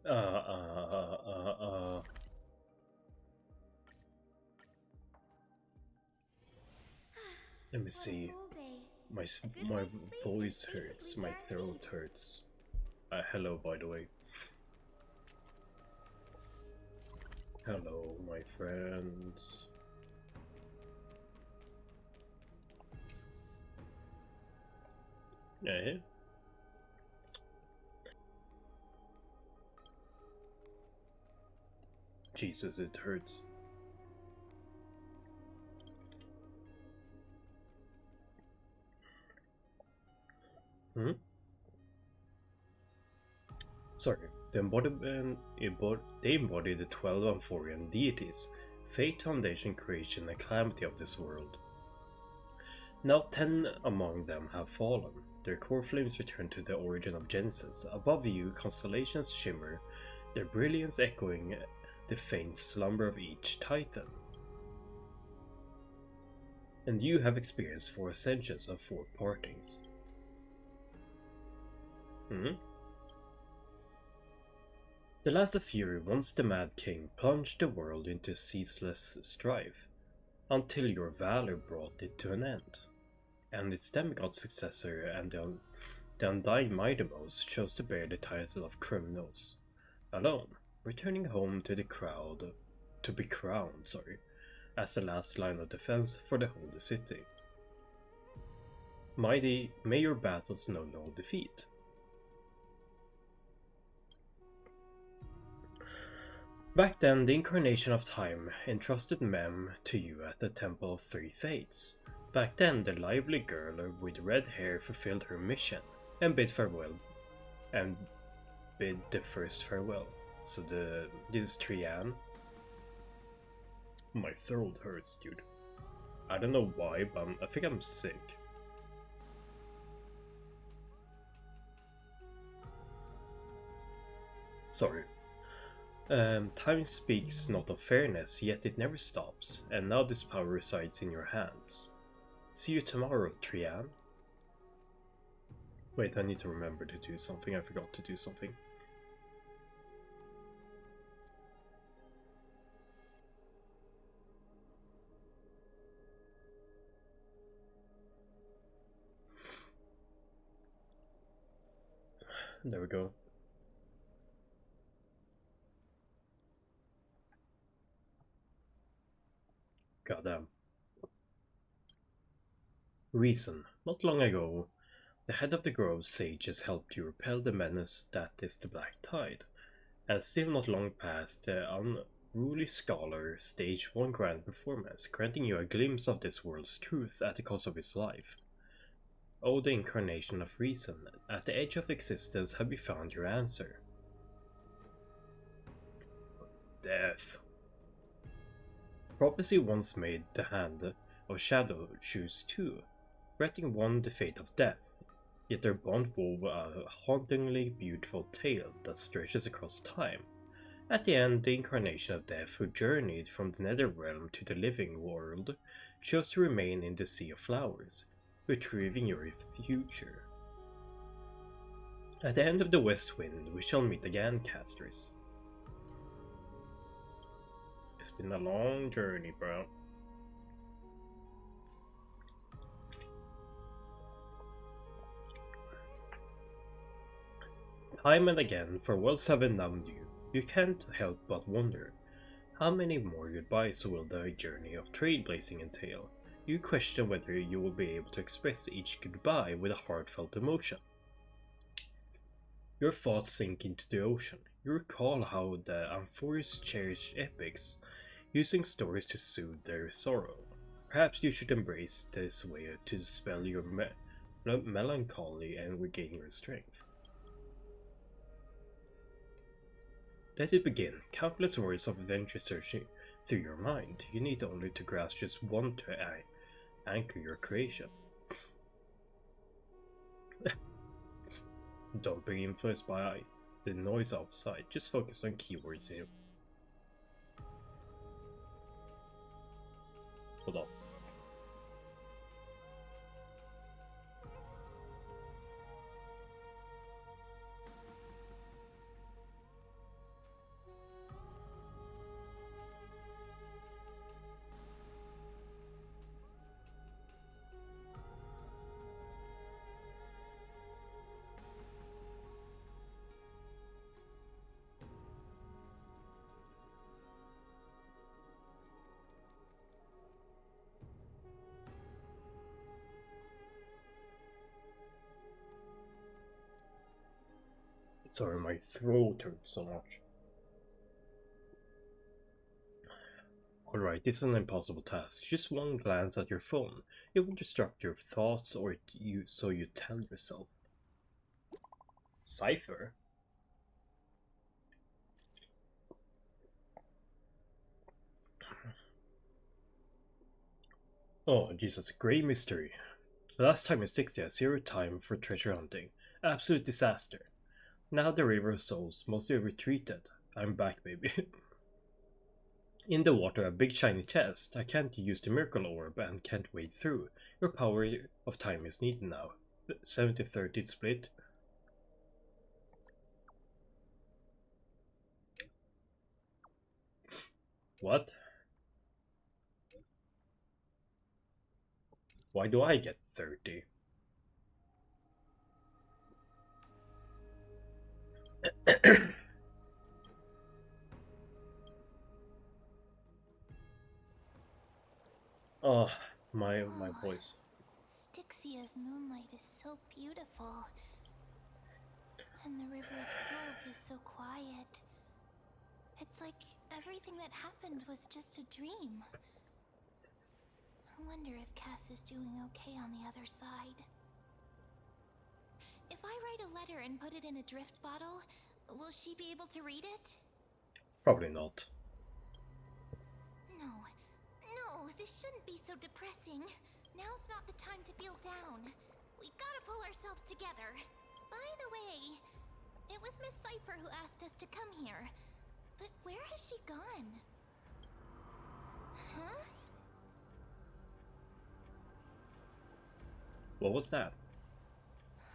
Uh, uh, uh, uh, uh. Let me What a see. full day. My A good my night's sleep is voice basically hurts. My throat guaranteed. hurts. Hello, by the way. Hello, my friends. Yeah. Jesus, it hurts. Hmm? Sorry. They embody the 12 Amphorian deities, fate, foundation, creation, and calamity of this world. Now 10 among them have fallen. Their core flames return to the origin of Genesis. Above you, constellations shimmer, their brilliance echoing the faint slumber of each titan. And you have experienced 4 ascensions of 4 partings. Hmm? The Lance of Fury, once the Mad King, plunged the world into ceaseless strife, until your valor brought it to an end. And its demigod successor and the undying Mightymost chose to bear the title of Criminals, alone, returning home to the crowd to be crowned, as the last line of defense for the Holy City. Mighty, may your battles know no defeat. Back then, the Incarnation of Time entrusted Mem to you at the Temple of Three Fates. Back then, the lively girl with red hair fulfilled her mission and bid farewell, and bid the first farewell. So this is Trian. My throat hurts, dude. I don't know why, but I think I'm sick. Sorry. Time speaks not of fairness, yet it never stops, and now this power resides in your hands. See you tomorrow, Trian. Wait, I need to remember to do something. I forgot to do something. There we go. Goddamn. Reason. Not long ago, the head of the Grove sages helped you repel the menace that is the Black Tide, and still not long past, the unruly scholar staged one grand performance, granting you a glimpse of this world's truth at the cost of his life. O the incarnation of reason, at the edge of existence have you found your answer. Death. Prophecy once made the hand of shadow choose two, granting one the fate of death, yet their bond wove a hauntingly beautiful tale that stretches across time. At the end, the incarnation of death who journeyed from the nether realm to the living world chose to remain in the Sea of Flowers, retrieving your future. At the end of the West Wind, we shall meet again, casters. It's been a long journey, bro. Time and again, for worlds have numbed you, you can't help but wonder, how many more goodbyes will the journey of trailblazing entail? You question whether you will be able to express each goodbye with a heartfelt emotion. Your thoughts sink into the ocean. You recall how the Amphorians cherished epics, using stories to soothe their sorrow. Perhaps you should embrace this way to dispel your melancholy and regain your strength. Let it begin. Countless words of adventure searching through your mind. You need only to grasp just one to anchor your creation. Don't be influenced by the noise outside. Just focus on keywords here. Hold on. Sorry, my throat hurts so much. Alright, this is an impossible task. Just one glance at your phone. It will disrupt your thoughts or so you tell yourself. Cipher? Oh, Jesus, great mystery. Last time in 60, I zero time for treasure hunting. Absolute disaster. Now the River of Souls mostly retreated. I'm back, baby. In the water, a big shiny chest. I can't use the miracle orb and can't wade through. Your power of time is needed now. 70-30 split. What? Why do I get 30? Oh, my voice. Styxia's moonlight is so beautiful. And the River of Souls is so quiet. It's like everything that happened was just a dream. I wonder if Cass is doing okay on the other side. If I write a letter and put it in a drift bottle, will she be able to read it? Probably not. No, this shouldn't be so depressing. Now's not the time to feel down. We gotta pull ourselves together. By the way, it was Miss Cipher who asked us to come here. But where has she gone? Huh? What was that?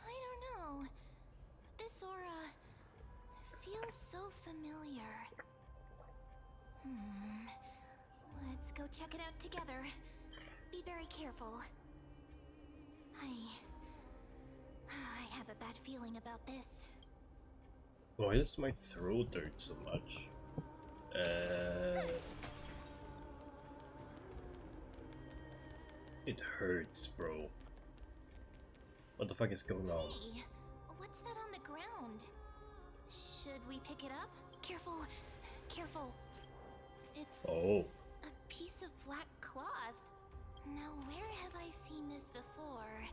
I don't know. This aura feels so familiar. Let's go check it out together. Be very careful. I have a bad feeling about this. Why does my throat hurt so much? It hurts, bro. What the fuck is going on? Hey, what's that on the ground? Should we pick it up? Careful, careful. It's a piece of black cloth. Now, where have I seen this before?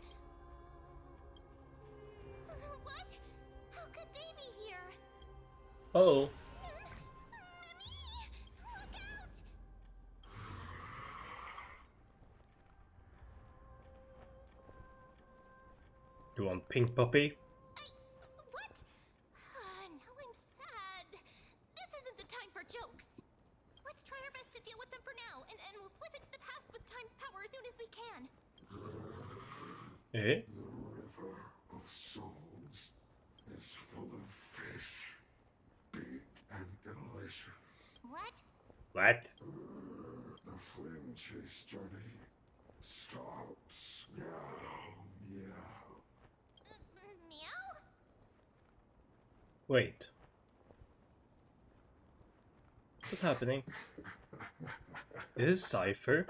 What? How could they be here? Oh. Mummy! Look out! You want pink puppy? What? Now I'm sad. This isn't the time for jokes. Let's try our best to deal with them for now, and we'll slip into the past with time's power as soon as we can. Eh? The River of Souls is full of fish, big and delicious. What? What? The flame chase journey stops. Meow, meow. Meow? Wait. What's happening? Is this Cipher?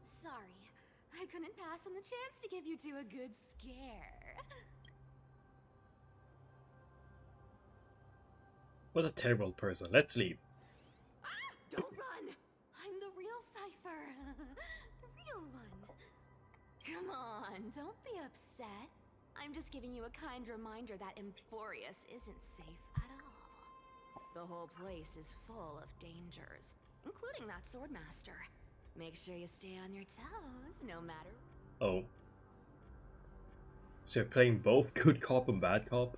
Sorry, I couldn't pass on the chance to give you two a good scare. What a terrible person. Let's leave. Don't run! I'm the real Cipher. The real one. Come on, don't be upset. I'm just giving you a kind reminder that Emphorius isn't safe at all. The whole place is full of dangers, including that swordmaster. Make sure you stay on your toes, no matter. Oh. So you're playing both good cop and bad cop?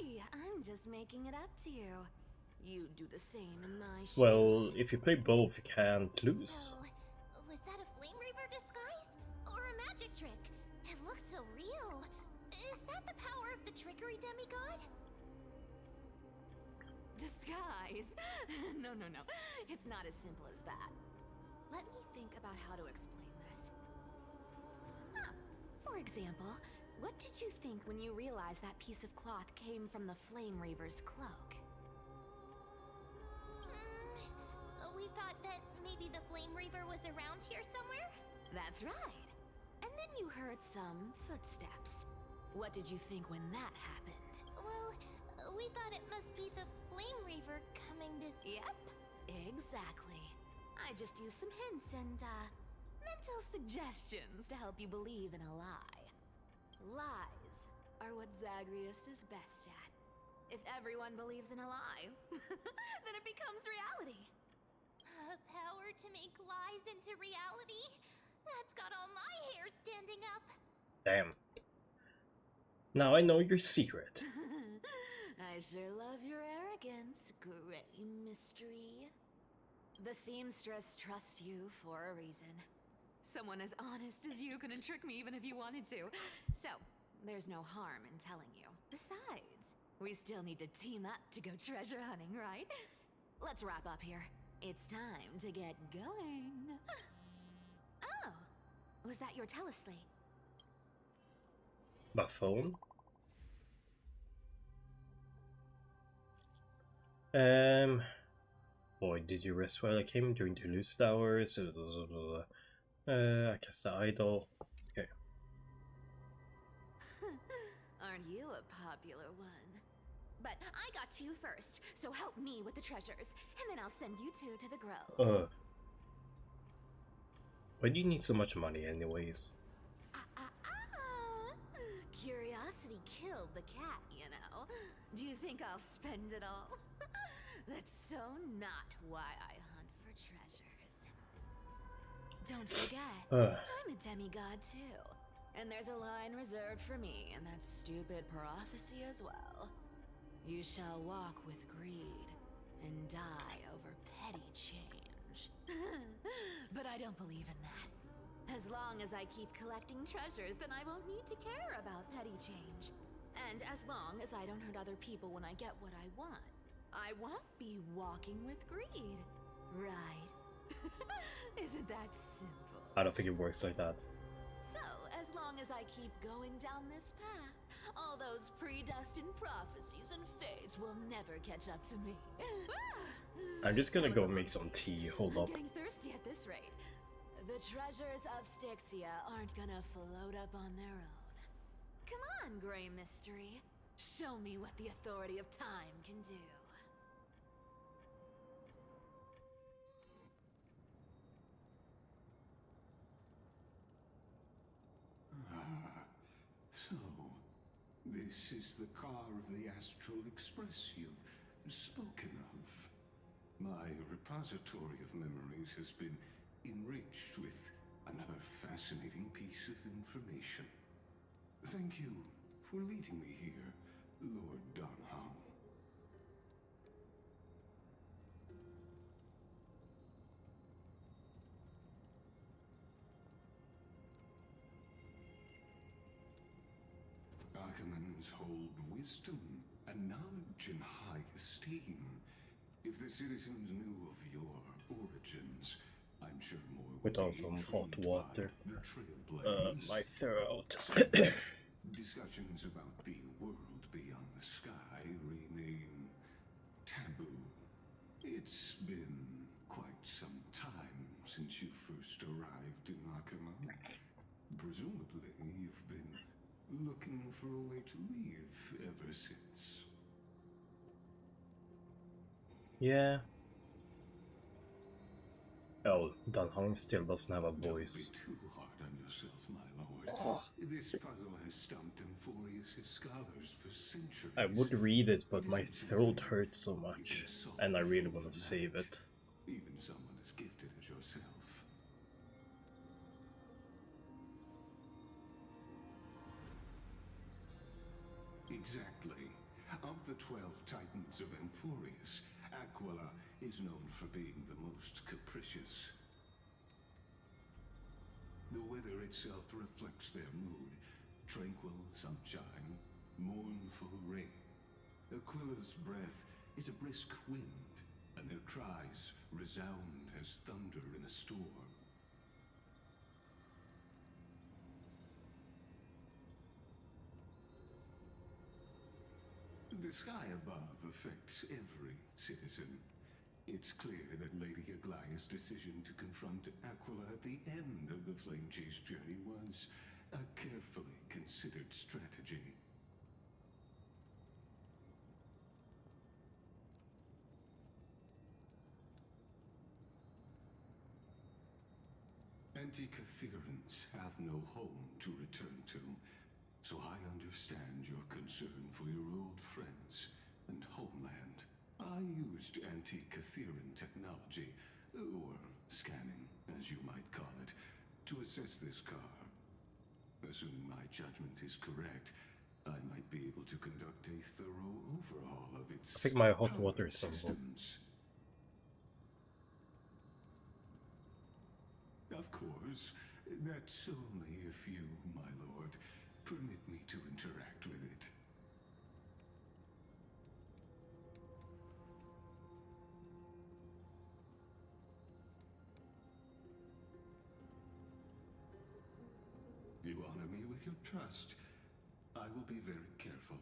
Hey, I'm just making it up to you. You do the same in my shoes. Well, if you play both, you can't lose. So, was that a Flame Reaver disguise? Or a magic trick? It looked so real. Is that the power of the trickery demigod? Disguise? No. It's not as simple as that. Let me think about how to explain this. For example, what did you think when you realized that piece of cloth came from the Flame Reaver's cloak? We thought that maybe maybe the Flame Reaver was around here somewhere? That's right. And then you heard some footsteps. What did you think when that happened? Well, we thought it must be the Flame Reaver coming to Yep, exactly. I just used some hints and, mental suggestions to help you believe in a lie. Lies are what Zagreus is best at. If everyone believes in a lie, then it becomes reality. Power to make lies into reality? That's got all my hair standing up. Damn. Now I know your secret. I sure love your arrogance, Gray Mystery. The seamstress trusts you for a reason. Someone as honest as you couldn't trick me even if you wanted to. So, there's no harm in telling you. Besides, we still need to team up to go treasure hunting, right? Let's wrap up here. It's time to get going. Oh, was that your teleslate? My phone? Boy, did you rest while I came during the lucid hours? I cast the idol. Okay. Aren't you a popular one? But I got two first, so help me with the treasures, and then I'll send you two to the grove. Why do you need so much money anyways? Curiosity killed the cat, you know. Do you think I'll spend it all? That's so not why I hunt for treasures. Don't forget, I'm a demigod too. And there's a line reserved for me in that stupid prophecy as well. You shall walk with greed and die over petty change. But I don't believe in that. As long as I keep collecting treasures, then I won't need to care about petty change. And as long as I don't hurt other people when I get what I want, I won't be walking with greed. Right? Isn't that simple? I don't think it works like that. So, as long as I keep going down this path, all those predestined prophecies and fates will never catch up to me. I'm just gonna go make some tea. Hold up. I'm getting thirsty at this rate. The treasures of Styxia aren't gonna float up on their own. Come on, Gray Mystery. Show me what the authority of time can do. So, this is the car of the Astral Express you've spoken of. My repository of memories has been enriched with another fascinating piece of information. Thank you for leading me here, Lord Donham. Archimans hold wisdom and knowledge in high esteem. If the citizens knew of your origins, I'm sure more would Without be some intrigued hot by water. the Trailblazers. My throat. Discussions about the world beyond the sky remain taboo. It's been quite some time since you first arrived in Akama. Presumably, you've been looking for a way to leave ever since. Yeah. Oh, Danhong still doesn't have a voice. Don't be too hard on yourself, my lord. This puzzle has stumped Amphorius' scholars for centuries. I would read it, but my throat hurts so much, and I really want to save it. Even someone as gifted as yourself. Exactly. Of the 12 titans of Amphorius, Aquila is known for being the most capricious. The weather itself reflects their mood. Tranquil sunshine, mournful rain. Aquila's breath is a brisk wind, and their cries resound as thunder in a storm. The sky above affects every citizen. It's clear that Lady Aglaya's decision to confront Aquila at the end of the Flame Chase journey was a carefully considered strategy. Anti-Catherians have no home to return to, so I understand your concern for your old friends and homeland. I used anti-Catherian technology, or scanning, as you might call it, to assess this car. Assuming my judgment is correct, I might be able to conduct a thorough overhaul of its I think my hot water power is on. systems. Of course, that's only if you, my lord, permit me to interact with it. You honor me with your trust. I will be very careful.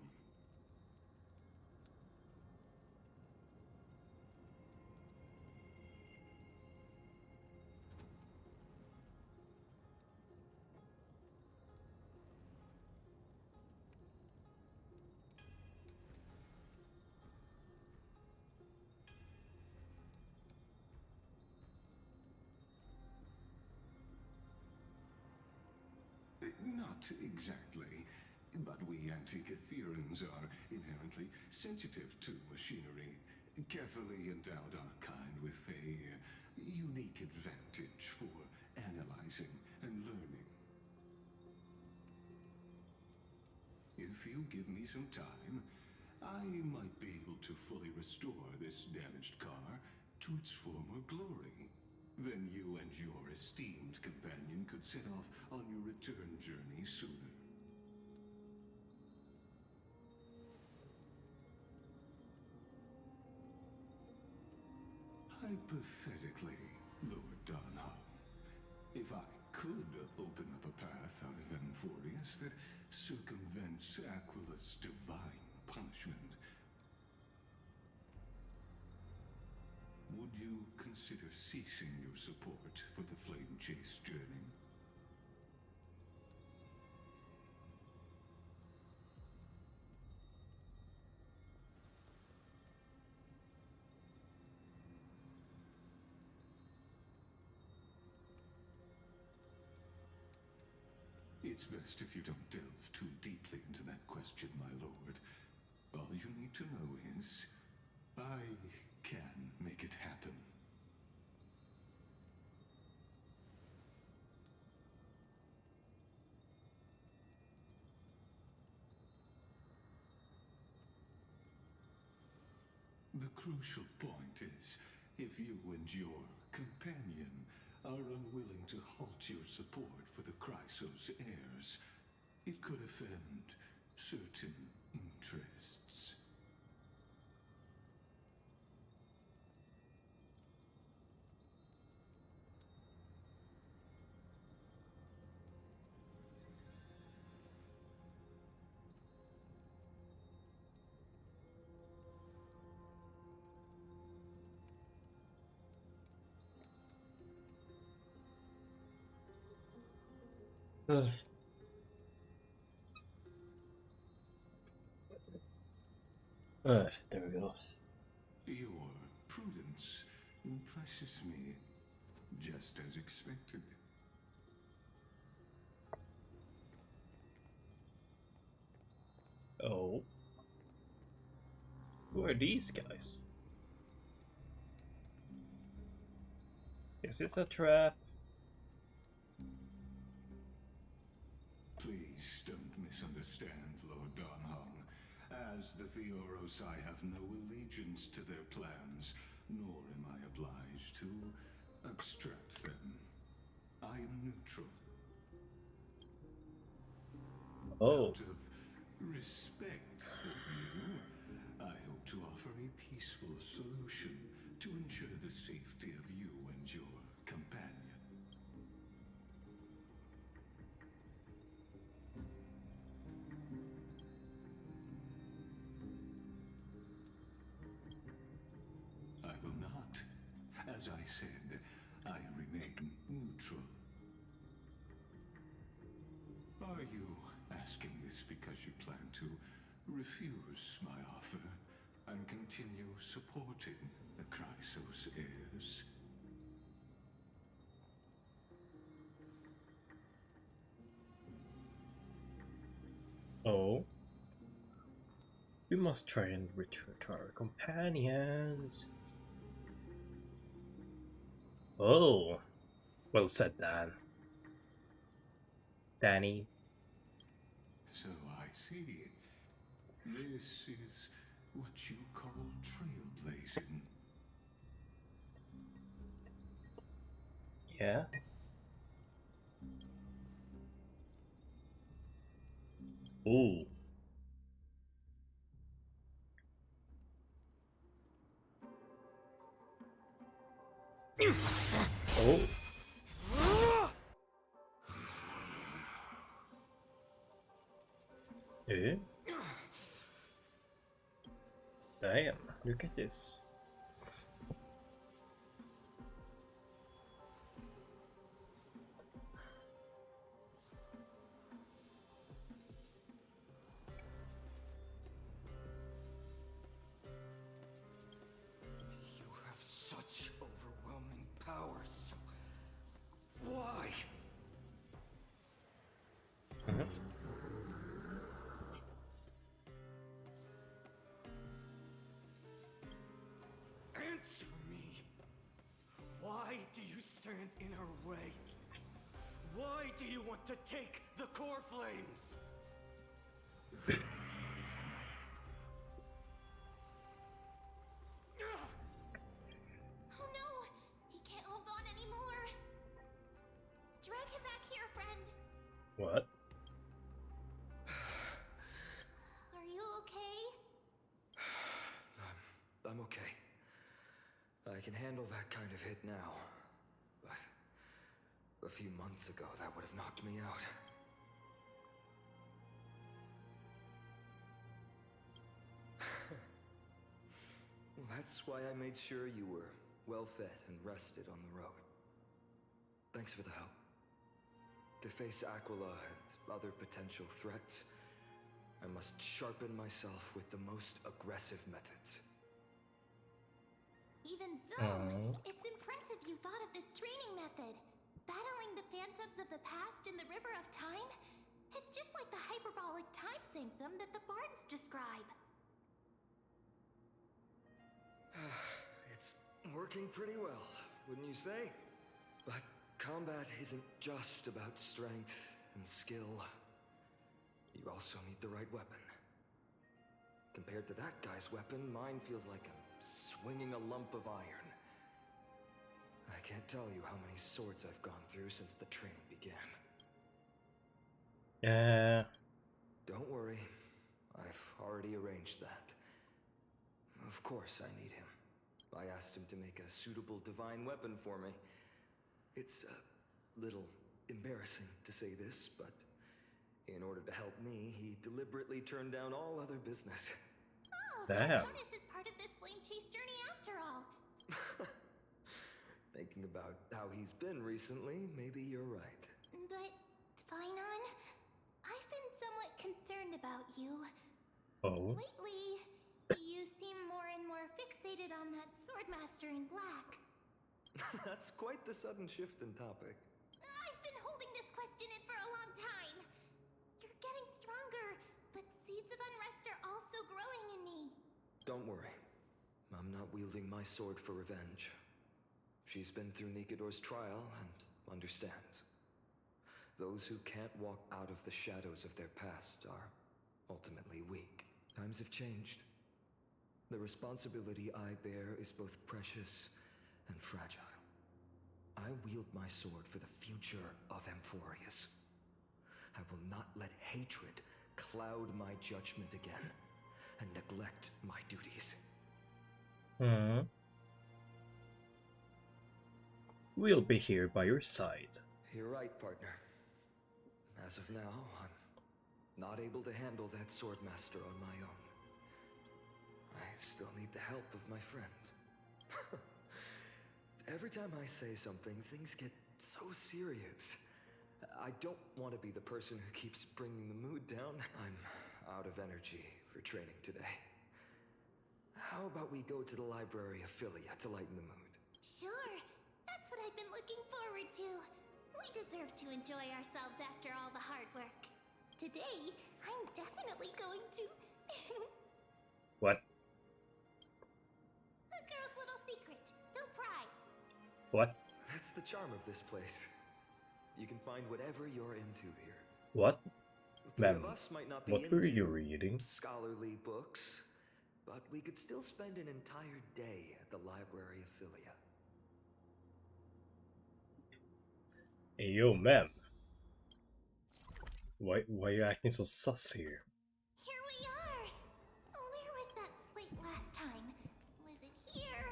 Not exactly, but we Anti-Catherians are inherently sensitive to machinery. Carefully endowed our kind with a unique advantage for analyzing and learning. If you give me some time, I might be able to fully restore this damaged car to its former glory. Then you and your esteemed companion could set off on your return journey sooner. Hypothetically, Lord Donham, if I could open up a path out of Amphorius that circumvents Aquila's divine punishment, would you consider ceasing your support for the Flame Chase journey? It's best if you don't delve too deeply into that question, my lord. All you need to know is, I can make it happen. The crucial point is, if you and your companion are unwilling to halt your support for the Chrysos heirs, it could offend certain interests. There we go. Your prudence impresses me, just as expected. Oh. Who are these guys? Is this a trap? Please don't misunderstand, Lord Donham. As the Theoros, I have no allegiance to their plans, nor am I obliged to obstruct them. I am neutral. Oh. Out of respect for you, I hope to offer a peaceful solution to ensure the safety of you and your companion. I will not this because you plan to refuse my offer and continue supporting the Chrysos heirs? Oh. We must try and return to our companions. Oh. Well said, Dan. Danny. So I see. This is what you call trailblazing. Yeah. Ooh. Oh. Eh? Damn, look at this. You have such overwhelming powers. Why? Answer me. Why do you stand in her way? Why do you want to take the core flames? Oh no! He can't hold on anymore! Drag him back here, friend! What? Are you okay? I'm okay. I can handle that kind of hit now. But a few months ago, that would have knocked me out. Well, that's why I made sure you were well fed and rested on the road. Thanks for the help. To face Aquila and other potential threats, I must sharpen myself with the most aggressive methods. Even so, it's impressive you thought of this training method. Battling the phantoms of the past in the River of Time? It's just like the hyperbolic time sanctum that the bards describe. It's working pretty well, wouldn't you say? But combat isn't just about strength and skill. You also need the right weapon. Compared to that guy's weapon, mine feels like I'm swinging a lump of iron. I can't tell you how many swords I've gone through since the training began. Don't worry, I've already arranged that. Of course I need him. I asked him to make a suitable divine weapon for me. It's a little embarrassing to say this, but in order to help me, he deliberately turned down all other business. Oh, Damn. Jonas is part of this flame chase journey after all. Thinking about how he's been recently, maybe you're right. But, Finon, I've been somewhat concerned about you. Oh. Lately, you seem more and more fixated on that swordmaster in black. That's quite the sudden shift in topic. I've been holding this question in for a long time. You're getting stronger, but seeds of unrest are also growing in me. Don't worry. I'm not wielding my sword for revenge. She's been through Nikidor's trial and understands. Those who can't walk out of the shadows of their past are ultimately weak. Times have changed. The responsibility I bear is both precious and fragile. I wield my sword for the future of Amphorius. I will not let hatred cloud my judgment again and neglect my duties. We'll be here by your side. You're right, partner. As of now, I'm not able to handle that swordmaster on my own. I still need the help of my friends. Every time I say something, things get so serious. I don't want to be the person who keeps bringing the mood down. I'm out of energy for training today. How about we go to the library of Philia to lighten the mood? Sure, that's what I've been looking forward to. We deserve to enjoy ourselves after all the hard work. Today, I'm definitely going to... What? A girl's little secret. Don't pry. What? That's the charm of this place. You can find whatever you're into here. What? The three Ma'am, of us might not be what were into you reading? scholarly books, but we could still spend an entire day at the library of Philia. Hey, yo, ma'am. Why are you acting so sus here? Here we are! Where was that slate last time? Was it here?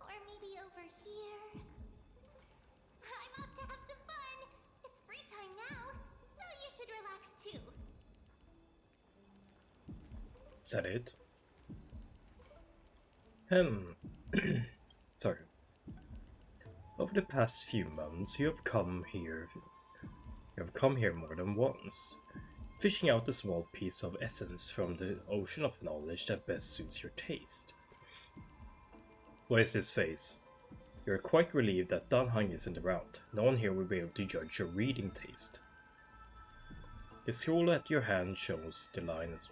Or maybe over here? I'm off to have some fun! It's free time now, so you should relax too. Is that it? Sorry. Over the past few months, you have come here more than once, fishing out a small piece of essence from the ocean of knowledge that best suits your taste. What is this face? You are quite relieved that Dan Hung isn't around. No one here will be able to judge your reading taste. The scroll at your hand shows the line as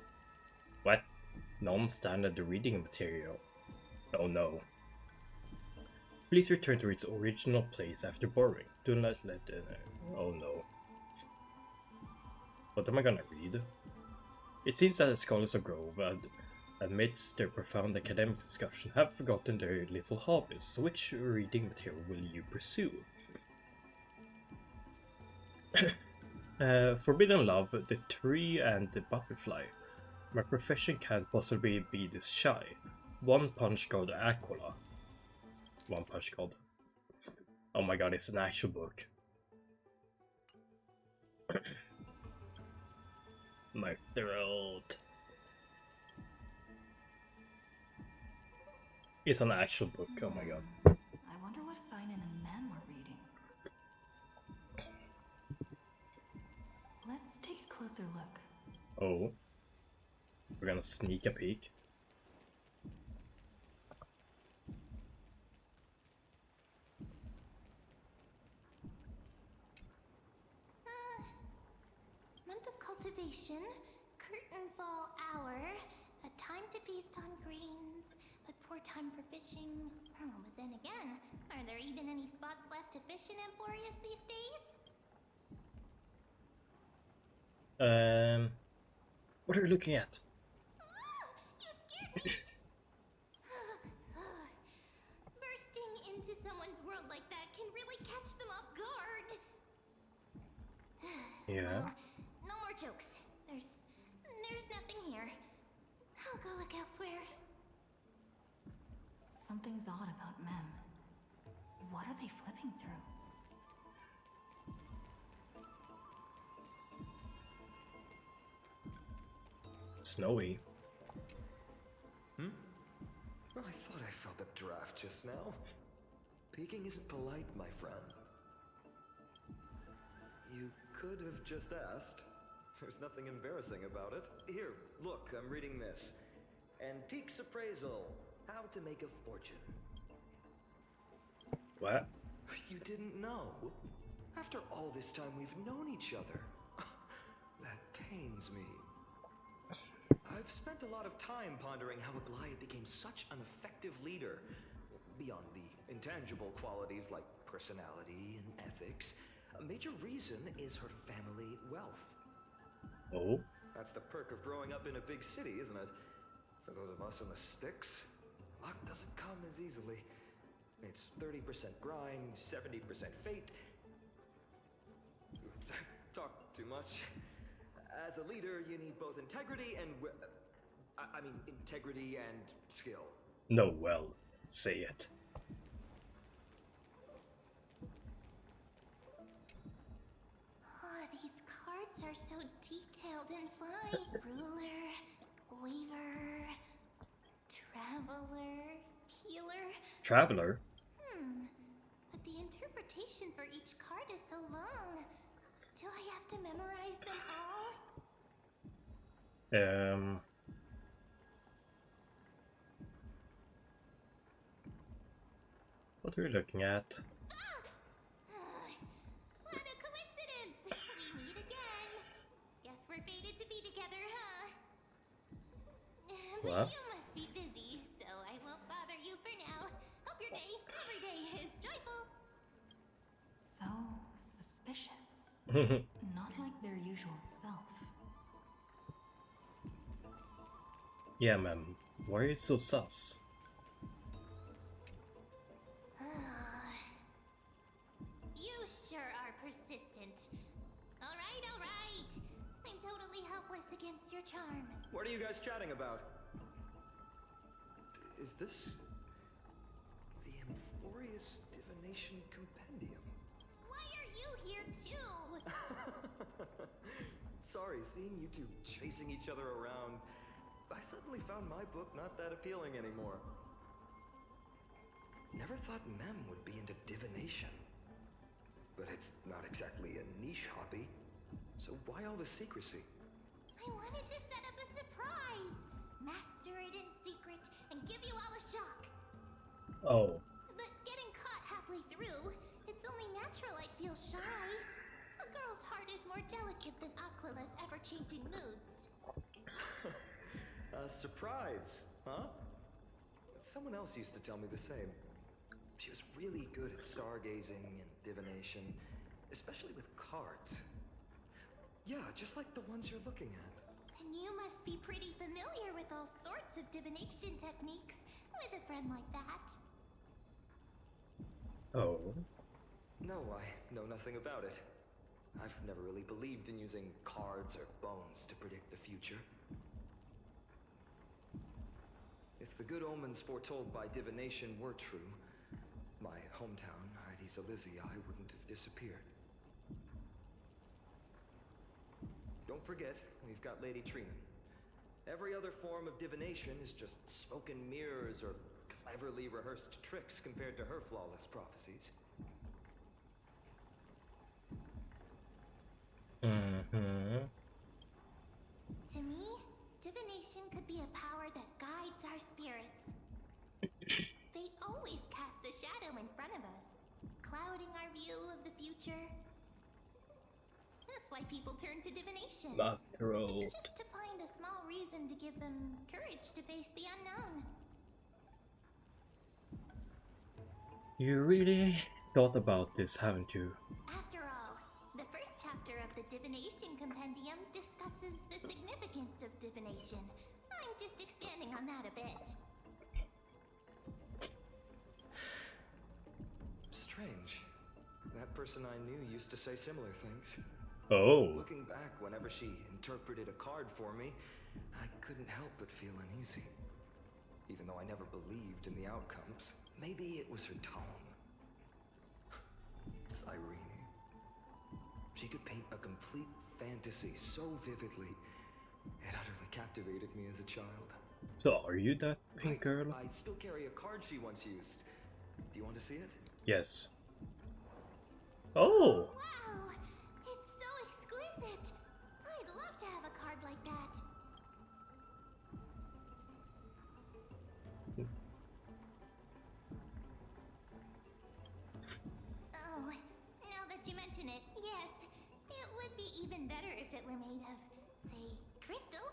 what? Non-standard reading material. Oh no. Please return to its original place after borrowing. Do not let it... Oh no. What am I gonna read? It seems that the scholars of Grove, amidst their profound academic discussion, have forgotten their little hobbies. So which reading material will you pursue? Forbidden Love, The Tree and the Butterfly. My profession can't possibly be this shy. One Punch God Aquila. One Punch God. Oh my god, it's an actual book. My throat. It's an actual book, oh my god. I wonder what Finan and Mem were reading. Let's take a closer look. Oh. We're gonna sneak a peek. Month of cultivation, curtain fall hour, a time to feast on grains, a poor time for fishing. Oh, but then again, are there even any spots left to fish in Emporius these days? What are you looking at? You scared me! Bursting into someone's world like that can really catch them off guard. Yeah. Well, no more jokes. There's nothing here. I'll go look elsewhere. Something's odd about Mem. What are they flipping through? Snowy. I thought I felt a draft just now. Peeking isn't polite, my friend. You could have just asked. There's nothing embarrassing about it. Here, look, I'm reading this. Antiques Appraisal. How to make a fortune. What? You didn't know? After all this time we've known each other. That pains me. I've spent a lot of time pondering how Aglaia became such an effective leader. Beyond the intangible qualities like personality and ethics, a major reason is her family wealth. Oh? That's the perk of growing up in a big city, isn't it? For those of us in the sticks, luck doesn't come as easily. It's 30% grind, 70% fate. Oops, talk too much. As a leader, you need both integrity and... integrity and skill. No, well, say it. Oh, these cards are so detailed and fine. Ruler, weaver, traveler, healer. Traveler? But the interpretation for each card is so long. Do I have to memorize them all? What are we looking at? What a coincidence! We meet again. Guess we're fated to be together, huh? But What? you must be busy, so I won't bother you for now. Hope your day, every day, is joyful. So suspicious. Not like their usual self. Yeah, ma'am. Why are you so sus? You sure are persistent. All right. I'm totally helpless against your charm. What are you guys chatting about? Is this the Amphorius Divination Compendium? Why are you here too? Sorry, seeing you two chasing each other around, I suddenly found my book not that appealing anymore. Never thought Mem would be into divination. But it's not exactly a niche hobby. So why all the secrecy? I wanted to set up a surprise. Master it in secret and give you all a shock. Oh. But getting caught halfway through, it's only natural I'd feel shy. A girl's heart is more delicate than Aquila's ever-changing moods. Surprise, huh? Someone else used to tell me the same. She was really good at stargazing and divination, especially with cards. Yeah, just like the ones you're looking at. And you must be pretty familiar with all sorts of divination techniques with a friend like that. Oh. No, I know nothing about it. I've never really believed in using cards or bones to predict the future. If the good omens foretold by divination were true, my hometown, Heidi's Elysiae, wouldn't have disappeared. Don't forget, we've got Lady Trina. Every other form of divination is just smoke and mirrors or cleverly rehearsed tricks compared to her flawless prophecies. Mm-hmm. To me, divination could be a power that guides our spirits. Fate always casts a shadow in front of us, clouding our view of the future. That's why people turn to divination. Macro. It's just to find a small reason to give them courage to face the unknown. You really thought about this, haven't you? After all, the first chapter of the Divination Compendium discusses the significance of divination. I'm just expanding on that a bit. Strange. That person I knew used to say similar things. Oh. Looking back, whenever she interpreted a card for me, I couldn't help but feel uneasy. Even though I never believed in the outcomes. Maybe it was her tone. Cyrene. She could paint a complete fantasy so vividly, it utterly captivated me as a child. So are you that pink girl? I still carry a card she once used. Do you want to see it? Yes. Oh! Wow! It's so exquisite! I'd love to have a card like that. Oh, now that you mention it, yes. It would be even better if it were made of, say, crystal.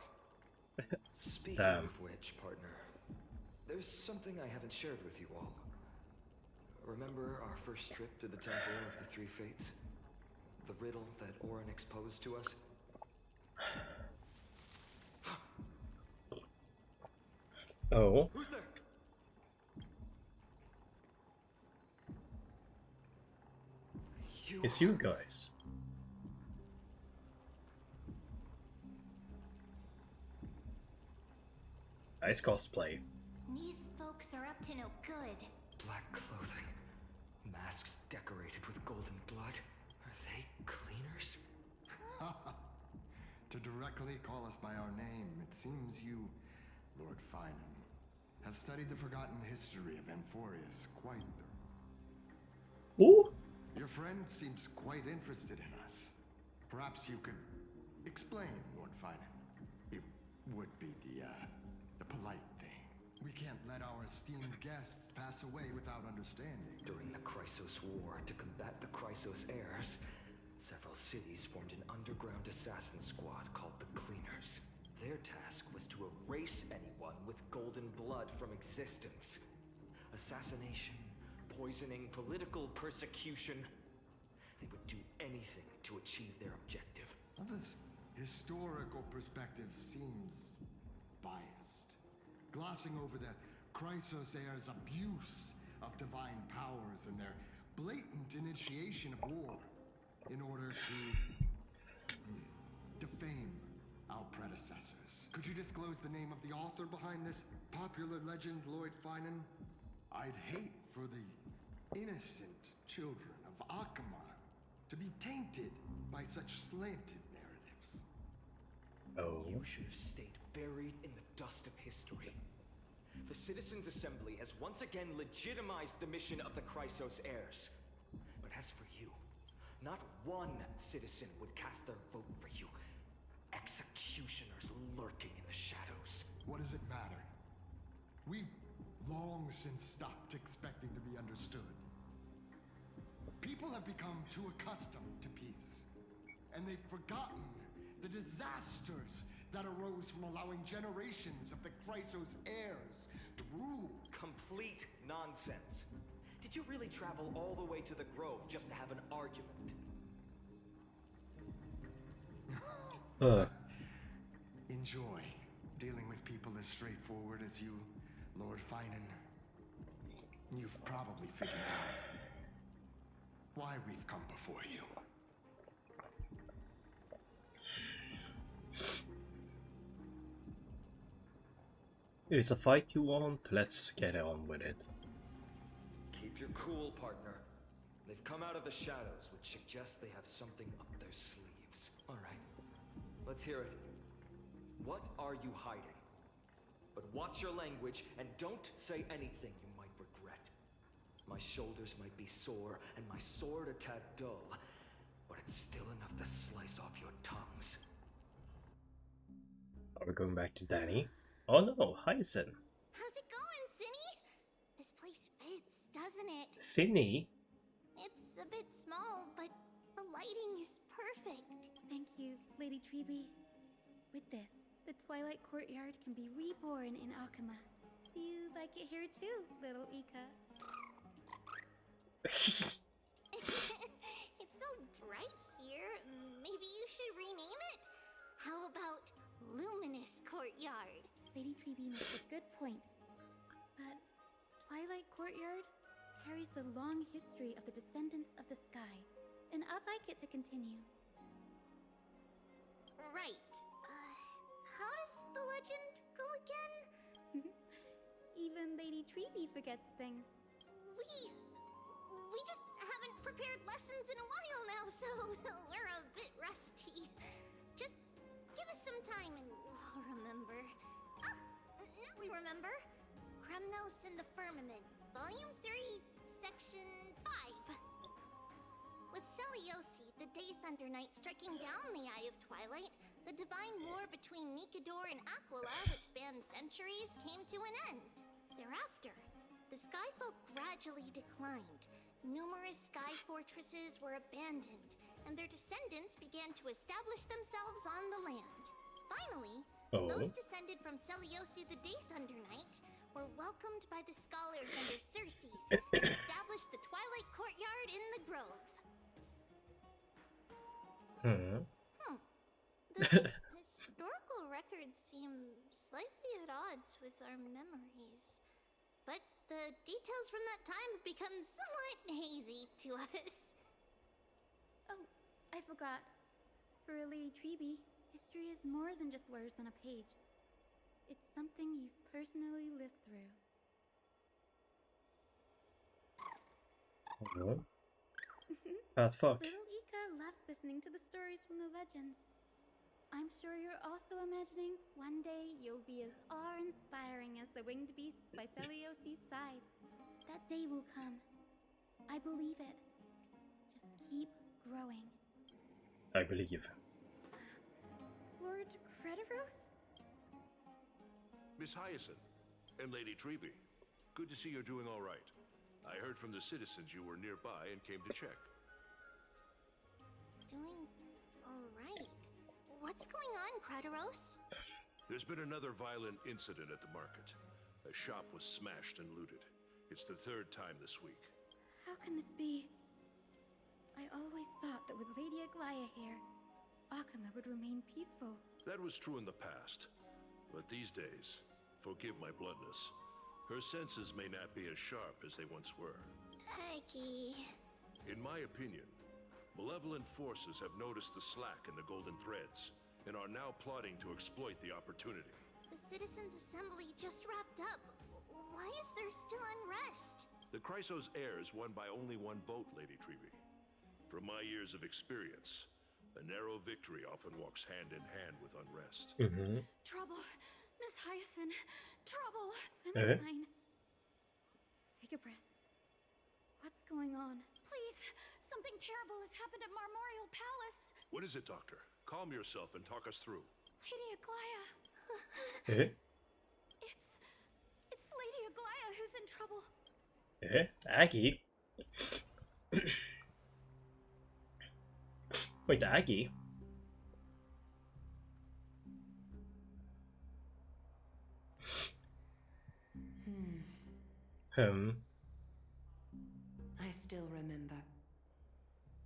Speaking of which, partner, there's something I haven't shared with you all. Remember our first trip to the Temple of the Three Fates? The riddle that Orynyx posed to us? Oh. Who's there? It's you guys. Nice cosplay. These folks are up to no good. Black clothing, masks decorated with golden blood. Are they cleaners? To directly call us by our name, it seems you, Lord Finan, have studied the forgotten history of Amphorius quite. Ooh. Your friend seems quite interested in us. Perhaps you could explain, Lord Finan. It would be the polite thing. We can't let our esteemed guests pass away without understanding. During the Chrysos War, to combat the Chrysos heirs, several cities formed an underground assassin squad called the Cleaners. Their task was to erase anyone with golden blood from existence. Assassination, poisoning, political persecution. They would do anything to achieve their objective. Well, this historical perspective seems biased, glossing over the Chrysos heirs' abuse of divine powers and their blatant initiation of war in order to defame our predecessors. Could you disclose the name of the author behind this popular legend, Lord Finan? I'd hate for the innocent children of Akama to be tainted by such slanted narratives. Oh. You should have stayed buried in the dust of history. The Citizens' Assembly has once again legitimized the mission of the Chrysos heirs. But as for you, not one citizen would cast their vote for you. Executioners lurking in the shadows. What does it matter? We've long since stopped expecting to be understood. People have become too accustomed to peace, and they've forgotten the disasters that arose from allowing generations of the Chrysos heirs to rule. Complete nonsense. Did you really travel all the way to the Grove just to have an argument? Enjoy dealing with people as straightforward as you, Lord Finan. You've probably figured out why we've come before you. If it's a fight you want, let's get on with it. Keep your cool, partner. They've come out of the shadows, which suggests they have something up their sleeves. All right, let's hear it. What are you hiding? But watch your language and don't say anything you might regret. My shoulders might be sore and my sword a tad dull, but it's still enough to slice off your tongues. Are we going back to Danny? Oh no, Hyacin. How's it going, Cinny? This place fits, doesn't it? Cinny? It's a bit small, but the lighting is perfect. Thank you, Lady Treeby. With this, the Twilight Courtyard can be reborn in Akama. Do you like it here too, little Ika? It's so bright here. Maybe you should rename it? How about Luminous Courtyard? Lady Treeby makes a good point. But Twilight Courtyard carries the long history of the descendants of the sky, and I'd like it to continue. Right. How does the legend go again? Even Lady Treeby forgets things. We just haven't prepared lessons in a while now, so we're a bit rusty. Just give us some time and we'll remember. Ah, now we remember. Kremnos and the Firmament, Volume 3, Section 5. With Seliosi, the Day Thunder Knight, striking down the Eye of Twilight, the divine war between Nikador and Aquila, which spanned centuries, came to an end. Thereafter, the Skyfolk gradually declined. Numerous sky fortresses were abandoned, and their descendants began to establish themselves on the land. Finally, those descended from Seliosi the Day Thunder Knight were welcomed by the scholars under Circes and established the Twilight Courtyard in the Grove. The historical records seem slightly at odds with our memories, but the details from that time have become somewhat hazy to us. Oh, I forgot. For Lady Treeby, history is more than just words on a page. It's something you've personally lived through. Bad fuck. Little Ika loves listening to the stories from the legends. I'm sure you're also imagining one day you'll be as awe-inspiring as the winged beasts by Seliosi's side. That day will come. I believe it. Just keep growing. I believe. Lord Crediros? Miss Hyacinth and Lady Treby, good to see you're doing all right. I heard from the citizens you were nearby and came to check. Doing alright. What's going on, Crediros? There's been another violent incident at the market. A shop was smashed and looted. It's the third time this week. How can this be? I always thought that with Lady Aglaya here, Akama would remain peaceful. That was true in the past. But these days, forgive my bluntness, her senses may not be as sharp as they once were. Aggie. In my opinion, malevolent forces have noticed the slack in the golden threads and are now plotting to exploit the opportunity. The Citizens' Assembly just wrapped up. Why is there still unrest? The Chrysos heirs won by only one vote, Lady Treby. From my years of experience, a narrow victory often walks hand in hand with unrest. Trouble! Miss Hyacinth! Trouble! Clementine. Take a breath. What's going on? Please! Something terrible has happened at Marmorial Palace! What is it, Doctor? Calm yourself and talk us through. Lady Aglaya! It's Lady Aglaya who's in trouble. Aggie? Wait, Aggie? I still remember.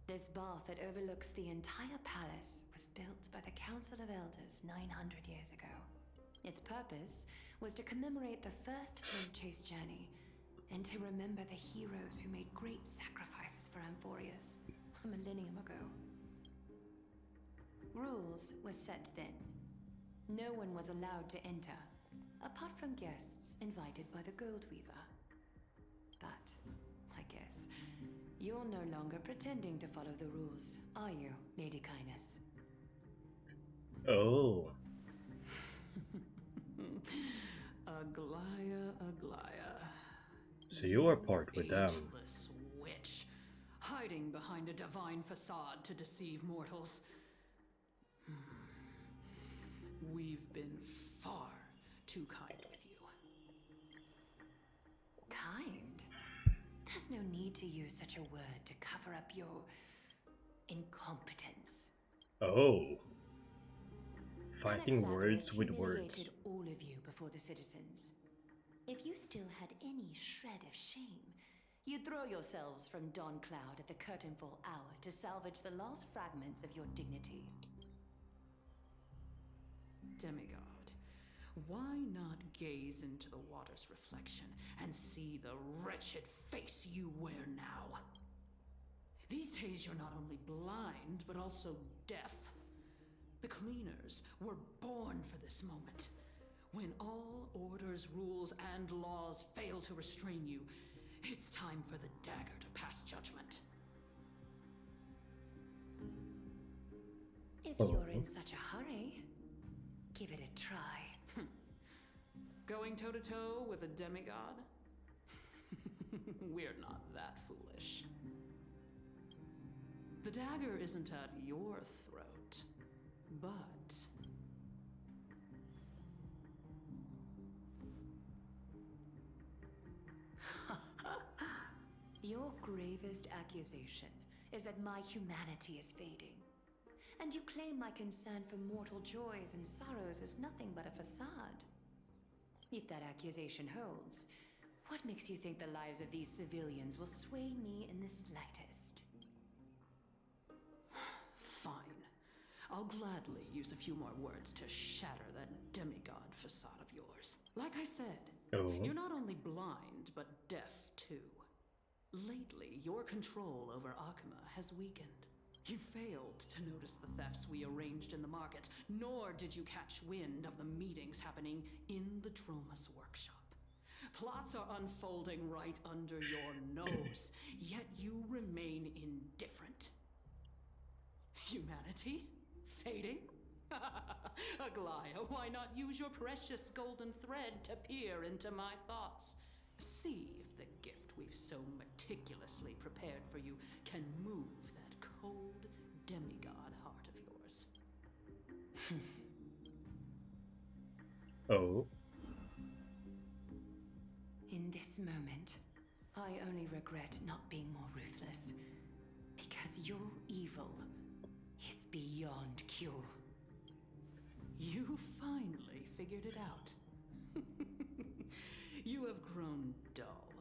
This bath that overlooks the entire palace was built by the Council of Elders 900 years ago. Its purpose was to commemorate the first flame chase journey and to remember the heroes who made great sacrifices for Amphorius a millennium ago. Rules were set then. No one was allowed to enter, apart from guests invited by the Goldweaver. But, I guess, you're no longer pretending to follow the rules, are you, Lady Kindness? Oh. Aglaya, Aglaya. So you are part with them. Ageless witch, hiding behind a divine facade to deceive mortals. We've been far too kind with you. Kind? There's no need to use such a word to cover up your incompetence. Oh. Fighting words with Anaxagoras words. humiliated all of you before the citizens. If you still had any shred of shame, you'd throw yourselves from Dawn Cloud at the curtainfall hour to salvage the last fragments of your dignity. Demigod, why not gaze into the water's reflection and see the wretched face you wear now? These days you're not only blind, but also deaf. The cleaners were born for this moment. When all orders, rules, and laws fail to restrain you, it's time for the dagger to pass judgment. If you're in such a hurry, give it a try. Going toe-to-toe with a demigod? We're not that foolish. The dagger isn't at your throat, but... Your gravest accusation is that my humanity is fading. And you claim my concern for mortal joys and sorrows is nothing but a facade. If that accusation holds, what makes you think the lives of these civilians will sway me in the slightest? Fine. I'll gladly use a few more words to shatter that demigod facade of yours. Like I said, you're not only blind, but deaf too. Lately, your control over Akama has weakened. You failed to notice the thefts we arranged in the market, nor did you catch wind of the meetings happening in the Tromas workshop. Plots are unfolding right under your nose, yet you remain indifferent. Humanity? Fading? Aglaya, why not use your precious golden thread to peer into my thoughts? See if the gift we've so meticulously prepared for you can move that cold demigod heart Oh. In this moment, I only regret not being more ruthless. Because your evil is beyond cure. You finally figured it out. You have grown dull.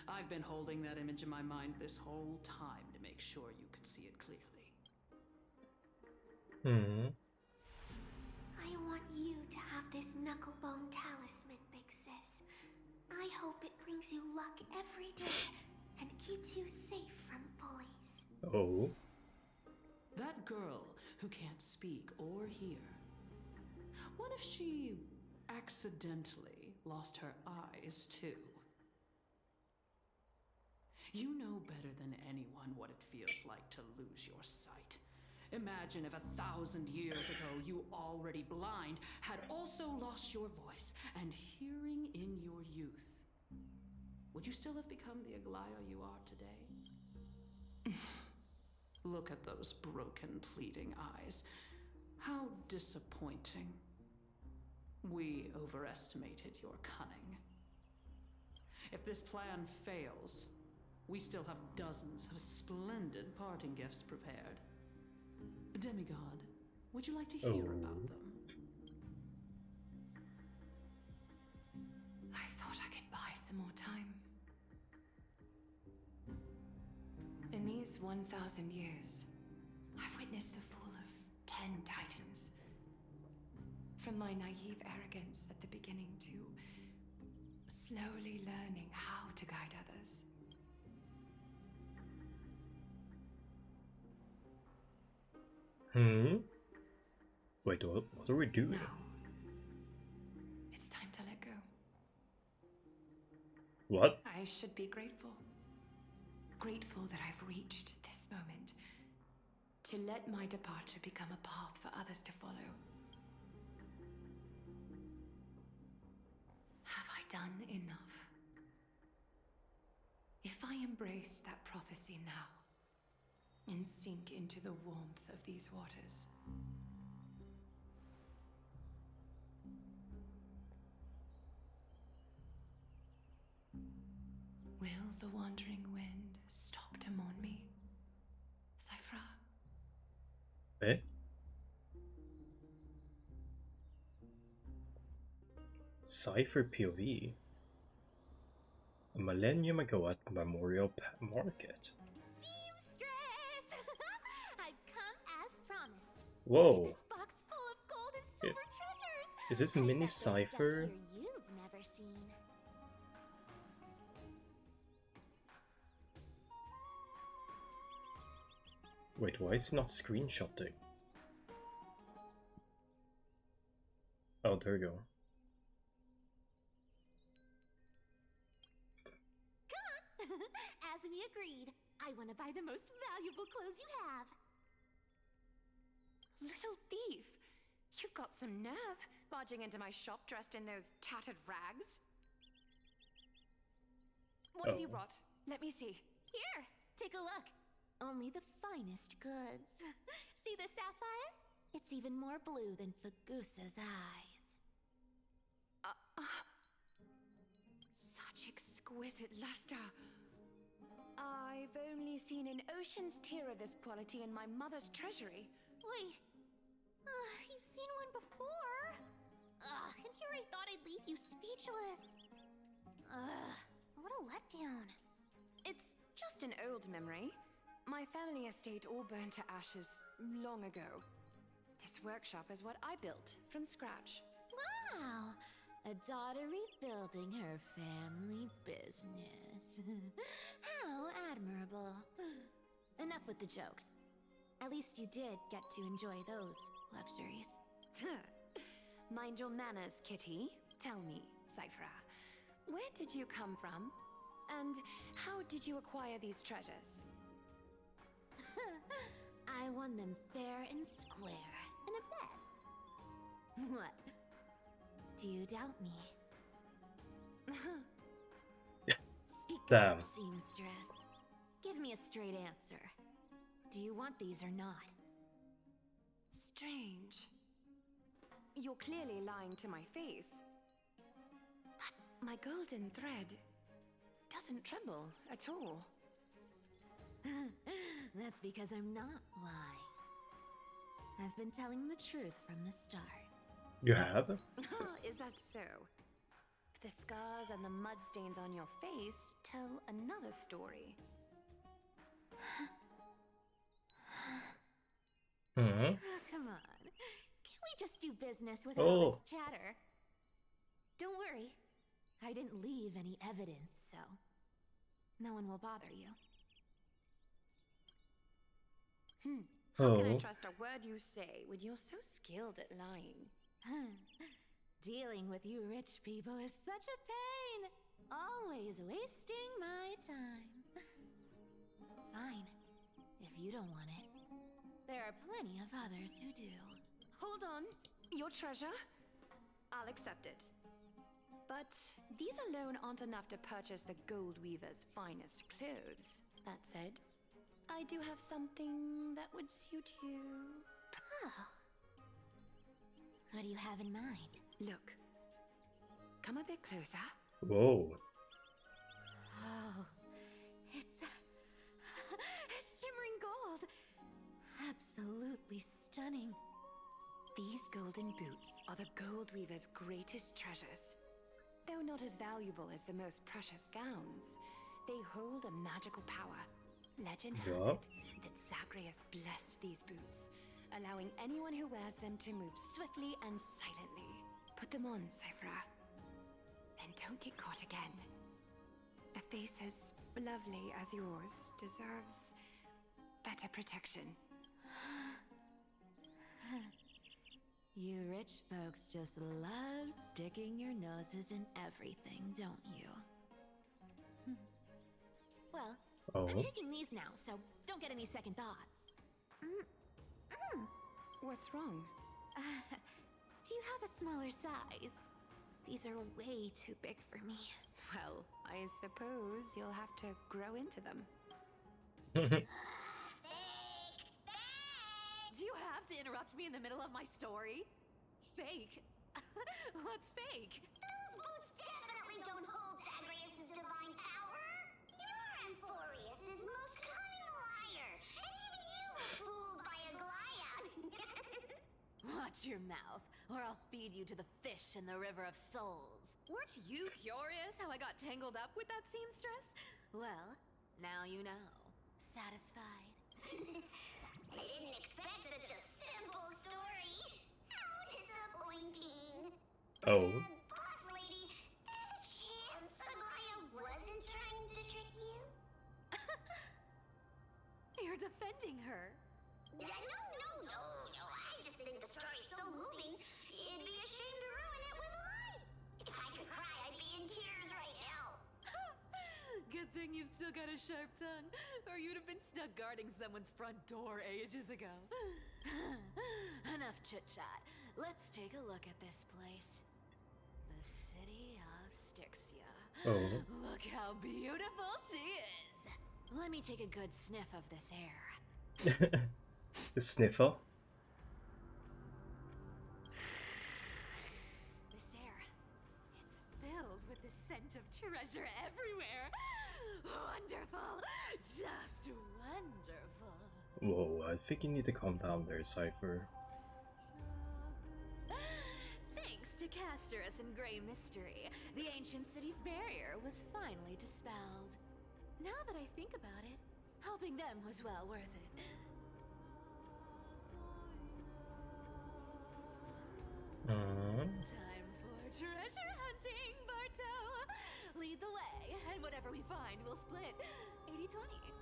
I've been holding that image in my mind this whole time to make sure you could see it clearly. I want you to have this knucklebone talisman, Big Sis. I hope it brings you luck every day and keeps you safe from bullies. Oh. That girl who can't speak or hear. What if she accidentally lost her eyes too? You know better than anyone what it feels like to lose your sight. Imagine if 1,000 years ago you, already blind, had also lost your voice and hearing in your youth. Would you still have become the Aglaya you are today? Look at those broken, pleading eyes. How disappointing. We overestimated your cunning. If this plan fails, we still have dozens of splendid parting gifts prepared. Demigod, would you like to hear about them? I thought I could buy some more time. In these 1,000 years, I've witnessed the fall of 10 titans. From my naive arrogance at the beginning to slowly learning how to guide others. Wait, what are we doing? Now, it's time to let go. What? I should be grateful. Grateful that I've reached this moment. To let my departure become a path for others to follow. Have I done enough? If I embrace that prophecy now, and sink into the warmth of these waters, will the wandering wind stop to mourn me, Cyphra? Eh? Cypher POV? A millennium ago at Memorial Market. Seamstress! I've come as promised. Whoa! This box full of gold and silver treasures. Is this I mini bet there's stuff Cypher? here you've never seen. Wait, why is he not screenshotting? Oh, there you go. As we agreed, I want to buy the most valuable clothes you have. Little thief! You've got some nerve, barging into my shop dressed in those tattered rags. What have you brought? Let me see. Here, take a look. Only the finest goods. See the sapphire? It's even more blue than Fagusa's eyes. Such exquisite luster. I've only seen an ocean's tear of this quality in my mother's treasury. Wait. You've seen one before. And here I thought I'd leave you speechless. What a letdown. It's just an old memory. My family estate all burned to ashes long ago. This workshop is what I built from scratch. Wow. A daughter rebuilding her family business. How admirable. Enough with the jokes. At least you did get to enjoy those luxuries. Mind your manners, Kitty. Tell me, Cyphra, where did you come from? And how did you acquire these treasures? I won them fair and square in a bet. What? Do you doubt me? Speak Damn. up, seamstress. Give me a straight answer. Do you want these or not? Strange. You're clearly lying to my face. But my golden thread doesn't tremble at all. That's because I'm not lying. I've been telling the truth from the start. You have? Is that so? The scars and the mud stains on your face tell another story. Come on. Can't we just do business without all this chatter? Don't worry. I didn't leave any evidence, so no one will bother you. How can I trust a word you say when you're so skilled at lying? Dealing with you rich people is such a pain. Always wasting my time. Fine. If you don't want it, there are plenty of others who do. Hold on. Your treasure? I'll accept it. But these alone aren't enough to purchase the Gold Weaver's finest clothes. That said, I do have something that would suit you. Oh. What do you have in mind? Look. Come a bit closer. Whoa. Oh. It's shimmering gold. Absolutely stunning. These golden boots are the Gold Weaver's greatest treasures. Though not as valuable as the most precious gowns, they hold a magical power. Legend has it that Zagreus blessed these boots, allowing anyone who wears them to move swiftly and silently. Put them on, Cyphra. And don't get caught again. A face as lovely as yours deserves better protection. You rich folks just love sticking your noses in everything, don't you? Well, I'm taking these now, so don't get any second thoughts. What's wrong? Do you have a smaller size? These are way too big for me. Well, I suppose you'll have to grow into them. Do you have to interrupt me in the middle of my story? Fake? What's fake? Those boots definitely don't hold Zagreus' divine power. You're Amphorius' most cunning liar, and even you were fooled by a Glyad. Watch your mouth, or I'll feed you to the fish in the River of Souls. Weren't you curious how I got tangled up with that seamstress? Well, now you know. Satisfied? I didn't expect such a simple story. How disappointing. Boss lady, there's a chance Aglaya wasn't trying to trick you? You're defending her. No. I just think the story's so moving, it'd be a shame to ruin it with a lie. If I could cry, I'd be in tears right now. Good thing you've still got a sharp tongue, or you'd have been stuck guarding someone's front door ages ago. Enough chit-chat. Let's take a look at this place. The city of Styxia. Look how beautiful she is. Let me take a good sniff of this air. The sniffer? This air, it's filled with the scent of treasure everywhere. Wonderful! Just wonderful. Whoa, I think you need to calm down there, Cypher. Thanks to Castorus and Grey Mystery, the ancient city's barrier was finally dispelled. Now that I think about it, helping them was well worth it. Time for treasure hunting, Barto! Lead the way, and whatever we find, we'll split 80-20.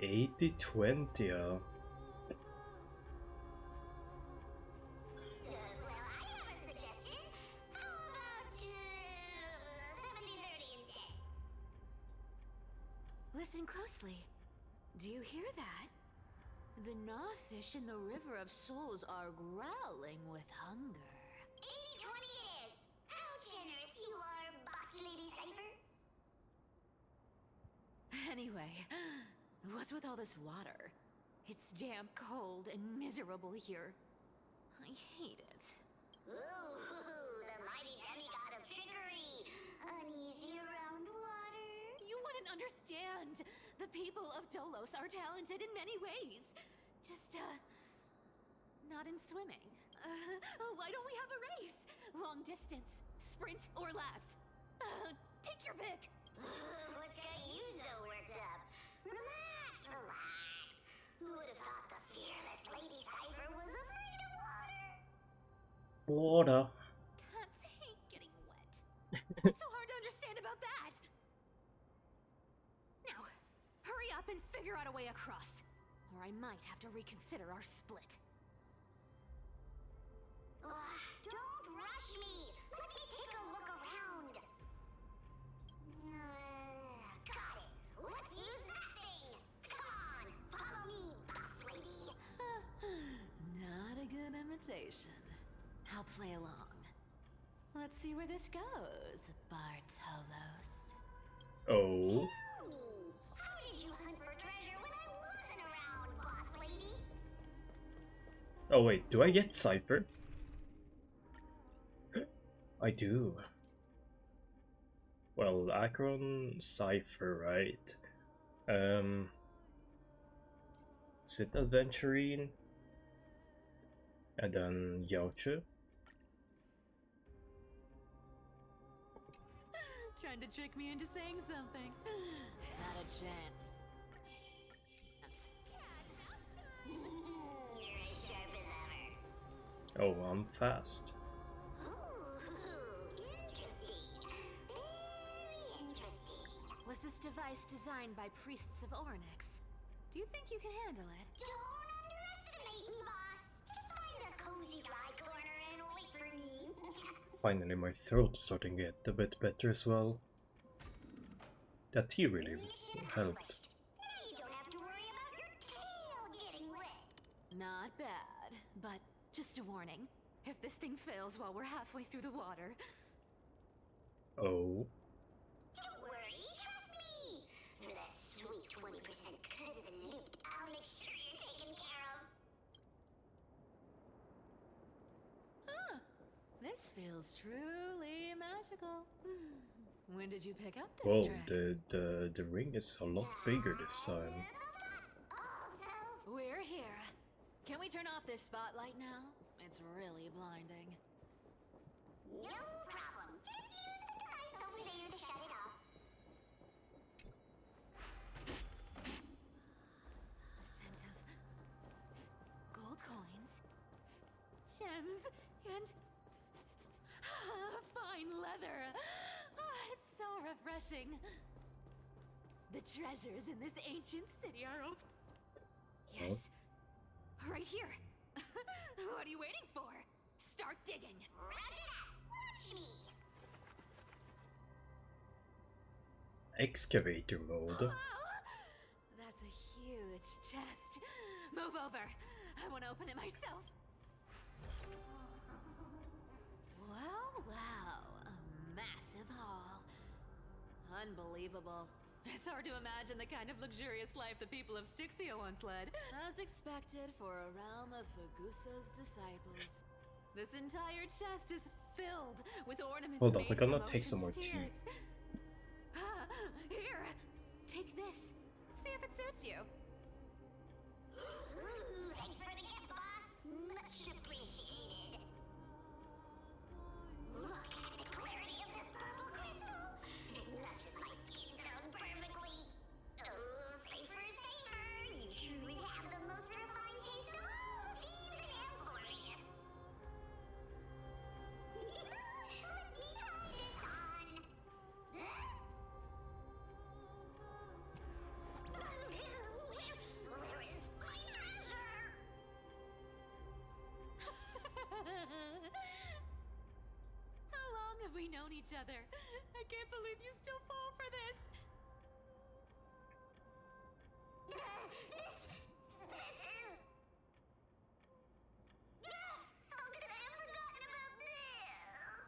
80-20, Well, I have a suggestion. How about 70-30 instead? Listen closely. Do you hear that? The gnawfish in the River of Souls are growling with hunger. 80-20 is. How generous you are, Boss Lady Cypher. Anyway, What's with all this water? It's damp, cold, and miserable here. I hate it. Ooh, the mighty demigod of trickery. Uneasy around water. You wouldn't understand. The people of Dolos are talented in many ways. Just, not in swimming. Why don't we have a race? Long distance, sprint, or laps? Take your pick. What's got you so worked up? Relax, relax. Who would have thought the fearless Lady Cypher was afraid of water? Water. Cats hate getting wet. What's so hard to understand about that? Now, hurry up and figure out a way across, or I might have to reconsider our split. Don't rush me. Let me take a look around. Got it. Let's use that thing. Come on, follow me, boss lady. Not a good imitation. I'll play along. Let's see where this goes, Bartolos. Oh. Tell me, how did you hunt for treasure when I wasn't around, boss lady? Oh wait, do I get Cypher? I do. Well, Akron, Cypher, right? Is it Adventurine? And then Yaoche? Trying to trick me into saying something. Not a chance. You're as sharp as ever. Oh, I'm fast. Was this device designed by priests of Ornyx? Do you think you can handle it? Don't underestimate me, boss. Just find a cozy dry corner and wait for me. Finally, my throat is starting to get a bit better as well. That tea really helped. Now you don't have to worry about your tail getting wet. Not bad, but just a warning. If this thing fails while we're halfway through the water... Oh. Don't worry, trust me. For that sweet 20% cut of the loot, I'll make sure you're taken care of. Huh. This feels truly magical. When did you pick up this Whoa, trick? the ring is a lot bigger this time. We're here. Can we turn off this spotlight now? It's really blinding. No problem. Just use the device over there to shut it off. The scent of gold coins, gems, and fine leather. It's so refreshing. The treasures in this ancient city are open. Yes, right here. What are you waiting for? Start digging. Roger that. Watch me. Excavator mode. That's a huge chest. Move over. I want to open it myself. Wow. A massive haul. Unbelievable. It's hard to imagine the kind of luxurious life the people of Styxia once led. As expected for a realm of Fagusa's disciples. This entire chest is filled with ornaments. Hold up, made we're gonna from take some more ocean's tea. tears. Here, take this. See if it suits you. Thanks for the gift, boss. Much appreciated. Look at the clarity of this purple crystal. It matches my skin tone perfectly. Oh, safer. You truly have the most refined taste of all of these amphorians. Let me try this on. Where is my treasure? How long have we known each other? I can't believe you still fall for this. This is... How could I have forgotten about this?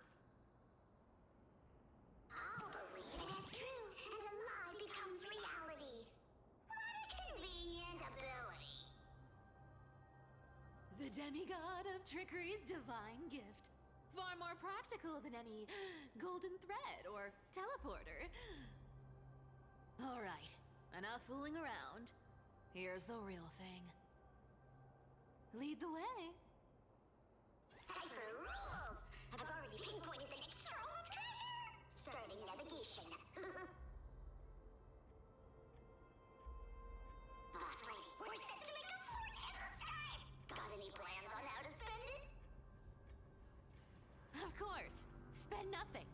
I'll believe it as true, and a lie becomes reality. But it can demigod of trickery's divine gift. Far more practical than any golden thread or teleporter. Alright, enough fooling around. Here's the real thing. Lead the way. Cipher rules! I've already pinpointed the next trove of treasure! Starting navigation. Boss lady, we're set to make a fortune this time! Got any plans on how to spend it? Of course. Spend nothing.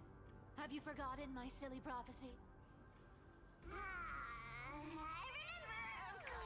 Have you forgotten my silly prophecy? I remember, of course.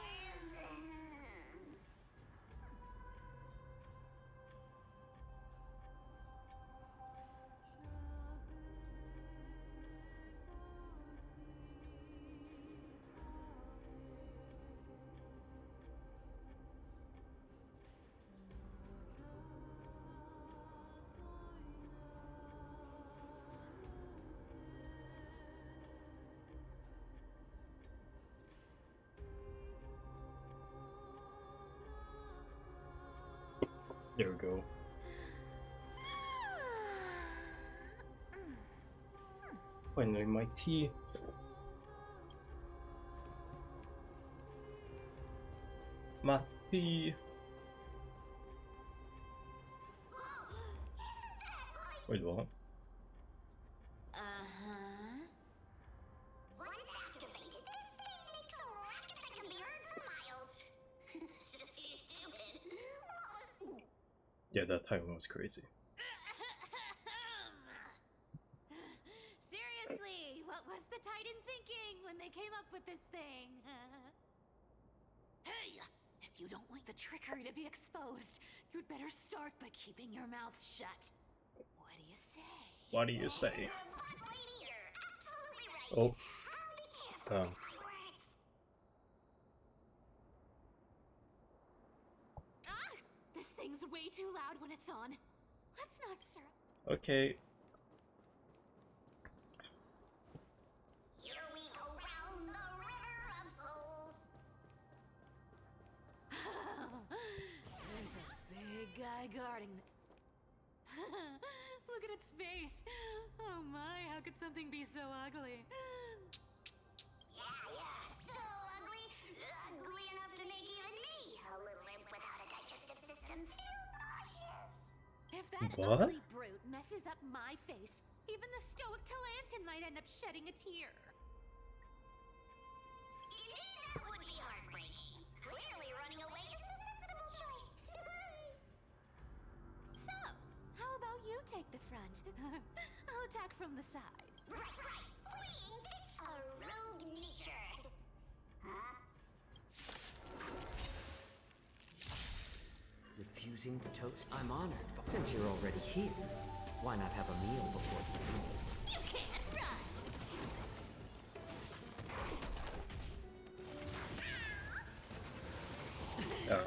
There we go. Finally, my tea. My tea. Wait, what? Once activated, this thing makes a racket that can be heard for miles. It's just too stupid. Yeah, that time was crazy. Seriously, what was the Titan thinking when they came up with this thing? Hey! If you don't want the trickery to be exposed, you'd better start by keeping your mouth shut. What do you say? What do you say? Right. Oh. This thing's way too loud when it's on. Let's not stir. Okay. Here we go round the river of souls. There's a big guy guarding me. Look at its face. Oh my, how could something be so ugly? Yeah, so ugly. Ugly enough to make even me, a little imp without a digestive system, feel nauseous. If that What? ugly brute messes up my face, even the stoic Talantin might end up shedding a tear. Indeed, that would be heartbreaking. Clearly running away is a sensible choice. So, how about you take the front? I'll attack from the side. Right. Fleeing fits a rogue nature. Huh? Refusing the toast? I'm honored, but since you're already here, why not have a meal before you leave? You can't run.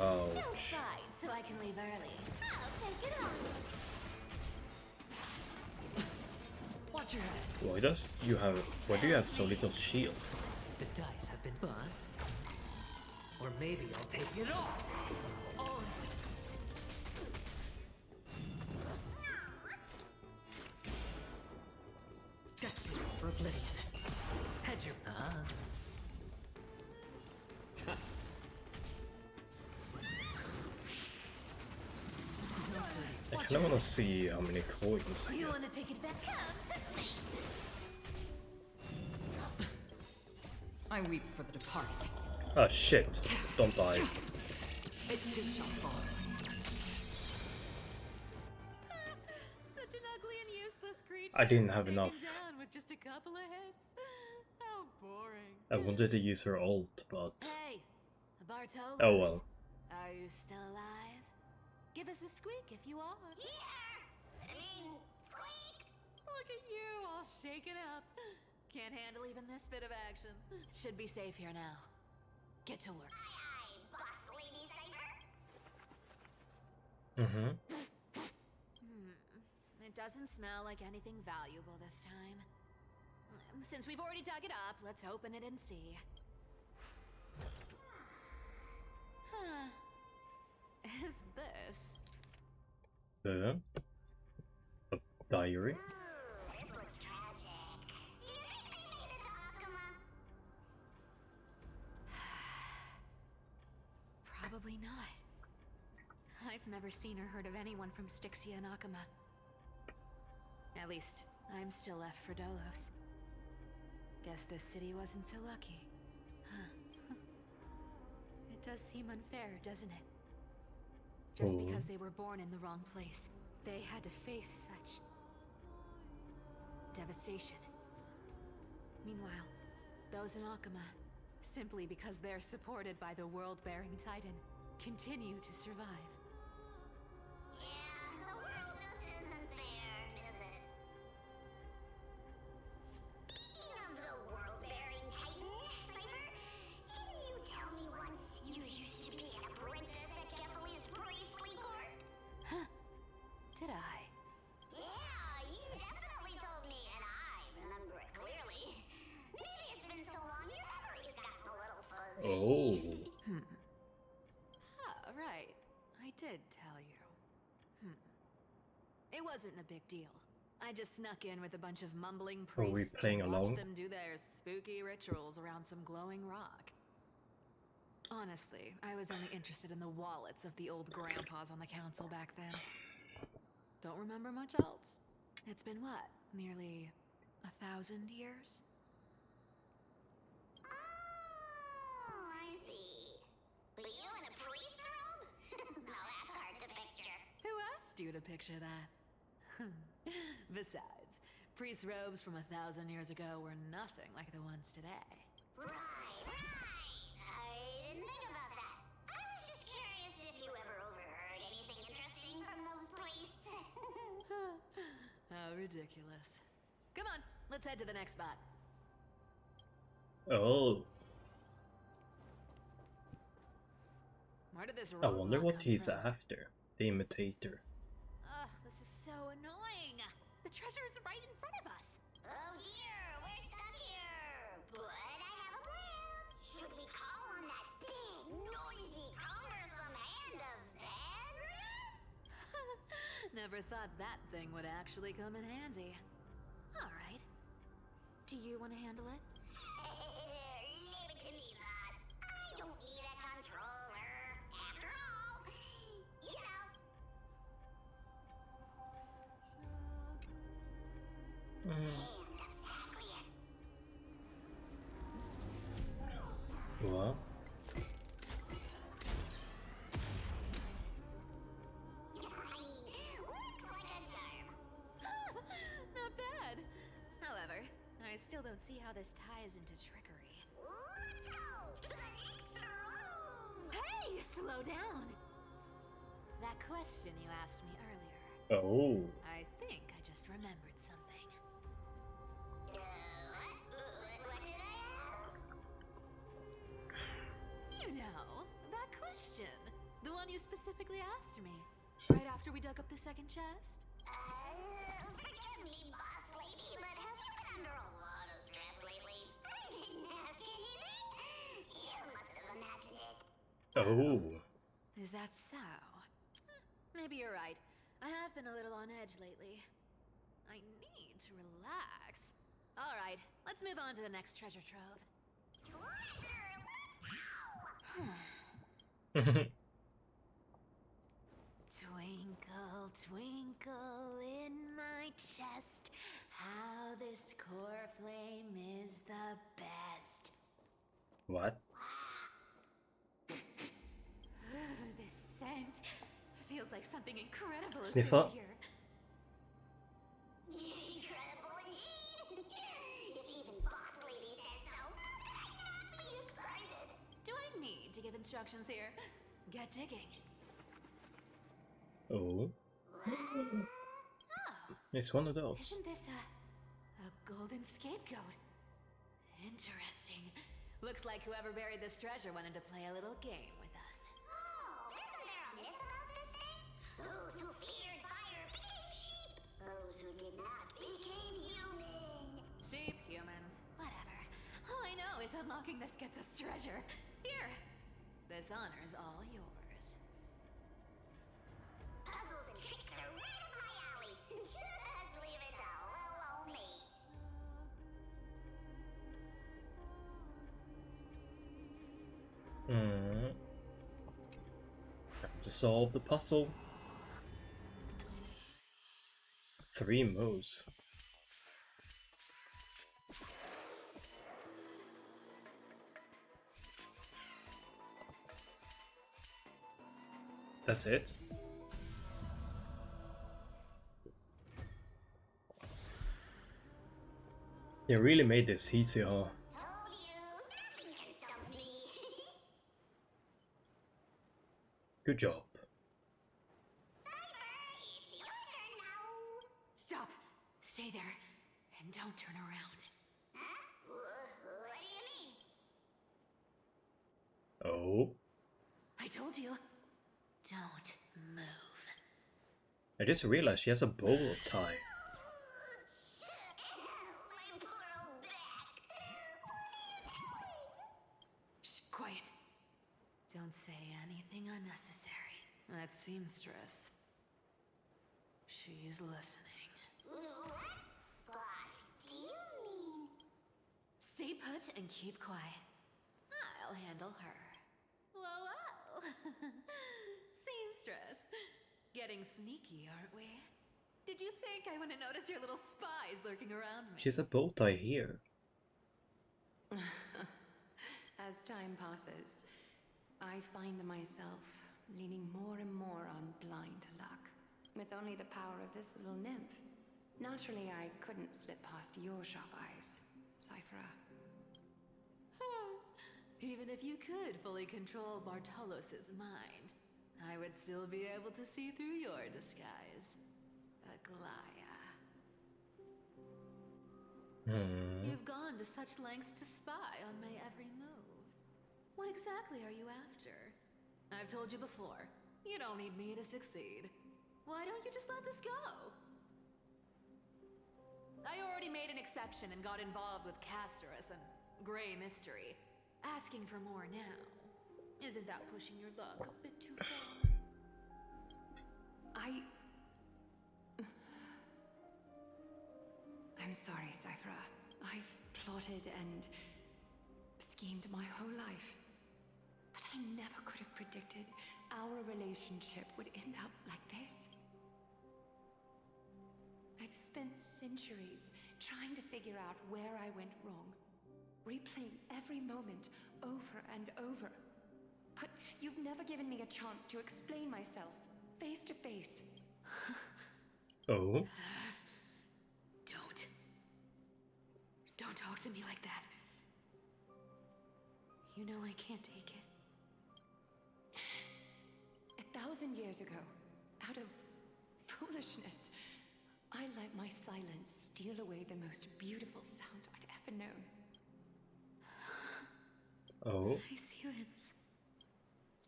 Ouch. Don't fight so I can leave early. I'll take it on. Watch your head. Why do you have so little shield? The dice have been bust. Or maybe I'll take it off. Oh. Destined for oblivion. Hedge your I kind of want to see how many coins I You get. want to take it back? Come to me. I weep for the departed. Ah, shit. Don't die. It too shall fall. Such an ugly and useless creature. I didn't have taken enough. Down with just a couple of hits. How boring. I wanted to use her ult, but... Hey, Bartolos. Oh well. Are you still alive? Give us a squeak if you are. Squeak. Look at you, all shaken up. Can't handle even this bit of action. Should be safe here now. Get to work. Aye, boss lady Cypher. It doesn't smell like anything valuable this time. Since we've already dug it up, let's open it and see. Huh. is this? A diary? This looks tragic. Do you think they made it to Akuma? Probably not. I've never seen or heard of anyone from Styxia and Akuma. At least, I'm still left for Dolos. Guess this city wasn't so lucky. Huh. It does seem unfair, doesn't it? Just because they were born in the wrong place, they had to face such devastation. Meanwhile, those in Akuma, simply because they're supported by the world-bearing Titan, continue to survive. Yeah, the world just isn't fair, is it? Speaking of the world-bearing Titan, Cypher, didn't you tell me once you used to be an apprentice at Kephal's priestly court? Huh. Did I? Yeah, you definitely told me, and I remember it clearly. Maybe it's been so long your memory's gotten a little fuzzy. Ah, right. I did tell you. It wasn't a big deal. I just snuck in with a bunch of mumbling Are we priests playing and watched along? them do their spooky rituals around some glowing rock. Honestly, I was only interested in the wallets of the old grandpas on the council back then. Don't remember much else. It's been what? Nearly 1,000 years? Oh, I see. But you in a priest's robe? Now that's hard to picture. Who asked you to picture that? Besides, priest robes from 1,000 years ago were nothing like the ones today. Right. I didn't think about that. I was just curious if you ever overheard anything interesting from those priests. How ridiculous. Come on, let's head to the next spot. Oh, Where did this I wonder roadblock what come he's from? after. The imitator. Ugh, this is so annoying. The treasure is right in front of us. Oh dear, we're stuck here. But I have a plan. Should we call on that big, noisy, cumbersome hand of Xandrith? Never thought that thing would actually come in handy. All right. Do you want to handle it? Leave it to me, boss. I don't need a controller. After all, you know. Hand of Zagreus. What? Looks like a charm. Not bad. However, I still don't see how this ties into trickery. Let's go to the next room. Hey, slow down. That question you asked me earlier. Oh. I think I just remembered something. What did I ask? You know, that question. The one you specifically asked me. Right after we dug up the second chest? Forgive me, boss lady, but have you been under a lot of stress lately? I didn't ask anything. You must have imagined it. Oh. Is that so? Maybe you're right. I have been a little on edge lately. I need to relax. All right, let's move on to the next treasure trove. Treasure, let's go! Twinkle, twinkle in my chest, how this core flame is the best. What? This scent feels like something incredible is Sniffer? here. Incredible indeed! If even boss lady says so, how could I not be excited? Do I need to give instructions here? Get digging. Oh. Oh, It's one of those. isn't this a golden scapegoat? Interesting. Looks like whoever buried this treasure wanted to play a little game with us. Oh, isn't there a myth about this thing? Those who feared fire became sheep. Those who did not became human. Sheep, humans, whatever. All I know is unlocking this gets us treasure. Here, this honor's all yours. Time to solve the puzzle. 3 moves. That's it? You really made this easy, huh? Good job. Stop! Stay there, and don't turn around. Huh? What do you mean? Oh. I told you, don't move. I just realized she has a bow tie. Shh, quiet. Don't say anything unnecessary. That seamstress. She's listening. What? Boss, do you mean? Stay put and keep quiet. I'll handle her. Whoa, whoa! Seamstress. Getting sneaky, aren't we? Did you think I wouldn't notice your little spies lurking around me? She has a bow tie here. As time passes, I find myself leaning more and more on blind luck. With only the power of this little nymph. Naturally, I couldn't slip past your sharp eyes, Cyphera. Even if you could fully control Bartolos's mind, I would still be able to see through your disguise. Aglaya. You've gone to such lengths to spy on my every move. What exactly are you after? I've told you before, you don't need me to succeed. Why don't you just let this go? I already made an exception and got involved with Castorus and Grey Mystery. Asking for more now. Isn't that pushing your luck a bit too far? I'm sorry, Cyphera. I've plotted and schemed my whole life. But I never could have predicted our relationship would end up like this. I've spent centuries trying to figure out where I went wrong, replaying every moment over and over. But you've never given me a chance to explain myself, face to face. Oh? Don't talk to me like that. You know I can't take it. 1,000 years ago, out of foolishness, I let my silence steal away the most beautiful sound I'd ever known. Oh? My silence.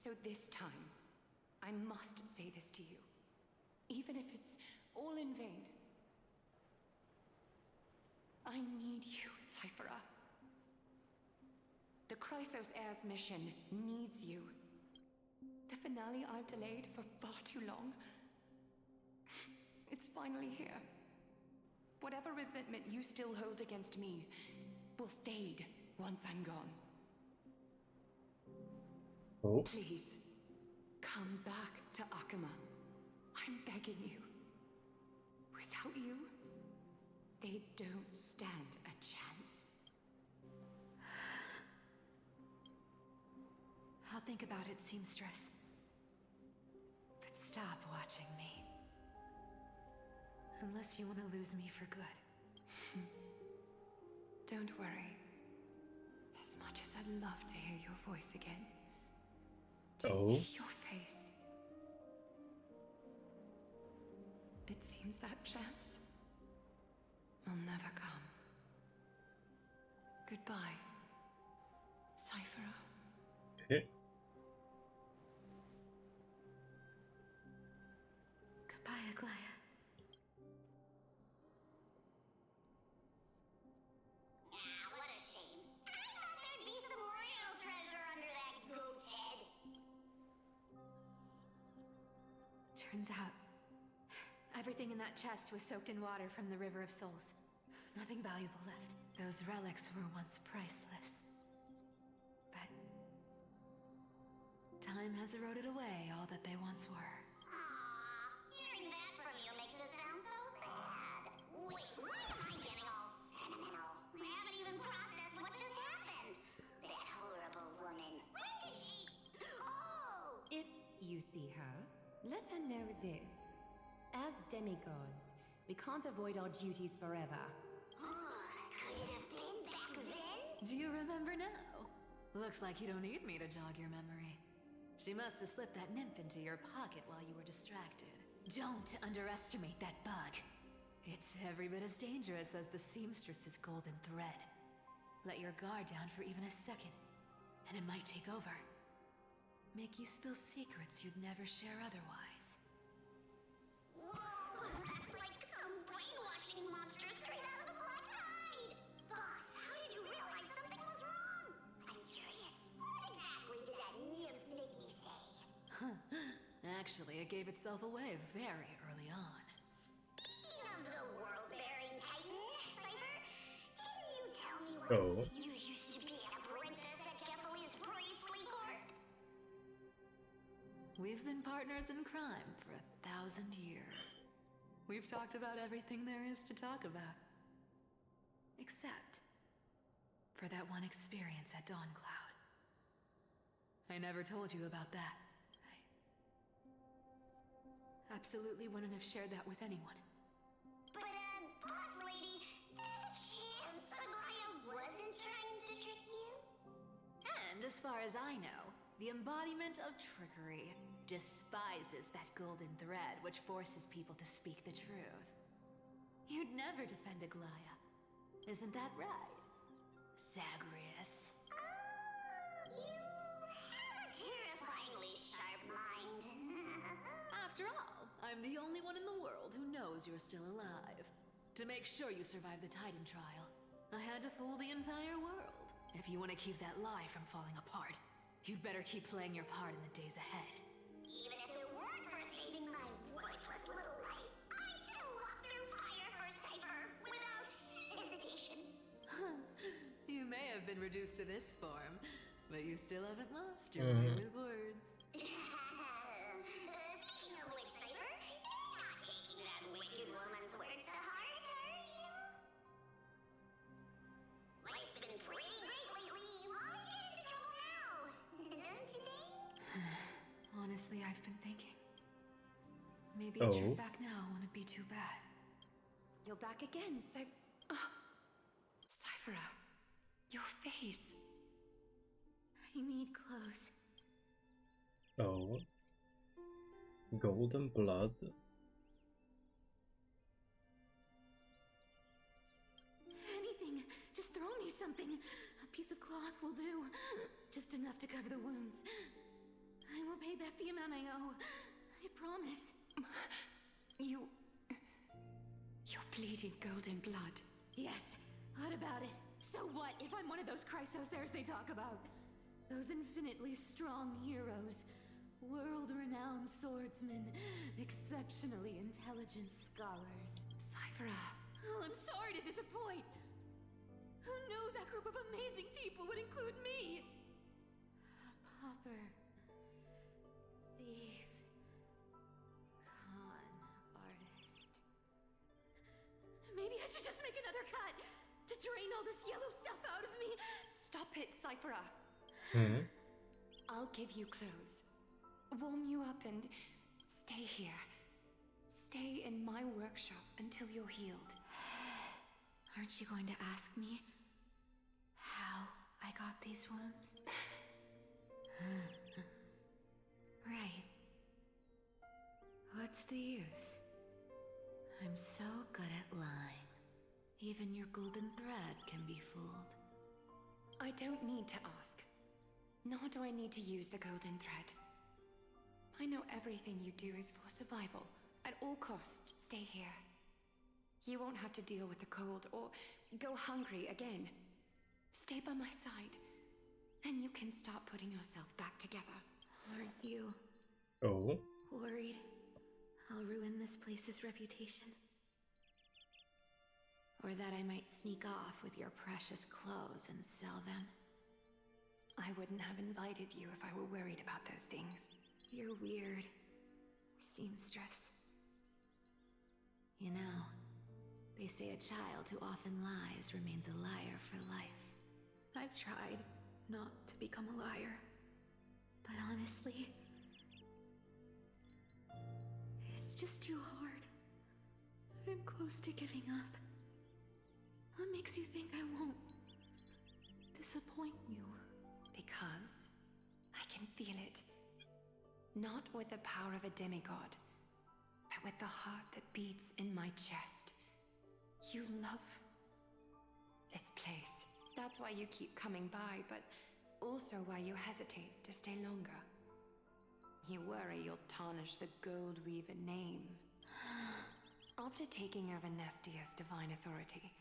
So this time, I must say this to you. Even if it's all in vain. I need you, Cyphera. The Chrysos Heir's mission needs you. The finale I've delayed for far too long. It's finally here. Whatever resentment you still hold against me will fade once I'm gone. Oh? Please, come back to Akama. I'm begging you. Without you, they don't stand a chance. I'll think about it, seamstress. But stop watching me. Unless you want to lose me for good. Don't worry. As much as I'd love to hear your voice again, to see your face, it seems that chance will never come. Goodbye, Cyphera. Okay. Goodbye, Aglaya. What a shame. I thought there'd be some real treasure under that goat's head. Turns out, everything in that chest was soaked in water from the River of Souls. Nothing valuable left. Those relics were once priceless. But Time has eroded away all that they once were. Aww, hearing that from you makes it sound so sad. Wait, why am I getting all sentimental? I haven't even processed what just happened. That horrible woman. When did she... Oh! If you see her, let her know this. As demigods, we can't avoid our duties forever. Could it have been back then? Do you remember now? Looks like you don't need me to jog your memory. She must have slipped that nymph into your pocket while you were distracted. Don't underestimate that bug. It's every bit as dangerous as the seamstress's golden thread. Let your guard down for even a second, and it might take over. Make you spill secrets you'd never share otherwise. Whoa, that's like some brainwashing monster straight out of the Black Tide! Boss, how did you realize something was wrong? I'm curious, what exactly did that nymph make me say? Actually, it gave itself away very early on. Speaking of the world-bearing titan, Cypher, didn't you tell me Oh. you used to be an apprentice at Kefali's priestly court? We've been partners in crime for 1,000 years. We've talked about everything there is to talk about. Except for that one experience at Dawncloud. I never told you about that. I absolutely wouldn't have shared that with anyone. But, boss lady, there's a chance Aglaya wasn't trying to trick you? And as far as I know, the embodiment of trickery despises that golden thread which forces people to speak the truth. You'd never defend Aglaya. Isn't that right, Zagreus? You have a terrifyingly sharp mind. After all, I'm the only one in the world who knows you're still alive. To make sure you survive the Titan trial, I had to fool the entire world. If you want to keep that lie from falling apart, you'd better keep playing your part in the days ahead. Even if it weren't for saving my worthless little life, I'd still walk through fire for Cypher without hesitation. You may have been reduced to this form, but you still haven't lost your way with words. Speaking of which, Cypher, you're not taking that wicked woman's words to heart, are you? Life's been pretty great lately. Why get into trouble now? Don't you think? Honestly, I've been thinking. Maybe a trip back now wouldn't be too bad. You're back again, so... Cyphera, your face. I need clothes. Oh. Golden blood. Anything. Just throw me something. A piece of cloth will do. Just enough to cover the wounds. I will pay back the amount I owe. I promise. You're bleeding golden blood. Yes. What about it? So what if I'm one of those Chrysosairs they talk about? Those infinitely strong heroes. World-renowned swordsmen. Exceptionally intelligent scholars. Cyphera. Oh, I'm sorry to disappoint. Who knew that group of amazing people would include me? A pauper. Thief. Con artist. Maybe I should just make another cut to drain all this yellow stuff out of me. Stop it, Cyphera. I'll give you clothes. Warm you up and stay here. Stay in my workshop until you're healed. Aren't you going to ask me how I got these wounds? Right. What's the use? I'm so good at lying. Even your golden thread can be fooled. I don't need to ask. Nor do I need to use the golden thread. I know everything you do is for survival. At all costs, stay here. You won't have to deal with the cold or go hungry again. Stay by my side, and you can start putting yourself back together. Aren't you worried I'll ruin this place's reputation? Or that I might sneak off with your precious clothes and sell them? I wouldn't have invited you if I were worried about those things. You're weird. Seamstress. You know, they say a child who often lies remains a liar for life. I've tried not to become a liar. But honestly, it's just too hard. I'm close to giving up. What makes you think I won't disappoint you? Because I can feel it. Not with the power of a demigod, but with the heart that beats in my chest. You love this place. That's why you keep coming by, but also why you hesitate to stay longer. You worry you'll tarnish the Gold Weaver name. After taking over Nestia's divine authority,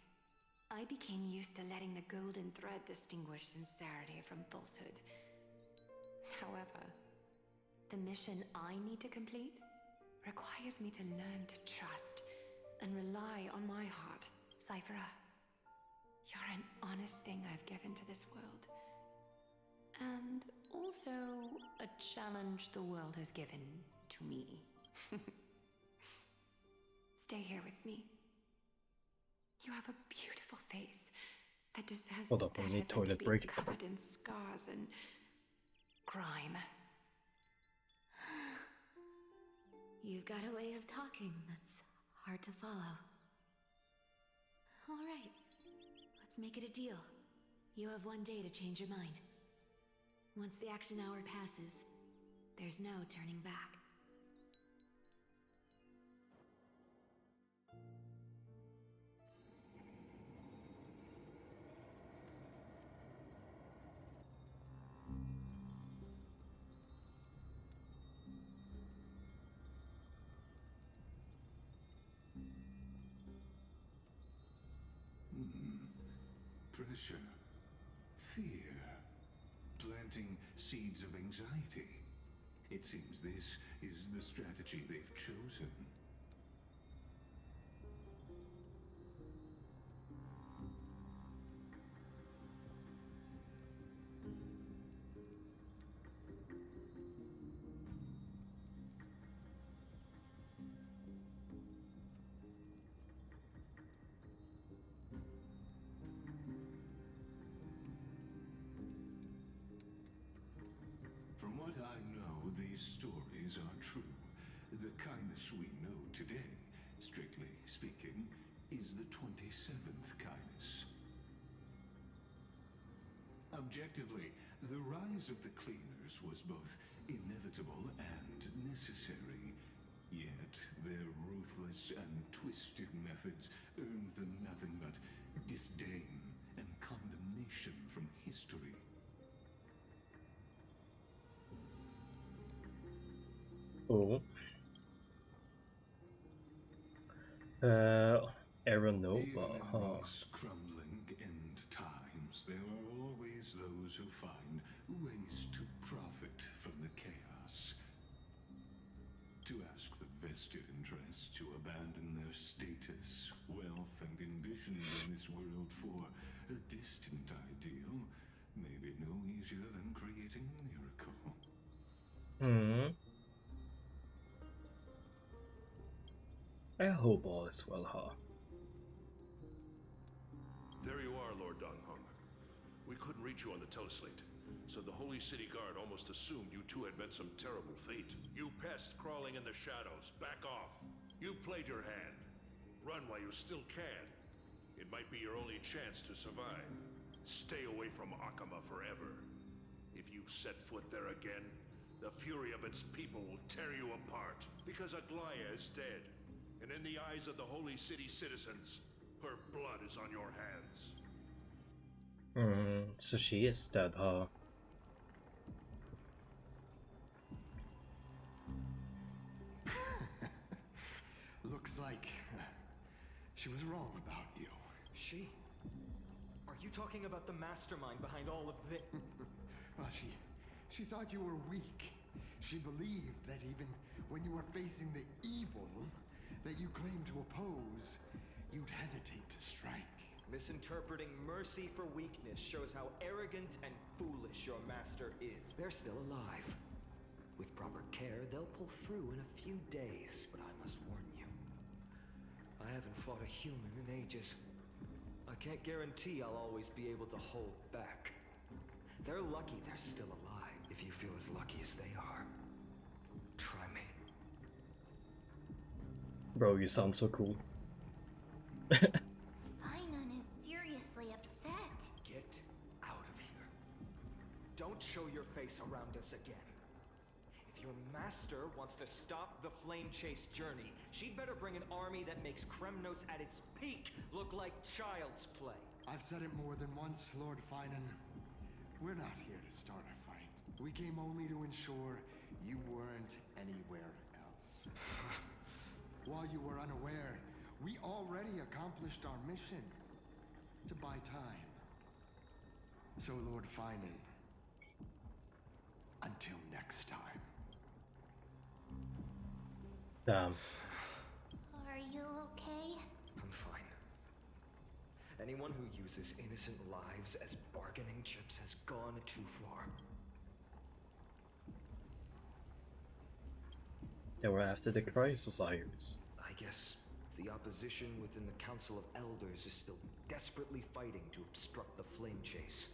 I became used to letting the golden thread distinguish sincerity from falsehood. However, the mission I need to complete requires me to learn to trust and rely on my heart. Cyphera, you're an honest thing I've given to this world. And also a challenge the world has given to me. Stay here with me. You have a beautiful face that deserves Hold up, I better need than toilet to be break. covered in scars and grime. You've got a way of talking that's hard to follow. All right, let's make it a deal. You have 1 day to change your mind. Once the action hour passes, there's no turning back. Pressure. Fear. Planting seeds of anxiety. It seems this is the strategy they've chosen. From what I know, these stories are true. The kindness we know today, strictly speaking, is the 27th kindness. Objectively, the rise of the cleaners was both inevitable and necessary. Yet, their ruthless and twisted methods earned them nothing but disdain and condemnation from history. Oh. Aeronova, Even huh? in these crumbling end times, there are always those who find ways to profit from the chaos. To ask the vested interests to abandon their status, wealth, and ambitions in this world for a distant ideal may be no easier than creating a miracle. I hope all is well, huh? There you are, Lord Donghung. We couldn't reach you on the teleslate, so the Holy City Guard almost assumed you two had met some terrible fate. You pests crawling in the shadows, back off. You played your hand. Run while you still can. It might be your only chance to survive. Stay away from Akama forever. If you set foot there again, the fury of its people will tear you apart. Because Aglaya is dead. And in the eyes of the Holy City citizens, her blood is on your hands. So she is dead, huh? Looks like she was wrong about you. She? Are you talking about the mastermind behind all of this? Well, she thought you were weak. She believed that even when you were facing the evil that you claimed to oppose, you'd hesitate to strike. Misinterpreting mercy for weakness shows how arrogant and foolish your master is. They're still alive. With proper care, they'll pull through in a few days. But I must warn you, I haven't fought a human in ages. I can't guarantee I'll always be able to hold back. They're lucky they're still alive. If you feel as lucky as they are, try me. Bro, you sound so cool. Finon is seriously upset. Get out of here. Don't show your face around us again. If your master wants to stop the flame chase journey, she'd better bring an army that makes Kremnos at its peak look like child's play. I've said it more than once, Lord Finon. We're not here to start a fight. We came only to ensure you weren't anywhere else. While you were unaware, we already accomplished our mission to buy time. So, Lord Finon, until next time. Damn. Are you okay? I'm fine. Anyone who uses innocent lives as bargaining chips has gone too far. They were after the Chrysosires. I guess the opposition within the Council of Elders is still desperately fighting to obstruct the flame chase.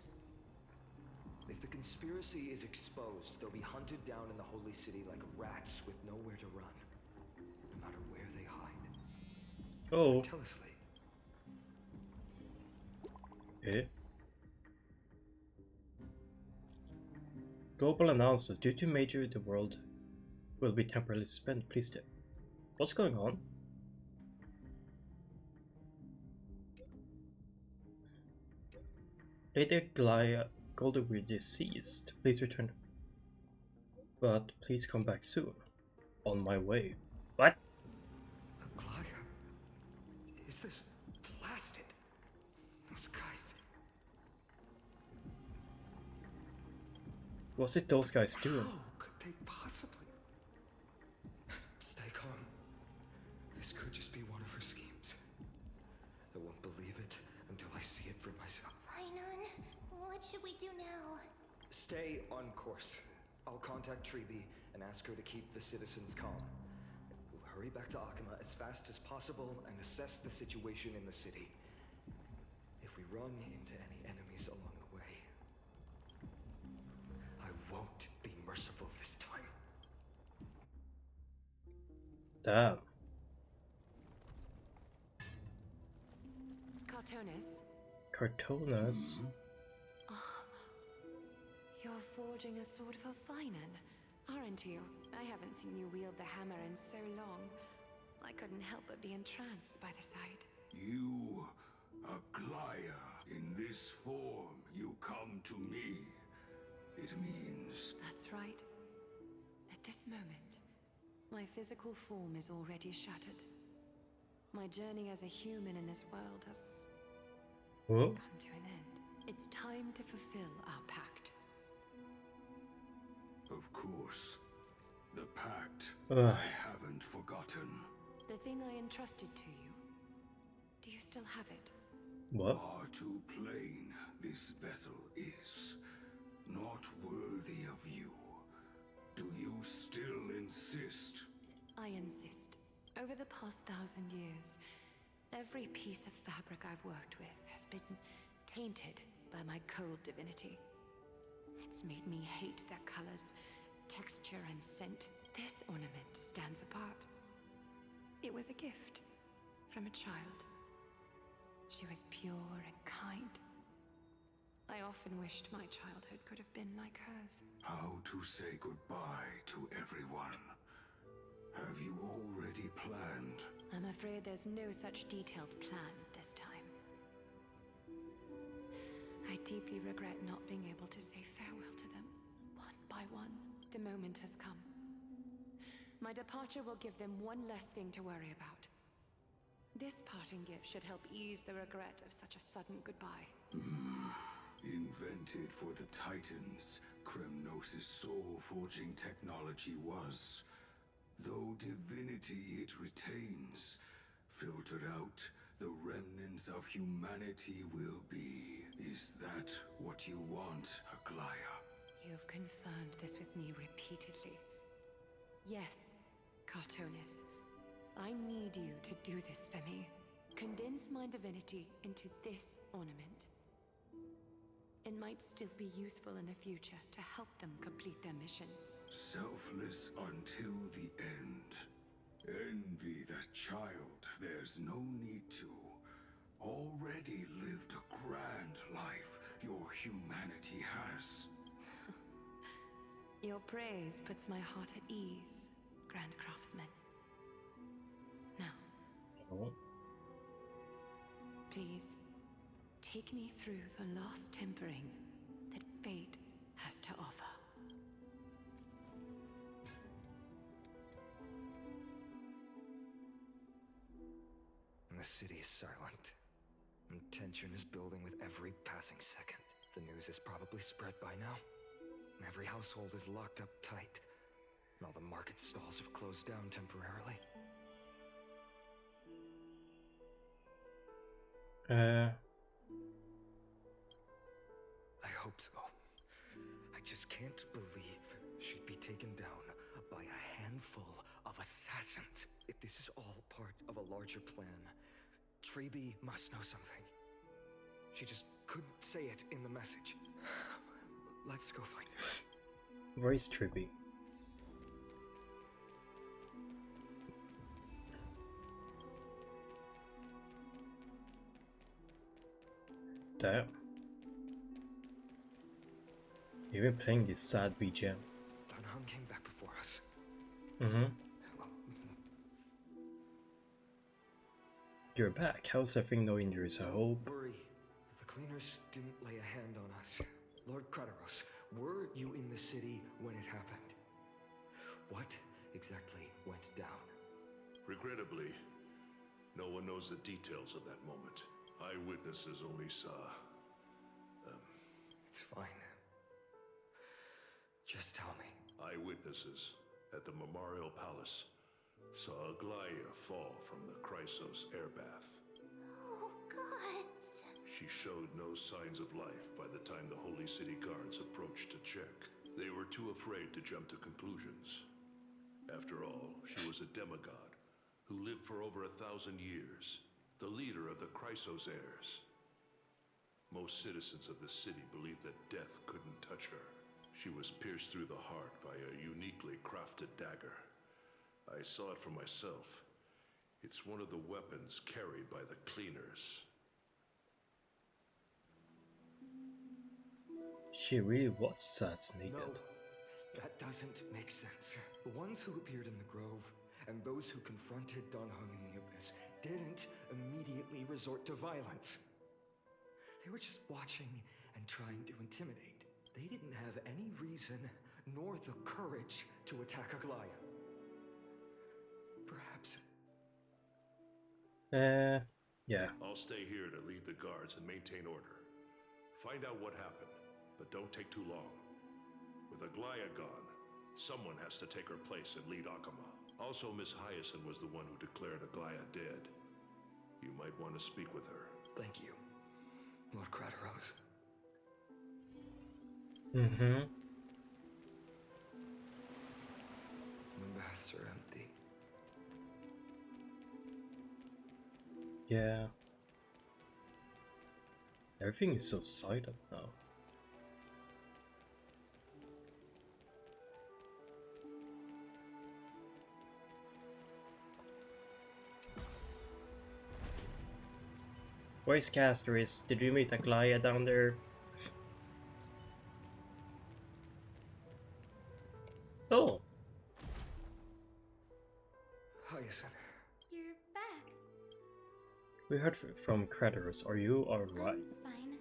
If the conspiracy is exposed, they'll be hunted down in the Holy City like rats with nowhere to run, no matter where they hide. Oh. Tell us, Lee. Global announcement. Due to major, the world will be temporarily suspended. Please stay. What's going on? Lady Golden is deceased. Please return. But please come back soon. On my way. What? Aglaya? Is this blasted? Those guys. What's it those guys doing? How could they possibly? Stay calm. This could just be one of her schemes. I won't believe it until I see it for myself. Finon, what should we do now? Stay on course. I'll contact Treeby and ask her to keep the citizens calm. We'll hurry back to Akima as fast as possible and assess the situation in the city. If we run into any enemies along the way, I won't be merciful this time. Damn. Cartonas? You're forging a sword for Finon, aren't you? I haven't seen you wield the hammer in so long. I couldn't help but be entranced by the sight. You, Aglaya, in this form you come to me. It means... That's right. At this moment, my physical form is already shattered. My journey as a human in this world has come to an end. It's time to fulfill our pact. Of course. The pact. I haven't forgotten. The thing I entrusted to you. Do you still have it? What? Far too plain this vessel is. Not worthy of you. Do you still insist? I insist. Over the past 1,000 years, every piece of fabric I've worked with has been tainted by my cold divinity. It's made me hate their colors, texture, and scent. This ornament stands apart. It was a gift from a child. She was pure and kind. I often wished my childhood could have been like hers. How to say goodbye to everyone? Have you already planned? I'm afraid there's no such detailed plan this time. I deeply regret not being able to say farewell to them, one by one. The moment has come. My departure will give them one less thing to worry about. This parting gift should help ease the regret of such a sudden goodbye. Invented for the Titans, Kremnos' soul-forging technology was. Though divinity it retains, filtered out the remnants of humanity will be. Is that what you want, Aglaya? You've confirmed this with me repeatedly. Yes, Cartonis. I need you to do this for me. Condense my divinity into this ornament. It might still be useful in the future to help them complete their mission. Selfless until the end. Envy that child. There's no need to. Already lived a grand life your humanity has. Your praise puts my heart at ease, Grand Craftsman. Now, please, take me through the last tempering that fate has to offer. The city is silent, and tension is building with every passing second. The news is probably spread by now. Every household is locked up tight, and all the market stalls have closed down temporarily. Uh, I hope so. I just can't believe she'd be taken down by a handful of assassins. If this is all part of a larger plan, Treby must know something. She just couldn't say it in the message. Let's go find her. Where is Treby? Damn. You've been playing this sad BGM. Dunham came back before us. Mm-hmm. You're back. How's everything? No injuries, I hope. Worry. The cleaners didn't lay a hand on us. Lord Krateros, were you in the city when it happened? What exactly went down? Regrettably, no one knows the details of that moment. Eyewitnesses only saw... It's fine. Just tell me. Eyewitnesses at the Memorial Palace saw Aglaya fall from the Chrysos airbath. Oh, gods! She showed no signs of life by the time the Holy City Guards approached to check. They were too afraid to jump to conclusions. After all, she was a demigod who lived for over 1,000 years, the leader of the Chrysos heirs. Most citizens of the city believed that death couldn't touch her. She was pierced through the heart by a uniquely crafted dagger. I saw it for myself. It's one of the weapons carried by the cleaners. She really was assassinated. No, that doesn't make sense. The ones who appeared in the grove and those who confronted Dunhung in the Abyss didn't immediately resort to violence. They were just watching and trying to intimidate. They didn't have any reason nor the courage to attack Aglaya. Perhaps. Yeah. I'll stay here to lead the guards and maintain order. Find out what happened, but don't take too long. With Aglaya gone, someone has to take her place and lead Akama. Also, Miss Hyacinth was the one who declared Aglaya dead. You might want to speak with her. Thank you, Lord Krateros. Mm-hmm. The baths are empty. Yeah. Everything is so silent now. Where's Castris? Did you meet Aglaya down there? Oh! Hyacinth. You're back. We heard from Krateros. Are you alright? I'm fine.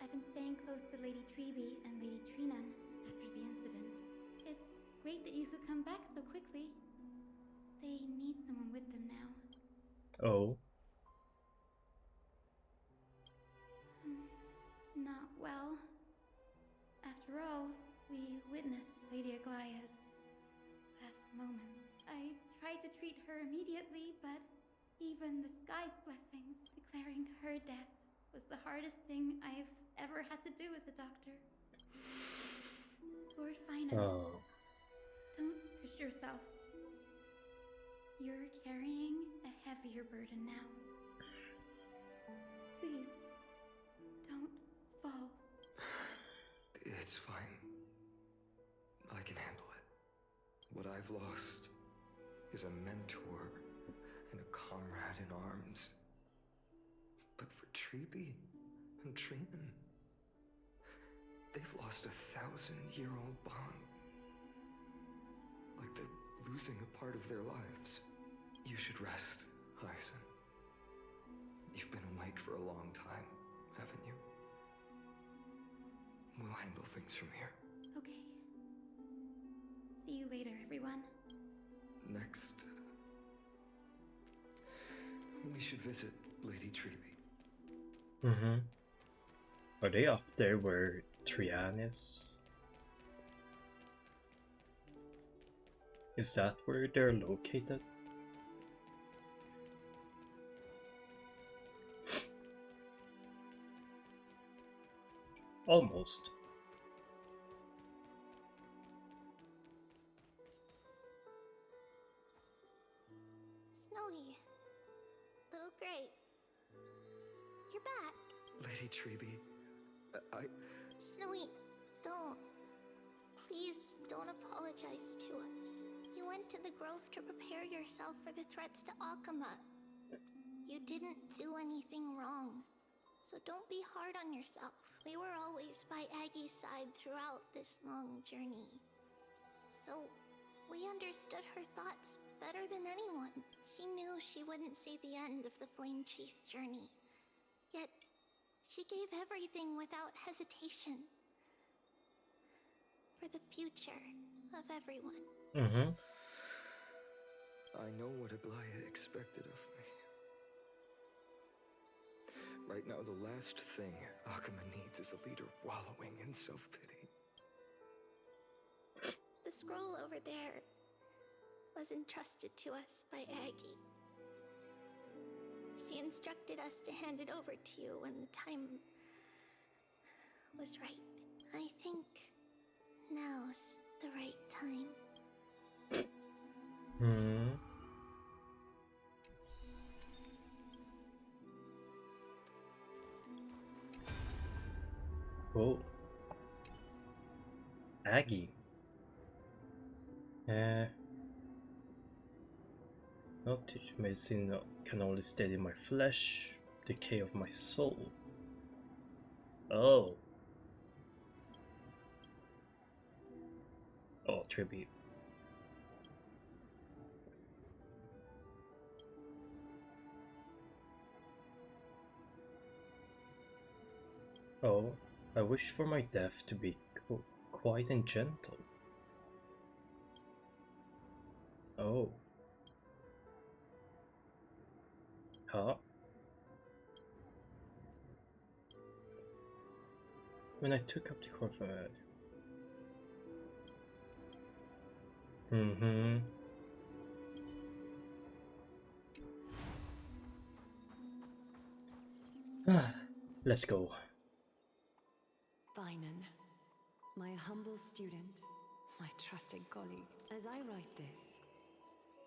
I've been staying close to Lady Treby and Lady Trinan after the incident. It's great that you could come back so quickly. They need someone with them now. Oh. Not well. After all, we witnessed Lady Aglaya's last moments. I tried to treat her immediately, but Even the sky's blessings declaring her death was the hardest thing I've ever had to do as a doctor. Lord Finan, don't push yourself. You're carrying a heavier burden now. Please, don't fall. It's fine. I can handle it. What I've lost is a mentor and a comrade in arms. But for Treeby and Trinan, they've lost a 1,000-year-old bond. Like they're losing a part of their lives. You should rest, Hyacin. You've been awake for a long time, haven't you? We'll handle things from here. Okay. See you later, everyone. Next, we should visit Lady Treeby. Are they up there where Trian is? Is that where they're located? Almost. Snowy. Little Gray. You're back. Lady Treeby, Snowy, don't. Please don't apologize to us. You went to the grove to prepare yourself for the threats to Akama. You didn't do anything wrong. So don't be hard on yourself. We were always by Aggie's side throughout this long journey. So we understood her thoughts better than anyone. She knew she wouldn't see the end of the Flame Chase journey. Yet, she gave everything without hesitation. For the future of everyone. I know what Aglaya expected of me. Right now, the last thing Akama needs is a leader wallowing in self-pity. The scroll over there was entrusted to us by Aggie. She instructed us to hand it over to you when the time was right. I think now's the right time. Oh. Aggie. Not teach medicine can only steady my flesh, decay of my soul. Oh. Oh, tribute. Oh, I wish for my death to be quiet and gentle. Oh. Huh? When I took up the cord from it. Let's go. Finan, my humble student, my trusted colleague. As I write this,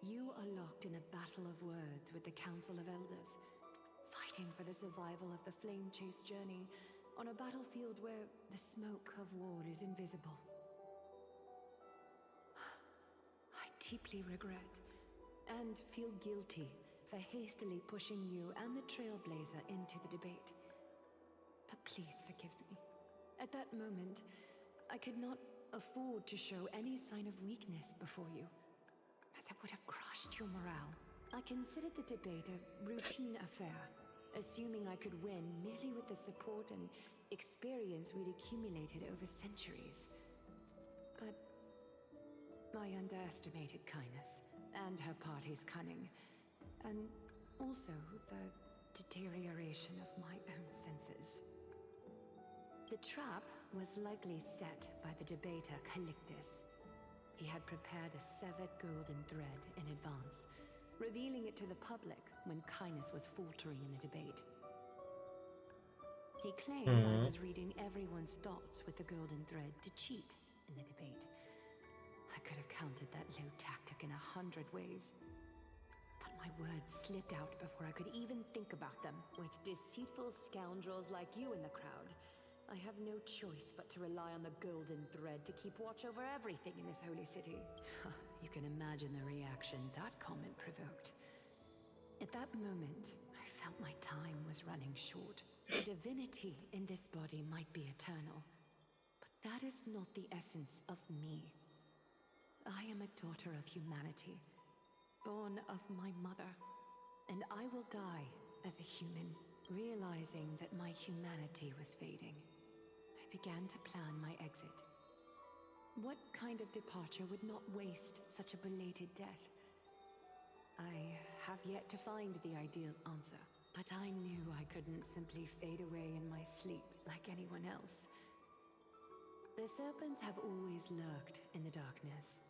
you are locked in a battle of words with the Council of Elders, fighting for the survival of the Flame Chase journey on a battlefield where the smoke of war is invisible. I deeply regret and feel guilty for hastily pushing you and the Trailblazer into the debate. But please forgive me. At that moment, I could not afford to show any sign of weakness before you, as it would have crushed your morale. I considered the debate a routine affair, assuming I could win merely with the support and experience we'd accumulated over centuries. But I underestimated kindness and her party's cunning, and also the deterioration of my own senses. The trap was likely set by the debater Calictus. He had prepared a severed golden thread in advance, revealing it to the public when Kindness was faltering in the debate. He claimed I was reading everyone's thoughts with the golden thread to cheat in the debate. I could have countered that low tactic in 100 ways. But my words slipped out before I could even think about them. With deceitful scoundrels like you in the crowd, I have no choice but to rely on the golden thread to keep watch over everything in this holy city. You can imagine the reaction that comment provoked. At that moment, I felt my time was running short. The divinity in this body might be eternal, but that is not the essence of me. I am a daughter of humanity, born of my mother, and I will die as a human. Realizing that my humanity was fading, I began to plan my exit. What kind of departure would not waste such a belated death? I have yet to find the ideal answer. But I knew I couldn't simply fade away in my sleep like anyone else. The serpents have always lurked in the darkness,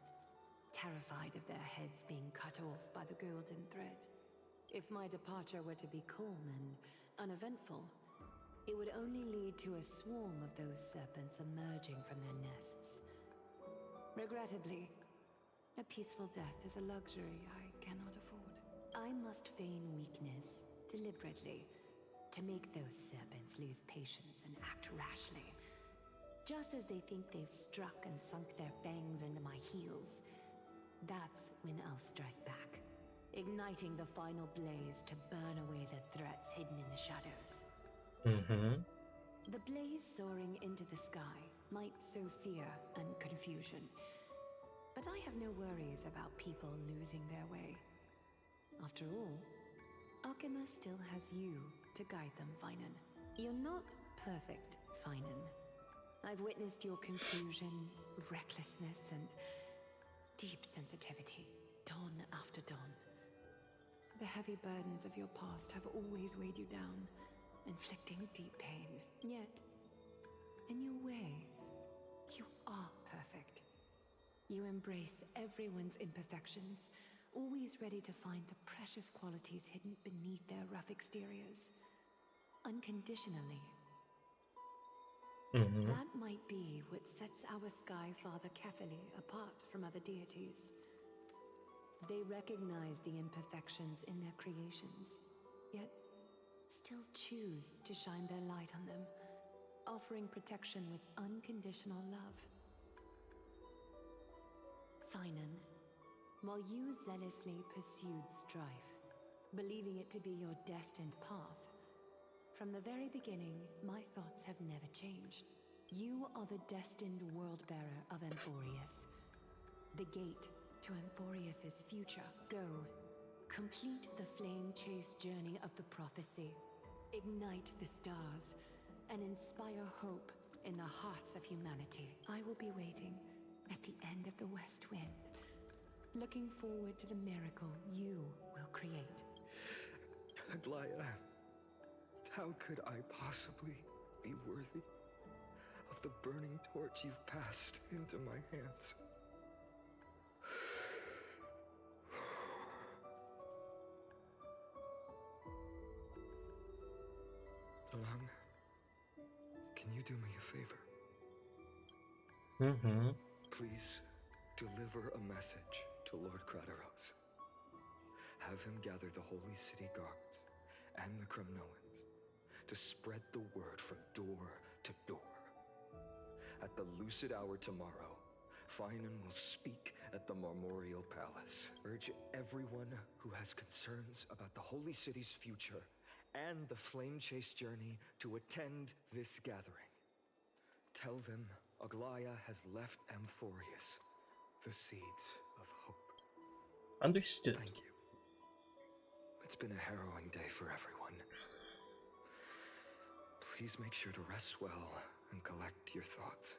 terrified of their heads being cut off by the golden thread. If my departure were to be calm and uneventful, it would only lead to a swarm of those serpents emerging from their nests. Regrettably, a peaceful death is a luxury I cannot afford. I must feign weakness deliberately, to make those serpents lose patience and act rashly. Just as they think they've struck and sunk their fangs into my heels, that's when I'll strike back, igniting the final blaze to burn away the threats hidden in the shadows. The blaze soaring into the sky might sow fear and confusion, but I have no worries about people losing their way. After all, Alchema still has you to guide them, Finan. You're not perfect, Finan. I've witnessed your confusion, recklessness, and deep sensitivity, dawn after dawn. The heavy burdens of your past have always weighed you down, inflicting deep pain. Yet, in your way, you are perfect. You embrace everyone's imperfections, always ready to find the precious qualities hidden beneath their rough exteriors. Unconditionally. That might be what sets our Sky Father Kefili apart from other deities. They recognize the imperfections in their creations, yet still choose to shine their light on them, offering protection with unconditional love. Finan, while you zealously pursued strife, believing it to be your destined path, from the very beginning, my thoughts have never changed. You are the destined world-bearer of Amphorius, the gate to Amphorius's future. Go, complete the flame-chased journey of the prophecy, ignite the stars, and inspire hope in the hearts of humanity. I will be waiting at the end of the West Wind, looking forward to the miracle you will create. Aglaya, how could I possibly be worthy of the burning torch you've passed into my hands? Along, can you do me a favor? Please deliver a message to Lord Krateros. Have him gather the Holy City guards and the Kremnoans to spread the word from door to door. At the lucid hour tomorrow, Finan will speak at the Marmorial Palace. Urge everyone who has concerns about the Holy City's future and the Flame Chase journey to attend this gathering. Tell them Aglaya has left Amphorius the seeds of hope. Understood. Thank you. It's been a harrowing day for everyone. Please make sure to rest well and collect your thoughts.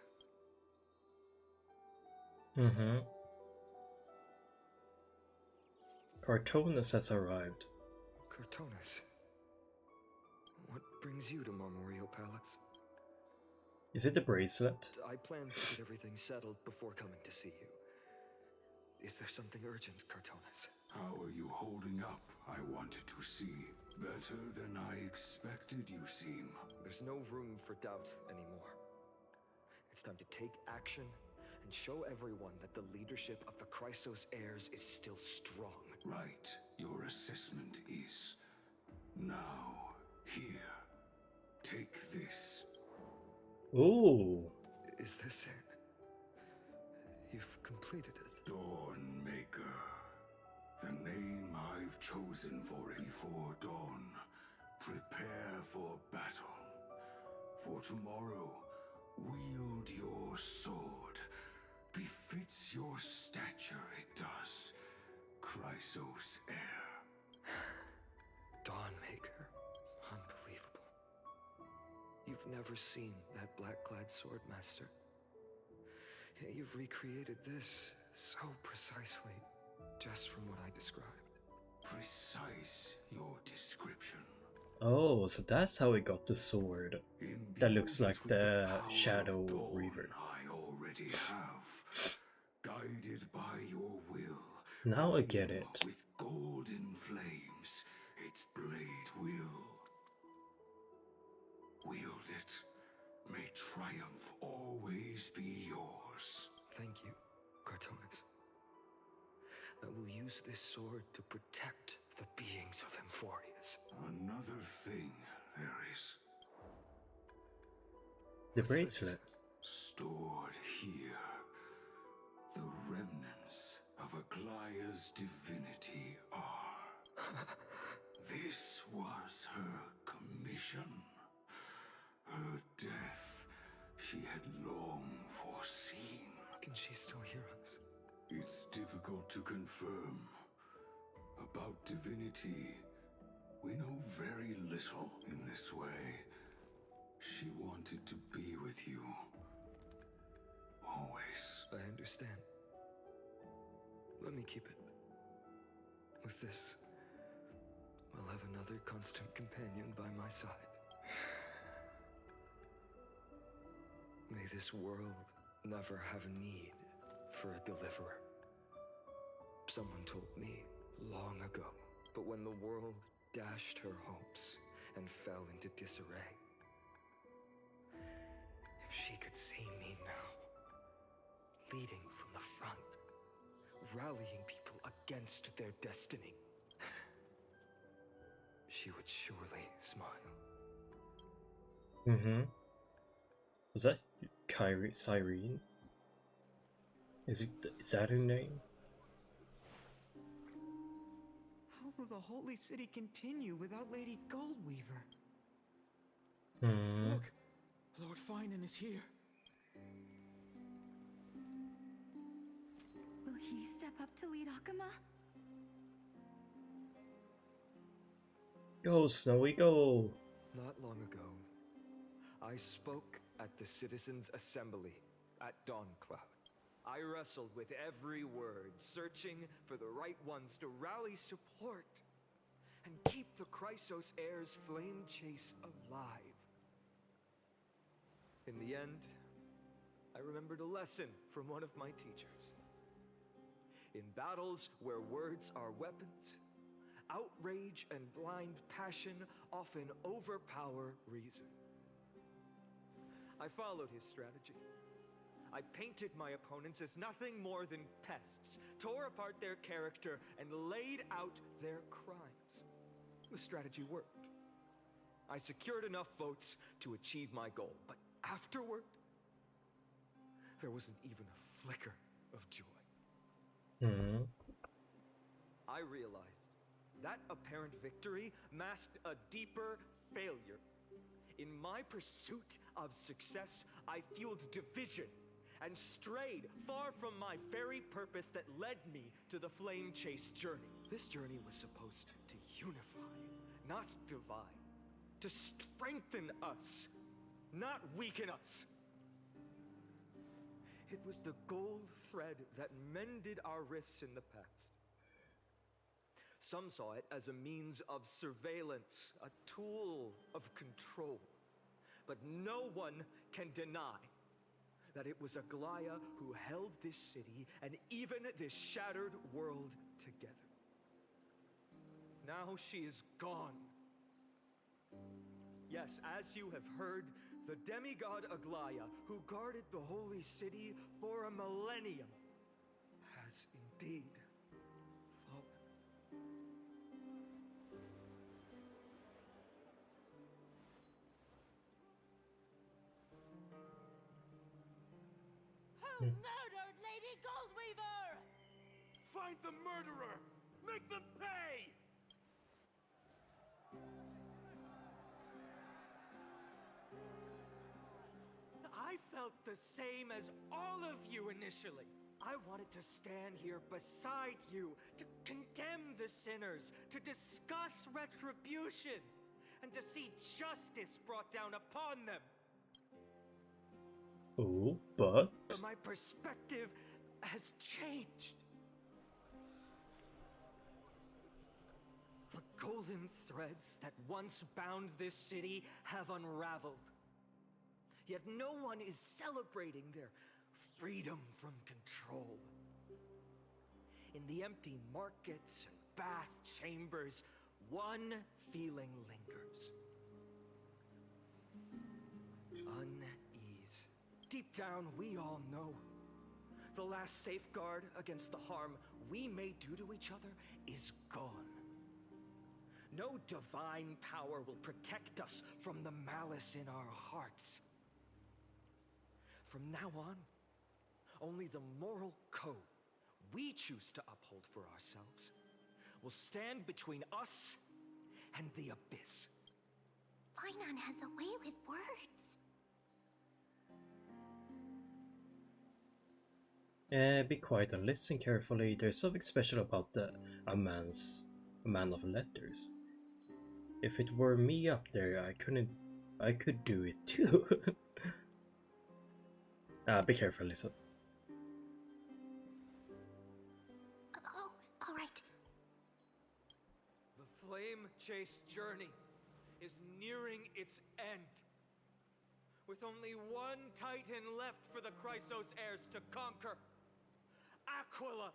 Cartonus has arrived. Cartonus, what brings you to Marmorial Palace? Is it the bracelet? I plan to get everything settled before coming to see you. Is there something urgent, Cartonus? How are you holding up? I wanted to see. Better than I expected, you seem. There's no room for doubt anymore. It's time to take action and show everyone that the leadership of the Chrysos heirs is still strong. Right. Your assessment is... Now, here. Take this. Ooh. Is this it? You've completed it. Dawnmaker. The name I've chosen for it. Before dawn, prepare for battle. For tomorrow, wield your sword. Befits your stature, it does. Chrysos heir. Dawnmaker. Unbelievable. You've never seen that black-clad sword master. Yet you've recreated this so precisely, just from what I described. Precise, your description. Oh, so that's how he got the sword. That looks like the Shadow Reaver. I already have. Guided by your will. Now I get it. With golden flames, its blade will. Wield it. May triumph always be yours. Thank you, Cartonis. I will use this sword to protect the beings of Emphorius. Another thing there is. The bracelet. Stored here. The remnants of Aglaya's divinity are. This was her commission. Her death she had long foreseen. Can she still hear us? It's difficult to confirm. About divinity, we know very little in this way. She wanted to be with you. Always. I understand. Let me keep it. With this, I'll have another constant companion by my side. May this world never have a need for a deliverer. Someone told me long ago, but when the world dashed her hopes and fell into disarray, if she could see me now, leading from the front, rallying people against their destiny, she would surely smile. Mm-hmm. Was that Cyrene? Is that her name? How will the Holy City continue without Lady Goldweaver? Look, Lord Finan is here. Will he step up to lead Akama? Go, Snowy, go! Not long ago, I spoke at the Citizens' Assembly at Dawncloud. I wrestled with every word, searching for the right ones to rally support and keep the Chrysos heirs' flame chase alive. In the end, I remembered a lesson from one of my teachers. In battles where words are weapons, outrage and blind passion often overpower reason. I followed his strategy. I painted my opponents as nothing more than pests, tore apart their character, and laid out their crimes. The strategy worked. I secured enough votes to achieve my goal, but afterward, there wasn't even a flicker of joy. I realized that apparent victory masked a deeper failure. In my pursuit of success, I fueled division and strayed far from my very purpose that led me to the flame chase journey. This journey was supposed to unify, not divide, to strengthen us, not weaken us. It was the gold thread that mended our rifts in the past. Some saw it as a means of surveillance, a tool of control. But no one can deny that it was Aglaya who held this city and even this shattered world together. Now she is gone. Yes, as you have heard, the demigod Aglaya, who guarded the holy city for a millennium, has indeed fallen. Who murdered Lady Goldweaver? Find the murderer! Make them pay! I felt the same as all of you initially. I wanted to stand here beside you, to condemn the sinners, to discuss retribution, and to see justice brought down upon them. Oh, but my perspective has changed. The golden threads that once bound this city have unraveled. Yet no one is celebrating their freedom from control. In the empty markets and bath chambers, one feeling lingers. Unease. Deep down, we all know the last safeguard against the harm we may do to each other is gone. No divine power will protect us from the malice in our hearts. From now on, only the moral code we choose to uphold for ourselves will stand between us and the abyss. Finon has a way with words. Be quiet and listen carefully. There's something special about a man of letters. If it were me up there, I could do it too. Be careful, listen. Oh, all right. The flame-chased journey is nearing its end. With only one titan left for the Chrysos heirs to conquer. Aquila!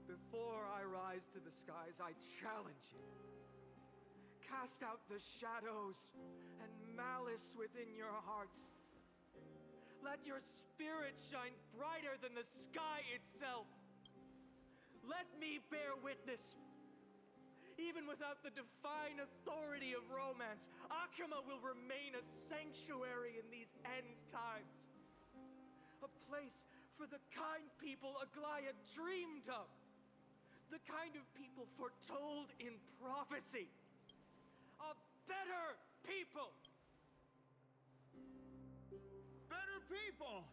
Before I rise to the skies, I challenge you. Cast out the shadows and malice within your hearts. Let your spirit shine brighter than the sky itself. Let me bear witness. Even without the divine authority of romance, Akima will remain a sanctuary in these end times. A place for the kind people Aglaya dreamed of. The kind of people foretold in prophecy. A better people! Better people!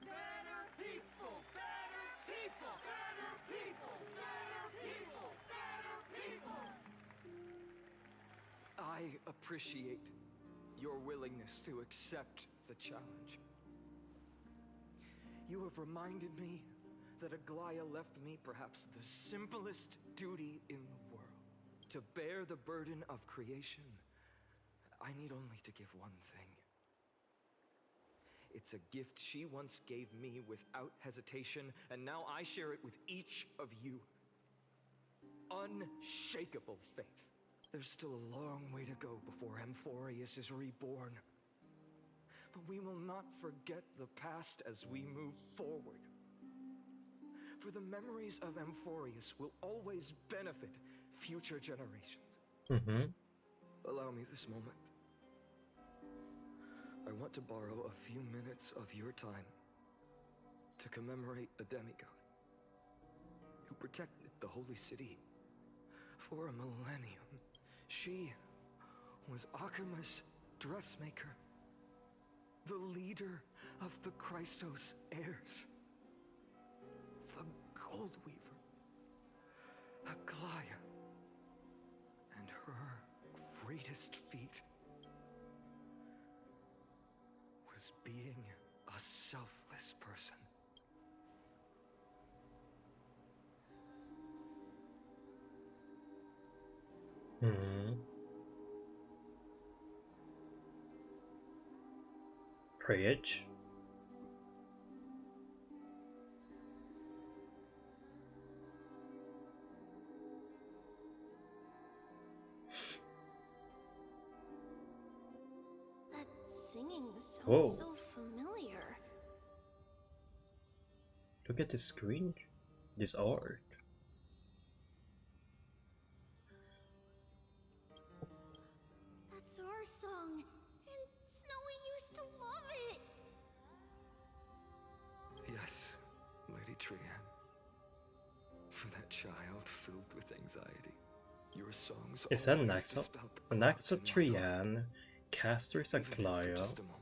Better people! Better people! Better people! Better people! Better people! I appreciate your willingness to accept the challenge. You have reminded me that Aglaya left me perhaps the simplest duty in the world. To bear the burden of creation, I need only to give one thing. It's a gift she once gave me without hesitation, and now I share it with each of you. Unshakable faith. There's still a long way to go before Amphorius is reborn. But we will not forget the past as we move forward. For the memories of Amphorius will always benefit future generations. Allow me this moment. I want to borrow a few minutes of your time to commemorate a demigod who protected the holy city for a millennium. She was Akima's dressmaker, the leader of the Chrysos heirs, the Gold Weaver, Aglaya, and her greatest feat was being a selfless person. Preach. Whoa. so familiar. Look at the screen. This art. That's our song, and Snowy used to love it. Yes, Lady Trian. For that child filled with anxiety, your songs It's an always Naxa dispelled the clouds in my heart. Trian, Caster's Even if for Aglaya. just a moment.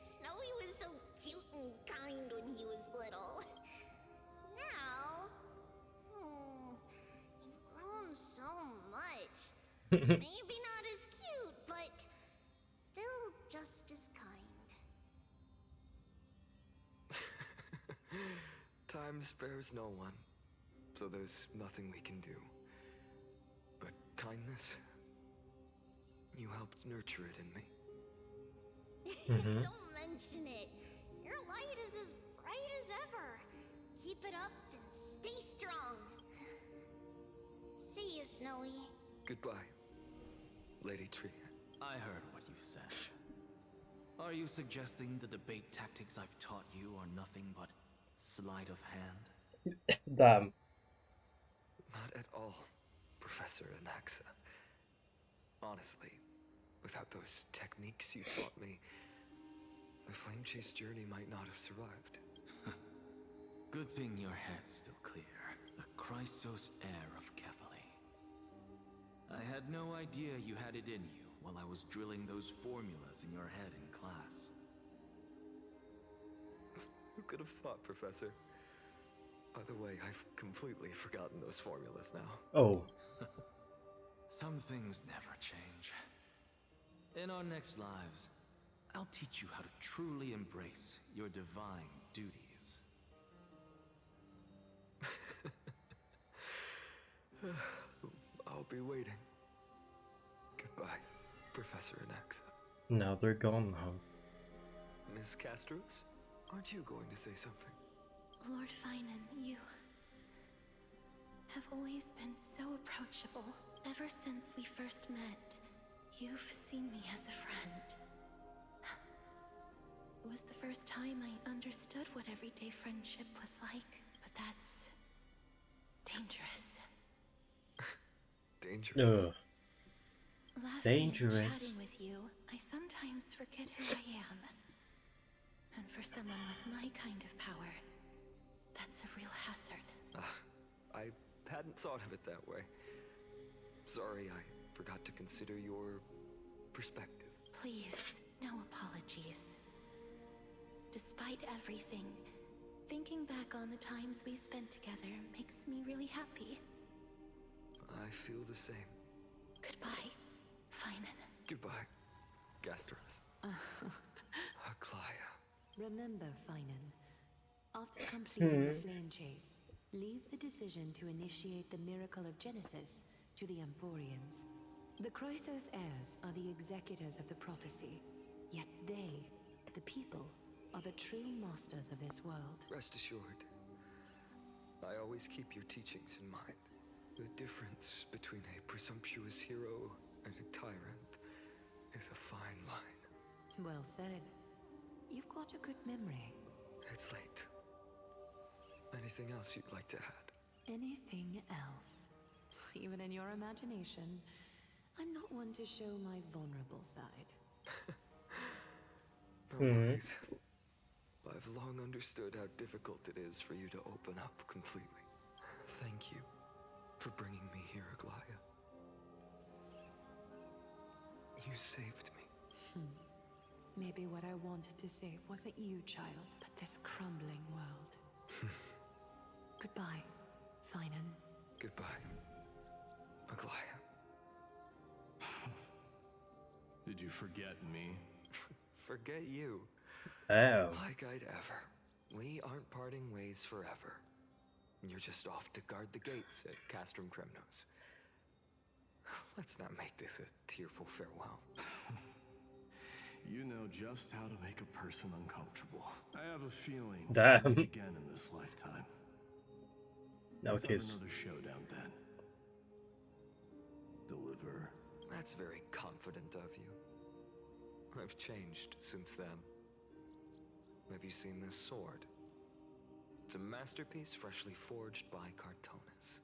Snowy was so cute and kind when he was little. Now, you've grown so much. Maybe not as cute, but still just as kind. Time spares no one, so there's nothing we can do. But kindness, you helped nurture it in me. Don't mention it. Your light is as bright as ever. Keep it up and stay strong. See you, Snowy. Goodbye, Lady Trian. I heard what you said. Are you suggesting the debate tactics I've taught you are nothing but sleight of hand? Damn. Not at all, Professor Anaxa. Honestly, without those techniques you taught me, the Flame Chase journey might not have survived. Good thing your head's still clear. The Chrysos heir of Kefali. I had no idea you had it in you while I was drilling those formulas in your head in class. Who could have thought, Professor? By the way, I've completely forgotten those formulas now. Oh. Some things never change. In our next lives, I'll teach you how to truly embrace your divine duties. I'll be waiting. Goodbye, Professor Anaxa. Now they're gone, huh? Miss Castros, aren't you going to say something? Lord Finan, you have always been so approachable. Ever since we first met, you've seen me as a friend. It was the first time I understood what everyday friendship was like, but that's dangerous. Dangerous? Laughing Dangerous. and chatting with you, I sometimes forget who I am. And for someone with my kind of power, that's a real hazard. I hadn't thought of it that way. Sorry, I forgot to consider your perspective. Please, no apologies. Despite everything, thinking back on the times we spent together makes me really happy. I feel the same. Goodbye, Finan. Goodbye, Gastras. Aglaya. Remember, Finan, after completing the flame chase, leave the decision to initiate the miracle of Genesis to the Amphorians. The Chrysos heirs are the executors of the prophecy, yet they, the people, are the true masters of this world. Rest assured, I always keep your teachings in mind. The difference between a presumptuous hero and a tyrant is a fine line. Well said. You've got a good memory. It's late. Anything else you'd like to add? Anything else? Even in your imagination, I'm not one to show my vulnerable side. No worries. I've long understood how difficult it is for you to open up completely. Thank you for bringing me here, Aglaya. You saved me. Maybe what I wanted to save wasn't you, child, but this crumbling world. Goodbye, Finan. Goodbye, Aglaya. Did you forget me? Forget you. Oh. Like I'd ever. We aren't parting ways forever. You're just off to guard the gates at Castrum Kremnos. Let's not make this a tearful farewell. You know just how to make a person uncomfortable. I have a feeling Damn. we'll meet again in this lifetime. No Let's kiss. have another showdown then. Deliver. That's very confident of you. I've changed since then. Have you seen this sword? It's a masterpiece freshly forged by Cartonis.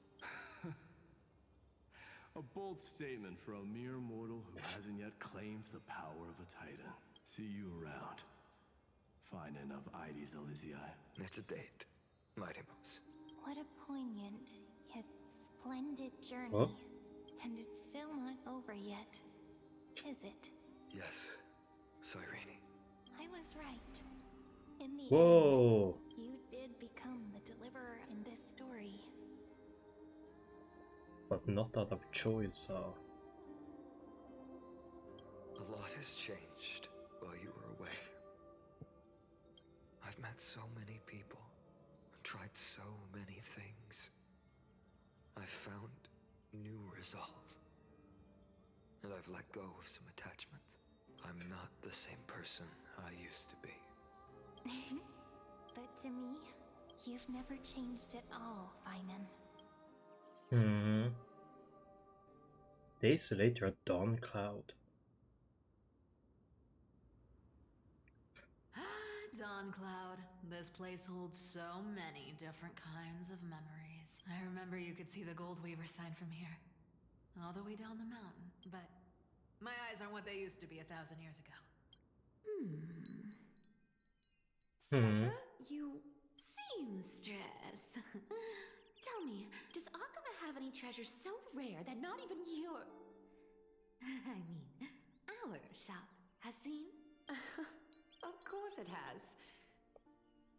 A bold statement for a mere mortal who hasn't yet claimed the power of a titan. See you around. Find enough Ides Elysiae. It's a date, Mightymouse. What a poignant, yet splendid journey. What? And it's still not over yet, is it? Yes, Cyrene. I was right. In the Whoa! end, you did become the deliverer in this story. But not out of choice, A lot has changed while you were away. I've met so many people, tried so many things. I've found new resolve. And I've let go of some attachments. I'm not the same person I used to be. But to me, you've never changed at all, Finan. Days later at Dawn Cloud. Dawn Cloud. This place holds so many different kinds of memories. I remember you could see the Gold Weaver sign from here. All the way down the mountain. But my eyes aren't what they used to be 1,000 years ago. Cypher, you seamstress. Tell me, does Akama have any treasures so rare that not even your... I mean, our shop has seen? Of course it has.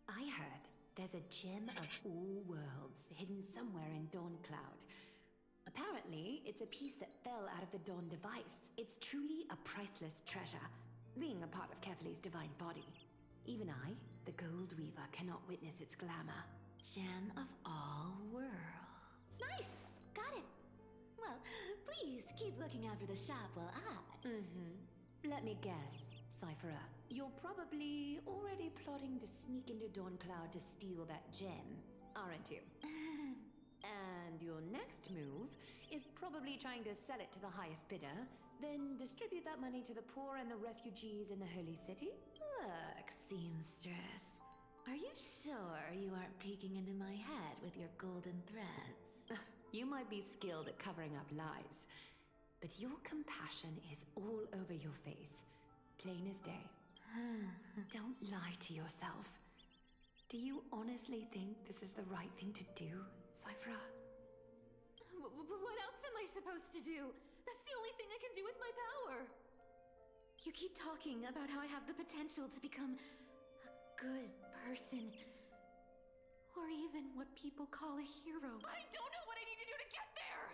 I heard there's a gem of all worlds hidden somewhere in Dawn Cloud. Apparently, it's a piece that fell out of the Dawn device. It's truly a priceless treasure, being a part of Kefali's divine body. Even I, the Gold Weaver, cannot witness its glamour. Gem of all worlds. Nice! Got it. Well, please keep looking after the shop while I... Let me guess, Cypherer. You're probably already plotting to sneak into Dawn Cloud to steal that gem, aren't you? And your next move is probably trying to sell it to the highest bidder, then distribute that money to the poor and the refugees in the Holy City? Look, seamstress. Are you sure you aren't peeking into my head with your golden threads? You might be skilled at covering up lies, but your compassion is all over your face, plain as day. Don't lie to yourself. Do you honestly think this is the right thing to do, Cypher? What else am I supposed to do? That's the only thing I can do with my power. You keep talking about how I have the potential to become a good person. Or even what people call a hero. But I don't know what I need to do to get there!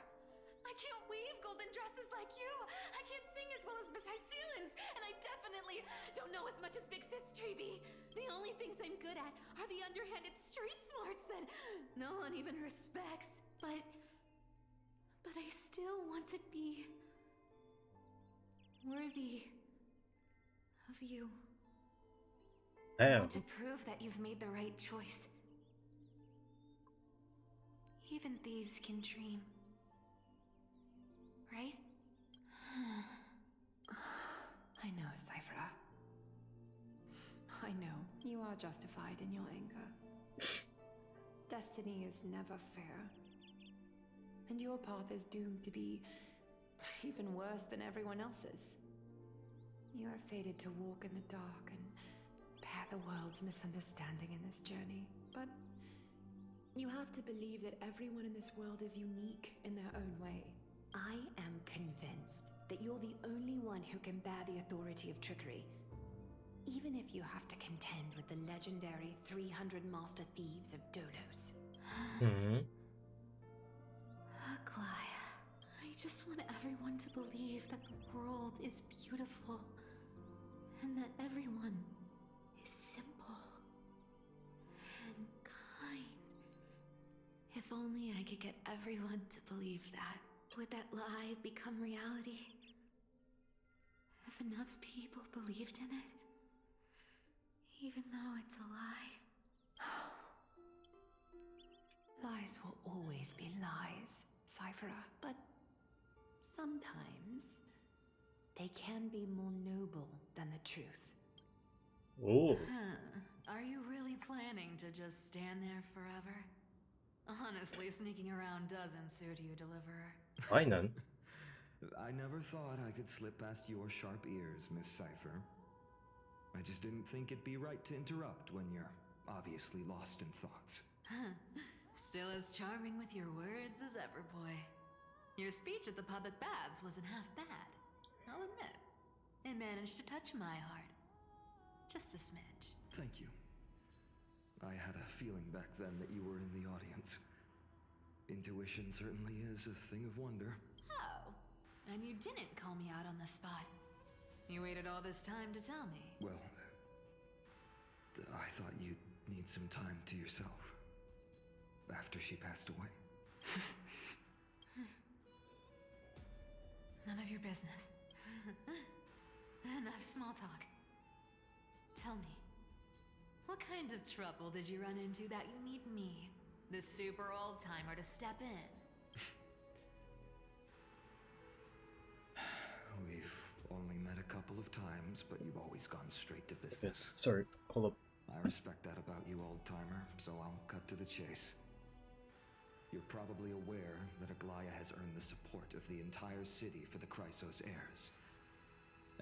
I can't weave golden dresses like you! I can't sing as well as Miss Hyceelins! And I definitely don't know as much as Big Sis Treby! The only things I'm good at are the underhanded street smarts that no one even respects. But I still want to be worthy of you. I want to prove that you've made the right choice. Even thieves can dream. Right? I know, Cypher. I know. You are justified in your anger. Destiny is never fair. And your path is doomed to be even worse than everyone else's. You are fated to walk in the dark and bear the world's misunderstanding in this journey. But you have to believe that everyone in this world is unique in their own way. I am convinced that you're the only one who can bear the authority of trickery. Even if you have to contend with the legendary 300 master thieves of Dolos. Aglaya, I just want everyone to believe that the world is beautiful. And that everyone is simple. And kind. If only I could get everyone to believe that. Would that lie become reality? If enough people believed in it? Even though it's a lie. Lies will always be lies, Cypher. But sometimes they can be more noble than the truth. Oh. Are you really planning to just stand there forever? Honestly, sneaking around doesn't suit you, Deliverer. Fine then. I never thought I could slip past your sharp ears, Miss Cipher. I just didn't think it'd be right to interrupt when you're obviously lost in thoughts. Still as charming with your words as ever, boy. Your speech at the public baths wasn't half bad, I'll admit. It managed to touch my heart. Just a smidge. Thank you. I had a feeling back then that you were in the audience. Intuition certainly is a thing of wonder. Oh, and you didn't call me out on the spot. You waited all this time to tell me. Well, I thought you'd need some time to yourself. After she passed away. None of your business. Enough small talk. Tell me, what kind of trouble did you run into that you need me, the super old-timer, to step in? We've only met a couple of times, but you've always gone straight to business. Sorry, hold up. I respect that about you, old-timer, so I'll cut to the chase. You're probably aware that Aglaya has earned the support of the entire city for the Chrysos heirs.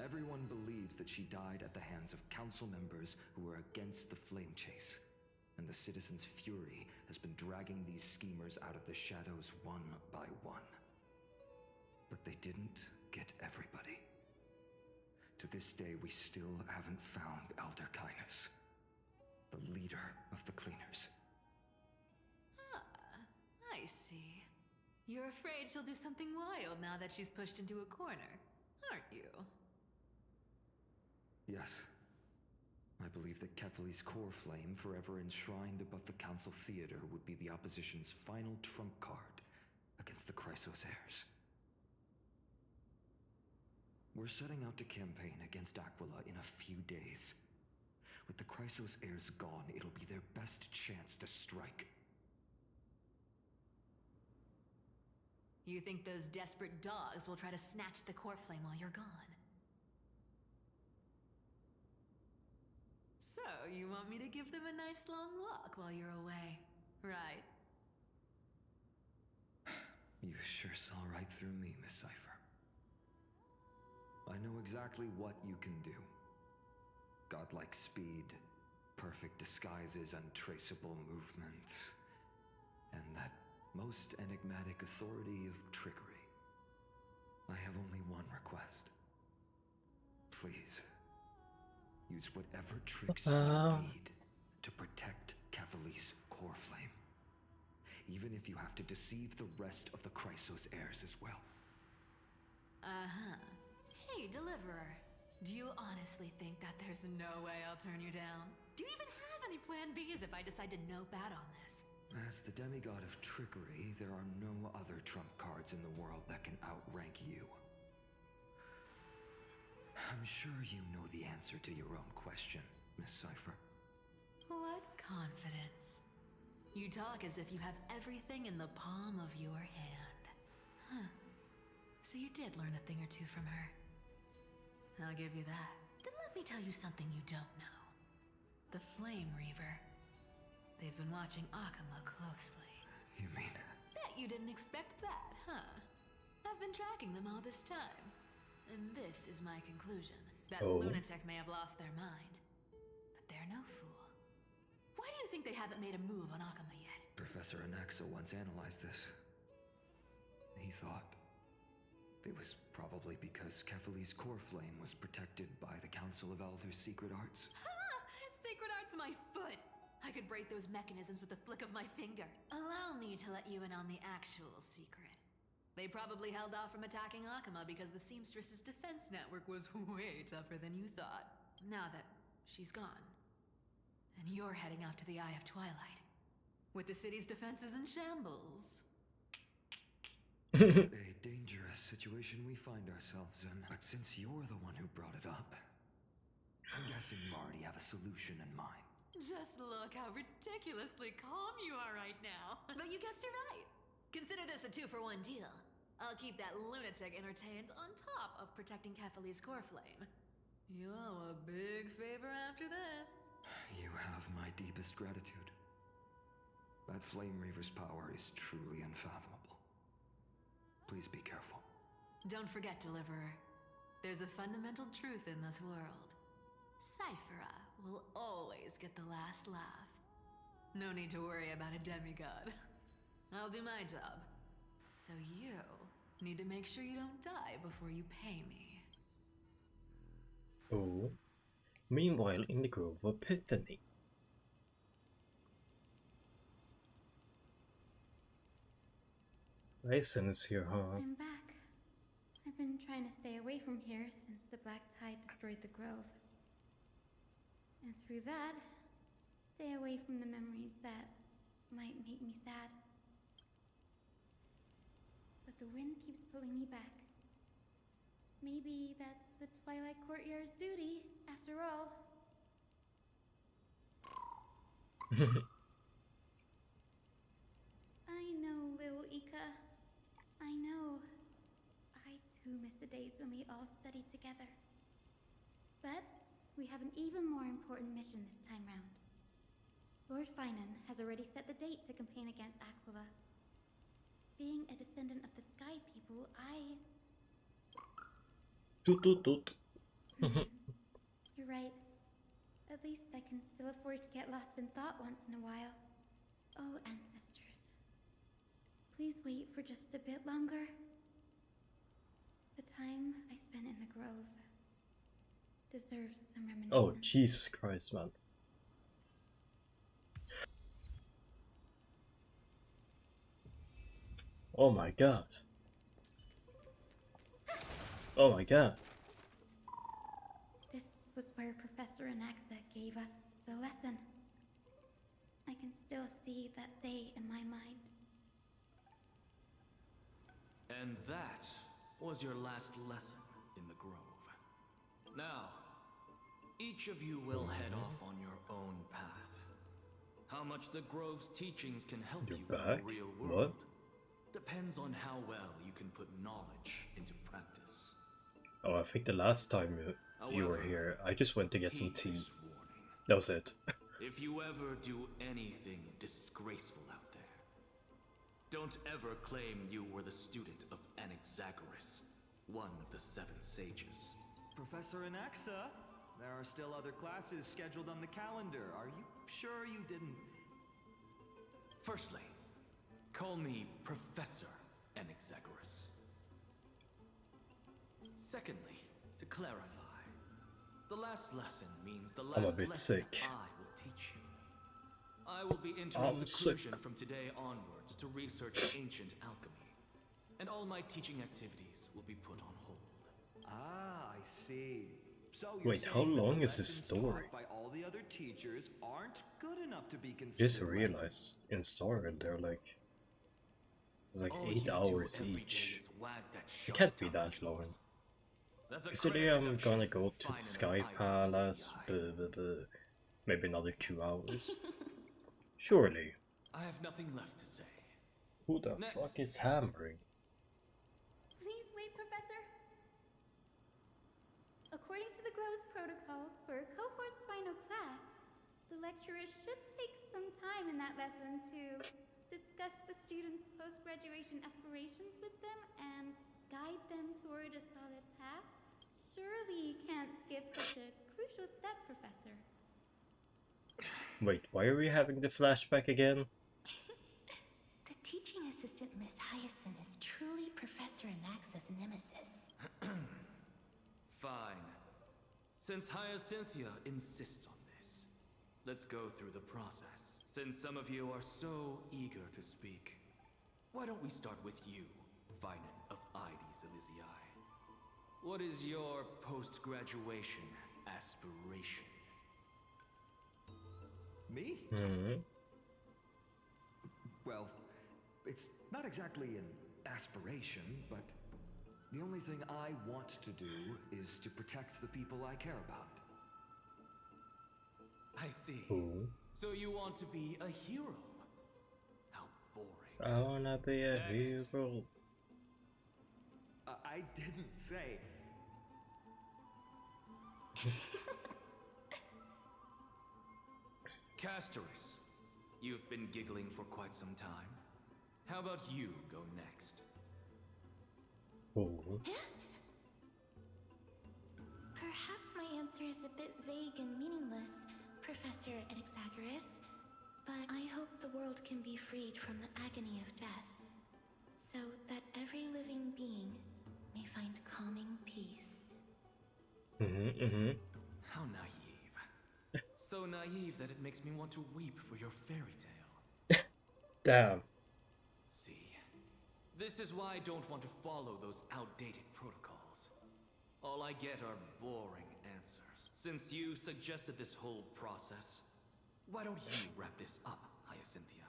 Everyone believes that she died at the hands of council members who were against the flame chase, and the citizens' fury has been dragging these schemers out of the shadows one by one. But they didn't get everybody. To this day, we still haven't found Elder Kainis, the leader of the Cleaners. I see. You're afraid she'll do something wild now that she's pushed into a corner, aren't you? Yes. I believe that Kefali's core flame, forever enshrined above the council theater, would be the opposition's final trump card against the Chrysos heirs. We're setting out to campaign against Aquila in a few days. With the Chrysos heirs gone, it'll be their best chance to strike. You think those desperate dogs will try to snatch the core flame while you're gone? So, you want me to give them a nice long walk while you're away, right? You sure saw right through me, Miss Cipher. I know exactly what you can do. Godlike speed, perfect disguises, untraceable movement, and that most enigmatic authority of trickery. I have only one request. Please, use whatever tricks you need to protect Kefali's core flame. Even if you have to deceive the rest of the Chrysos heirs as well. Uh-huh. Hey, Deliverer. Do you honestly think that there's no way I'll turn you down? Do you even have any plan Bs if I decide to nope out on this? As the demigod of trickery, there are no other trump cards in the world that can outrank you. I'm sure you know the answer to your own question, Miss Cipher. What confidence. You talk as if you have everything in the palm of your hand. Huh. So you did learn a thing or two from her. I'll give you that. Then let me tell you something you don't know. The Flame Reaver. They've been watching Akama closely. You mean? Bet you didn't expect that, huh? I've been tracking them all this time. And this is my conclusion. That lunatic may have lost their mind. But they're no fool. Why do you think they haven't made a move on Akama yet? Professor Anaxa once analyzed this. He thought it was probably because Kefali's core flame was protected by the Council of Altho's secret arts. Ha! Sacred art's my foot! I could break those mechanisms with a flick of my finger. Allow me to let you in on the actual secret. They probably held off from attacking Akama because the Seamstress's defense network was way tougher than you thought. Now that she's gone, and you're heading off to the Eye of Twilight, with the city's defenses in shambles. A dangerous situation we find ourselves in. But since you're the one who brought it up, I'm guessing you already have a solution in mind. Just look how ridiculously calm you are right now. But you guessed it right. Consider this a 2-for-1 deal. I'll keep that lunatic entertained on top of protecting Kefali's core flame. You owe a big favor after this. You have my deepest gratitude. That Flame Reaver's power is truly unfathomable. Please be careful. Don't forget, Deliverer. There's a fundamental truth in this world. Cyphera will always get the last laugh. No need to worry about a demigod. I'll do my job. So you need to make sure you don't die before you pay me. Oh. Meanwhile, in the Grove of Epiphany. Ryzen is here, huh? I'm back. I've been trying to stay away from here since the Black Tide destroyed the Grove. And through that, stay away from the memories that might make me sad. But the wind keeps pulling me back. Maybe that's the Twilight Courtyard's duty, after all. I know, little Ika. I know. I too miss the days when we all studied together. But we have an even more important mission this time round. Lord Finan has already set the date to campaign against Aquila. Being a descendant of the Sky People, You're right. At least I can still afford to get lost in thought once in a while. Oh, ancestors. Please wait for just a bit longer. The time I spent in the Grove deserves some reminiscence. Oh, Jesus Christ, man. Oh my god. Oh my god. This was where Professor Anaxa gave us the lesson. I can still see that day in my mind. And that was your last lesson in the Grove. Now, each of you will head off on your own path. How much the Grove's teachings can help you in the real world depends on how well you can put knowledge into practice. Oh, I think the last time you were here, I just went to get some tea. That was it. If you ever do anything disgraceful out there, don't ever claim you were the student of Anaxagoras, one of the 7 sages. Professor Anaxa, there are still other classes scheduled on the calendar. Are you sure you didn't? Firstly, call me Professor Anaxagoras. Secondly, to clarify, the last lesson means the last lesson sick. I will teach you. I will be entering seclusion from today onwards to research ancient alchemy, and all my teaching activities will be put on hold. Ah, I see. So wait, how long is this story? By all the other teachers aren't good enough to be considered. Just realized in story they're like it's like 8 hours each. It can't be that long. Usually I'm gonna go to the Sky Palace, maybe another 2 hours. Surely. I have nothing left to say. Who the fuck is hammering? Please wait, Professor. According to the Grove's protocols for a cohort's final class, the lecturer should take some time in that lesson to discuss the students' post-graduation aspirations with them and guide them toward a solid path. Surely you can't skip such a crucial step, Professor. Wait, why are we having the flashback again? The teaching assistant, Miss Hyacinth, is truly Professor Anaxa's nemesis. Fine. Since Hyacinthia insists on this, let's go through the process. Since some of you are so eager to speak, why don't we start with you, Finan of Ides Elysiae? What is your post-graduation aspiration? Me? Well, it's not exactly an aspiration, but the only thing I want to do is to protect the people I care about. I see. Ooh. So you want to be a hero? How boring. I wanna be a hero. I didn't say. Castoris, you've been giggling for quite some time. How about you go next? Oh. Perhaps my answer is a bit vague and meaningless, Professor Anaxagoras, but I hope the world can be freed from the agony of death, so that every living being may find calming peace. How naive. So naive that it makes me want to weep for your fairy tale. Damn. See, this is why I don't want to follow those outdated protocols. All I get are boring answers. Since you suggested this whole process, why don't you wrap this up, Hyacinthia?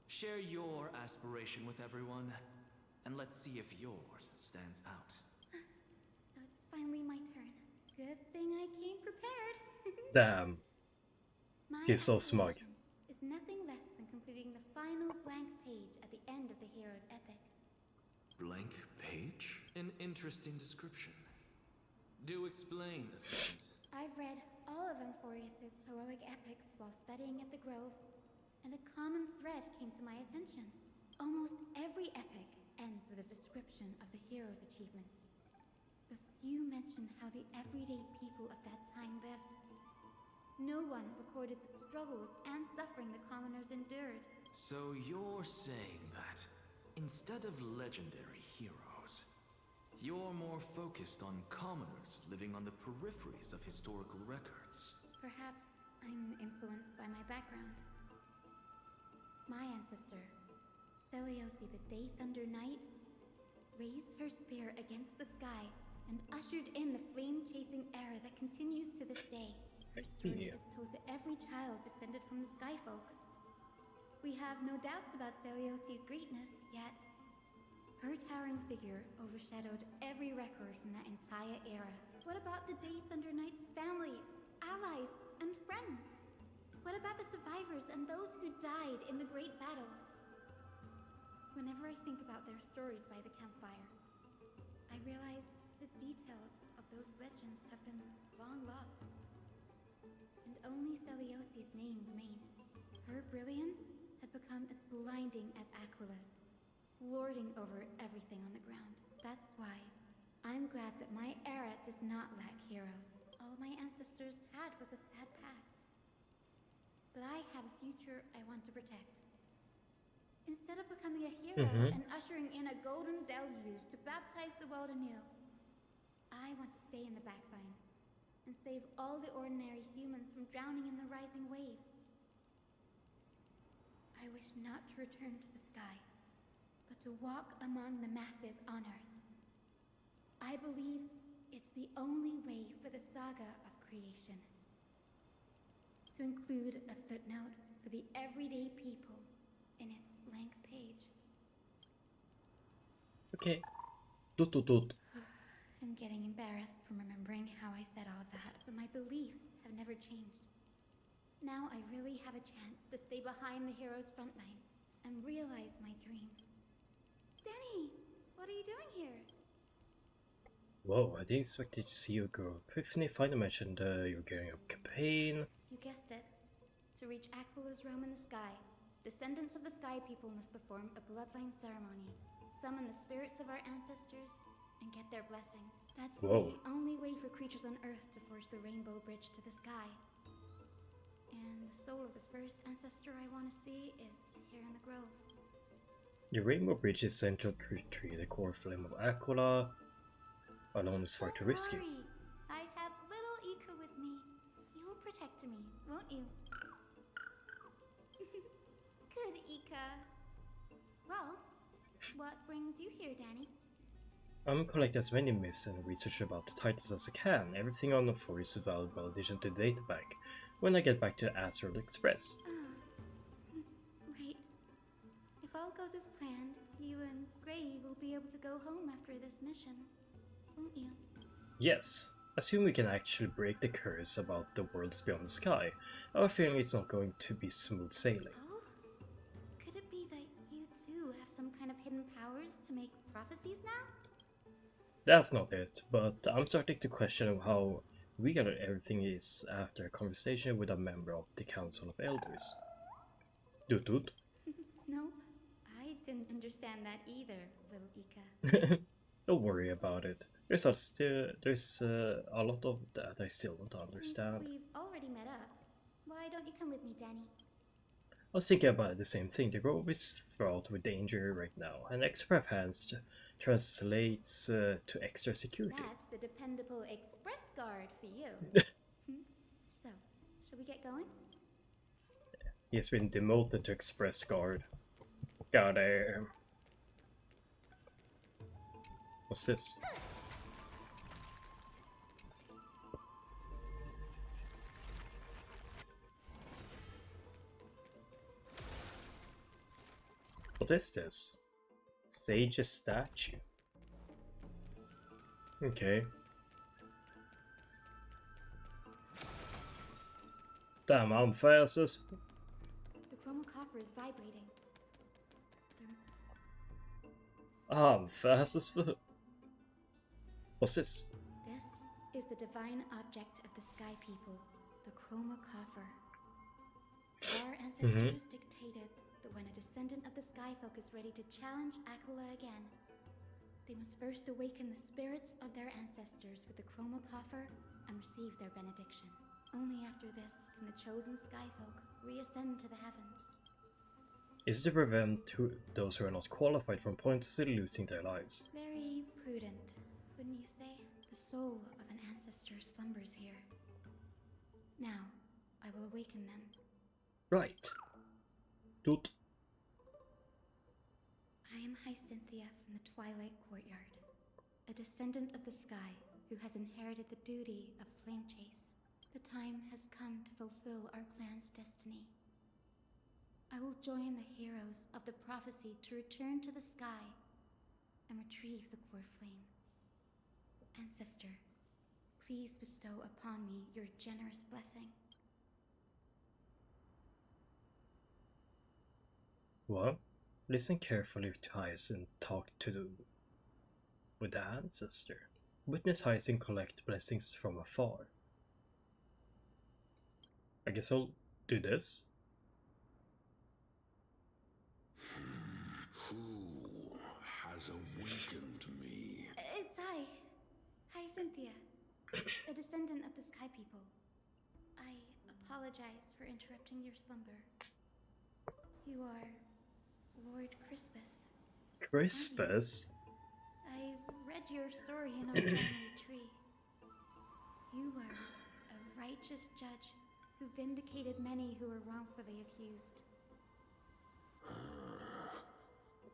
Share your aspiration with everyone, and let's see if yours stands out. So it's finally my turn. Good thing I came prepared. Damn. My He's so smug. aspiration is nothing less than completing the final blank page at the end of the hero's epic. Blank page? An interesting description. Do explain, assistant. I've read all of Amphorius's heroic epics while studying at the Grove, and a common thread came to my attention. Almost every epic ends with a description of the hero's achievements. But few mention how the everyday people of that time lived. No one recorded the struggles and suffering the commoners endured. So you're saying that instead of legendary heroes, you're more focused on commoners living on the peripheries of historical records. Perhaps I'm influenced by my background. My ancestor, Seliosi the Day Thunder Knight, raised her spear against the sky and ushered in the flame-chasing era that continues to this day. Her story is told to every child descended from the Skyfolk. We have no doubts about Seliosi's greatness, yet her towering figure overshadowed every record from that entire era. What about the Day Thunder Knight's family, allies, and friends? What about the survivors and those who died in the great battles? Whenever I think about their stories by the campfire, I realize the details of those legends have been long lost. And only Seliosi's name remains. Her brilliance had become as blinding as Aquila's, lording over everything on the ground. That's why I'm glad that my era does not lack heroes. All my ancestors had was a sad past. But I have a future I want to protect. Instead of becoming a hero and ushering in a golden deluge to baptize the world anew, I want to stay in the backline and save all the ordinary humans from drowning in the rising waves. I wish not to return to the sky, but to walk among the masses on Earth. I believe it's the only way for the saga of creation. To include a footnote for the everyday people in its blank page. Okay. Tut. I'm getting embarrassed from remembering how I said all that, but my beliefs have never changed. Now I really have a chance to stay behind the hero's front line and realize my dream. Danny, what are you doing here? Whoa, I didn't expect to see you go. Epiphany finally mentioned you're getting a campaign. You guessed it. To reach Aquila's realm in the sky, descendants of the Sky People must perform a bloodline ceremony, summon the spirits of our ancestors, and get their blessings. That's the only way for creatures on Earth to forge the Rainbow Bridge to the sky. And the soul of the first ancestor I want to see is here in the Grove. The Rainbow Bridge is central to retrieve the core flame of Aquila. Alone is far to rescue. Don't worry. I have little Ika with me. You will protect me, won't you? Good, Ika. Well, what brings you here, Danny? I'm collecting as many myths and research about the Titans as I can. Everything on the forest is valuable addition to the databank when I get back to Astral Express. Right. If all goes as planned, you and Gray will be able to go home after this mission, won't you? Yes. Assume we can actually break the curse about the worlds beyond the sky. I have a feeling it's not going to be smooth sailing. Oh? Could it be that you too have some kind of hidden powers to make prophecies now? That's not it, but I'm starting to question how real everything is after a conversation with a member of the Council of Elders. Doot doot. Nope, I didn't understand that either, little Ika. Don't worry about it. There's a lot of that I still don't understand. Since we've already met up, why don't you come with me, Danny? I was thinking about the same thing. The grove is fraught with danger right now, and extra hands translates to extra security. That's the dependable express guard for you. So, shall we get going? He's been demoted to express guard. Goddamn. What's this? What is this? Sage's statue. Okay. Damn, I'm fast as... The chromocopper is vibrating. I'm fast as fuck. What's this? This is the divine object of the Sky People, the chromocopper. Our ancestors dictated that when a descendant of the Skyfolk is ready to challenge Aquila again, they must first awaken the spirits of their ancestors with the chromocopper and receive their benediction. Only after this can the chosen Skyfolk reascend to the heavens. Is to prevent those who are not qualified from pointlessly losing their lives. Very prudent, wouldn't you say? The soul of an ancestor slumbers here. Now, I will awaken them. Right. Doot. I am Hyacinthia from the Twilight Courtyard, a descendant of the sky who has inherited the duty of flame chase. The time has come to fulfill our clan's destiny. I will join the heroes of the prophecy to return to the sky and retrieve the core flame. Ancestor, please bestow upon me your generous blessing. What? Listen carefully to Hyacinth talk with the ancestor. Witness Hyacinth collect blessings from afar. I guess I'll do this. Who has awakened me? It's I, Hyacinthia, a descendant of the Sky People. I apologize for interrupting your slumber. You are Lord Crispus. Crispus? I've read your story in our family tree. You were a righteous judge who vindicated many who were wrongfully accused.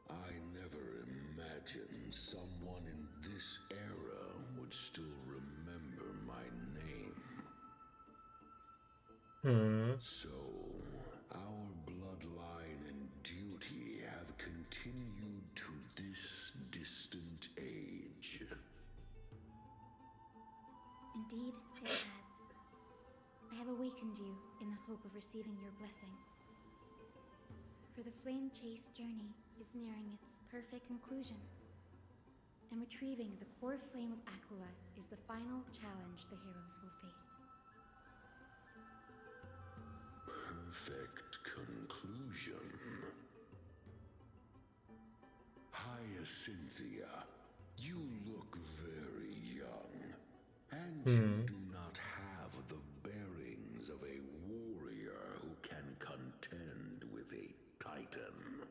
I never imagined someone in this era would still remember my name. So, our bloodline and duty have continued to this distant age. Indeed, it has. I have awakened you in the hope of receiving your blessing. For the flame chase journey is nearing its perfect conclusion, and retrieving the core flame of Aquila is the final challenge the heroes will face. Perfect conclusion. Hyacinthia, you look very young, and you do not have the bearings of a warrior who can contend with a titan.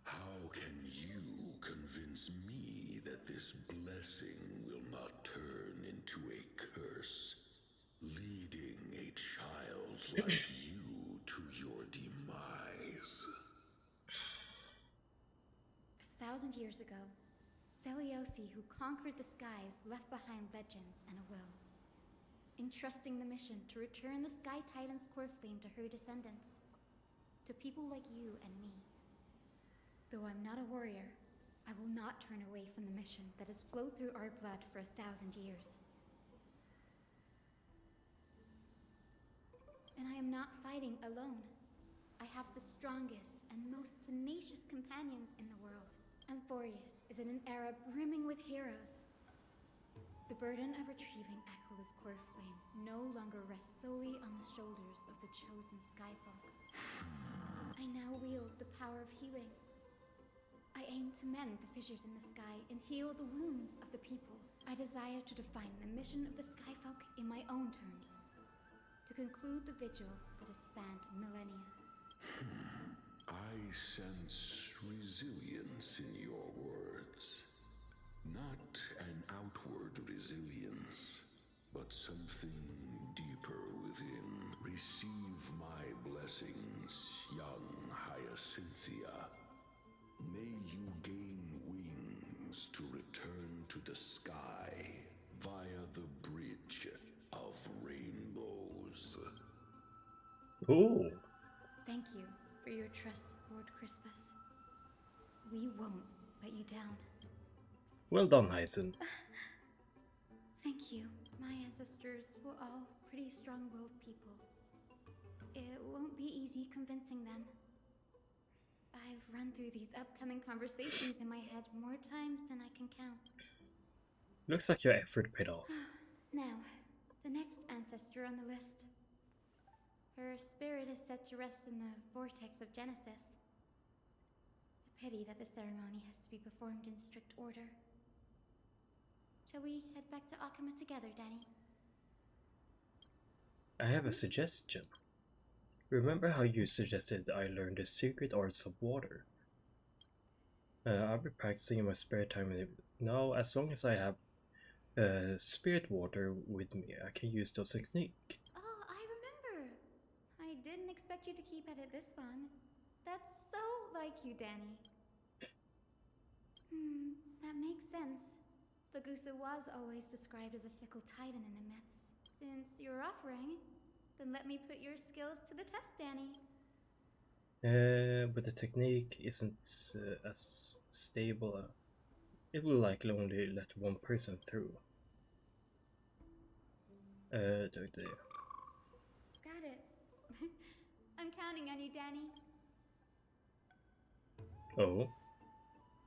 How can you convince me that this blessing will not turn into a curse, leading a child like you to your demise? 1,000 years ago, Seliosi, who conquered the skies, left behind legends and a will, entrusting the mission to return the Sky Titan's core flame to her descendants, to people like you and me. Though I'm not a warrior, I will not turn away from the mission that has flowed through our blood for 1,000 years. And I am not fighting alone. I have the strongest and most tenacious companions in the world. Amphorius is in an era brimming with heroes. The burden of retrieving Aquilus' core flame no longer rests solely on the shoulders of the chosen Skyfolk. I now wield the power of healing. I aim to mend the fissures in the sky and heal the wounds of the people. I desire to define the mission of the Skyfolk in my own terms. To conclude the vigil that has spanned millennia. I sense resilience in your words. Not an outward resilience, but something deeper within. Receive my blessings, young Hyacinthia. May you gain wings to return to the sky via the bridge of rainbows. Ooh. Thank you for your trust, Lord Crispus. We won't let you down. Well done, Hyacinth. Thank you. My ancestors were all pretty strong-willed people. It won't be easy convincing them. I've run through these upcoming conversations in my head more times than I can count. Looks like your effort paid off. Now, the next ancestor on the list. Her spirit is set to rest in the vortex of Genesis. A pity that the ceremony has to be performed in strict order. Shall we head back to Akama together, Danny? I have a suggestion. Remember how you suggested I learn the secret arts of water? I'll be practicing in my spare time now. As long as I have spirit water with me, I can use those techniques. Oh, I remember. I didn't expect you to keep at it this long. That's so like you, Danny. That makes sense. Bagusa was always described as a fickle titan in the myths. Since you're offering, then let me put your skills to the test, Danny. But the technique isn't as stable. It will likely only let one person through. Got it. I'm counting on you, Danny. Oh.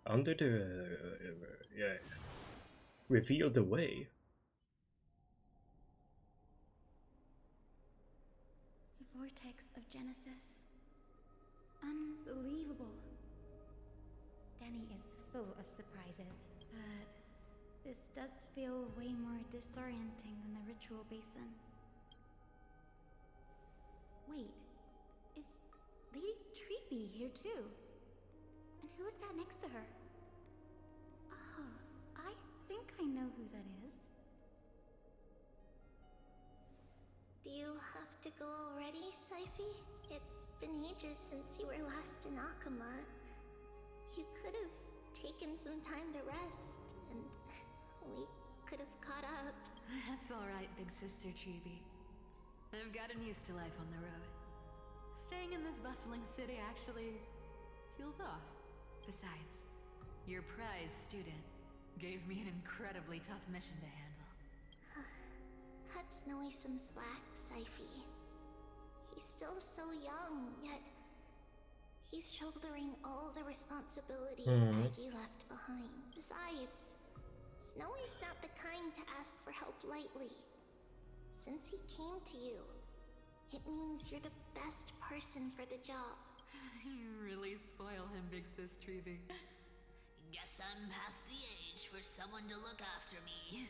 Under the... yeah. Reveal the way. The vortex of Genesis. Unbelievable. Danny is full of surprises, but this does feel way more disorienting than the ritual basin. Wait, is Lady Treeby here too? And who is that next to her? Oh, I think I know who that is. Do you have to go already, Syphi? It's been ages since you were last in Akama. You could have taken some time to rest, and we could have caught up. That's alright, big sister Treeby. I've gotten used to life on the road. Staying in this bustling city actually feels off. Besides, your prize student gave me an incredibly tough mission to handle. Cut Snowy some slack, Syphi. He's still so young, yet he's shouldering all the responsibilities Aggie left behind. Besides, Snowy's not the kind to ask for help lightly. Since he came to you, it means you're the best person for the job. You really spoil him, big sis Treeby. Guess I'm past the age for someone to look after me.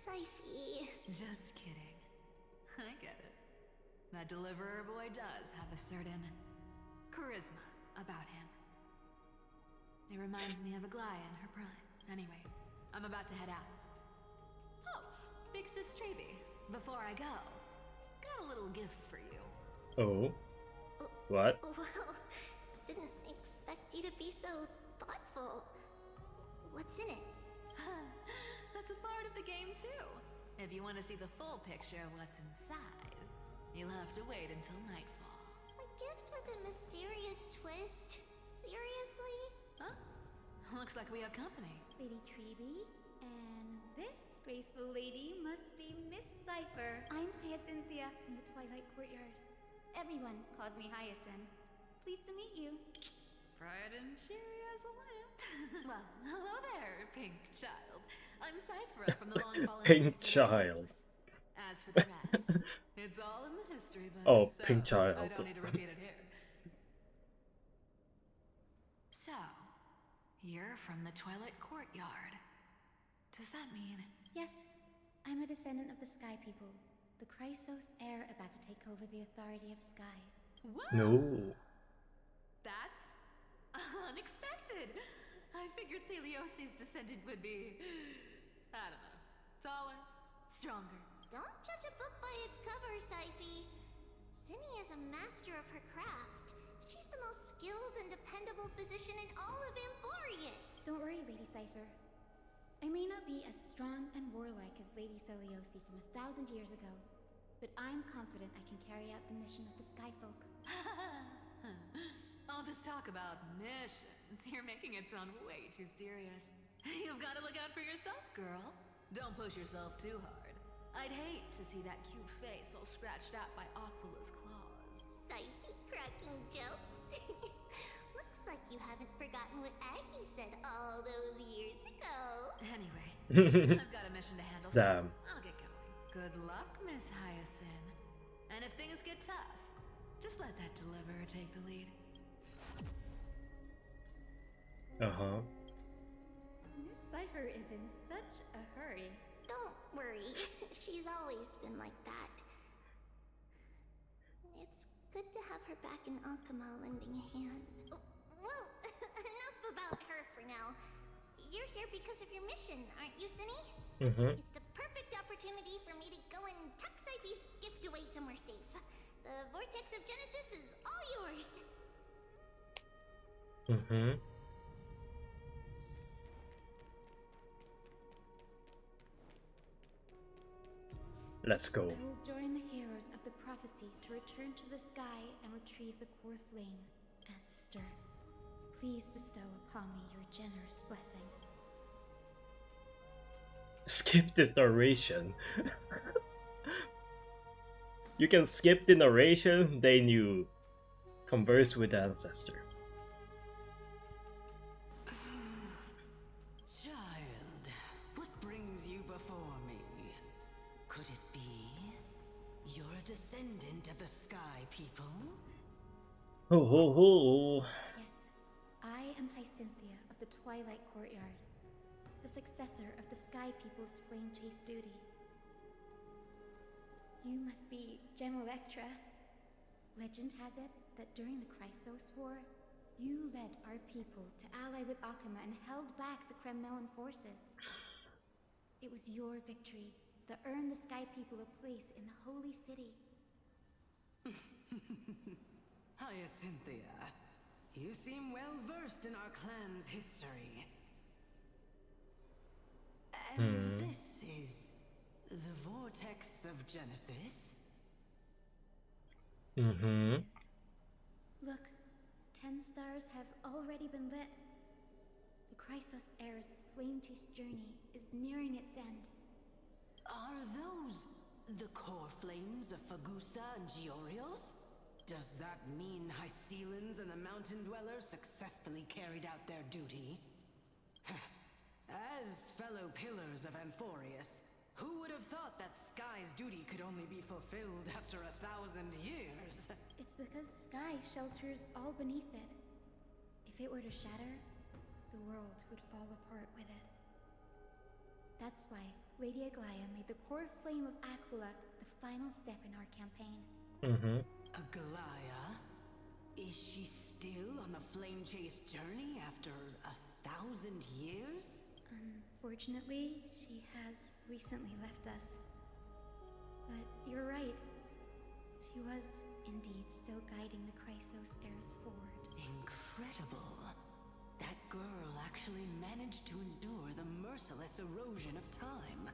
Syphi. Just kidding. I get it. That deliverer boy does have a certain charisma about him. It reminds me of Aglaia in her prime. Anyway, I'm about to head out. Oh, big sis Treeby, before I go, got a little gift for you. Oh. What? Well, didn't expect you to be so thoughtful. What's in it? That's a part of the game too. If you want to see the full picture of what's inside, you'll have to wait until nightfall. A gift with a mysterious twist? Seriously? Huh? Looks like we have company. Lady Treeby, and this graceful lady must be Miss Cypher. I'm Hyacinthia from the Twilight Courtyard. Everyone calls me Hyacinth. Pleased to meet you. bright and cheery as a lamp. Well, hello there, pink child. I'm Cyphera from the Long Fallen Pink Dynasty child. As for the rest, it's all in the history books. Oh, so pink child. I don't need to repeat it here. So, you're from the Twilight Courtyard. Does that mean? Yes, I'm a descendant of the Sky People, the Chrysos heir about to take over the authority of Sky. What? No. That's unexpected. I figured Celiosi's descendant would be, I don't know, taller, stronger. Don't judge a book by its cover, Syphi. Cindy is a master of her craft. She's the most skilled and dependable physician in all of Amphorius. Don't worry, Lady Cypher. I may not be as strong and warlike as Lady Celiosi from 1,000 years ago, but I'm confident I can carry out the mission of the Skyfolk. All this talk about missions, you're making it sound way too serious. You've got to look out for yourself, girl. Don't push yourself too hard. I'd hate to see that cute face all scratched out by Aquila's claws. Syphi cracking jokes. Looks like you haven't forgotten what Aggie said all those years ago. Anyway, I've got a mission to handle, so Damn. I'll get going. Good luck, Miss Hyacinth. And if things get tough, just let that deliverer take the lead. Uh-huh. Miss Cypher is in such a hurry. Don't worry. She's always been like that. It's good to have her back in Akama lending a hand. Well, enough about her for now. You're here because of your mission, aren't you, Cinny? Mm-hmm. It's the perfect opportunity for me to go and tuck Syphi's gift away somewhere safe. The Vortex of Genesis is all yours. Mm-hmm. Let's go. I will join the heroes of the prophecy to return to the sky and retrieve the core flame. Ancestor, please bestow upon me your generous blessing. Skip this narration. You can skip the narration, then you converse with the ancestor. Child, what brings you before me? Could it be you're a descendant of the Sky People? Ho ho ho! Yes, I am Hyacinthia of the Twilight Courtyard, the successor of the Sky People's Flame Chase duty. You must be Gem Electra. Legend has it that during the Chrysos War, you led our people to ally with Akama and held back the Kremnoan forces. It was your victory that earned the Sky People a place in the Holy City. Hyacinthia, you seem well versed in our clan's history. And this is the Vortex of Genesis? Mm-hmm. Look, 10 stars have already been lit. The Chrysos heir's flame chase journey is nearing its end. Are those the core flames of Fagusa and Giorios? Does that mean Hycelans and the Mountain Dwellers successfully carried out their duty? As fellow pillars of Amphorius, who would have thought that Sky's duty could only be fulfilled after 1,000 years? It's because Sky shelters all beneath it. If it were to shatter, the world would fall apart with it. That's why Lady Aglaya made the core flame of Aquila the final step in our campaign. Mm-hmm. Aglaya? Is she still on the flame chase journey after 1,000 years? Unfortunately, she has recently left us. But you're right. She was indeed still guiding the Chrysos heirs forward. Incredible. That girl actually managed to endure the merciless erosion of time.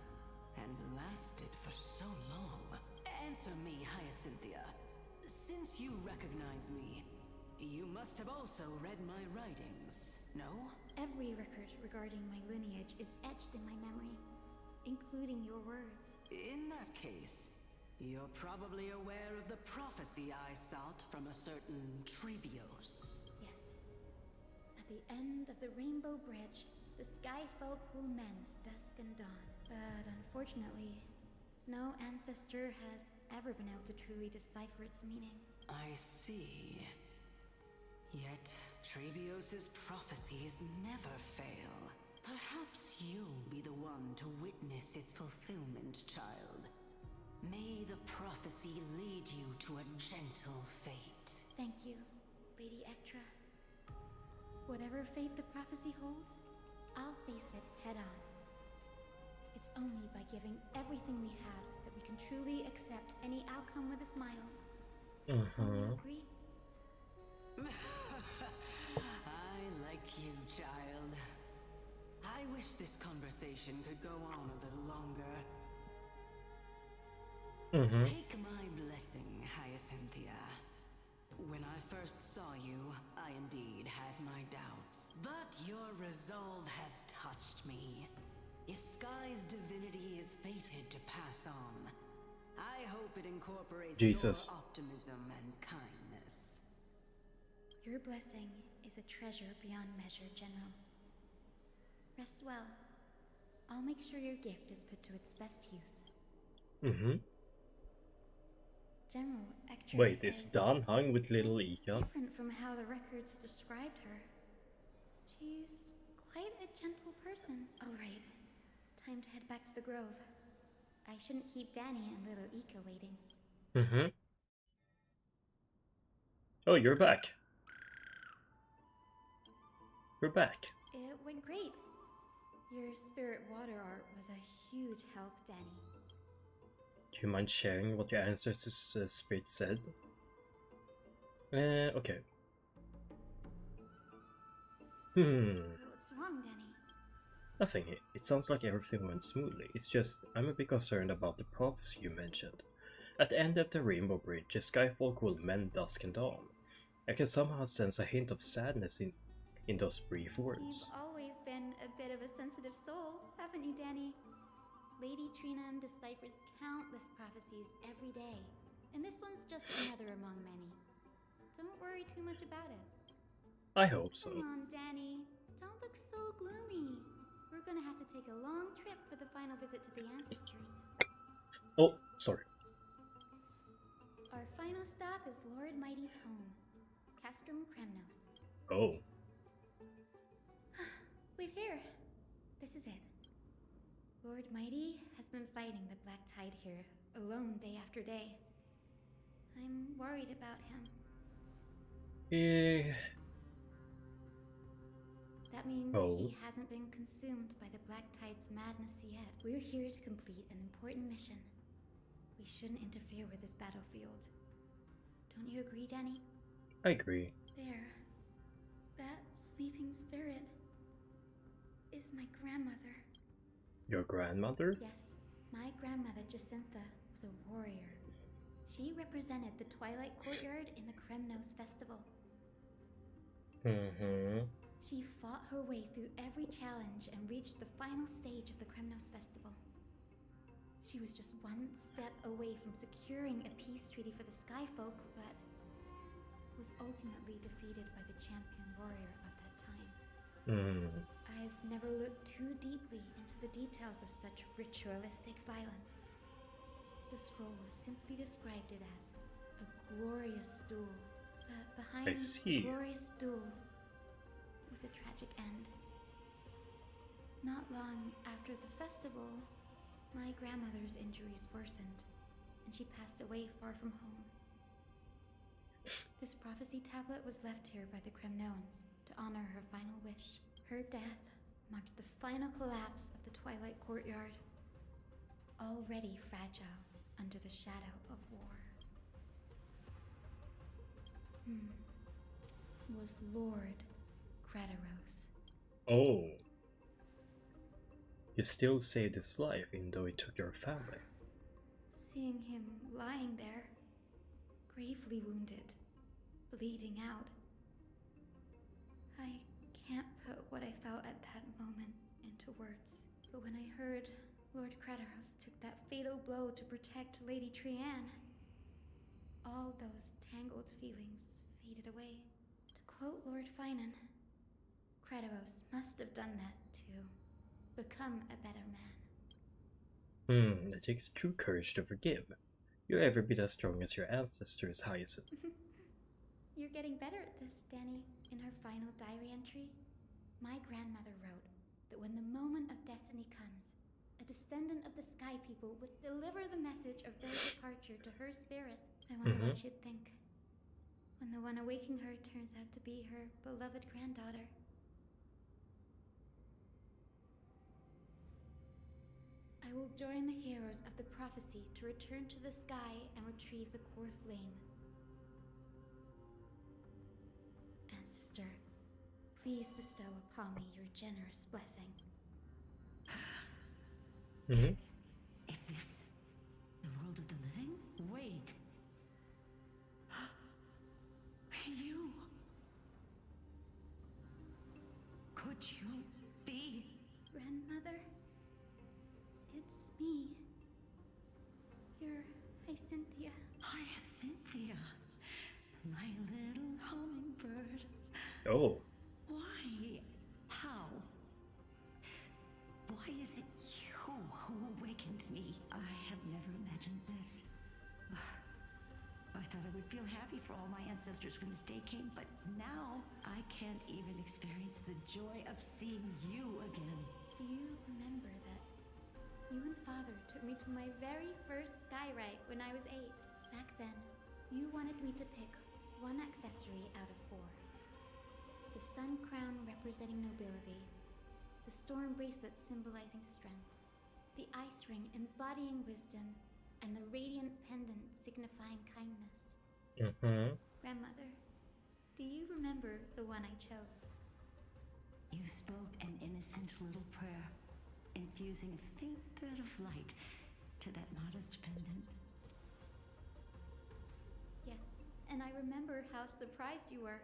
And lasted for so long. Answer me, Hyacinthia. Since you recognize me, you must have also read my writings, no? Every record regarding my lineage is etched in my memory, including your words. In that case, you're probably aware of the prophecy I sought from a certain Trebios. Yes. At the end of the Rainbow Bridge, the Sky Folk will mend dusk and dawn. But unfortunately, no ancestor has ever been able to truly decipher its meaning. I see. Yet, Trebios's prophecies never fail. Perhaps you'll be the one to witness its fulfillment, child. May the prophecy lead you to a gentle fate. Thank you, Lady Ektra. Whatever fate the prophecy holds, I'll face it head on. It's only by giving everything we have that we can truly accept any outcome with a smile. Will you agree? I like you, child. I wish this conversation could go on a little longer. Take my blessing, Hyacinthia. When I first saw you, I indeed had my doubts. But your resolve has touched me. If Sky's divinity is fated to pass on, I hope it incorporates your optimism and kindness. Your blessing is a treasure beyond measure, General. Rest well. I'll make sure your gift is put to its best use. General Ektra. Wait, is Dan hung with little Ika? Different from how the records described her. She's quite a gentle person. All right, time to head back to the grove. I shouldn't keep Danny and little Ika waiting. Oh, you're back. We're back. It went great. Your spirit water art was a huge help, Danny. Do you mind sharing what your ancestors' spirit said? Okay. What's wrong, Danny? Nothing. It sounds like everything went smoothly. It's just, I'm a bit concerned about the prophecy you mentioned. At the end of the Rainbow Bridge, the Skyfolk will mend dusk and dawn. I can somehow sense a hint of sadness in those brief words. You've always been a bit of a sensitive soul, haven't you, Danny? Lady Trinan deciphers countless prophecies every day, and this one's just another among many. Don't worry too much about it. I hope so. Come on, Danny. Don't look so gloomy. We're gonna have to take a long trip for the final visit to the ancestors. Oh, sorry. Our final stop is Lord Mighty's home, Castrum Kremnos. Oh. We're here. This is it. Lord Mighty has been fighting the Black Tide here, alone day after day. I'm worried about him. That means he hasn't been consumed by the Black Tide's madness yet. We're here to complete an important mission. We shouldn't interfere with this battlefield. Don't you agree, Danny? I agree. There. That sleeping spirit is my grandmother. Your grandmother? Yes. My grandmother, Jacintha, was a warrior. She represented the Twilight Courtyard in the Kremnos Festival. She fought her way through every challenge and reached the final stage of the Kremnos Festival. She was just one step away from securing a peace treaty for the Skyfolk, but was ultimately defeated by the champion warrior of that time. I've never looked too deeply into the details of such ritualistic violence. The scroll simply described it as a glorious duel, but behind the glorious duel was a tragic end. Not long after the festival, my grandmother's injuries worsened, and she passed away far from home. This prophecy tablet was left here by the Kremnoans to honor her final wish. Her death marked the final collapse of the Twilight Courtyard, already fragile under the shadow of war. Was Lord Crataros. Oh. You still saved his life, even though it took your family. Seeing him lying there, gravely wounded, bleeding out, I can't put what I felt at that moment into words. But when I heard Lord Crataros took that fatal blow to protect Lady Trian, all those tangled feelings faded away. To quote Lord Finan, Kratos must have done that to become a better man. It takes true courage to forgive. You're every bit as strong as your ancestors, Hyacinth. You're getting better at this, Danny. In her final diary entry, my grandmother wrote that when the moment of destiny comes, a descendant of the Sky People would deliver the message of their departure to her spirit. I wonder what she'd think when the one awaking her turns out to be her beloved granddaughter. I will join the heroes of the prophecy to return to the sky and retrieve the core flame. Ancestor, please bestow upon me your generous blessing. Is this the world of the living? Wait. You. Could you be? Grandmother? It's me. You're Hyacinthia. Hyacinthia. My little hummingbird. Oh. Why? How? Why is it you who awakened me? I have never imagined this. I thought I would feel happy for all my ancestors when this day came, but now I can't even experience the joy of seeing you again. Do you remember that you and Father took me to my very first sky ride when I was 8? Back then, you wanted me to pick one accessory out of 4. The sun crown representing nobility, the storm bracelet symbolizing strength, the ice ring embodying wisdom, and the radiant pendant signifying kindness. Grandmother, do you remember the one I chose? You spoke an innocent little prayer, infusing a faint thread of light to that modest pendant. Yes, and I remember how surprised you were.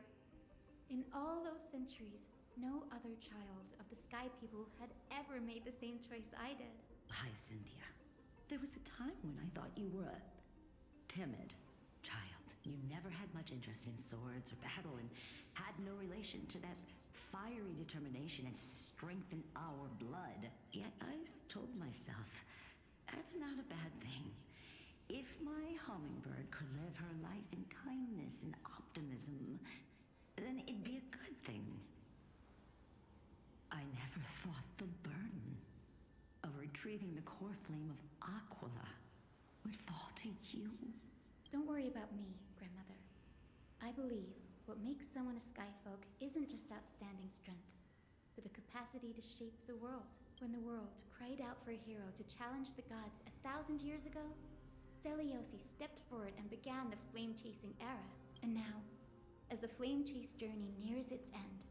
In all those centuries, no other child of the Sky People had ever made the same choice I did. Hyacinthia, there was a time when I thought you were a timid child. You never had much interest in swords or battle and had no relation to that fiery determination and strength in our blood. Yet I've told myself, that's not a bad thing. If my hummingbird could live her life in kindness and optimism, then it'd be a good thing. I never thought the burden of retrieving the core flame of Aquila would fall to you. Don't worry about me, Grandmother. I believe what makes someone a Skyfolk isn't just outstanding strength, but the capacity to shape the world. When the world cried out for a hero to challenge the gods 1,000 years ago, Zeliosi stepped forward and began the flame-chasing era. And now, as the flame-chase journey nears its end,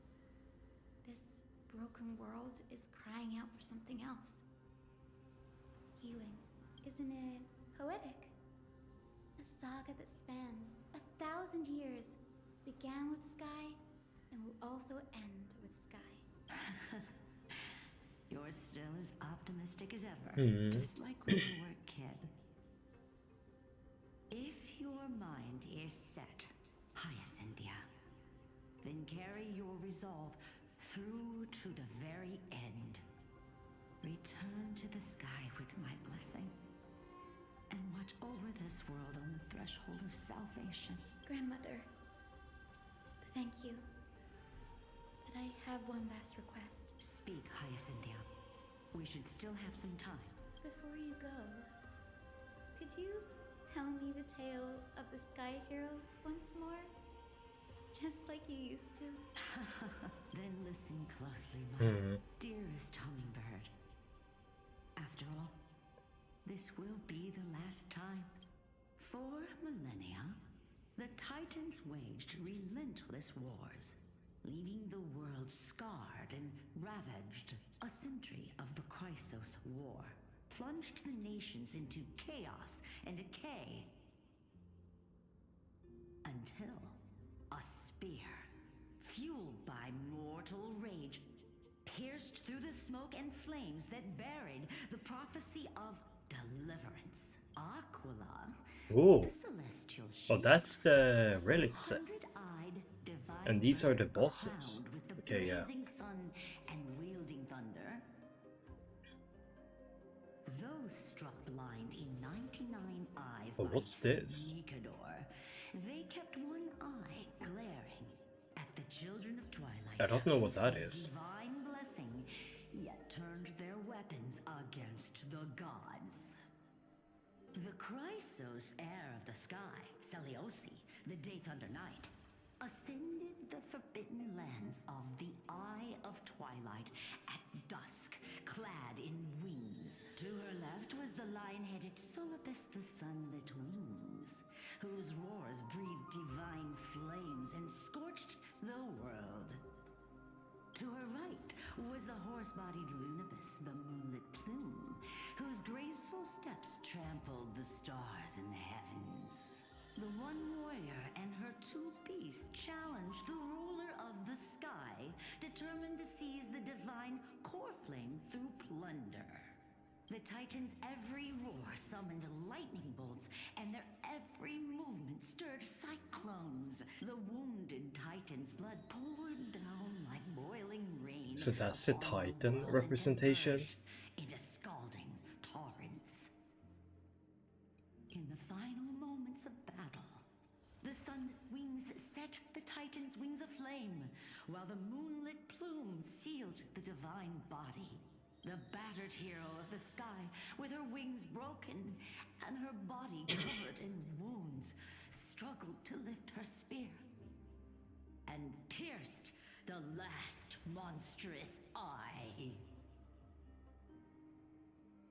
this broken world is crying out for something else. Healing, isn't it poetic? A saga that spans 1,000 years, began with Sky, and will also end with Sky. You're still as optimistic as ever, just like when you were a kid. If your mind is set, Hyacinthia, then carry your resolve through to the very end. Return to the sky with my blessing, and watch over this world on the threshold of salvation. Grandmother, thank you. But I have one last request. Speak, Hyacinthia. We should still have some time. Before you go, could you tell me the tale of the Sky Hero once more? Just like you used to. Then listen closely, my dearest hummingbird. After all, this will be the last time. For millennia, the Titans waged relentless wars, leaving the world scarred and ravaged. A century of the Chrysos War plunged the nations into chaos and decay. Until a spear, fueled by mortal rage, pierced through the smoke and flames that buried the prophecy of deliverance. Aquila, Ooh. the celestial Oh, that's the relic set. hundred-eyed divine And these are the bird bosses. crowned with the Okay, yeah. blazing sun 99 eyes Oh, what's this? Nikador. They kept one eye glaring at the children of Twilight. I don't know what that is. Divine blessing, yet turned their weapons against the gods. The Chrysos, heir of the sky, Seliosi, the Day Thunder Knight, ascended the forbidden lands of the Eye of Twilight at dusk, clad in wings. To her left was the lion-headed Solipus the Sunlit Wings, whose roars breathed divine flames and scorched the world. To her right was the horse-bodied Lunibus, the Moonlit Plume, whose graceful steps trampled the stars in the heavens. The one warrior and her two beasts challenged the ruler of the sky, determined to seize the divine core flame through plunder. The Titans' every roar summoned lightning bolts, and their every movement stirred cyclones. The wounded Titan's blood poured down like boiling rain. So that's the Titan representation? Into scalding torrents. In the final moments of battle, the sunlit wings set the Titan's wings aflame, while the moonlit plume sealed the divine body. The battered hero of the sky, with her wings broken and her body covered in wounds, struggled to lift her spear and pierced the last monstrous eye.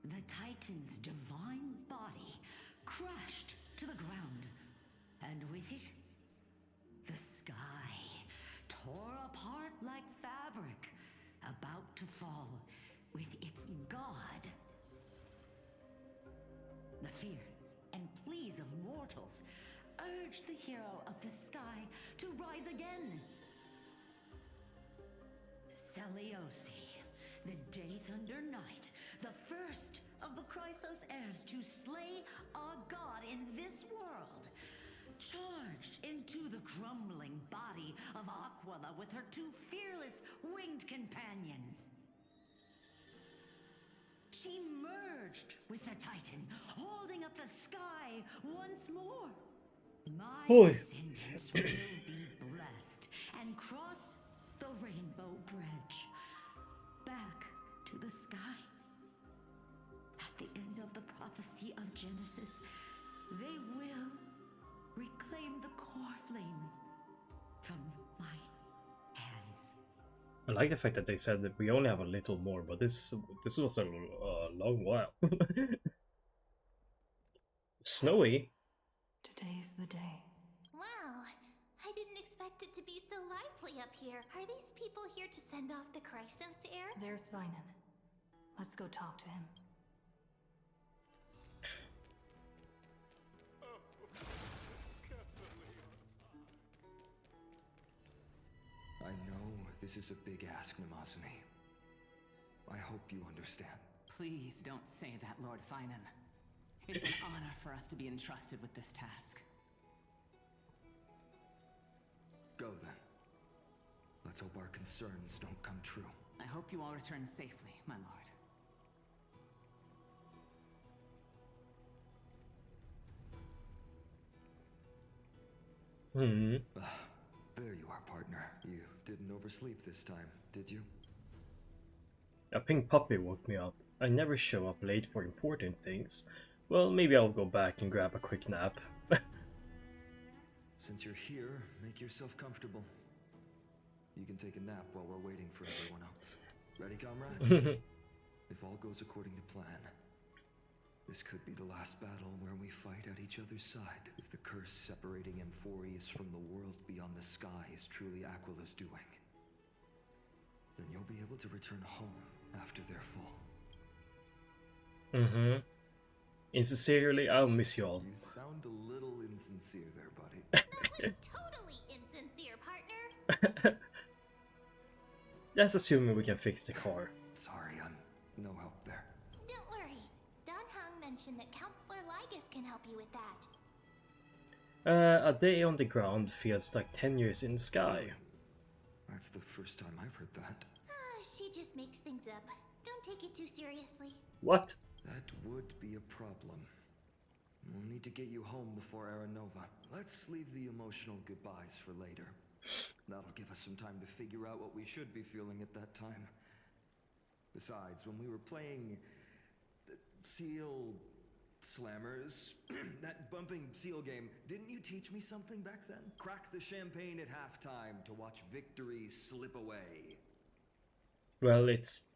The Titan's divine body crashed to the ground, and with it, the sky tore apart like fabric, about to fall with its god. The fear and pleas of mortals urged the hero of the sky to rise again. Seliosi, the Day Thunder Knight, the first of the Chrysos heirs to slay a god in this world, charged into the crumbling body of Aquila with her two fearless winged companions. She merged with the Titan, holding up the sky once more. My descendants will be blessed and cross the Rainbow Bridge back to the sky. At the end of the prophecy of Genesis, they will reclaim the core flame from my hands. I like the fact that they said that we only have a little more, but this was a long while. Snowy. Today's the day. Wow, I didn't expect it to be so lively up here. Are these people here to send off the Chrysos heir? There's Sveinen. Let's go talk to him. I know this is a big ask, Namasumi. I hope you understand. Please don't say that, Lord Finan. It's an honor for us to be entrusted with this task. Go then. Let's hope our concerns don't come true. I hope you all return safely, my lord. There you are, partner. You didn't oversleep this time, did you? A pink puppy woke me up. I never show up late for important things. Well, maybe I'll go back and grab a quick nap. Since you're here, make yourself comfortable. You can take a nap while we're waiting for everyone else. Ready, comrade? If all goes according to plan, this could be the last battle where we fight at each other's side. If the curse separating Amphorius from the world beyond the sky is truly Aquila's doing, then you'll be able to return home after their fall. Insincerely, I'll miss you all. You sound a little insincere there, buddy. That was totally insincere, partner. That's assuming we can fix the car. Sorry, I'm no help there. Don't worry. Don Hung mentioned that Counselor Ligus can help you with that. A day on the ground feels like 10 years in the sky. That's the first time I've heard that. She just makes things up. Don't take it too seriously. What? That would be a problem. need to get you home before Aranova. Let's leave the emotional goodbyes for later. That'll give us some time to figure out what we should be feeling at that time. Besides, when we were playing the Seal Slammers, that bumping seal game, didn't you teach me something back then? Crack the champagne at halftime to watch victory slip away. Well, it's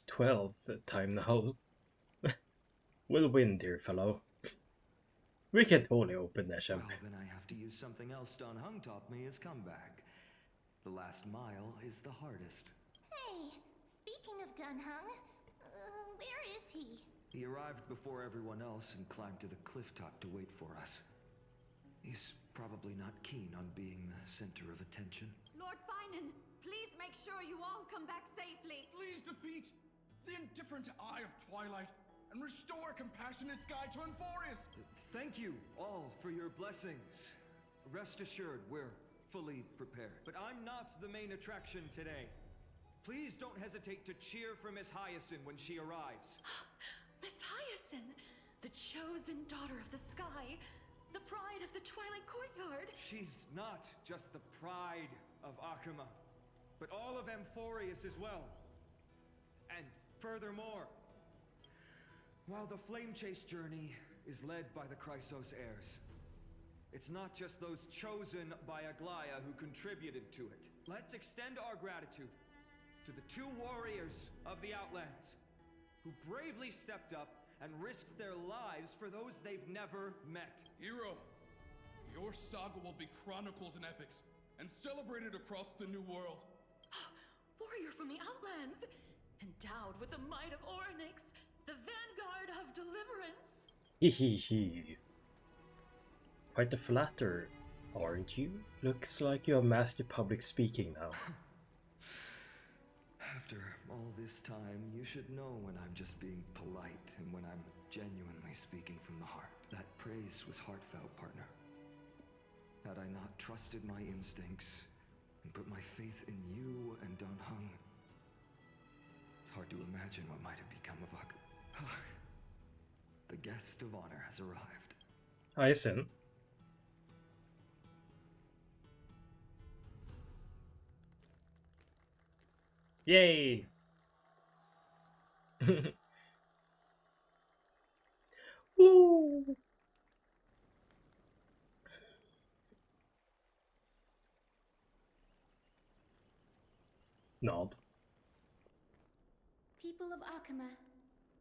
12 time now. We'll win, dear fellow. We can totally open that champagne. Well, then I have to use something else Dan Heng taught me as comeback. The last mile is the hardest. Hey, speaking of Dan Heng, where is he? He arrived before everyone else and climbed to the cliff top to wait for us. He's probably not keen on being the center of attention. Lord Finan, please make sure you all come back safely. Please defeat the indifferent Eye of Twilight and restore compassionate sky to Enforius. Thank you all for your blessings. Rest assured, we're fully prepared. But I'm not the main attraction today. Please don't hesitate to cheer for Miss Hyacinth when she arrives. Miss Hyacinth, the chosen daughter of the sky, the pride of the Twilight Courtyard. She's not just the pride of Akuma, but all of Amphorius as well. And furthermore, while the Flame Chase journey is led by the Chrysos heirs, it's not just those chosen by Aglaya who contributed to it. Let's extend our gratitude to the 2 warriors of the Outlands who bravely stepped up and risked their lives for those they've never met. Hero, your saga will be chronicles and epics and celebrated across the New World. Warrior from the Outlands, endowed with the might of Orynyx, the vanguard of deliverance. Hehehe. Quite a flatter, aren't you? Looks like you have mastered public speaking now. After all this time, you should know when I'm just being polite and when I'm genuinely speaking from the heart. That praise was heartfelt, partner. Had I not trusted my instincts and put my faith in you and Dan Heng, it's hard to imagine what might have become of Akuma. The guest of honor has arrived. Hyacinth. Yay! Woo! Nod. People of Akuma,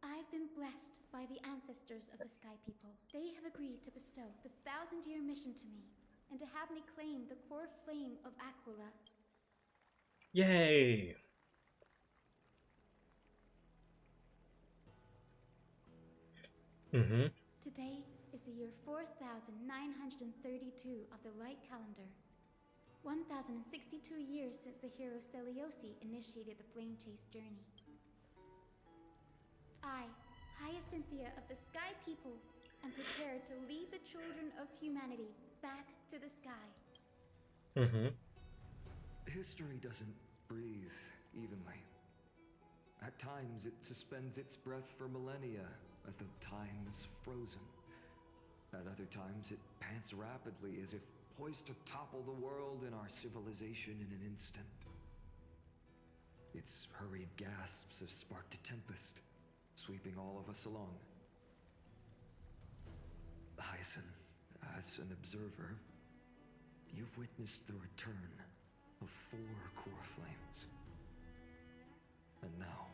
I've been blessed by the ancestors of the Sky People. They have agreed to bestow the 1,000-year mission to me, and to have me claim the core flame of Aquila. Yay! Today is the year 4932 of the Light Calendar. 1062 years since the hero Seliosi initiated the Flame Chase journey. I, Hyacinthia of the Sky People, am prepared to lead the children of humanity back to the sky. History doesn't breathe evenly. At times, it suspends its breath for millennia, as though time is frozen. At other times, it pants rapidly, as if poised to topple the world and our civilization in an instant. Its hurried gasps have sparked a tempest, sweeping all of us along. Hyacinth, as an observer, you've witnessed the return of 4 core flames. And now,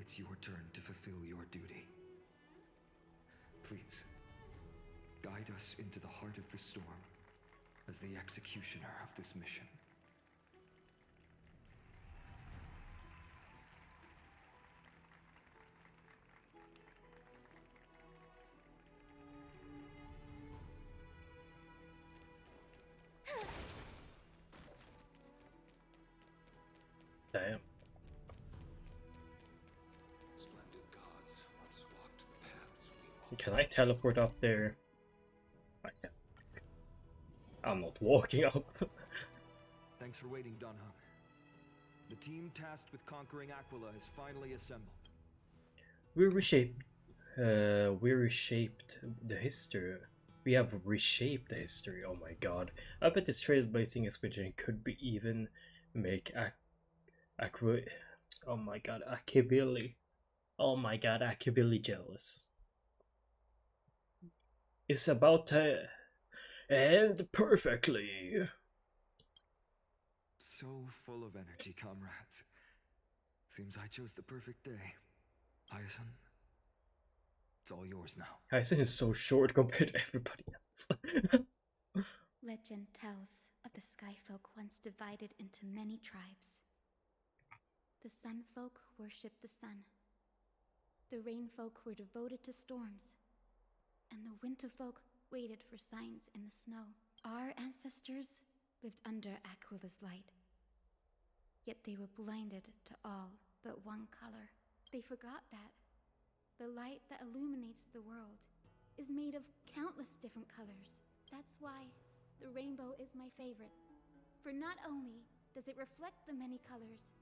it's your turn to fulfill your duty. Please, guide us into the heart of the storm as the executioner of this mission. Damn. Splendid gods once walked the paths we walk. Can I teleport up there? I can. I'm not walking up. Thanks for waiting, Dan Heng. The team tasked with conquering Aquila has finally assembled. We we reshaped the history. We have reshaped the history. Oh my god! I bet this trailblazing expedition could be even make oh my god, Akivili. Oh my god, Akivili jealous. It's about to end perfectly. So full of energy, comrades. Seems I chose the perfect day. Hyacin, it's all yours now. Hyacin is so short compared to everybody else. Legend tells of the Sky Folk once divided into many tribes. The Sun Folk worshipped the sun. The Rain Folk were devoted to storms. And the Winter Folk waited for signs in the snow. Our ancestors lived under Aquila's light. Yet they were blinded to all but one color. They forgot that the light that illuminates the world is made of countless different colors. That's why the rainbow is my favorite. For not only does it reflect the many colors,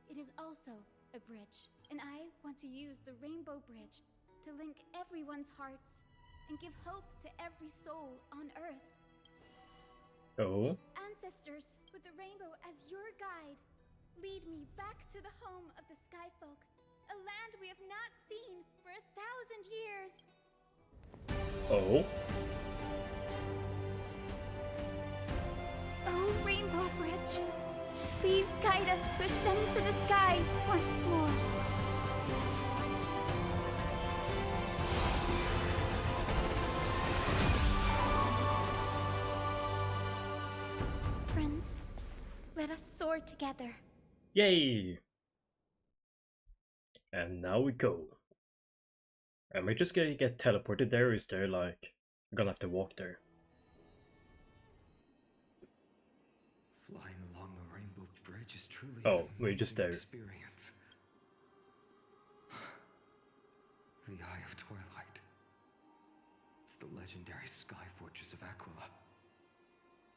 it is also a bridge. And I want to use the Rainbow Bridge to link everyone's hearts and give hope to every soul on Earth. Oh? Ancestors, with the rainbow as your guide, lead me back to the home of the Sky Folk, a land we have not seen for 1,000 years. Oh? Oh, Rainbow Bridge, please guide us to ascend to the skies once more. Friends, let us soar together. Yay! And now we go. Am I just gonna get teleported there, or is there like I'm gonna have to walk there? Flying along the Rainbow Bridge is truly oh, we're just there. Experience. The Eye of Twilight. It's the legendary sky fortress of Aquila.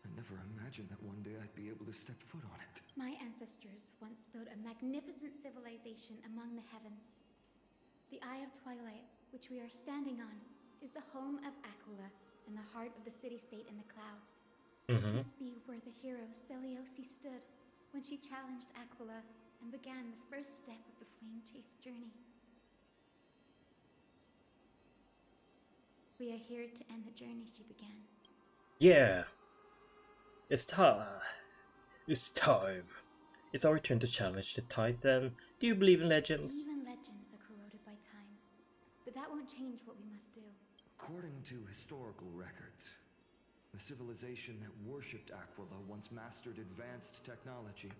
I never imagined that one day I'd be able to step foot on it. My ancestors once built a magnificent civilization among the heavens. The Eye of Twilight, which we are standing on, is the home of Aquila and the heart of the city-state in the clouds. This must be where the hero Seleucia stood when she challenged Aquila and began the first step of the flame chase journey. We are here to end the journey she began. Yeah. It's time. It's time. It's our turn to challenge the Titan. Do you believe in legends? Even legends are corroded by time. But that won't change what we must do. According to historical records, the civilization that worshipped Aquila once mastered advanced technology,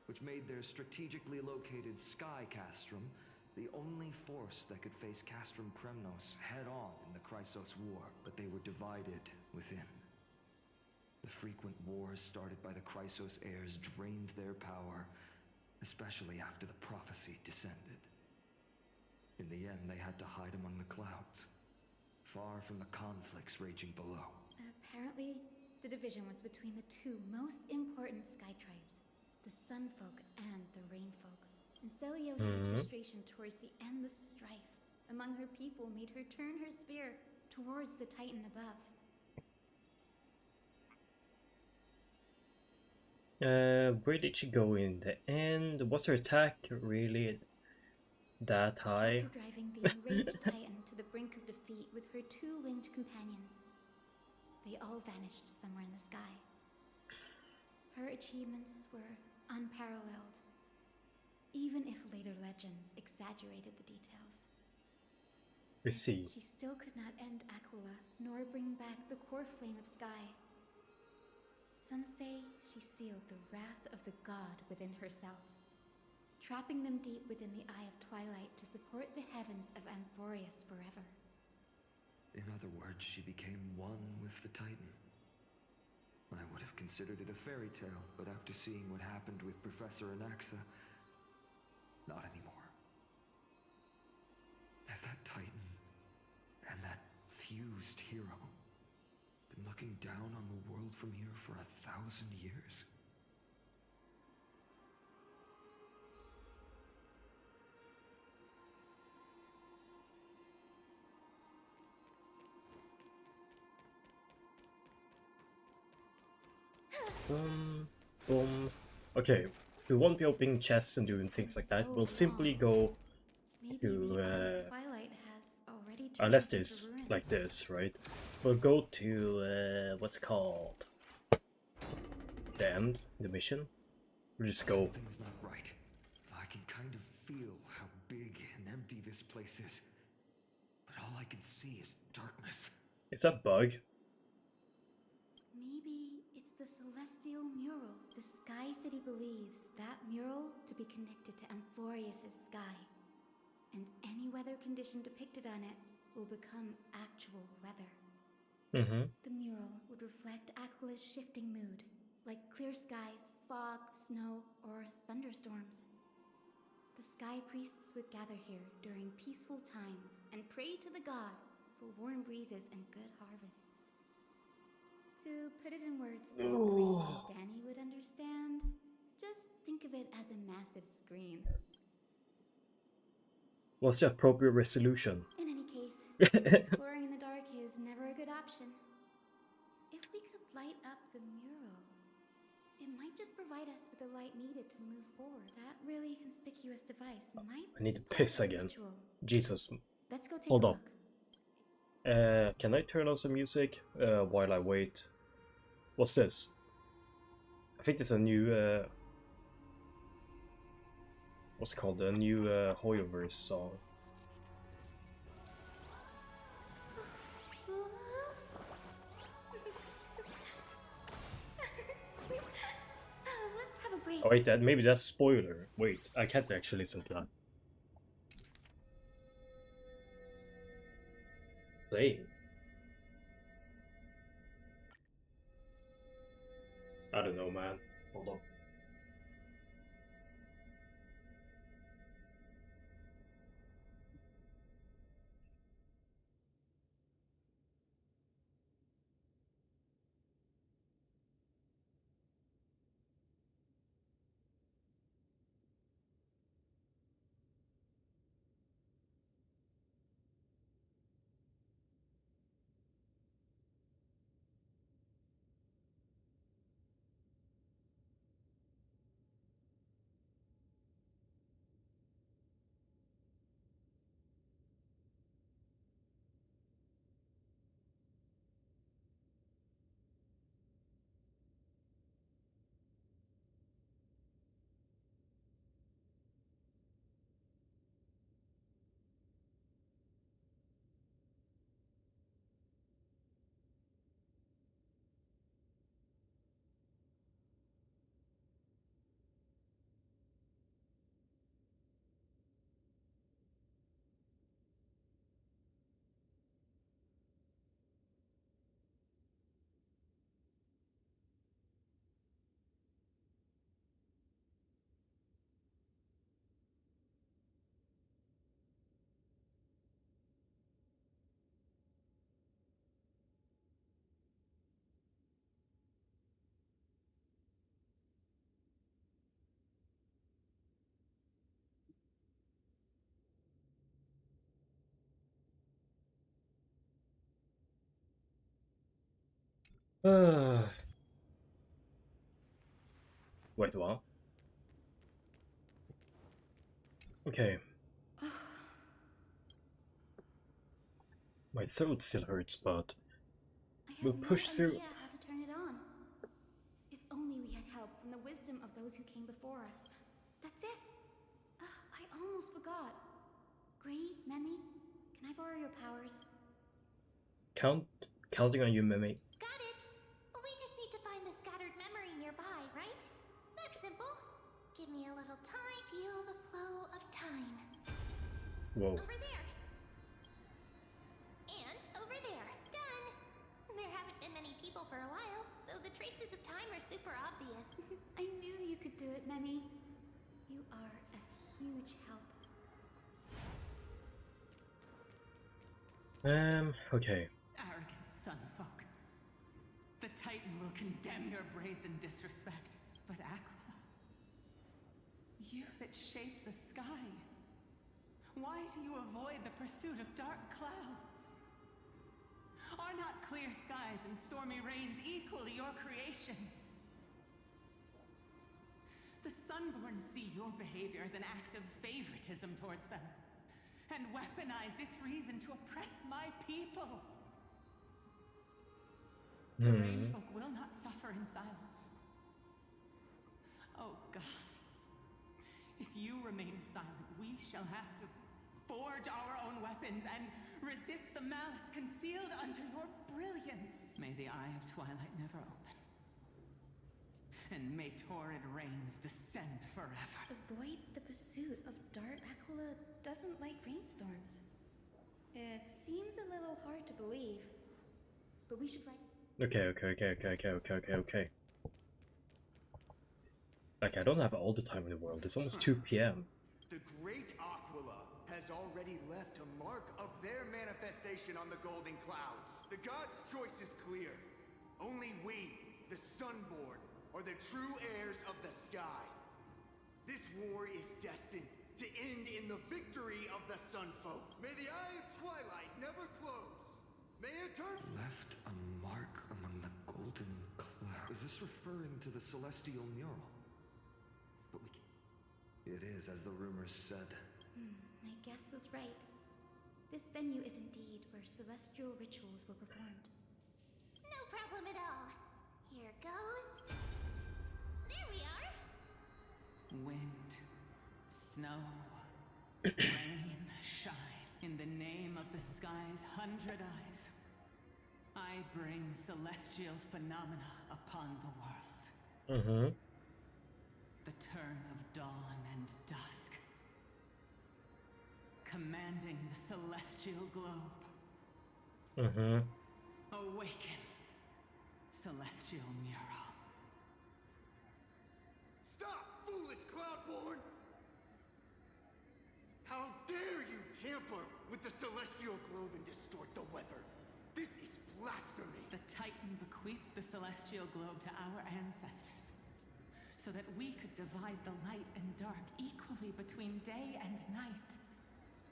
which made their strategically located Sky Castrum the only force that could face Castrum Premnos head-on in the Chrysos War, but they were divided within. The frequent wars started by the Chrysos heirs drained their power, especially after the prophecy descended. In the end, they had to hide among the clouds, far from the conflicts raging below. Apparently, the division was between the two most important sky tribes, the Sun Folk and the Rain Folk. And Seleucia's frustration towards the endless strife among her people made her turn her spear towards the Titan above. Where did she go in the end? Was her attack really that high? After driving the enraged Titan to the brink of defeat with her two winged companions, they all vanished somewhere in the sky. Her achievements were unparalleled, even if later legends exaggerated the details. We see. She still could not end Aquila, nor bring back the core flame of sky. Some say she sealed the wrath of the god within herself, trapping them deep within the Eye of Twilight to support the heavens of Amphorius forever. In other words, she became one with the Titan. I would have considered it a fairy tale, but after seeing what happened with Professor Anaxa, not anymore. Has that Titan and that fused hero been looking down on the world from here for 1,000 years? Boom, boom. Okay, we won't be opening chests and doing things like that. We'll simply go to unless there's like this, right? We'll go to what's it called? The end, the mission. We'll just go. Something's not right. I can kind of feel how big and empty this place is. But all I can see is darkness. Is that bug? Maybe it's the celestial mural. The Sky City believes that mural to be connected to Amphorius' sky. And any weather condition depicted on it will become actual weather. The mural would reflect Aquilus' shifting mood, like clear skies, fog, snow, or thunderstorms. The sky priests would gather here during peaceful times and pray to the god for warm breezes and good harvests. To put it in words that Gray and Danny would understand, just think of it as a massive screen. What's the appropriate resolution? In any case, exploring in the dark is never a good option. If we could light up the mural, it might just provide us with the light needed to move forward. That really conspicuous device might. I need to piss again. Jesus. Let's go take Hold a on. look. Can I turn on some music while I wait? What's this? I think it's a new what's it called? A new Hoyoverse song. Let's have a break. Oh wait, maybe that's spoiler. Wait, I can't actually listen to that. Playing. I don't know, man. Hold on. Wait, what? Okay. My throat still hurts, but we'll push through. How to turn it on. If only we had help from the wisdom of those who came before us. That's it. I almost forgot. Gray, Memi, can I borrow your powers? Counting on you, Memi. Got it. We just need to find the scattered memory nearby, right? That's simple. Give me a little time. Feel the flow of time. Whoa. Over there. And over there. Done. There haven't been many people for a while, so the traces of time are super obvious. I knew you could do it, Memi. You are a huge help. Okay. Arrogant sunfolk. The Titan will condemn your brazen disrespect, but Aquila, you that shape the sky, why do you avoid the pursuit of dark clouds? Are not clear skies and stormy rains equally your creations? Sunborn see your behavior as an act of favoritism towards them, and weaponize this reason to oppress my people. The Rainfolk will not suffer in silence. Oh God, if you remain silent, we shall have to forge our own weapons and resist the malice concealed under your brilliance. May the Eye of Twilight never open, and may torrid rains descend forever. Avoid the pursuit of Dark Aquila doesn't like rainstorms. It seems a little hard to believe, but we should write. Okay. Like, I don't have all the time in the world. It's almost 2 p.m. The great Aquila has already left a mark of their manifestation on the golden clouds. The gods' choice is clear. Only we, the Sunborn, are the true heirs of the sky. This war is destined to end in the victory of the Sunfolk. May the Eye of Twilight never close. May it turn... Left a mark among the golden clouds. Is this referring to the celestial mural? But it is, as the rumors said. My guess was right. This venue is indeed where celestial rituals were performed. No problem at all. Here goes. There we are. Wind, snow, rain, shine. In the name of the sky's 100 eyes, I bring celestial phenomena upon the world. The turn of dawn and dusk, commanding the celestial globe. Awaken, celestial mural. Stop, foolish Cloudborn! How dare you tamper with the celestial globe and distort the weather? This is blasphemy! The Titan bequeathed the celestial globe to our ancestors, so that we could divide the light and dark equally between day and night,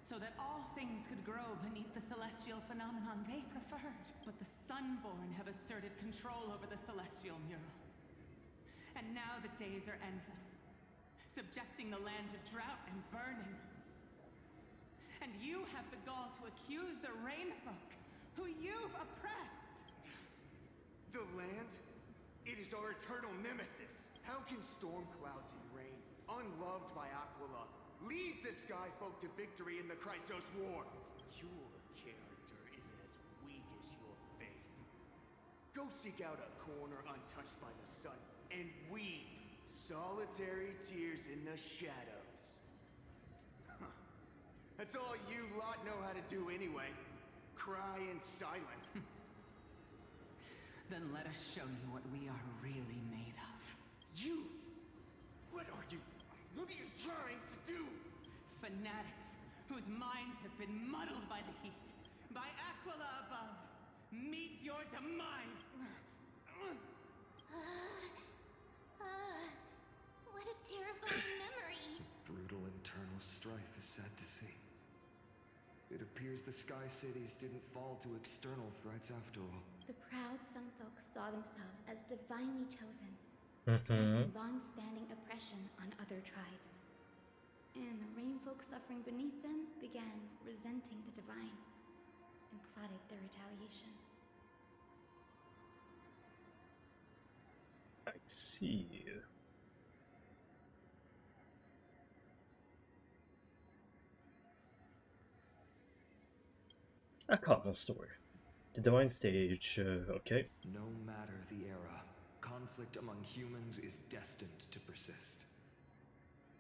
so that all things could grow beneath the celestial phenomenon they preferred. But the Sunborn have asserted control over the celestial mural. And now the days are endless, subjecting the land to drought and burning. And you have the gall to accuse the Rainfolk, who you've oppressed. The land? It is our eternal nemesis. How can storm clouds and rain, unloved by Aquila, lead the Sky Folk to victory in the Chrysos War? Your character is as weak as your faith. Go seek out a corner untouched by the sun and weep solitary tears in the shadows. Huh. That's all you lot know how to do anyway. Cry in silence. Then let us show you what we are really made of. You? What are you trying to do? Fanatics whose minds have been muddled by the heat. By Aquila above. Meet your demise. What a terrifying memory. Brutal internal strife is sad to see. It appears the Sky Cities didn't fall to external threats after all. The proud Sunfolk saw themselves as divinely chosen, accepting long-standing oppression on other tribes. And the Rainfolk suffering beneath them began resenting the divine and plotted their retaliation. I see. A common story. The divine stage, okay. No matter the era, conflict among humans is destined to persist.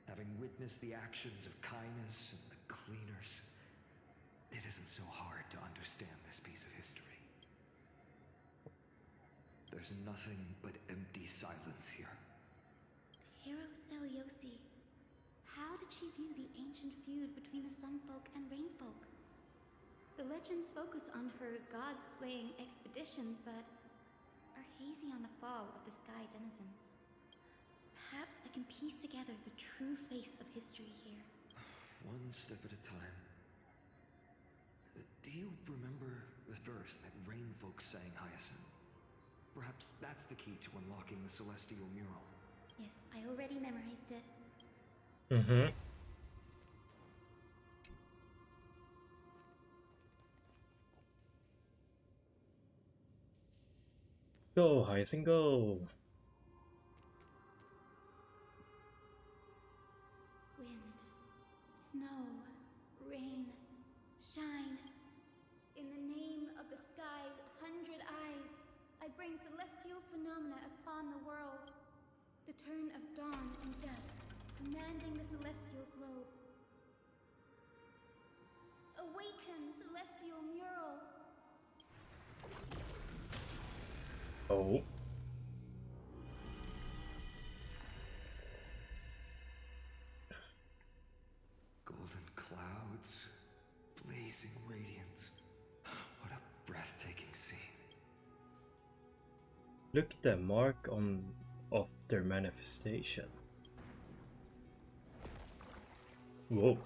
Having witnessed the actions of Kindness and the Cleaners, it isn't so hard to understand this piece of history. There's nothing but empty silence here. Hero Seliosi, how did she view the ancient feud between the Sunfolk and Rainfolk? The legends focus on her god-slaying expedition, but are hazy on the fall of the Sky denizens. Perhaps I can piece together the true face of history here. One step at a time. Do you remember the verse that Rainfolk sang, Hyacinth? Perhaps that's the key to unlocking the celestial mural. Yes, I already memorized it. Mm-hmm. Go, Hyacinth, go! Wind, snow, rain, shine. In the name of the sky's 100 eyes, I bring celestial phenomena upon the world. The turn of dawn and dusk, commanding the celestial globe. Awaken, celestial mural! Oh. Golden clouds, blazing radiance. What a breathtaking scene. Look at the mark of their manifestation. Whoa.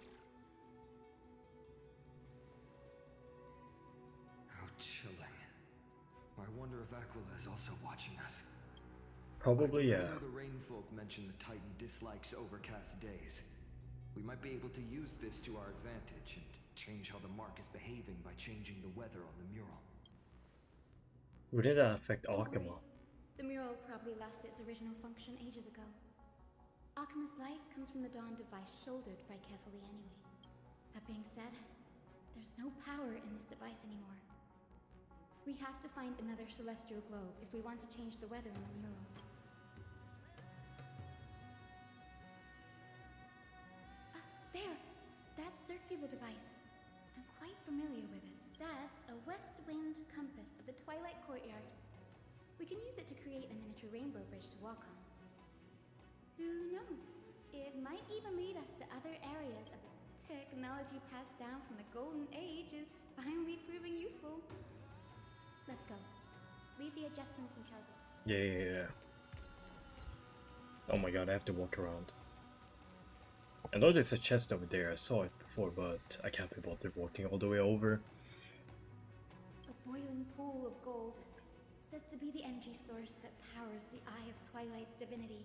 How chilling. I wonder if Aquila is also watching us. Probably, yeah. I know the Rainfolk mentioned the Titan dislikes overcast days. We might be able to use this to our advantage and change how the mark is behaving by changing the weather on the mural. Wouldn't that affect Akuma? The mural probably lost its original function ages ago. Akuma's light comes from the dawn device shouldered by Kefali anyway. That being said, there's no power in this device anymore. We have to find another celestial globe if we want to change the weather on the mural. There! That circular device. I'm quite familiar with it. That's a west wind compass of the Twilight Courtyard. We can use it to create a miniature rainbow bridge to walk on. Who knows? It might even lead us to other areas of technology passed down from the Golden Age is finally proving useful. Let's go. Leave the adjustments in Calgary. Yeah. Oh my god, I have to walk around. I know there's a chest over there, I saw it before, but I can't be bothered walking all the way over. A boiling pool of gold, said to be the energy source that powers the Eye of Twilight's divinity.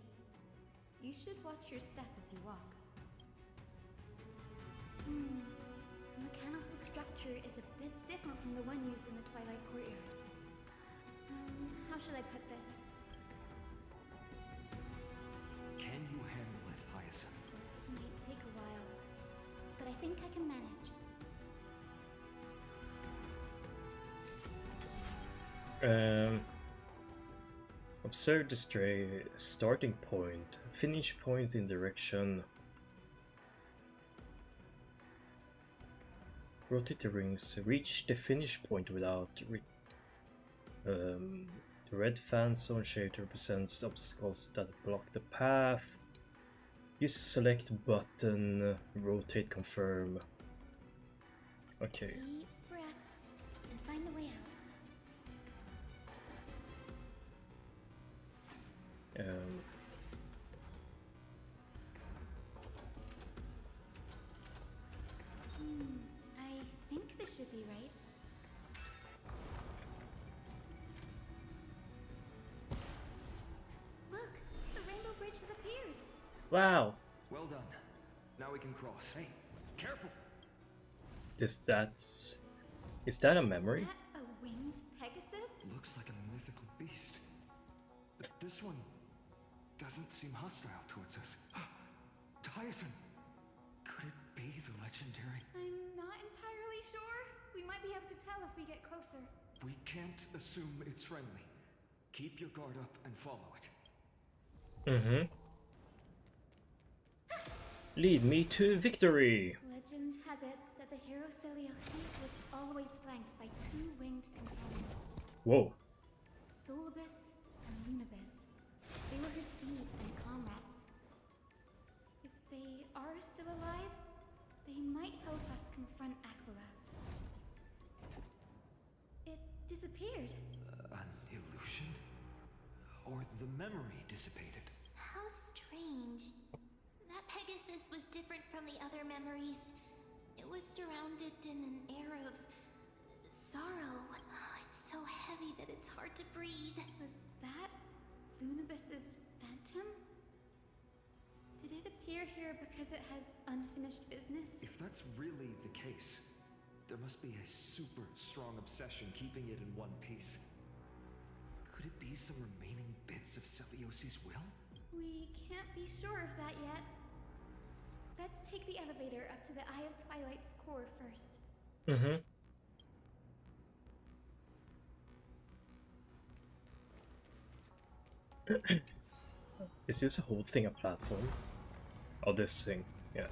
You should watch your step as you walk. The mechanical structure is a bit different from the one used in the Twilight Courtyard. How should I put this? Can you handle it, Hyacinth? This might take a while, but I think I can manage. Observe the starting point, finish point in direction. Rotate the rings, reach the finish point without the red fan zone shape represents the obstacles that block the path. Use the select button, rotate, confirm. Okay. Deep breaths and find the way out. I think this should be right. Look, the rainbow bridge has appeared. Wow. Well done. Now we can cross. Hey, careful. Is that a memory? Is that a winged Pegasus? Looks like a mythical beast. But this one doesn't seem hostile towards us. Hyacinth! Could it be the legendary? I'm not entirely sure. We might be able to tell if we get closer. We can't assume it's friendly. Keep your guard up and follow it. Lead me to victory! Legend has it that the hero Celiosi was always flanked by two winged companions. Whoa. Solibus and Lunibus. They were her steeds and comrades. If they are still alive, they might help us confront Aquila. It disappeared. An illusion? Or the memory dissipated? How strange. That Pegasus was different from the other memories. It was surrounded in an air of sorrow. It's so heavy that it's hard to breathe. Was that Lunibus's phantom? Did it appear we're here because it has unfinished business? If that's really the case, there must be a super strong obsession keeping it in one piece. Could it be some remaining bits of Celiosi's will? We can't be sure of that yet. Let's take the elevator up to the Eye of Twilight's core first. Mm-hmm. Is this whole thing a platform? Oh, this thing, yeah.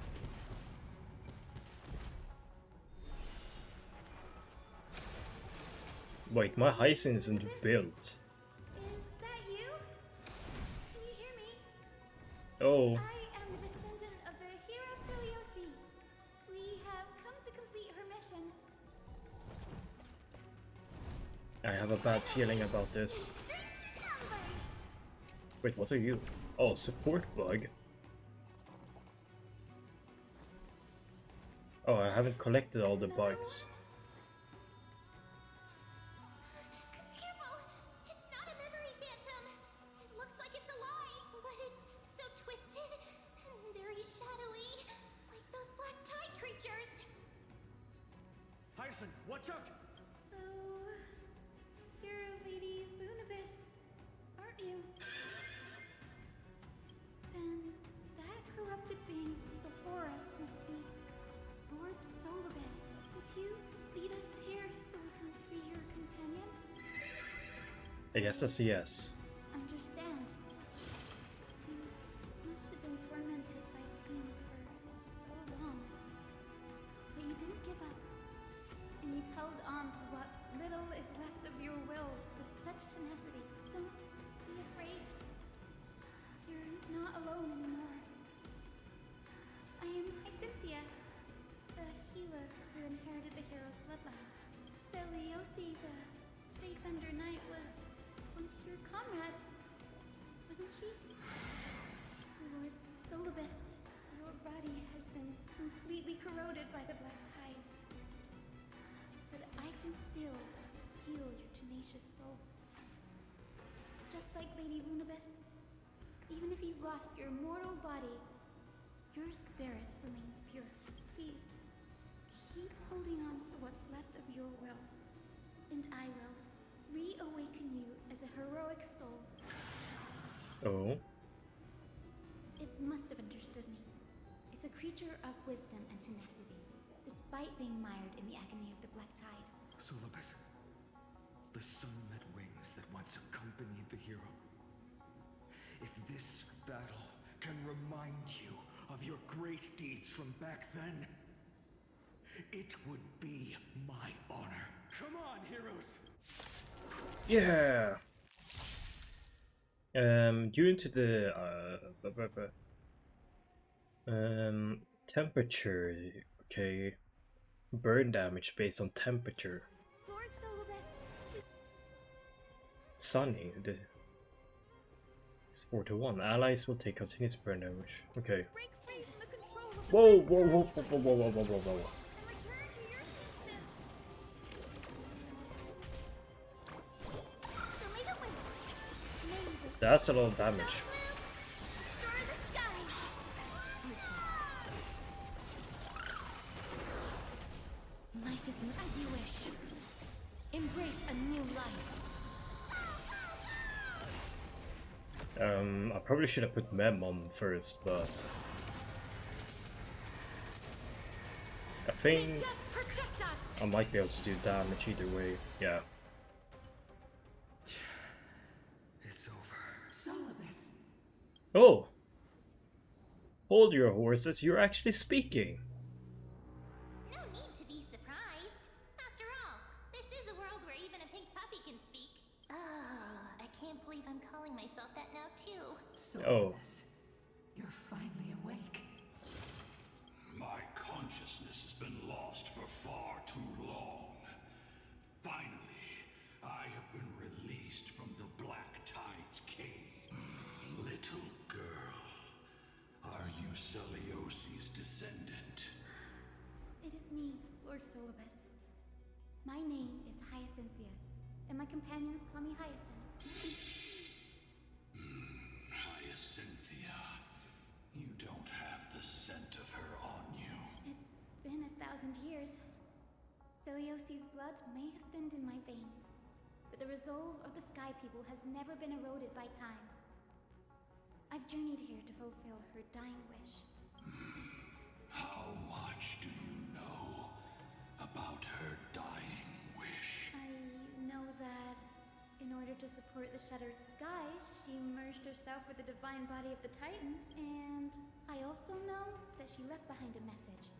Wait, my Hyacinth isn't built. Is that you? Can you hear me? Oh. I am the descendant of the hero Celiosi. We have come to complete her mission. I have a bad feeling about this. Wait, what are you? Oh, support bug. Oh, I haven't collected all the bugs. Careful! It's not a memory phantom! It looks like it's alive, but it's so twisted and very shadowy, like those black tide creatures. Hyacinth, watch out! So, you're Lady Lunabis, aren't you? Then that corrupted being before us must be Lord Solibus. Did you lead us here so we can free your companion? I guess that's a yes. Understand. You must have been tormented by pain for so long. But you didn't give up. And you've held on to what little is left of your will with such tenacity. Don't be afraid. You're not alone anymore. I am Hyacinthia, the healer who inherited the hero's bloodline. Celiosi, the Faith Thunder Knight, was once your comrade, wasn't she? Lord Solibus, your body has been completely corroded by the black tide. But I can still heal your tenacious soul. Just like Lady Lunabis, even if you've lost your mortal body, your spirit remains pure. Please, keep holding on to what's left of your will, and I will reawaken you as a heroic soul. Oh. It must have understood me. It's a creature of wisdom and tenacity, despite being mired in the agony of the black tide. Solibus, the sunlit wings that once accompanied the hero. If this battle can remind you of your great deeds from back then, it would be my honor. Come on, heroes! Yeah. Due to the temperature, okay. Burn damage based on temperature. Lord Solibus. Sunny. It's 4-1. Allies will take continuous burn damage. Okay. Whoa, whoa, whoa, whoa, whoa, whoa, whoa, whoa, whoa. That's a lot of damage. Life isn't as you wish. Embrace a new life. I probably should have put Mem on first, but I think I might be able to do damage either way. Yeah. It's over. Solibus. Oh! Hold your horses, you're actually speaking! No need to be surprised. After all, this is a world where even a pink puppy can speak. Oh, I can't believe I'm calling myself that now too. Solibus, you're finally awake. My consciousness has been lost for far too long. Finally, I have been released from the Black Tide's cave. Little girl, are you Celiosi's descendant? It is me, Lord Solibus. My name is Hyacinthia, and my companions call me Hyacinth. Hyacinthia, you don't have scent of her on you. It's been 1,000 years. Celiosi's blood may have thinned in my veins, but the resolve of the Sky People has never been eroded by time. I've journeyed here to fulfill her dying wish. How much do you know about her dying wish? I know that in order to support the shattered sky, she merged herself with the divine body of the Titan, and I also know that she left behind a message,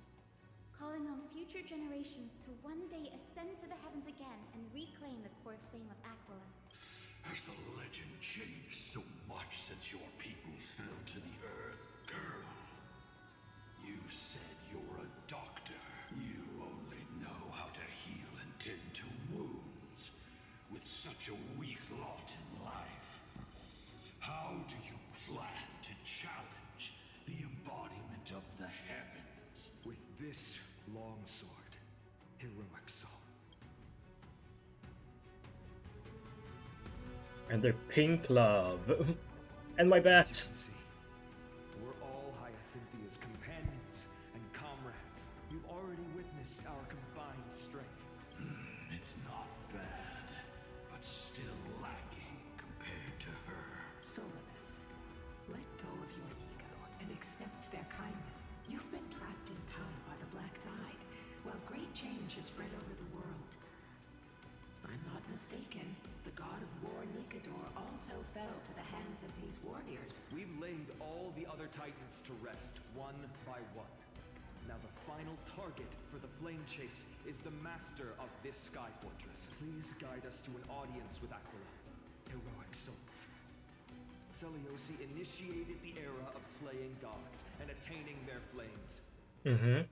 calling on future generations to one day ascend to the heavens again and reclaim the core flame of Aquila. Has the legend changed so much since your people fell to the earth, girl? You said you're a doctor. You only know how to heal and tend to wounds. With such a weak lot in life, how do you plan to challenge the embodiment of the heavens? With this longsword, heroic soul. And their pink love. And my bat. As you can see, we're all Hyacinthia's companions and comrades. You've already witnessed our combined strength. It's not bad, but still lacking compared to her. Soulless, let go of your ego and accept their kindness. You've been trapped in time by the Black Tide, while great change has spread over the world. I'm not mistaken. The god of war Nikador also fell to the hands of these warriors. We've laid all the other titans to rest, one by one. Now the final target for the flame chase is the master of this sky fortress. Please guide us to an audience with Aquila. Heroic souls. Celiosi initiated the era of slaying gods and attaining their flames.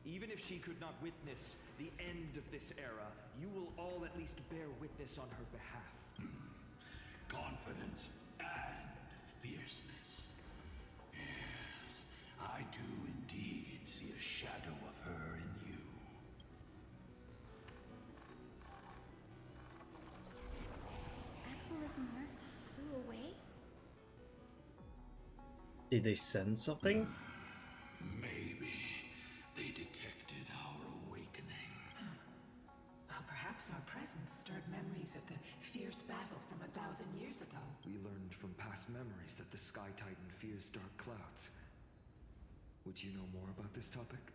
Even if she could not witness the end of this era, you will all at least bear witness on her behalf. Confidence and fierceness. Yes, I do indeed see a shadow of her in you. Aquila's mark flew away? Did they send something? Maybe they detected our awakening. Well, perhaps our presence stirred memories of the fierce battle from 1,000 years ago. We learned from past memories that the Sky Titan fears dark clouds. Would you know more about this topic?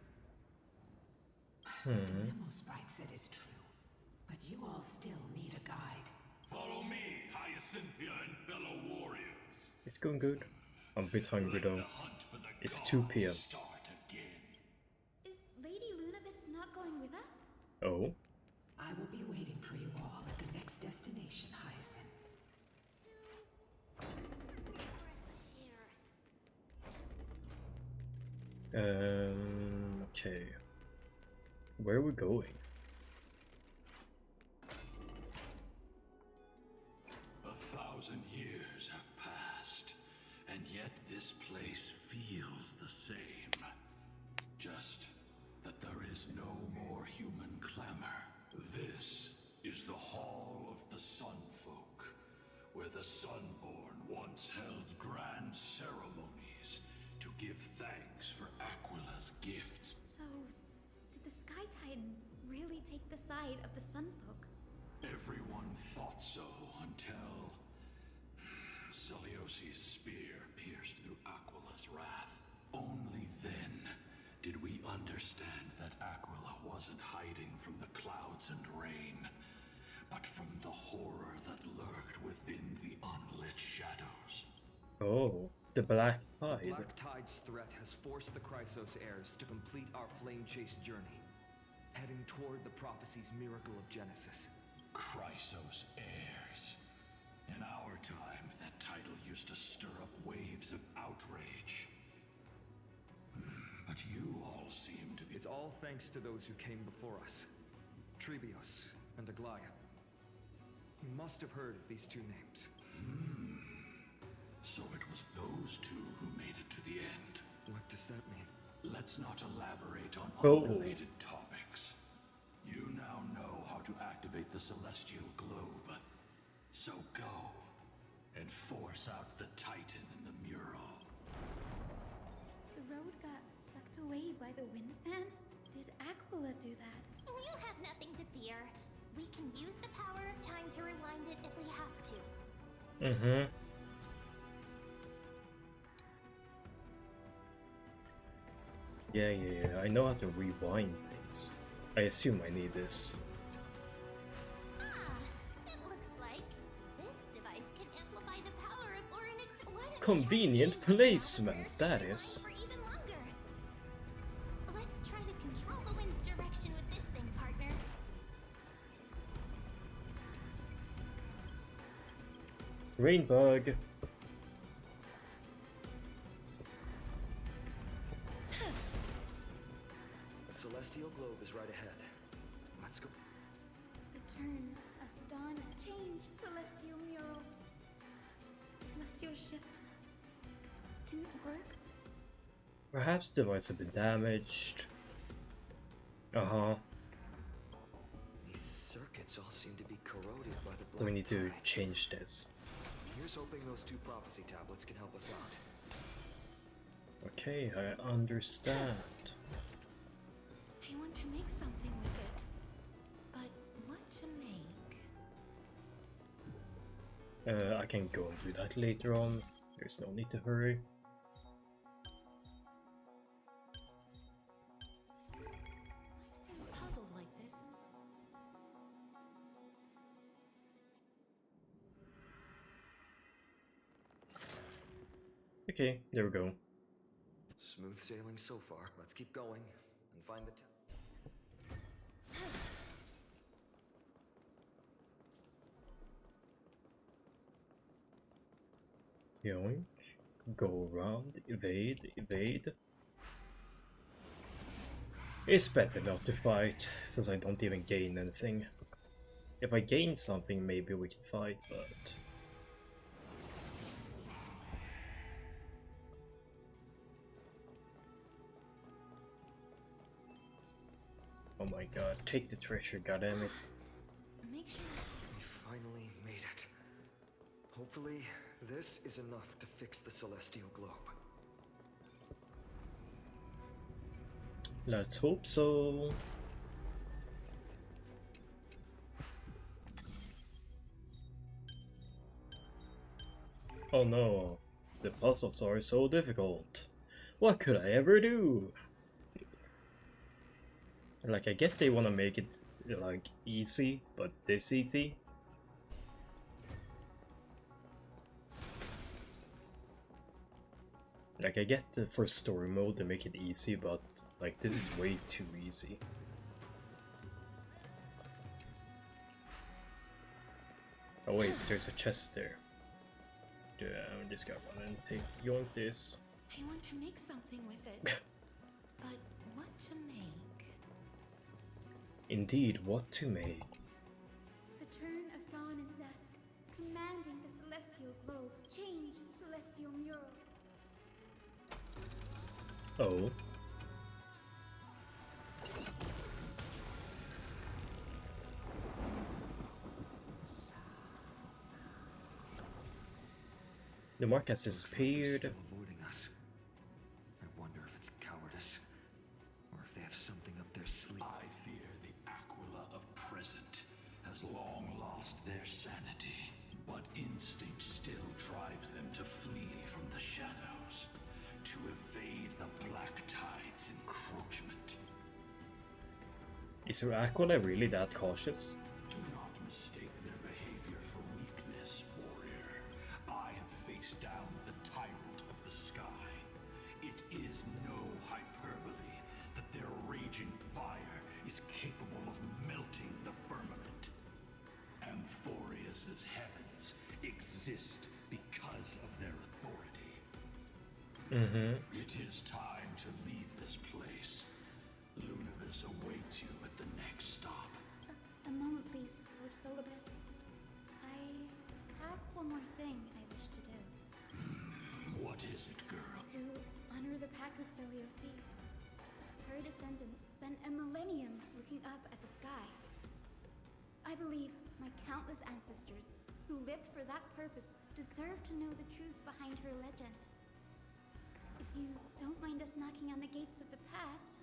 What the memo sprite said is true, but you all still need a guide. Follow me, Hyacinthia and fellow warriors. It's going good. I'm a bit hungry though. It's 2 p.m. Start again. Is Lady Lunabis not going with us? Oh? I will be waiting for you all at the next destination, Hyacinth. Okay. Where are we going? 1,000 years have passed, and yet this place feels the same. Just that there is no more human clamor. This is the Hall of the Sunfolk, where the Sunborn once held grand ceremonies to give thanks for Aquila's gifts. So, did the Sky Titan really take the side of the Sunfolk? Everyone thought so until Celiosi's spear pierced through Aquila's wrath. Only then did we understand that Aquila wasn't hiding from the clouds and rain, but from the horror that lurked within the unlit shadows. Oh, the Black Tide. The Black Tide's threat has forced the Chrysos heirs to complete our flame chase journey, heading toward the prophecy's miracle of Genesis. Chrysos heirs. In our time, that title used to stir up waves of outrage. But you all seem to be... It's all thanks to those who came before us. Trebios and Aglaya. You must have heard of these two names. So it was those two who made it to the end. What does that mean? Let's not elaborate on Oh. unrelated topics. You now know how to activate the celestial globe. So go and force out the Titan in the mural. The road got sucked away by the wind fan? Did Aquila do that? You have nothing to fear. We can use the power of time to rewind it if we have to. Mm-hmm. Yeah, I know how to rewind things. I assume I need this. It looks like this device can amplify the power of Orynyx. Convenient placement, that is. For even longer. Let's try to control the wind's direction with this thing, partner. Rainbug. The celestial globe is right ahead. Let's go. The turn of dawn, change, celestial mural. Celestial shift. Didn't work? Perhaps the device has been damaged. These circuits all seem to be corroded by the black We need to tide. change this. Here's hoping those 2 prophecy tablets can help us out. Okay, I understand. I want to make something with it. But what to make? I can go and do that later on. There's no need to hurry. I've seen puzzles like this. Okay, there we go. Smooth sailing so far. Let's keep going and find the Yoink. Go around, evade, evade. It's better not to fight, since I don't even gain anything. If I gain something, maybe we can fight, but... Oh my god, take the treasure, goddammit. Make sure. We finally made it. Hopefully, this is enough to fix the celestial globe. Let's hope so. Oh no, the puzzles are so difficult. What could I ever do? Like, I get they want to make it like easy, but this easy? Like, I get the for story mode to make it easy, but like this is way too easy. Oh wait, there's a chest there. Yeah, I'm just gonna run and take yoink this. I want to make something with it. But what to make? Indeed, what to make. The turn of dawn and dusk, commanding the celestial globe, change, celestial mural. Oh. The mark has disappeared. Still avoiding us. I wonder if it's cowardice, or if they have something up their sleeve. I fear the Aquila of present has long lost their sanity, but instinct still drives them to flee from the shadows, to evade the Black Tide's encroachment. Is your Aquila really that cautious? Do not mistake their behavior for weakness, warrior. I have faced down the tyrant of the sky. It is no hyperbole that their raging fire is capable of melting the firmament. Amphorius's heavens exist because of their authority. It is time to leave this place. Lunavis awaits you at the next stop. A moment, please, Lord Solibus. I have one more thing I wish to do. What is it, girl? To honor the pact with Selioci. Her descendants spent a millennium looking up at the sky. I believe my countless ancestors who lived for that purpose deserve to know the truth behind her legend. If you don't mind us knocking on the gates of the past.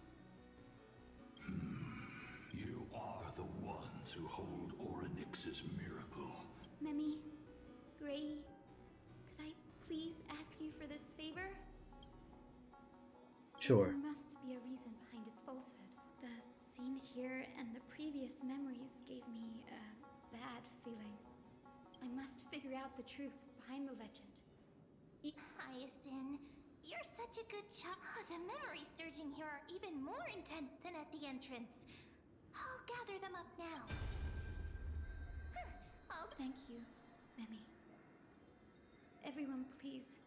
You are the ones who hold Orynyx's miracle. Memi, Gray, could I please ask you for this favor? Sure. There must be a reason behind its falsehood. The scene here and the previous memories gave me a bad feeling. I must figure out the truth behind the legend. Hyacinth, you're such a good child. The memories surging here are even more intense than at the entrance. I'll gather them up now. Thank you, Memi. Everyone, please.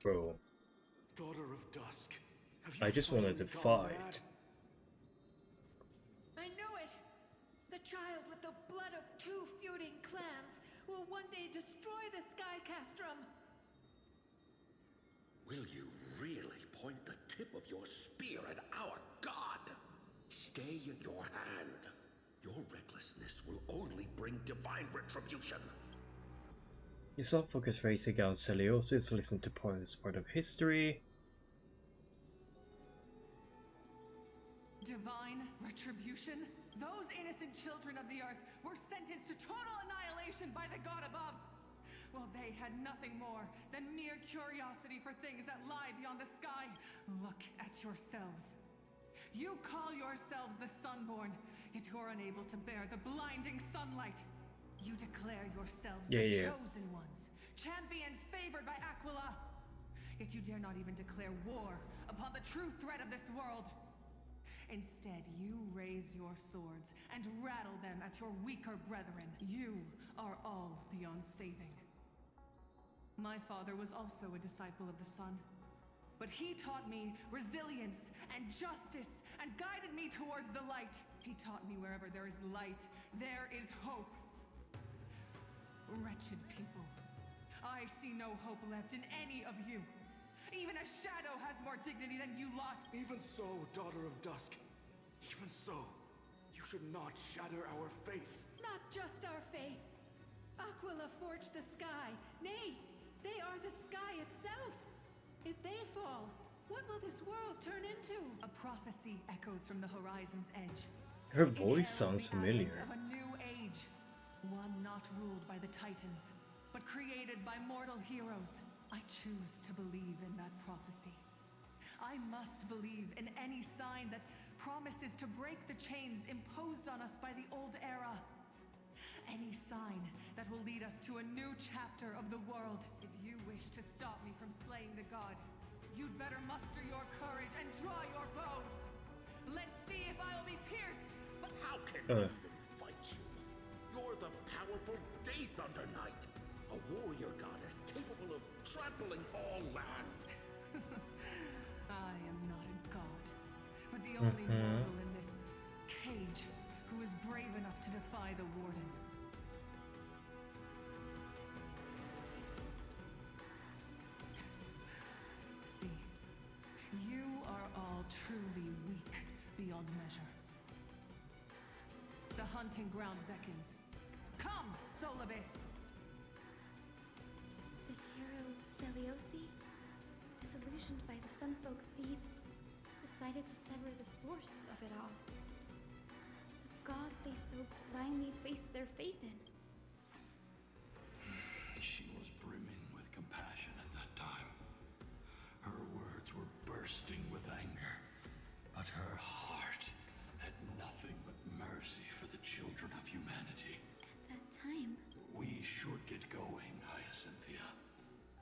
Bro. Daughter of Dusk, have you I just wanted to finally gone fight. I know it! The child with the blood of two feuding clans will one day destroy the Sky Castrum. Will you really point the tip of your spear at our god? Stay in your hand. Your recklessness will only bring divine retribution. You saw focus racing on Celiosis, listen to this part of history. Divine retribution? Those innocent children of the earth were sentenced to total annihilation by the god above. Well, they had nothing more than mere curiosity for things that lie beyond the sky. Look at yourselves. You call yourselves the Sunborn, yet you're unable to bear the blinding sunlight. You declare yourselves the chosen ones, champions favored by Aquila. Yet you dare not even declare war upon the true threat of this world. Instead, you raise your swords and rattle them at your weaker brethren. You are all beyond saving. My father was also a disciple of the sun, but he taught me resilience and justice and guided me towards the light. He taught me wherever there is light, there is hope. Wretched people. I see no hope left in any of you. Even a shadow has more dignity than you lot. Even so, Daughter of Dusk. Even so, you should not shatter our faith. Not just our faith. Aquila forged the sky. Nay, they are the sky itself. If they fall, what will this world turn into? A prophecy echoes from the horizon's edge. Her voice sounds familiar. Of a new age. One not ruled by the Titans, but created by mortal heroes. I choose to believe in that prophecy. I must believe in any sign that promises to break the chains imposed on us by the old era. Any sign that will lead us to a new chapter of the world. If you wish to stop me from slaying the god, you'd better muster your courage and draw your bows. Let's see if I'll be pierced. But how can we even fight you? You're the powerful Day Thunder Knight, a warrior goddess capable of trampling all land. I am not a god, but the only mortal in this cage who is brave enough to defy the Warden. See, you are all truly weak beyond measure. The hunting ground beckons. Come, Solibus! The hero Celiosi, disillusioned by the Sunfolk's deeds, decided to sever the source of it all. The god they so blindly placed their faith in. She was brimming with compassion at that time. Her words were bursting with anger, but her heart had nothing but mercy for the children of humanity. At that time, We should get going, Hyacinthia.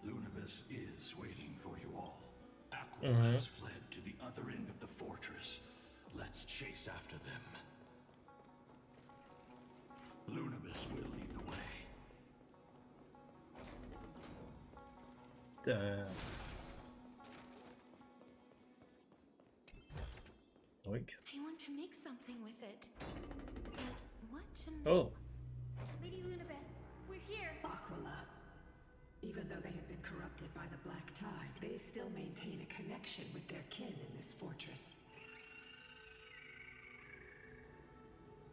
Lunibus is waiting for you all. Aquila has fled to the other end of the fortress. Let's chase after them. Lunibus will lead the way. Oink. I want to make something with it. But what to make? Oh. Lady Lunibus, we're here. Aquila. Even though they have been corrupted by the Black Tide, they still maintain a connection with their kin in this fortress.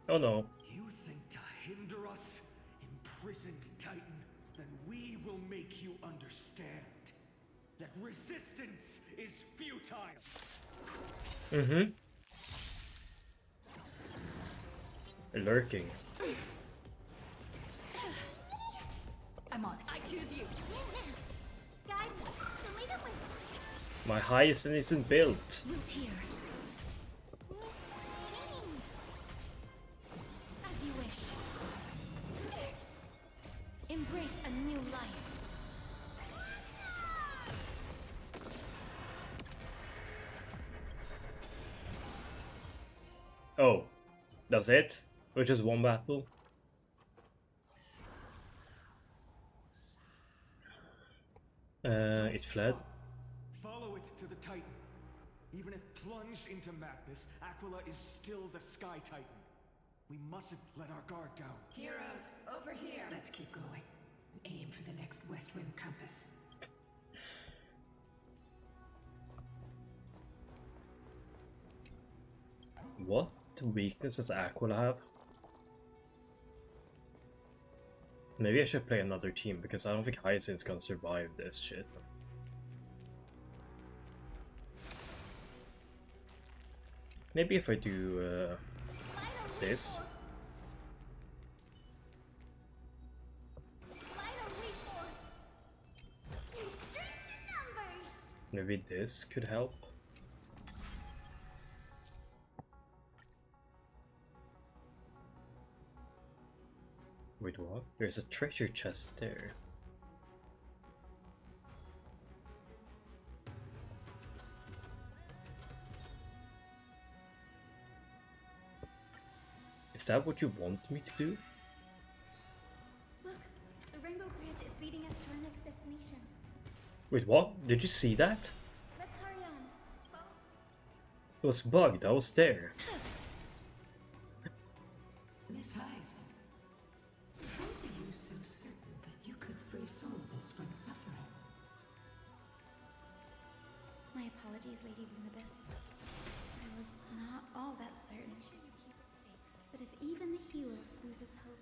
Oh no. You think to hinder us, imprisoned Titan? Then We will make you understand that resistance is futile. Mm-hmm. Lurking. I'm on. I choose you. Guide me. Show me the way. My highest innocent build. Root here. As you wish. Embrace a new life. Oh, that's it? Or just one battle? It fled. Follow it to the Titan. Even if plunged into madness, Aquila is still the Sky Titan. We mustn't let our guard down. Heroes, over here. Let's keep going. Aim for the next west wind compass. What weakness does Aquila have? Maybe I should play another team because I don't think Hyacinth's gonna survive this shit. Maybe if I do this. Maybe this could help. Wait, what? There's a treasure chest there. Is that what you want me to do? Look, the Rainbow Bridge is leading us to our next destination. Wait, what? Did you see that? Let's hurry on. It was bugged, I was there. Miss Heisen, how are you so certain that you could free Solibus from suffering? My apologies, Lady Lunibus. I was not all that certain. But if even the healer loses hope,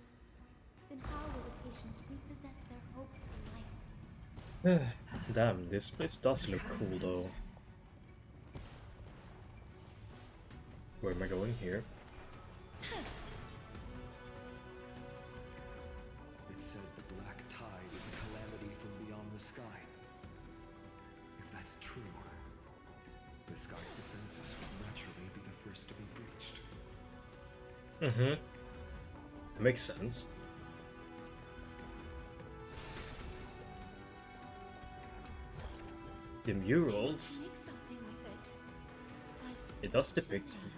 then how will the patients repossess their hope for life? Damn, this place does look cool though. Where am I going here? It said the black tide is a calamity from beyond the sky. If that's true, the sky's defenses would naturally be the first to be breached. Mm-hmm. Makes sense. The murals. It does depict something.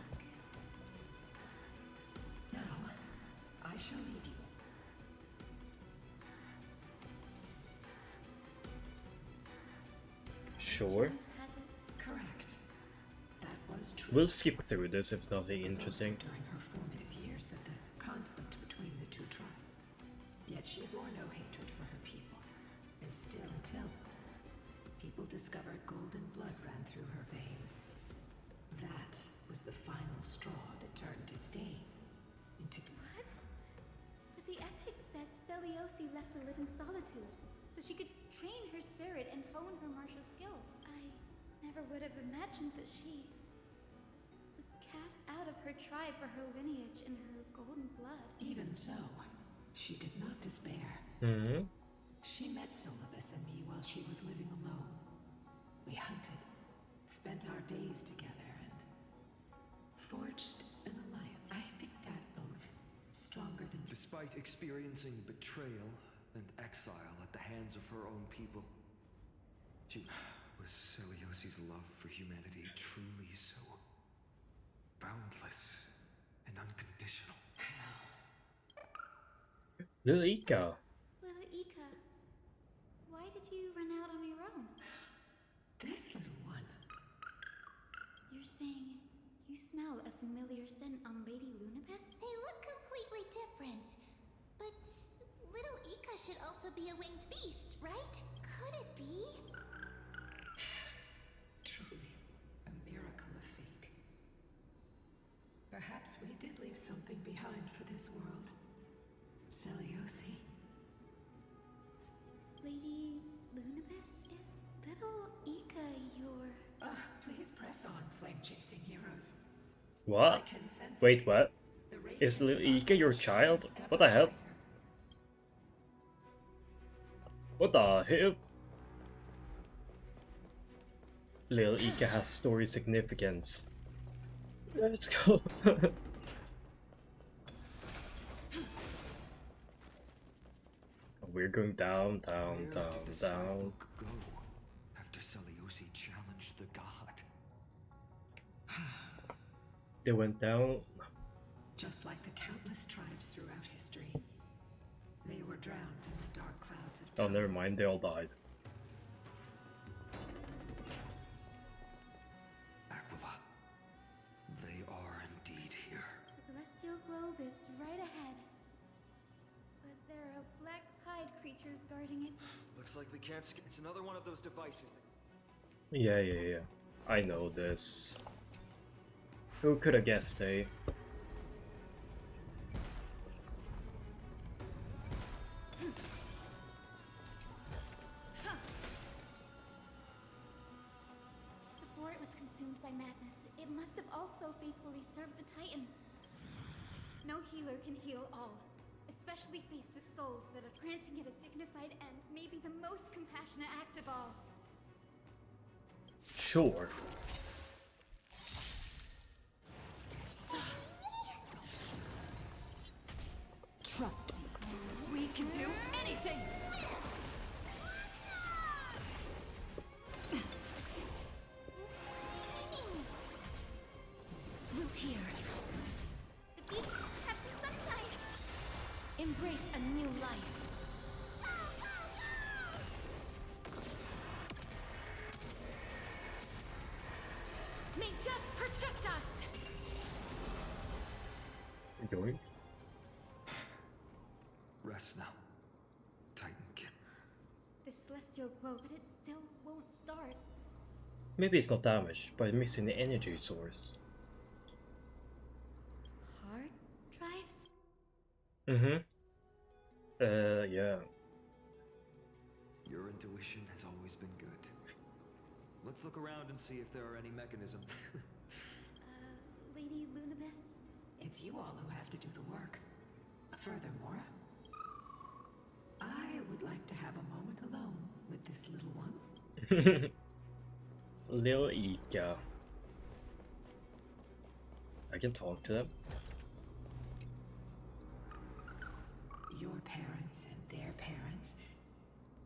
Now, I shall lead you. Sure. Correct. That was true. We'll skip through this if nothing interesting. During her formative years that the conflict between the two tribes. Yet she bore no hatred for her people. And still until people discovered golden blood ran through her veins. That was the final straw that turned disdain into... What? But the epics said Celiosi left to live in solitude, so she could train her spirit and hone her martial skills. I never would have imagined that she was cast out of her tribe for her lineage and her golden blood. Even so, she did not despair. Mm-hmm. She met Solibus and me while she was living alone. We hunted, spent our days together, and forged an alliance. I think that oath stronger than... Despite experiencing betrayal and exile at the hands of her own people, was Celiosi's love for humanity truly so boundless and unconditional? Little Ika. Little Ika, why did you run out on your own? This little one. You're saying you smell a familiar scent on Lady Lunibus? They look completely different. But little Ika should also be a winged beast, right? Could it be? Truly, a miracle of fate. Perhaps we did leave something behind for this world. Celiosi. What? Wait, what? Is Lil Ika your child? What the hell? What the hell? Lil Ika has story significance. Let's go. We're going down, down, down, down. Go after Seliosi challenged the god. They went down. Just like the countless tribes throughout history, they were drowned in the dark clouds of time. Oh, never mind, they all died. Aquila, they are indeed here. The celestial globe is right ahead. But there are black tide creatures guarding it. Looks like we can't it's another one of those devices. Yeah. I know this. Who could have guessed, eh? Before it was consumed by madness, it must have also faithfully served the Titan. No healer can heal all, especially faced with souls that are granting it a dignified end, maybe the most compassionate act of all. Sure. Trust me, we can do anything! Root here. The beak have some sunshine. Embrace a new life. May death protect us! Going? Rest now, Titan Kid. The celestial globe, but it still won't start. Maybe it's not damaged, but missing the energy source. Hard drives? Yeah. Your intuition has always been good. Let's look around and see if there are any mechanisms. Lady Lunabis? It's you all who have to do the work. Furthermore, I would like to have a moment alone with this little one. Lil Ika. I can talk to them. Your parents and their parents,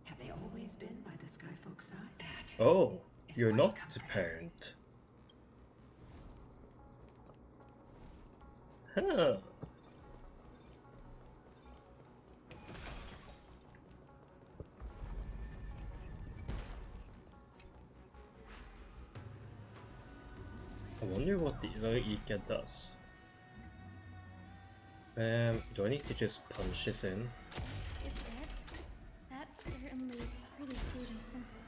have they always been by the Skyfolk side? That Oh, you're not the parent. Huh. I wonder what the Ika does. Do I need to just punch this in? Is it? That's certainly pretty crude and simple.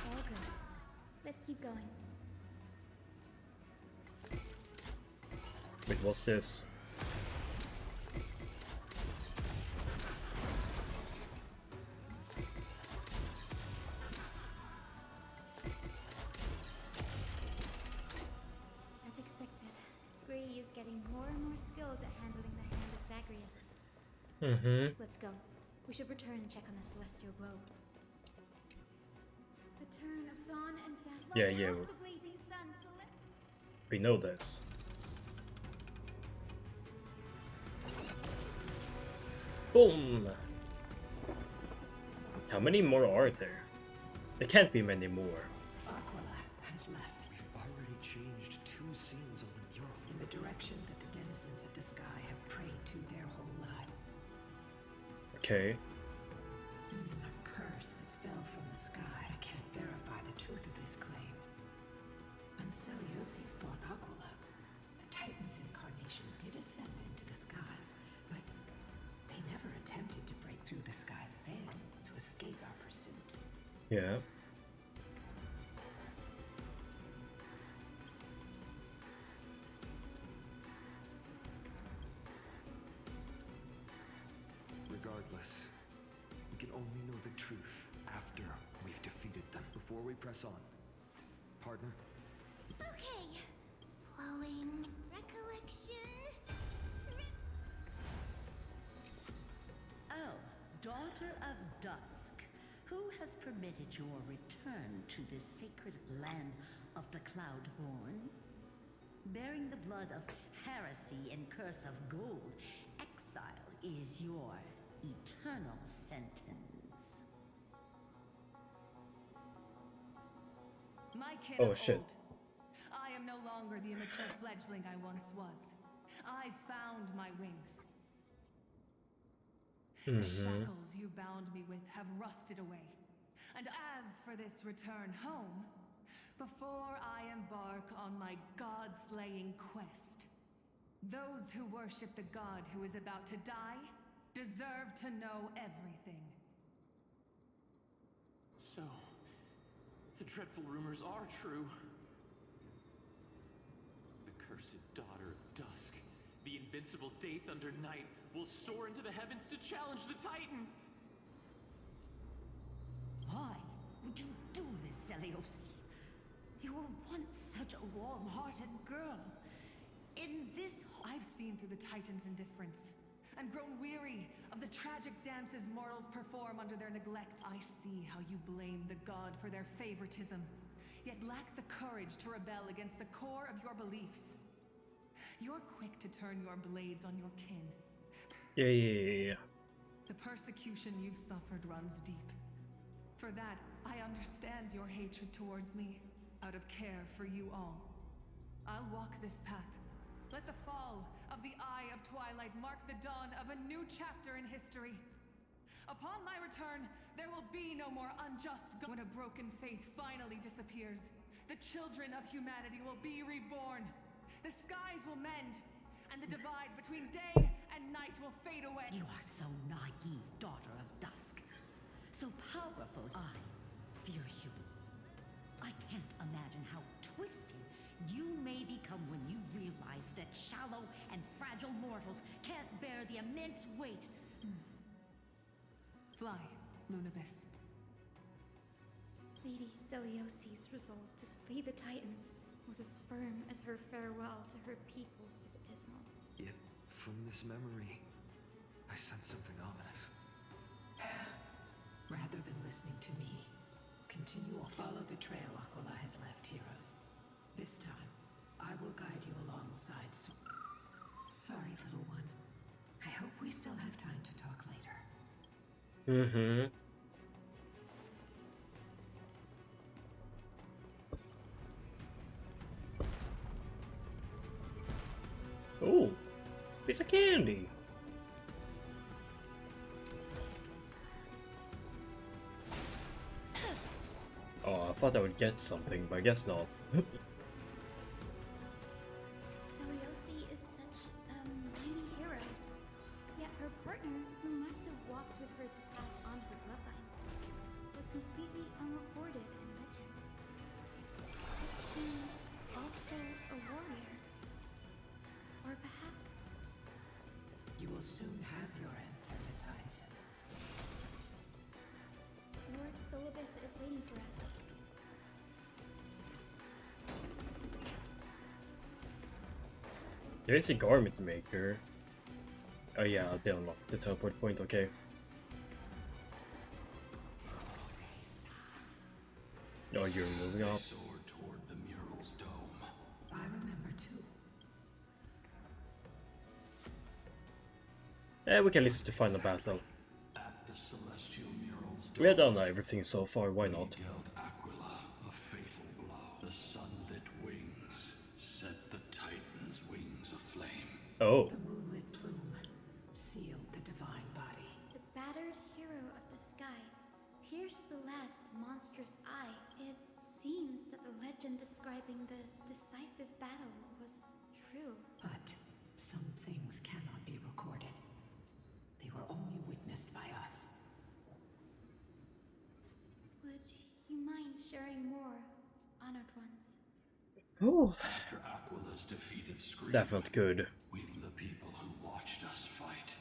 All good. Let's keep going. Wait, what's this? As expected, Grady is getting more and more skilled at handling the hand of Zagreus. Let's go. We should return and check on the celestial globe. The turn of dawn and death. Yeah. The blazing sun, We know this. Boom! How many more are there? There can't be many more. Aquila has left. We've already changed 2 scenes on the mural. In the direction that the denizens of the sky have prayed to their whole life. Okay. A curse that fell from the sky. I can't verify the truth of this claim. When Seliosi fought Aquila, the Titan's incarnation did ascend into the skies, but they never attempted to break through the sky's veil to escape our pursuit. Yeah. Regardless, we can only know the truth after we've defeated them. Before we press on, partner, Okay. Following recollection. Oh, daughter of dusk, who has permitted your return to this sacred land of the Cloudborn? Bearing the blood of heresy and curse of gold, exile is your eternal sentence. My kin Oh, of shit. old. I am no longer the immature fledgling I once was. I found my wings. The shackles you bound me with have rusted away. And as for this return home, before I embark on my god-slaying quest, those who worship the god who is about to die deserve to know everything. So, the dreadful rumors are true. The cursed daughter of dusk, the invincible Day Thunder Knight, will soar into the heavens to challenge the Titan! Why would you do this, Seliosi? You were once such a warm-hearted girl. In this... I've seen through the Titan's indifference, and grown weary of the tragic dances mortals perform under their neglect. I see how you blame the god for their favoritism, yet lack the courage to rebel against the core of your beliefs. You're quick to turn your blades on your kin. Yeah. The persecution you've suffered runs deep. For that, I understand your hatred towards me, out of care for you all. I'll walk this path. Let the fall of the Eye of Twilight mark the dawn of a new chapter in history. Upon my return, there will be no more unjust when a broken faith finally disappears. The children of humanity will be reborn. The skies will mend, and the divide between day and night will fade away. You are so naive, daughter of dusk. So powerful, I fear you. I can't imagine how twisted you may become when you realize that shallow and fragile mortals can't bear the immense weight. Fly, Lunabis. Lady Celiosi's resolve to slay the Titan was as firm as her farewell to her people is dismal. Yet, from this memory, I sense something ominous. Rather than listening to me, continue or follow the trail Aquila has left, heroes. This time, I will guide you alongside Sorry, little one. I hope we still have time to talk later. Oh, piece of candy. Oh, I thought I would get something, but I guess not. Celiosi is such a mighty hero. Yet her partner, who must have walked with her to pass on her bloodline, was completely unrecorded in legend. Is he also a warrior? Or perhaps... You will soon have your answer, Miss Hyacinth. Lord Solibus is waiting for us. There is a garment maker. Oh yeah, they unlocked the teleport point, okay. Oh, you're moving up. Soared toward the mural's dome. I remember too. Yeah, we can listen to Final Battle. At the celestial mural's dome, We have done everything so far, why not? dealt Aquila a fatal blow. The sunlit wings set the Titan's wings aflame. Oh. The moonlit plume sealed the divine body. The battered hero of the sky pierced the last monstrous eye. It seems that the legend describing the decisive battle was true. But some things cannot be recorded. They were only witnessed by us. Would you mind sharing more, honored ones? Oh. After Aquila's defeated scream, That felt good. we the people who watched us fight.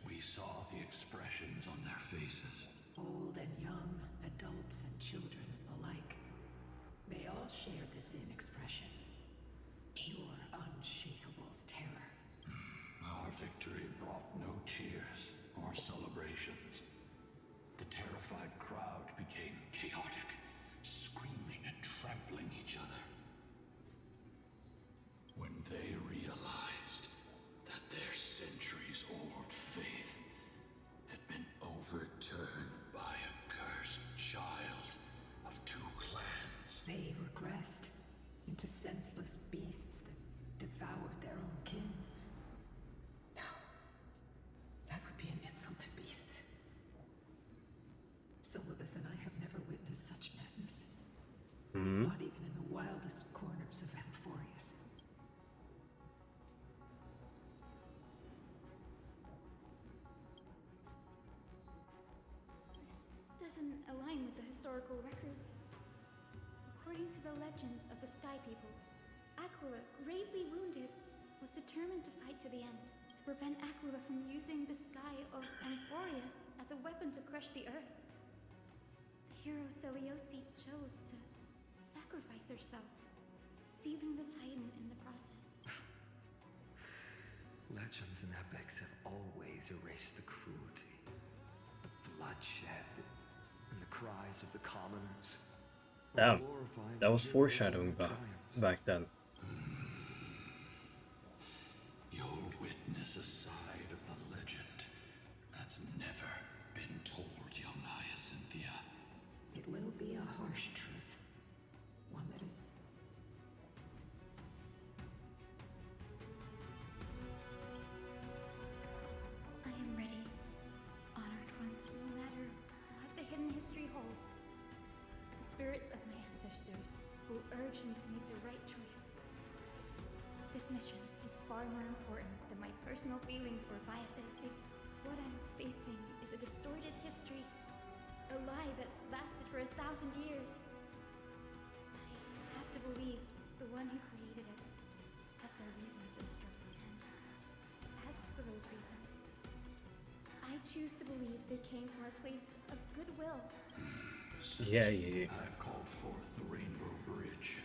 We saw the expressions on their faces. Old and young, adults and children alike. They all shared the same expression. Pure, unshakable terror. Our victory brought no cheers or celebrations. The terrified crowd became chaotic, screaming and trampling each other. When they realized that their centuries-old faith had been overturned by a cursed child of two clans, They regressed into senseless beasts that devoured their own kin. No, that would be an insult to beasts. Solibus and I have never witnessed such madness. Not even in the wildest corners of Amphorius. This doesn't align with the historical records. According to the legends of the Sky People, Aquila, gravely wounded, was determined to fight to the end, to prevent Aquila from using the sky of Amphorius as a weapon to crush the earth. The hero Selioci chose to sacrifice herself, sealing the Titan in the process. Legends and epics have always erased the cruelty, the bloodshed, and the cries of the commoners. Damn, that was foreshadowing back then. you'll witness a side of the legend that's never been told, young Hyacinthia. It will be a harsh truth. One that is... I am ready, honored ones, no matter what the hidden history holds. The spirits of my ancestors will urge me to make the right choice. This mission is far more important than my personal feelings or biases. If what I'm facing is a distorted history, a lie that's lasted for 1,000 years, I have to believe the one who created it had their reasons and struggled. And as for those reasons, I choose to believe they came from a place of goodwill. Yeah. I've called forth the Rainbow Bridge.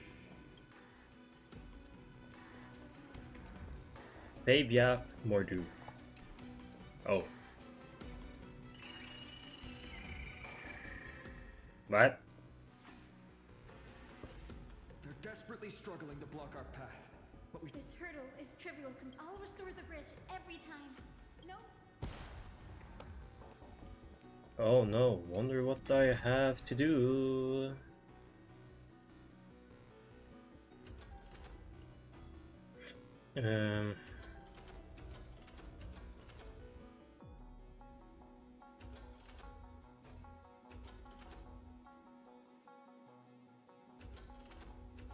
Babe, yapp, Mordu. Oh. What? They're desperately struggling to block our path, but we... This hurdle is trivial. I'll restore the bridge every time. No? Oh no, wonder what I have to do.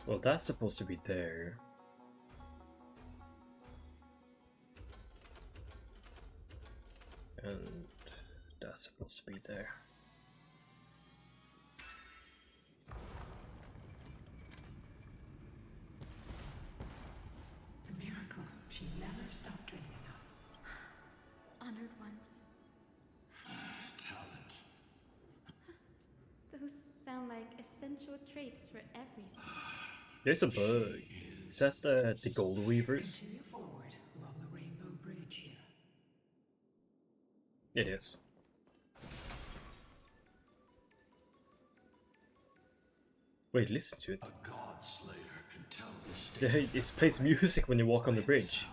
Well, that's supposed to be there. And that's supposed to be there. The miracle she never stopped dreaming of. Honored ones. Talent. Those sound like essential traits for every side. There's a bug. Is that the Gold Weavers? Continue forward along the Rainbow Bridge here. It is. Wait, listen to it. A god slayer can tell the state. It plays music when you walk on the bridge.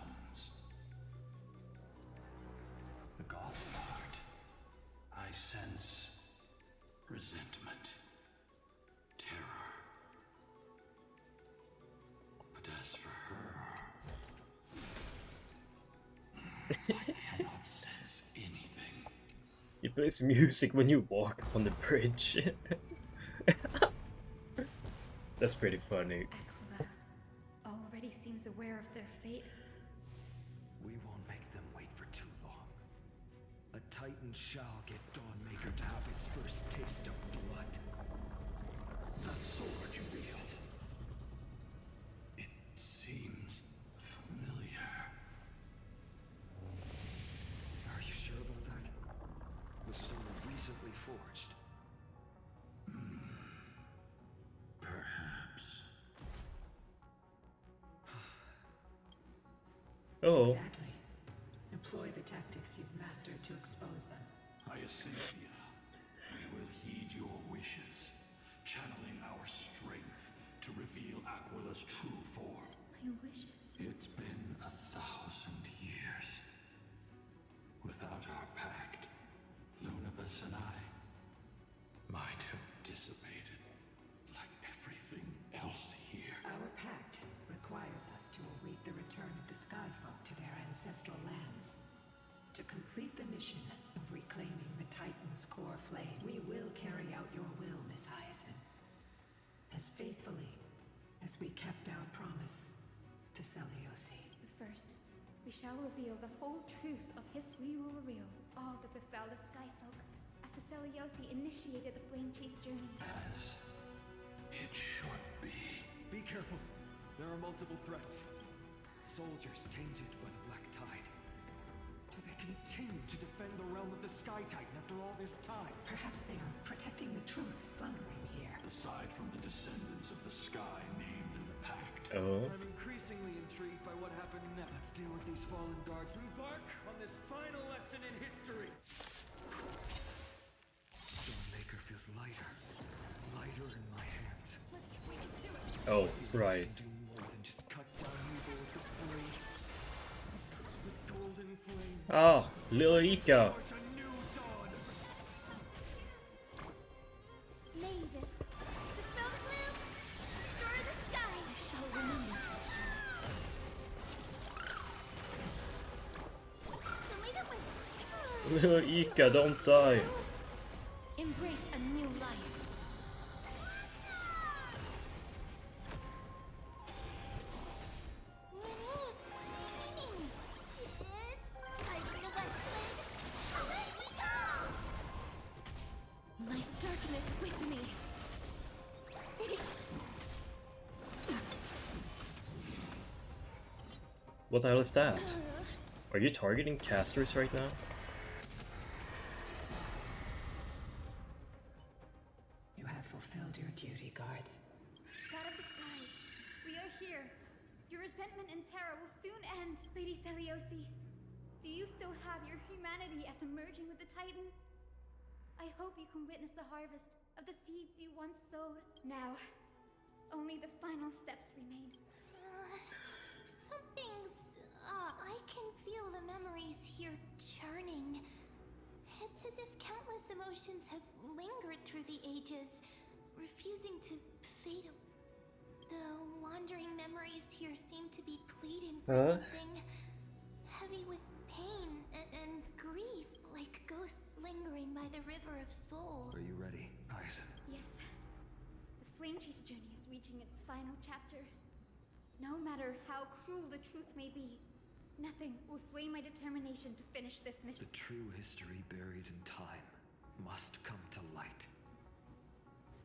The god's part. I sense resentment, terror. But as for her, I cannot sense anything. It plays music when you walk on the bridge. That's pretty funny. Aquila already seems aware of their fate. We won't make them wait for too long. A Titan shall get Dawnmaker to have its first taste of blood. That sword you wield. It seems familiar. Are you sure about that? Was it only recently forged? Perhaps. Oh. Exactly. Employ the tactics you've mastered to expose them. Hyacinthia, we will heed your wishes, channeling our strength to reveal Aquila's true form. My wishes? It's been 1,000 years. Without our pact, Lunabus and I might have dissipated like everything else here. Our pact requires us to await the return of the Sky Folk to their ancestral lands. To complete the mission of reclaiming the Titan's core flame, we will carry out your will, Miss Hyacinth. As faithfully as we kept our promise to Seliosi. But first, we shall reveal the whole truth of we will reveal all that befell the Skyfolk after Seliosi initiated the Flame Chase journey. As it should be. Be careful. There are multiple threats. Soldiers tainted by the Black Tide. Do they continue to defend the realm of the Sky Titan after all this time? Perhaps they are protecting the truth slumbering here. Aside from the descendants of the sky named in the pact. Oh. I'm increasingly intrigued by what happened next. Let's deal with these fallen guards and embark on this final lesson in history. Stormmaker feels lighter in my hands. Oh, right. Do more than just cut down evil with this blade. With golden flame. Ah, little Ika. Mavis, dispel the gloom, destroy the skies. I shall remember. Fill me up with Little Ika, don't die. Embrace a new life. My darkness with me. What the hell is that? Are you targeting casters right now? You have fulfilled your duty, guards. God of the sky, we are here. Your resentment and terror will soon end, Lady Seliosi. Do you still have your humanity after merging with the Titan? I hope you can witness the harvest of the seeds you once sowed. Now, only the final steps remain. Something's... I can feel the memories here churning. It's as if countless emotions have lingered through the ages, refusing to fade. The wandering memories here seem to be pleading for something heavy with pain and grief, like ghosts lingering by the river of soul. Are you ready, Hyacinth? Yes. The Flame Chase journey is reaching its final chapter. No matter how cruel the truth may be, nothing will sway my determination to finish this mission. The true history buried in time must come to light.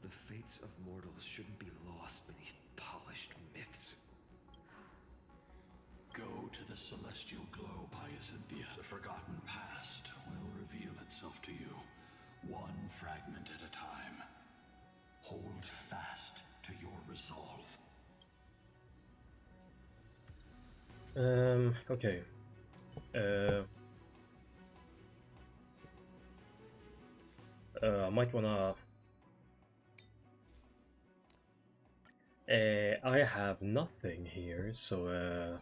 The fates of mortals shouldn't be lost beneath polished myths. Go to the celestial globe, Hyacinthia. The forgotten past will reveal itself to you, one fragment at a time. Hold fast to your resolve. Okay. I might wanna... I have nothing here, so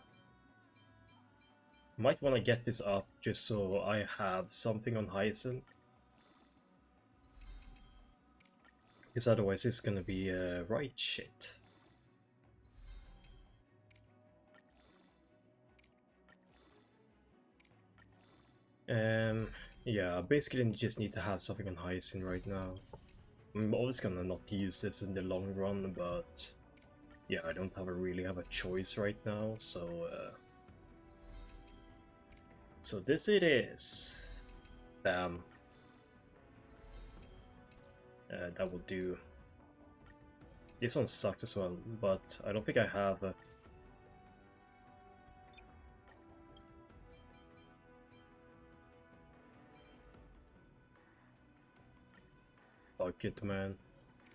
might wanna get this up just so I have something on Hyacinth. Because otherwise it's gonna be right shit. Yeah, basically just need to have something on Hyacinth right now. I'm always gonna not use this in the long run, but yeah, I don't really have a choice right now, so so this it is. Bam. That will do. This one sucks as well, but I don't think I have fuck it, man.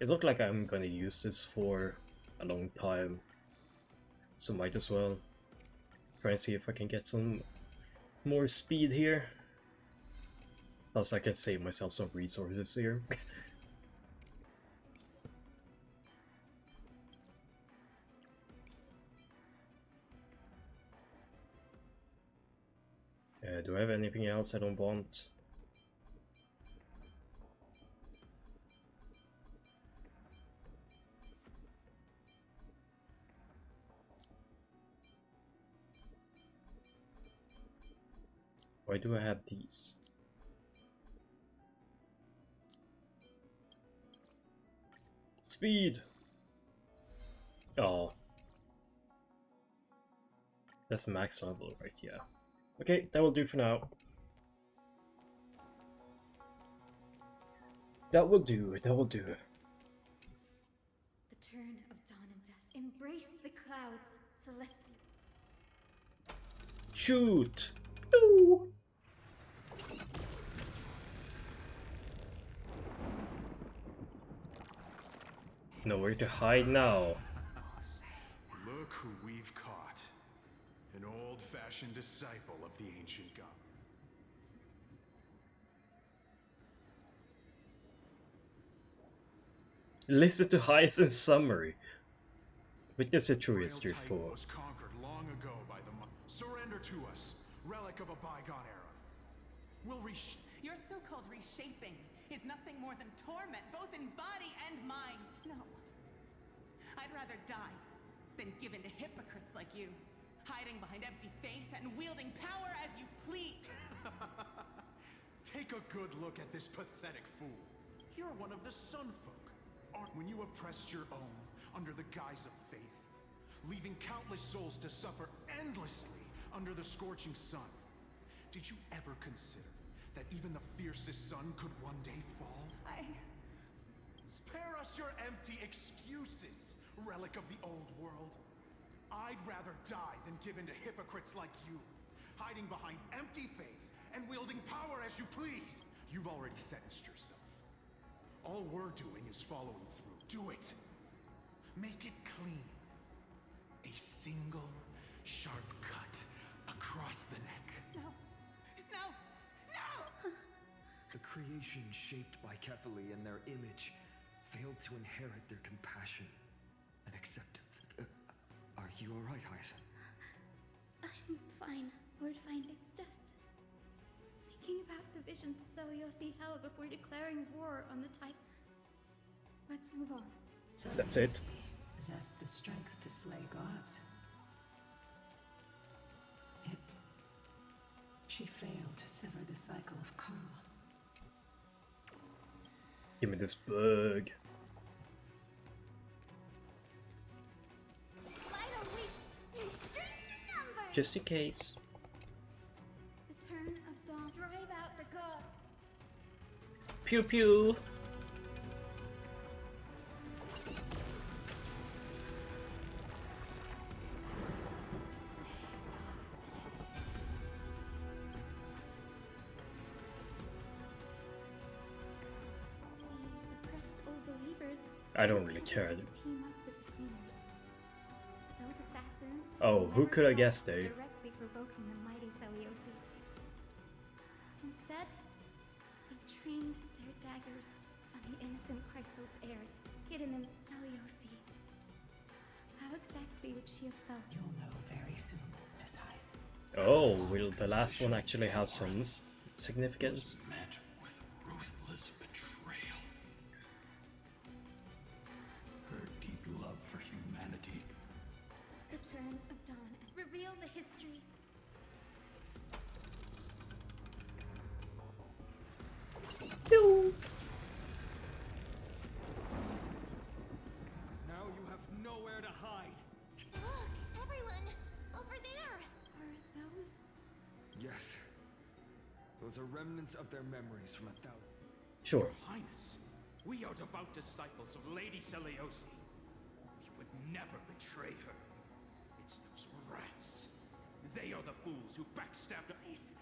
It looks like I'm gonna use this for a long time, so might as well. Try and see if I can get some more speed here. Also, I can save myself some resources here. Do I have anything else I don't want? Why do I have these? Speed! Oh. That's max level, right? Yeah. Okay, that will do for now. That will do, that will do. The turn of dawn and dusk. Embrace the clouds, Celestia. Shoot! Ooh. Nowhere to hide now. Look who we've caught. An old-fashioned disciple of the ancient god. Listen to Hyacinth's summary. Witness a true history for. Was conquered long ago by the surrender to us, relic of a bygone era. We'll Your so-called reshaping is nothing more than torment, both in body and mind. No. I'd rather die than give in to hypocrites like you, hiding behind empty faith and wielding power as you please. Take a good look at this pathetic fool. You're one of the Sun Folk. When you oppressed your own under the guise of faith, leaving countless souls to suffer endlessly under the scorching sun, did you ever consider that even the fiercest sun could one day fall? Spare us your empty excuses, relic of the old world. I'd rather die than give in to hypocrites like you, hiding behind empty faith and wielding power as you please. You've already sentenced yourself. All we're doing is following through. Do it. Make it clean. A single sharp cut across the neck. No. No. No! The creation shaped by Kefali and their image failed to inherit their compassion and acceptance. Are you alright, Hyacinth? I'm fine, Lord Fine. It's just thinking about the vision Seliosi held before declaring war on the Titan. Let's move on. That's it. Possessed the strength to slay gods. Yet she failed to sever the cycle of karma. Give me this bug. Just in case. The turn of dawn. Drive out the gods. Pew pew. I don't really care. Team up with the cleaners. Those assassins. Oh, who could have guessed, eh? Directly provoking the mighty Seliosi. Instead, they trained their daggers on the innocent Chrysos heirs, hidden in Seliosi. How exactly would she have felt? You'll know very soon, Miss Heiss. Oh, will the last one actually have some significance? Met with ruthless betrayal. Her deep love for humanity. The turn of dawn and reveal the history. No. Now you have nowhere to hide. Look, everyone! Over there! Are those? Yes. Those are remnants of their memories from 1,000. Sure. Your Highness, we are devout disciples of Lady Seliosi. We would never betray her. It's those rats. They are the fools who backstabbed us.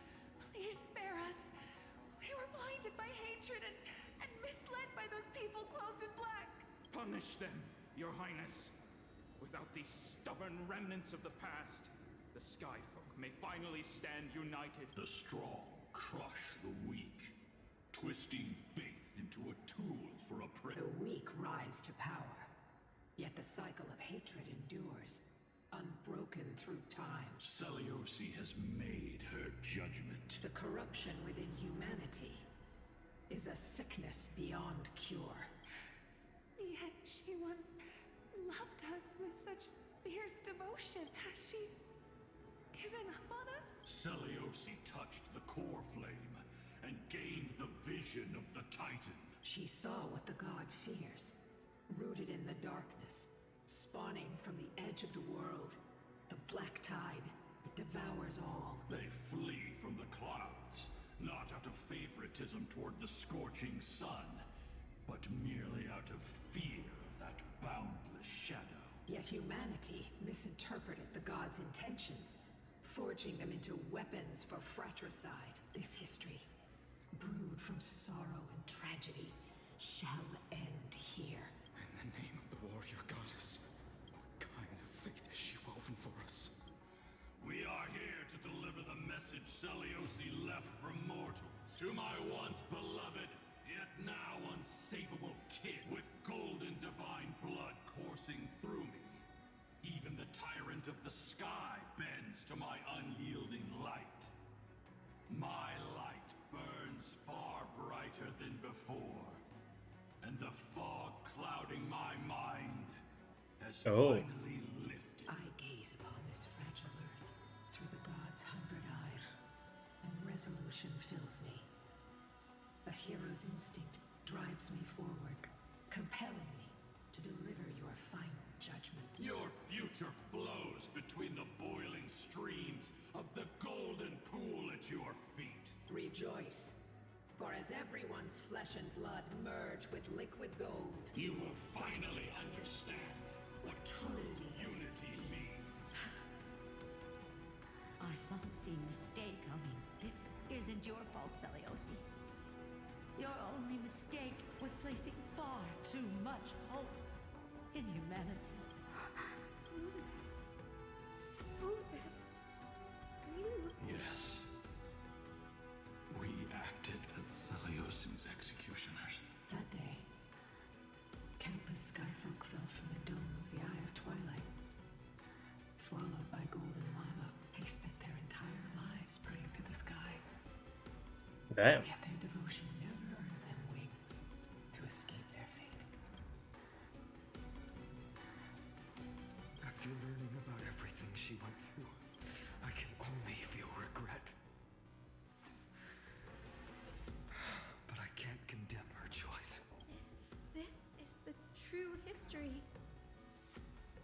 Please spare us. We were blinded by hatred and misled by those people clothed in black. Punish them, Your Highness. Without these stubborn remnants of the past, the Skyfolk may finally stand united. The strong crush the weak, twisting faith into a tool for oppression. The weak rise to power, yet the cycle of hatred endures, unbroken through time. Seliosi has made her judgment. The corruption within humanity is a sickness beyond cure. Yet she once loved us with such fierce devotion. Has she given up on us? Seliosi touched the core flame and gained the vision of the Titan. She saw what the god fears, rooted in the darkness, spawning from the edge of the world. The black tide, it devours all. They flee from the clouds, not out of favoritism toward the scorching sun, but merely out of fear of that boundless shadow. Yet humanity misinterpreted the gods' intentions, forging them into weapons for fratricide. This history, brewed from sorrow and tragedy, shall end here. In the name of the warrior goddess, what kind of fate has she woven for us? We are here to deliver the message Seliosi left from mortals. To my once beloved, yet now unsavable kid with golden divine blood coursing through me. Even the tyrant of the sky bends to my unyielding light. My light burns far brighter than before, and the fog clouding my mind has finally lifted. I gaze upon this fragile earth through the gods' 100 eyes, and resolution fills me. A hero's instinct drives me forward, compelling me to deliver your final judgment. Your future flows between the boiling streams of the golden pool at your feet. Rejoice, for as everyone's flesh and blood merge with liquid gold, you will finally understand what true unity means. I thought I'd seen a mistake coming. This isn't your fault, Seliosi. Your only mistake was placing far too much hope in humanity. Solus, you... Yes. We acted as Seliosi's executioners. That day, countless skyfolk fell from the dome of the Eye of Twilight. Swallowed by golden lava, they spent their entire lives praying to the sky. Damn. Yet their devotion never earned them wings to escape their fate. After learning about everything she went through, I can only feel regret. But I can't condemn her choice. This is the true history.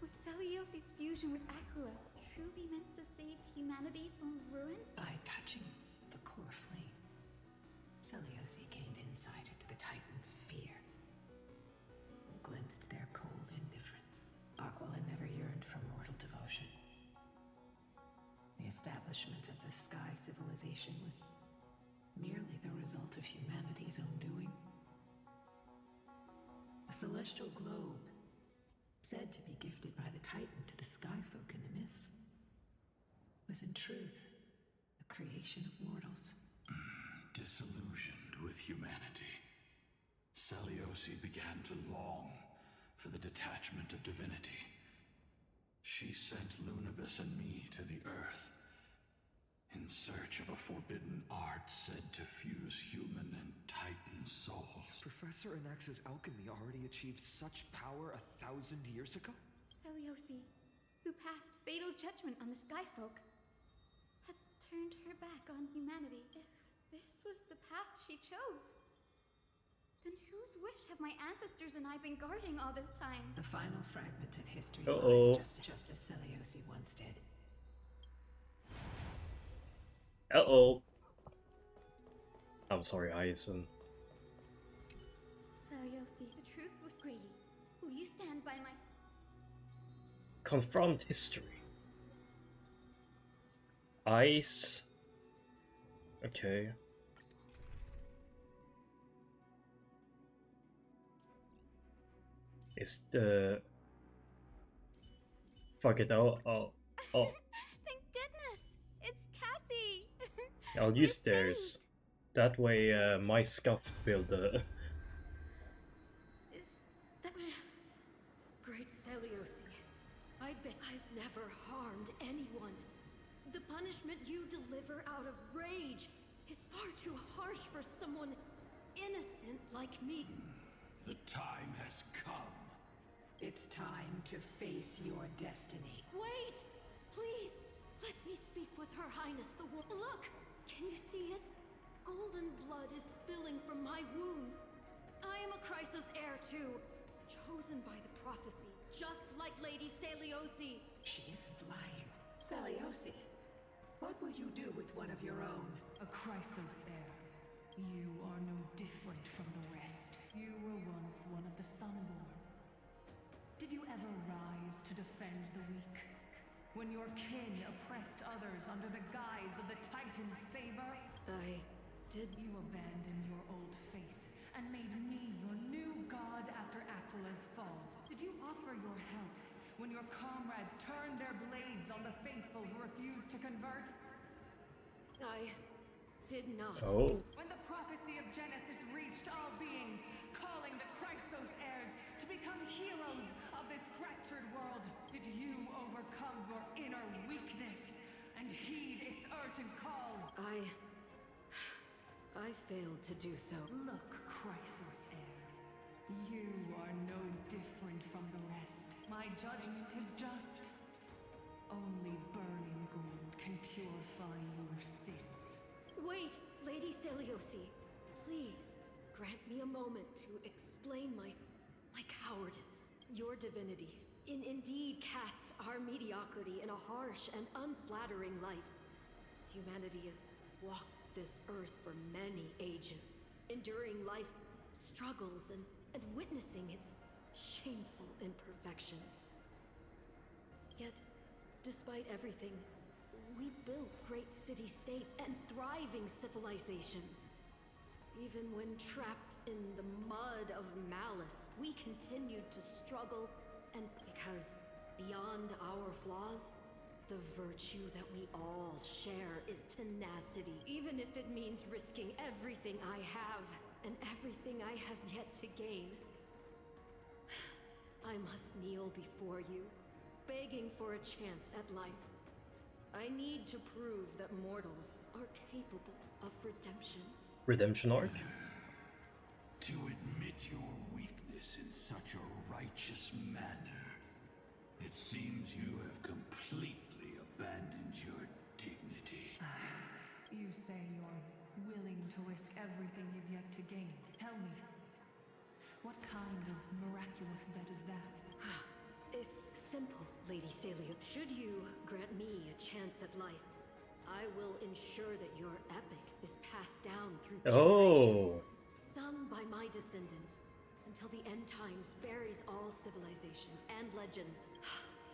Was Seliosi's fusion with Aquila truly meant to save humanity from ruin? By touching the core flame, Seliosi gained insight into the Titans' fear, glimpsed their cold indifference. Aquila never yearned for mortal devotion. The establishment of the Sky civilization was merely the result of humanity's own doing. A celestial globe, said to be gifted by the Titan to the Skyfolk in the myths, was in truth a creation of mortals. Disillusioned with humanity, Seliosi began to long for the detachment of divinity. She sent Lunabis and me to the Earth in search of a forbidden art said to fuse human and Titan souls. Professor Anax's alchemy already achieved such power 1,000 years ago? Seliosi, who passed fatal judgment on the Skyfolk, had turned her back on humanity. If this was the path she chose, then whose wish have my ancestors and I been guarding all this time? The final fragment of history Uh-oh. lies just as Seliosi once did. Uh-oh. I'm sorry, Hyacinth. Seliosi, the truth was greedy. Will you stand by my... Confront history. Ice. Okay. Is the... Fuck it, oh. Think I'll use theirs. That way, my scuffed build. Great Celiosi, I bet I've never harmed anyone. The punishment you deliver out of rage is far too harsh for someone innocent like me. The time has come. It's time to face your destiny. Wait! Please! Let me speak with Her Highness the War. Look! Can you see it? Golden blood is spilling from my wounds. I am a Chrysos heir too. Chosen by the prophecy, just like Lady Celiosi. She isn't lying. Celiosi, what will you do with one of your own? A Chrysos heir. You are no different from the rest. You were once one of the Sunborn. Did you ever rise to defend the weak? When your kin oppressed others under the guise of the Titan's favor? I did. You abandoned your old faith and made me your new god after Aquila's fall. Did you offer your help when your comrades turned their blades on the faithful who refused to convert? I did not. Oh. When the prophecy of Genesis reached all beings, calling the Chrysos heirs to become heroes of this fractured world, did you overcome your inner weakness and heed its urgent call? I failed to do so. Look, Chrysos heir, you are no different from the rest. My judgment is just. Only burning gold can purify your sins. Wait, Lady Celiosi. Please, grant me a moment to explain my cowardice. Your divinity indeed casts our mediocrity in a harsh and unflattering light. Humanity has walked this earth for many ages, enduring life's struggles and witnessing its shameful imperfections. Yet, despite everything, we built great city-states and thriving civilizations. Even when trapped in the mud of malice, we continued to struggle, and because beyond our flaws, the virtue that we all share is tenacity, even if it means risking everything I have and everything I have yet to gain. I must kneel before you, begging for a chance at life. I need to prove that mortals are capable of redemption. Redemption arc? To admit your weakness in such a righteous manner, it seems you have completely abandoned your dignity. You say you're willing to risk everything you've yet to gain. Tell me, what kind of miraculous bet is that? It's simple, Lady Celia. Should you grant me a chance at life, I will ensure that your epic is passed down through generations, sung by my descendants, until the end times buries all civilizations and legends.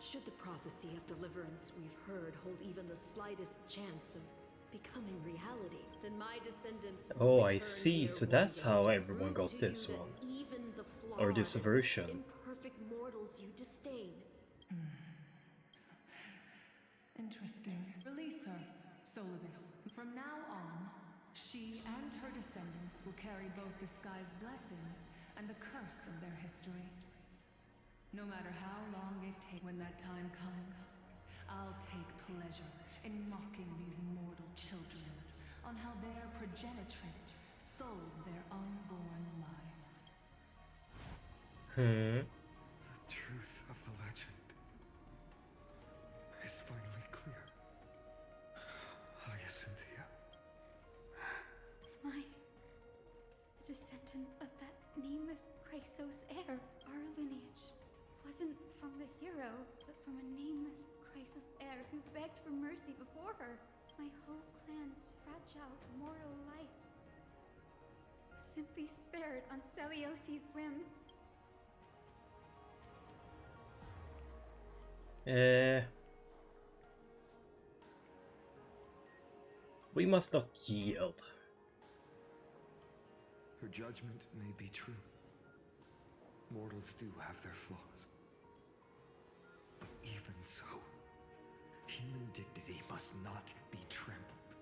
Should the prophecy of deliverance we've heard hold even the slightest chance of becoming reality, then my descendants Oh, I see. So that's how everyone got this one. Or this version. Imperfect mortals you disdain. Interesting. Release her, Solidus. From now on, she and her descendants will carry both the sky's blessings and the curse of their history. No matter how long it takes, when that time comes, I'll take pleasure in mocking these mortal children on how their progenitress sold their unborn lives. The truth of the legend is finally clear. Hyacinthia. Am I the descendant of that nameless Chrysos heir? Our lineage wasn't from the hero, but from a nameless Chrysos heir who begged for mercy before her. My whole clan's fragile mortal life was simply spared on Celiosi's whim. We must not yield. Her judgment may be true. Mortals do have their flaws. But even so, human dignity must not be trampled.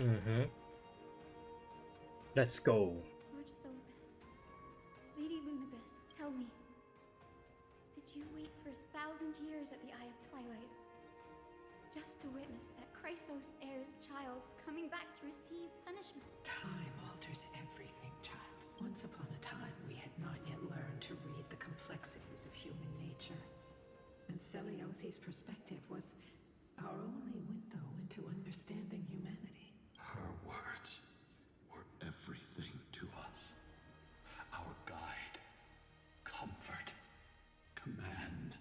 Mm-hmm. Let's go. Lord Solibus, Lady Lunibus, tell me, did you wait for 1,000 years at the Eye of Twilight just to witness that Chrysos heir's child coming back to receive punishment? Time alters everything, child. Once upon a time, we had not yet learned to read the complexities of human nature. And Celiosi's perspective was our only window into understanding humanity. Her words were everything to us. Our guide, comfort, command,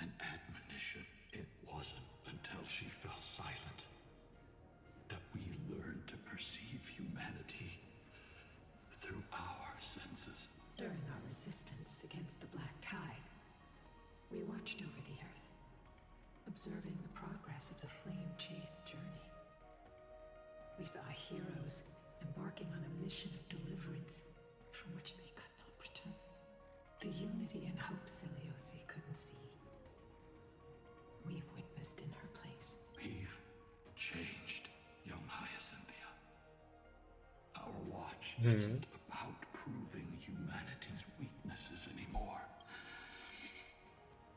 and admonition. It wasn't until she fell silent that we learned to perceive humanity through our senses. During our resistance against the Black Tide, we watched over the Earth, observing the progress of the flame-chased journey. We saw heroes embarking on a mission of deliverance from which they could not return. The unity and hope Celiosi couldn't see. We've witnessed in her place. We've changed, young Hyacinthia. Our watch isn't about proving humanity's weaknesses anymore.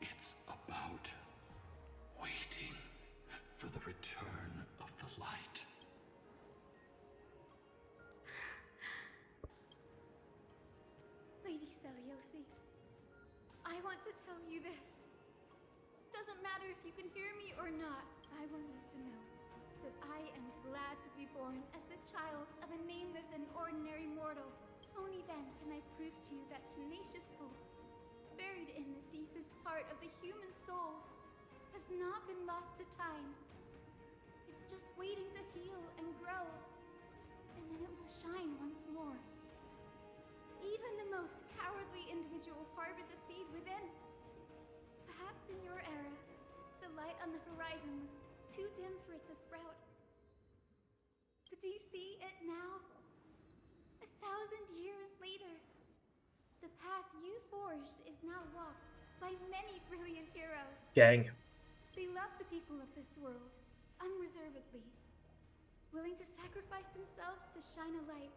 It's about waiting for the return of the light. Lady Celiosi, I want to tell you this. Doesn't matter if you can hear me or not, I want you to know that I am glad to be born as the child of a nameless and ordinary mortal. Only then can I prove to you that tenacious hope, buried in the deepest part of the human soul, has not been lost to time. It's just waiting to heal and grow, and then it will shine once more. Even the most cowardly individual harbors a seed within. Perhaps in your era, the light on the horizon was too dim for it to sprout. But do you see it now? 1,000 years later, the path you forged is now walked by many brilliant heroes. Gang. They love the people of this world, unreservedly, willing to sacrifice themselves to shine a light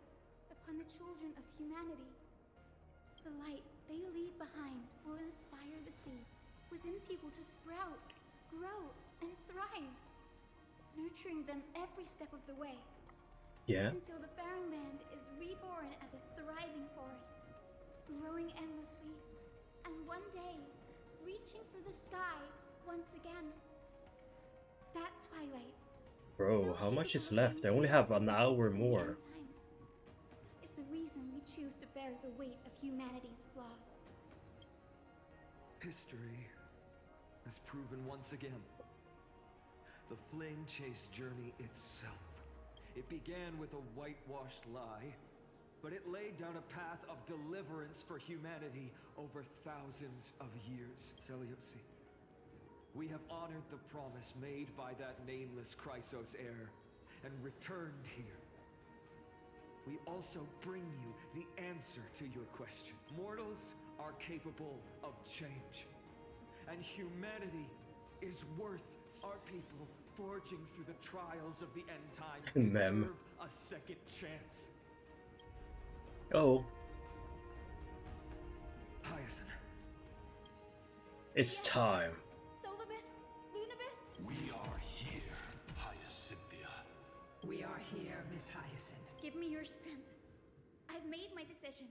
upon the children of humanity. The light they leave behind will inspire the seeds within people to sprout, grow, and thrive, nurturing them every step of the way. Yeah. Until the barren land is reborn as a thriving forest, growing endlessly, and one day reaching for the sky once again. That twilight. Bro, how much is left? I only have an hour more. Is the reason we choose to bear the weight of humanity's flaws. History has proven once again. The flame-chased journey itself. It began with a whitewashed lie, but it laid down a path of deliverance for humanity over thousands of years. Celiosi, we have honored the promise made by that nameless Chrysos heir and returned here. We also bring you the answer to your question. Mortals are capable of change, and humanity is worth our people forging through the trials of the end times deserve a second chance. Oh. Hyacinth. It's time. Solibus? Lunibus? We are here, Hyacinthia. We are here, Miss Hyacinth. Give me your strength. I've made my decision,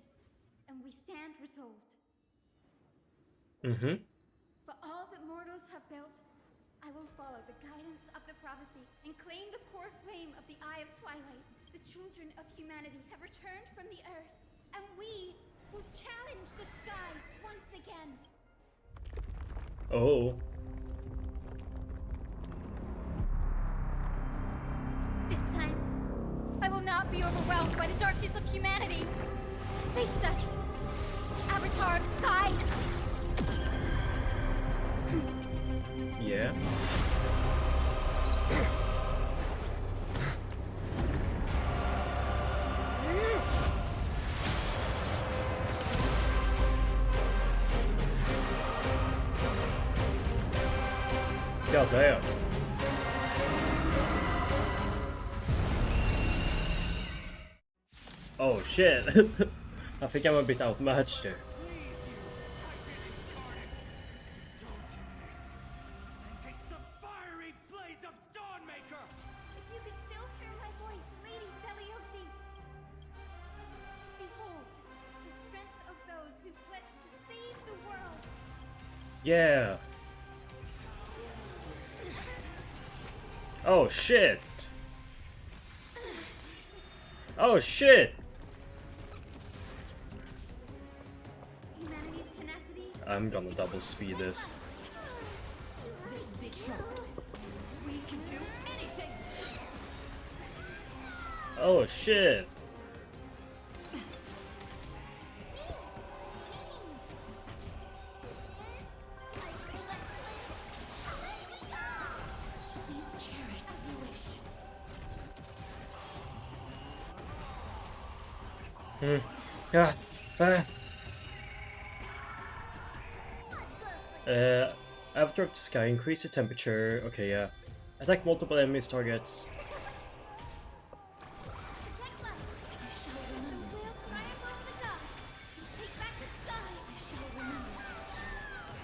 and we stand resolved. Mm-hmm. For all that mortals have built, I will follow the guidance of the prophecy and claim the core flame of the Eye of Twilight. The children of humanity have returned from the earth, and we will challenge the skies once again. Oh. This time, I will not be overwhelmed by the darkness of humanity. Face us, Avatar of Sky! Yeah. God damn. Oh shit! I think I'm a bit outmatched there. If you could still hear my voice, Lady Seliosi. Behold, the strength of those who pledged to save the world. Yeah. Oh shit! Oh shit! Humanity's tenacity. I'm gonna double speed this. We can do anything. Oh shit! Please cherish as you wish. Yeah. After the sky, increase the temperature. Okay, yeah. Attack multiple enemies targets.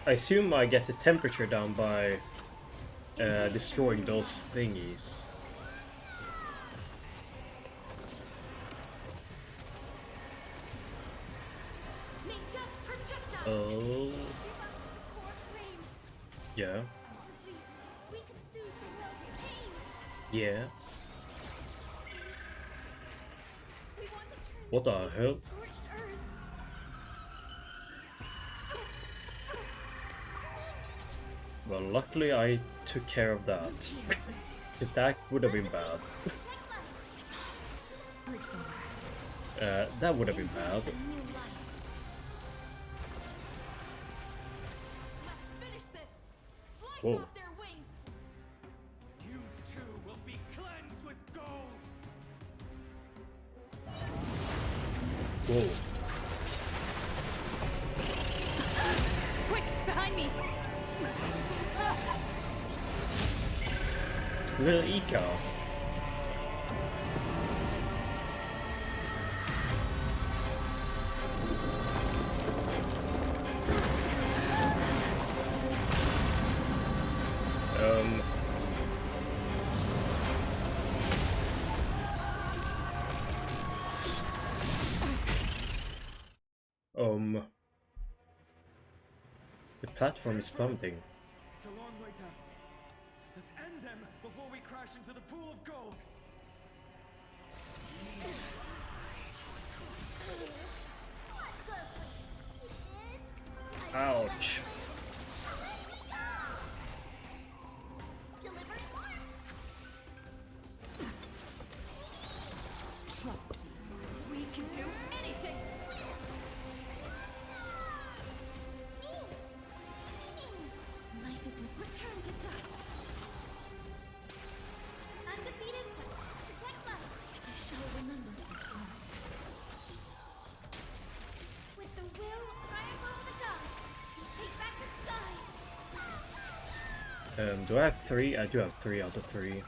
I assume I get the temperature down by destroying those thingies. Oh. Yeah. Yeah. What the hell? Well, luckily I took care of that. Because that would have been bad. That would have been bad. Whoa. You too will be cleansed with gold. Whoa. Quick, behind me. Little eco. The platform is pumping. It's a long way down. Let's end them before we crash into the pool of gold. Ouch. Trust me. We can do anything. Life isn't return to dust. Undefeated. Protect life. I shall remember this one. With the will triumph over the gods, we take back the sky. Do I have 3? I do have 3 out of 3.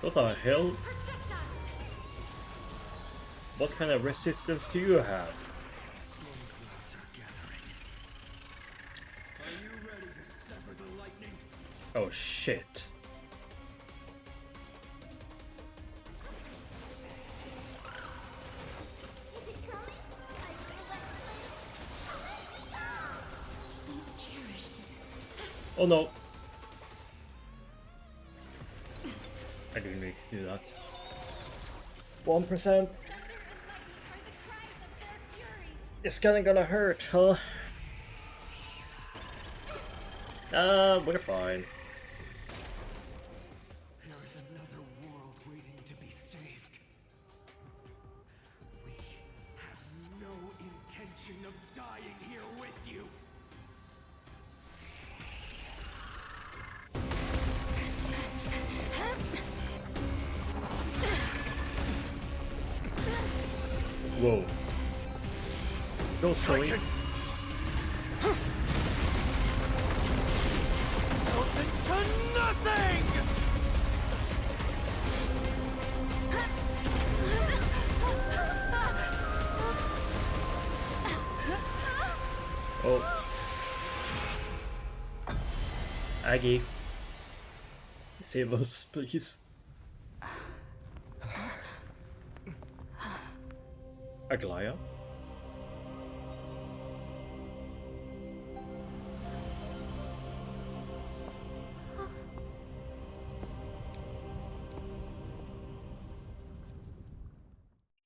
What the hell? What kind of resistance do you have? Storm clouds are gathering. Are you ready to sever the lightning? Oh shit. Please cherish this. Oh no. I didn't need to do that. 1%. It's kinda gonna hurt, huh? We're fine. There is another world waiting to be saved. We have no intention of dying here with you. Whoa. Go slowly. Nothing to nothing! Oh. Aggie. Save us, please. Aglaya?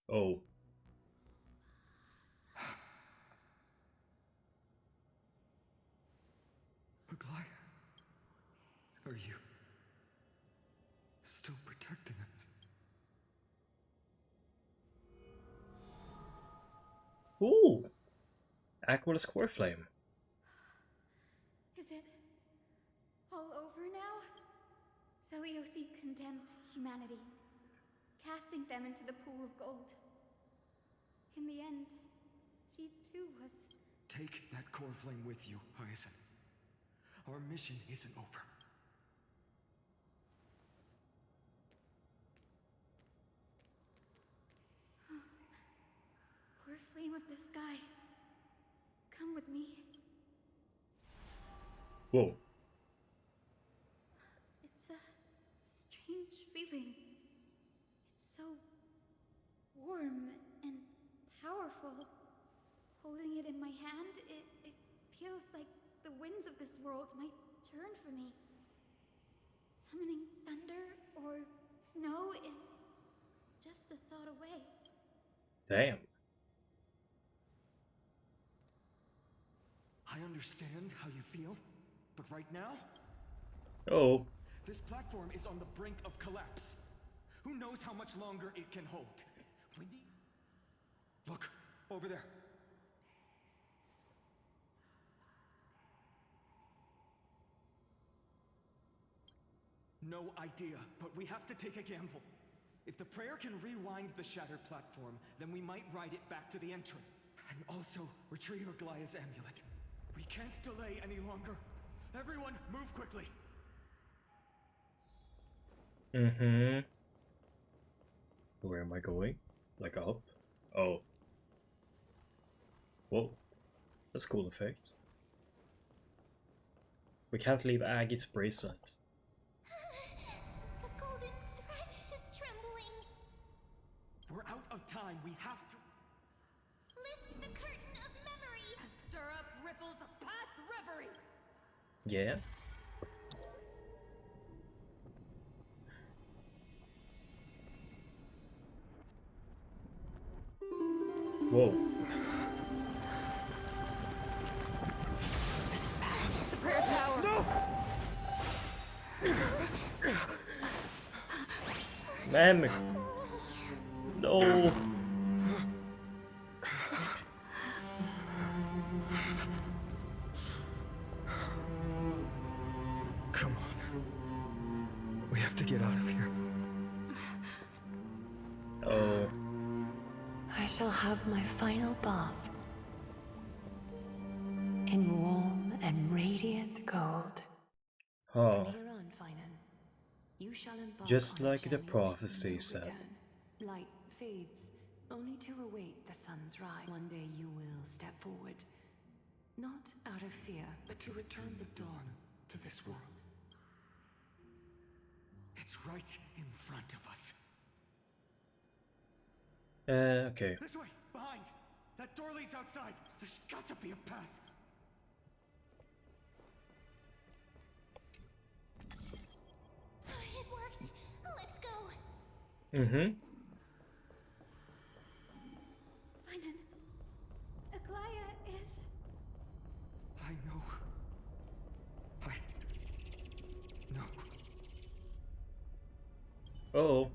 Oh. Aglaya, are you still protecting us? Ooh! Aquilus Core Flame. Is it all over now? Seliosi condemned humanity, casting them into the pool of gold. In the end, she too was... Take that core flame with you, Hyacinth. Our mission isn't over. Core flame of the sky, come with me. Whoa. It's a strange feeling. It's so warm and powerful. Holding it in my hand, it feels like the winds of this world might turn for me. Summoning thunder or snow is just a thought away. Damn. I understand how you feel, but right now... Oh. This platform is on the brink of collapse. Who knows how much longer it can hold? We need... Look, over there. No idea, but we have to take a gamble. If the prayer can rewind the shattered platform, then we might ride it back to the entrance. And also, retrieve Aglaya's amulet. We can't delay any longer. Everyone, move quickly. Mm-hmm. Where am I going? Like up? Oh. Whoa. That's a cool effect. We can't leave Aggie's bracelet. The golden thread is trembling. We're out of time. We have to... Lift the curtain of memory. And stir up ripples of past reverie. Yeah. Whoa. The prayer's power. No! Man! No! Come on. We have to get out of here. Oh. I shall have my final bath in warm and radiant gold. Huh. From here on, Finan, you shall embark Just on a like the journey prophecy of no said. return. Light fades, only to await the sun's rise. One day you will step forward, not out of fear, but to return the dawn to this world. It's right in front of us. Okay. This way, behind. That door leads outside. There's got to be a path. It worked. Let's go. Mm-hmm. Finan, Aglaya is... I know. No. Oh.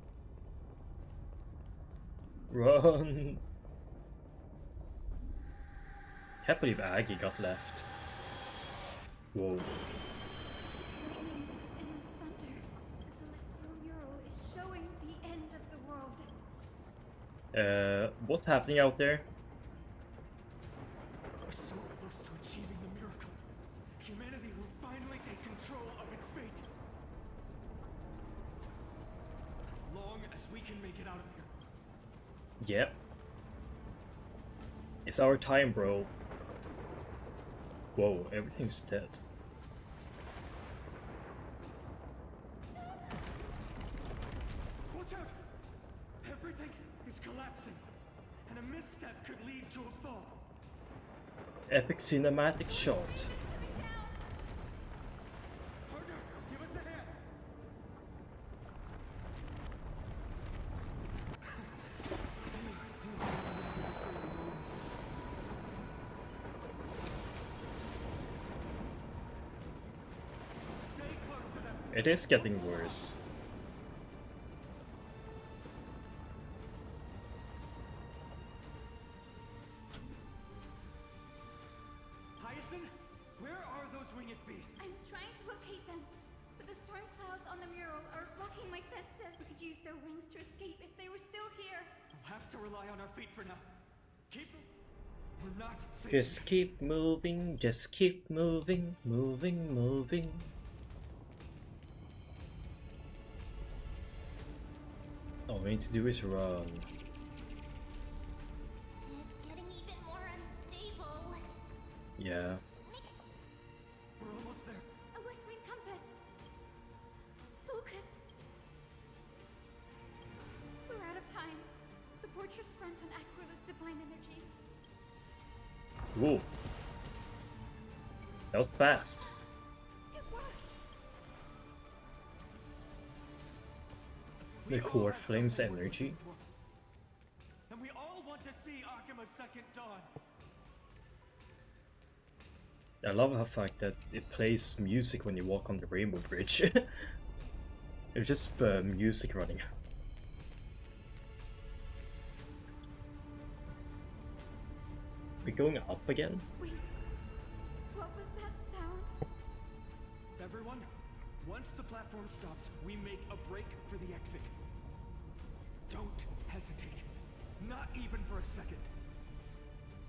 Run. Can't believe Aggie got left. Whoa. Lightning and thunder. The celestial mural is showing the end of the world. What's happening out there? We're so close to achieving the miracle. Humanity will finally take control of its fate. As long as we can make it out of here. Yep. It's our time, bro. Whoa, everything's dead. Watch out! Everything is collapsing, and a misstep could lead to a fall. Epic cinematic shot. Partner, give us a hand. Stay close to them. It is getting worse. Hyacinth, where are those winged beasts? I'm trying to locate them, but the storm clouds on the mural are blocking my senses. We could use their wings to escape if they were still here. We'll have to rely on our feet for now. We're not safe. Just keep moving, just keep moving, moving. All we need to do is run. It's getting even more unstable. Yeah. We're almost there. A west wind compass. Focus. We're out of time. The fortress runs on Aquila's divine energy. Whoa. That was fast. It worked. The core flame's energy. And we all want to see Akima's second dawn. I love the fact that it plays music when you walk on the Rainbow Bridge. It's just music running. We're going up again? Wait. What was that sound? Everyone, once the platform stops, we make a break for the exit. Don't hesitate. Not even for a second.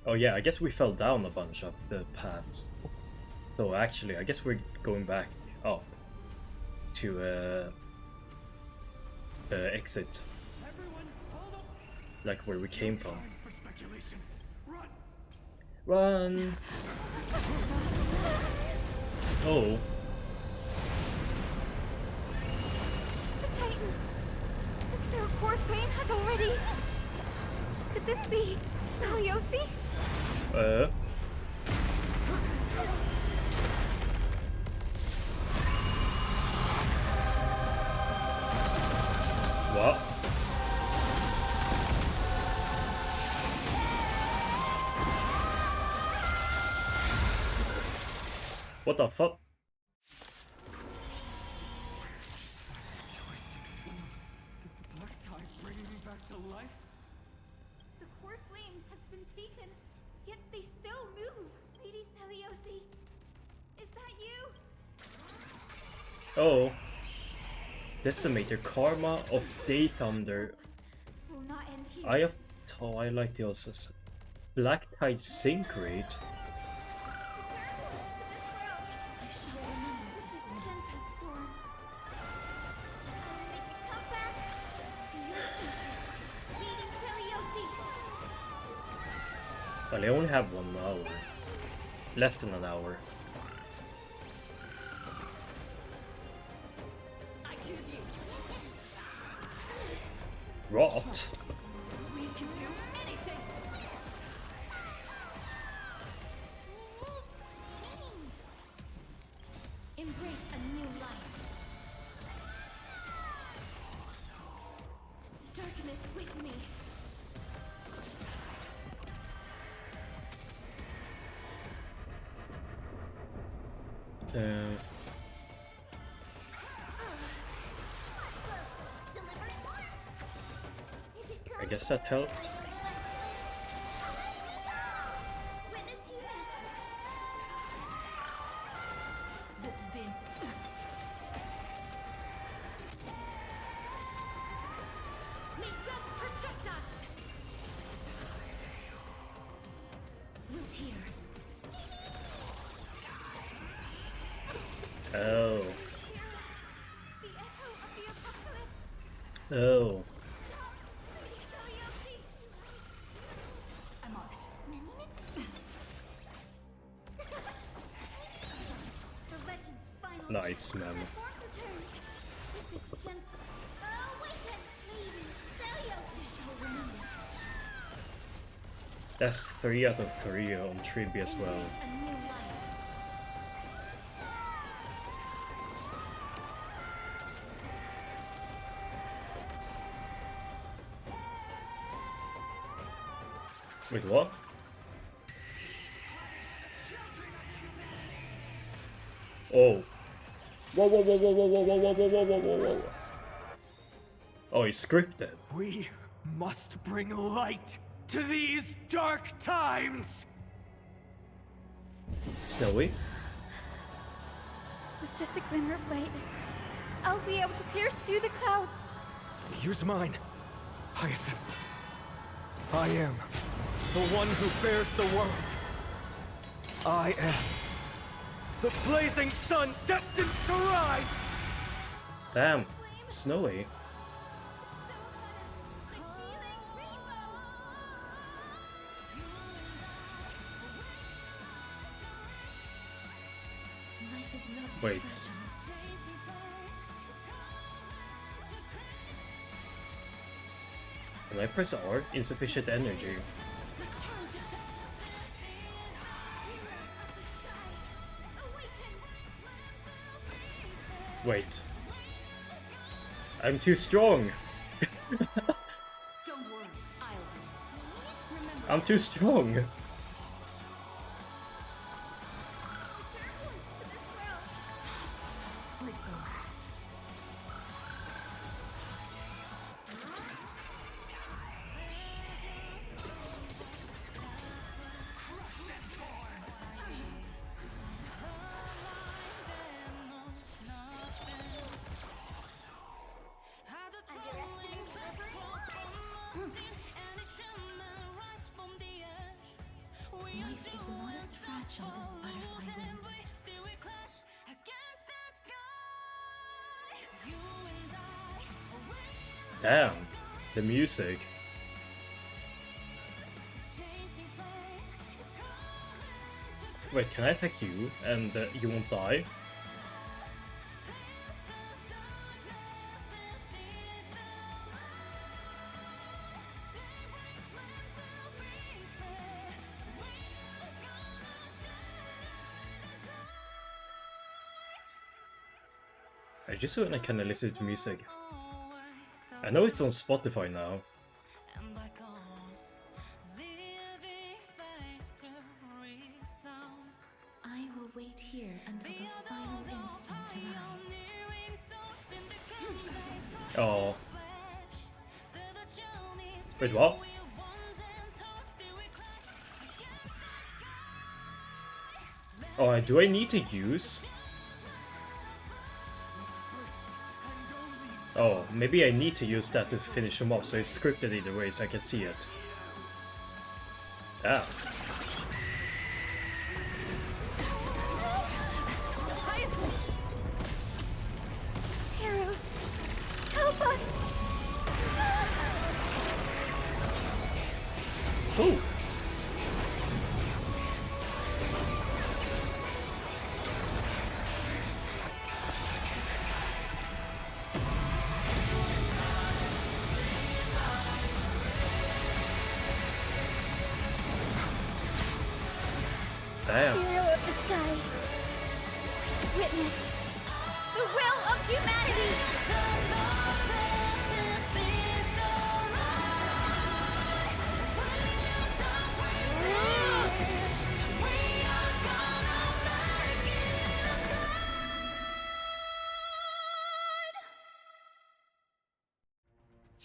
Oh yeah, I guess we fell down a bunch of the paths. So actually, I guess we're going back up to the exit. Everyone, hold up. Like where we came from. Time for speculation. Run. Run! Oh. The Titan! Their core flame has already... Could this be Saliosi? What? What the fuck? Twisted fool. Did the black tide bring me back to life? The core flame has been taken, yet they still move. Lady Saliosi, is that you? Oh. Decimator, Karma of Day Thunder, Will not end here. Eye of Twilight Dioses, Black Tide Sync Rate. Well, I only have 1 hour. Less than an hour. Rot? We can do anything. Embrace a new life. Darkness with me. I guess that helped. Witness human. This has been... May death protect us. Root here. Oh. The echo of the apocalypse. Oh. I'm on it. Nice, man. That's 3 out of 3 on Tribby as well. Wait, what? Oh. Whoa, whoa, whoa, whoa, whoa, whoa, whoa, whoa, whoa, whoa, whoa, whoa. Oh, he's scripted. We must bring light to these dark times! Snowy? With just a glimmer of light, I'll be able to pierce through the clouds. Use mine, Hyacinth. I am the one who bears the world. I am the blazing sun destined to rise! Damn, Snowy. Wait. Can I press R? Insufficient energy. Wait. I'm too strong! Don't worry, I'll do it. Remember, I'm too strong! Life is not as fragile as butterfly wings. Damn, the music. Wait, can I attack you and you won't die? I just wanna kinda listen to music. I know it's on Spotify now. I will wait here until the final instant arrives. Oh. Wait, what? Oh, do I need to use? Oh, maybe I need to use that to finish him off, so it's scripted either way so I can see it. Ah. Heroes, help us! Ooh. Damn. Hero of the sky, witness the will of humanity!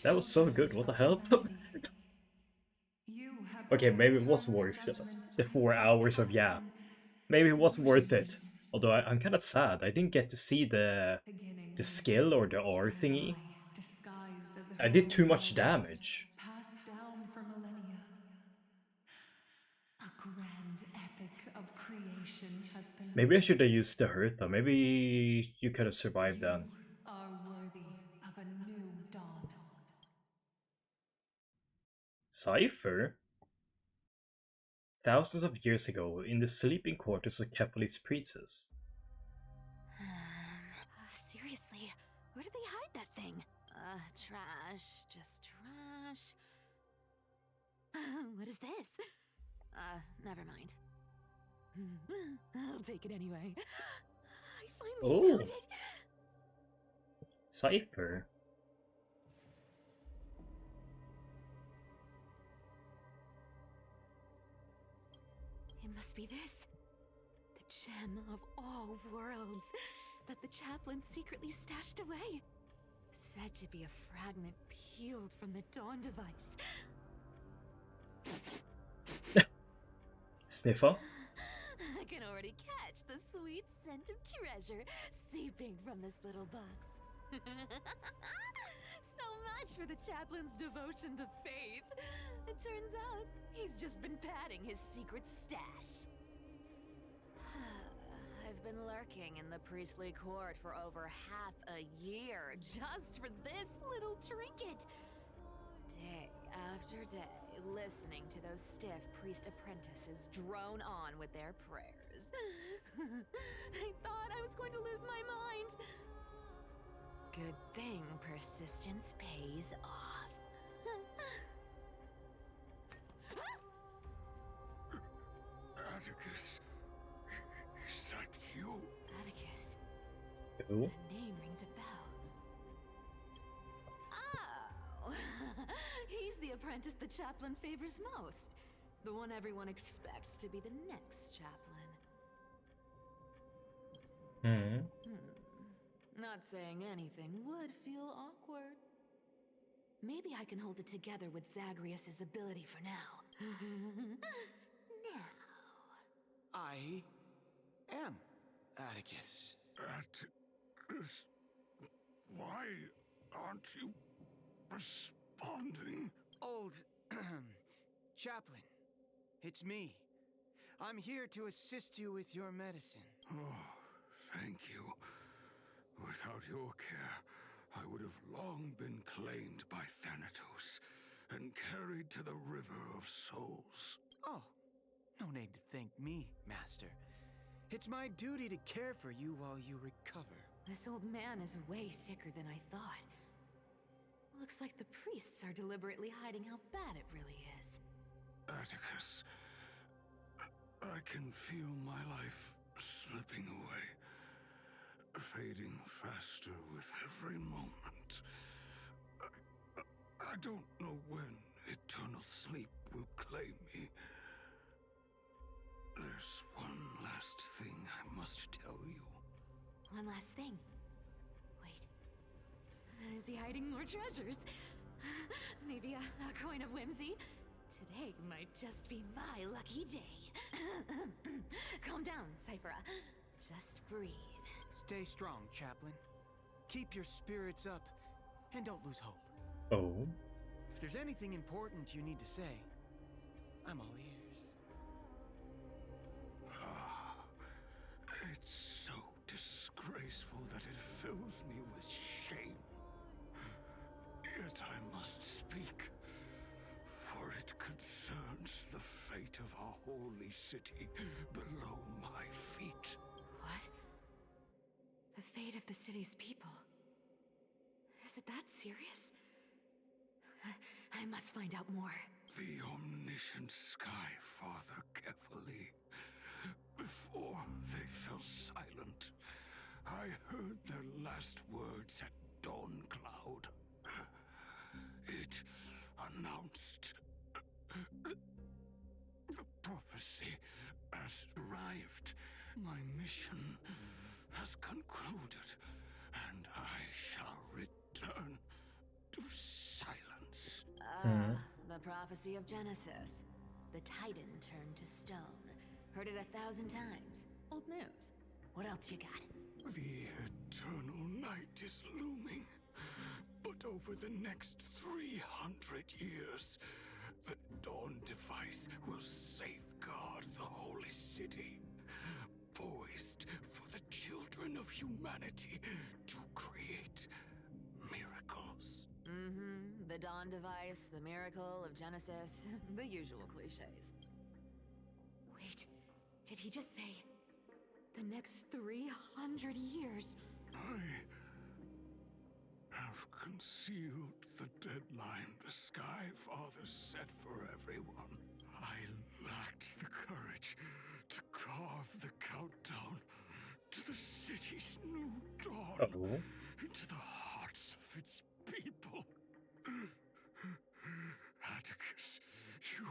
That was so good, what the hell? Okay, maybe it was worth the 4 hours of yapp. Maybe it was worth it. Although I'm kinda sad, I didn't get to see the skill or the R thingy. I did too much damage. Passed down for millennia. A grand epic of creation has been. Maybe I should have used the hurt though. Maybe you could have survived then. Are worthy of a new dawn. Cypher? Thousands of years ago, in the sleeping quarters of Kepler's princess. Trash. Just trash. What is this? Never mind. I'll take it anyway. I finally found it! Cipher? It must be this. The gem of all worlds that the chaplain secretly stashed away. Said to be a fragment peeled from the Dawn device. Sniffer? I can already catch the sweet scent of treasure seeping from this little box. So much for the chaplain's devotion to faith. It turns out he's just been padding his secret stash. I've been lurking in the priestly court for over half a year just for this little trinket. Day after day, listening to those stiff priest apprentices drone on with their prayers. I thought I was going to lose my mind. Good thing persistence pays off. Atticus, is that you? Atticus. Who? That name rings a bell. Oh! He's the apprentice the chaplain favors most. The one everyone expects to be the next chaplain. Not saying anything would feel awkward. Maybe I can hold it together with Zagreus's ability for now. Now. I am Atticus. Atticus, why aren't you responding? Old chaplain, it's me. I'm here to assist you with your medicine. Oh, thank you. Without your care, I would have long been claimed by Thanatos and carried to the River of Souls. Oh, no need to thank me, Master. It's my duty to care for you while you recover. This old man is way sicker than I thought. Looks like the priests are deliberately hiding how bad it really is. Atticus, I can feel my life slipping away, fading faster with every moment. I don't know when eternal sleep will claim me. There's one last thing I must tell you. One last thing. Wait. Is he hiding more treasures? Maybe a coin of whimsy? Today might just be my lucky day. Calm down, Cyphera. Just breathe. Stay strong, chaplain. Keep your spirits up, and don't lose hope. Oh? If there's anything important you need to say, I'm all ears. It's so disgraceful that it fills me with shame. Yet I must speak, for it concerns the fate of our holy city below my feet. What? The fate of the city's people? Is it that serious? I must find out more. The omniscient Sky Father carefully. Before they fell silent, I heard their last words at Dawn Cloud. It announced the prophecy has arrived. My mission has concluded, and I shall return to silence. The prophecy of Genesis. The Titan turned to stone. Heard it 1,000 times. Old news. What else you got? The eternal night is looming. But over the next 300 years, the Dawn device will safeguard the holy city, poised for the children of humanity to create miracles. The Dawn device, the miracle of Genesis, the usual cliches. Wait, did he just say the next 300 years? I have have concealed the deadline the Sky Father set for everyone. I lacked the courage to carve the countdown to the city's new dawn Oh. into the hearts of its people. Atticus, you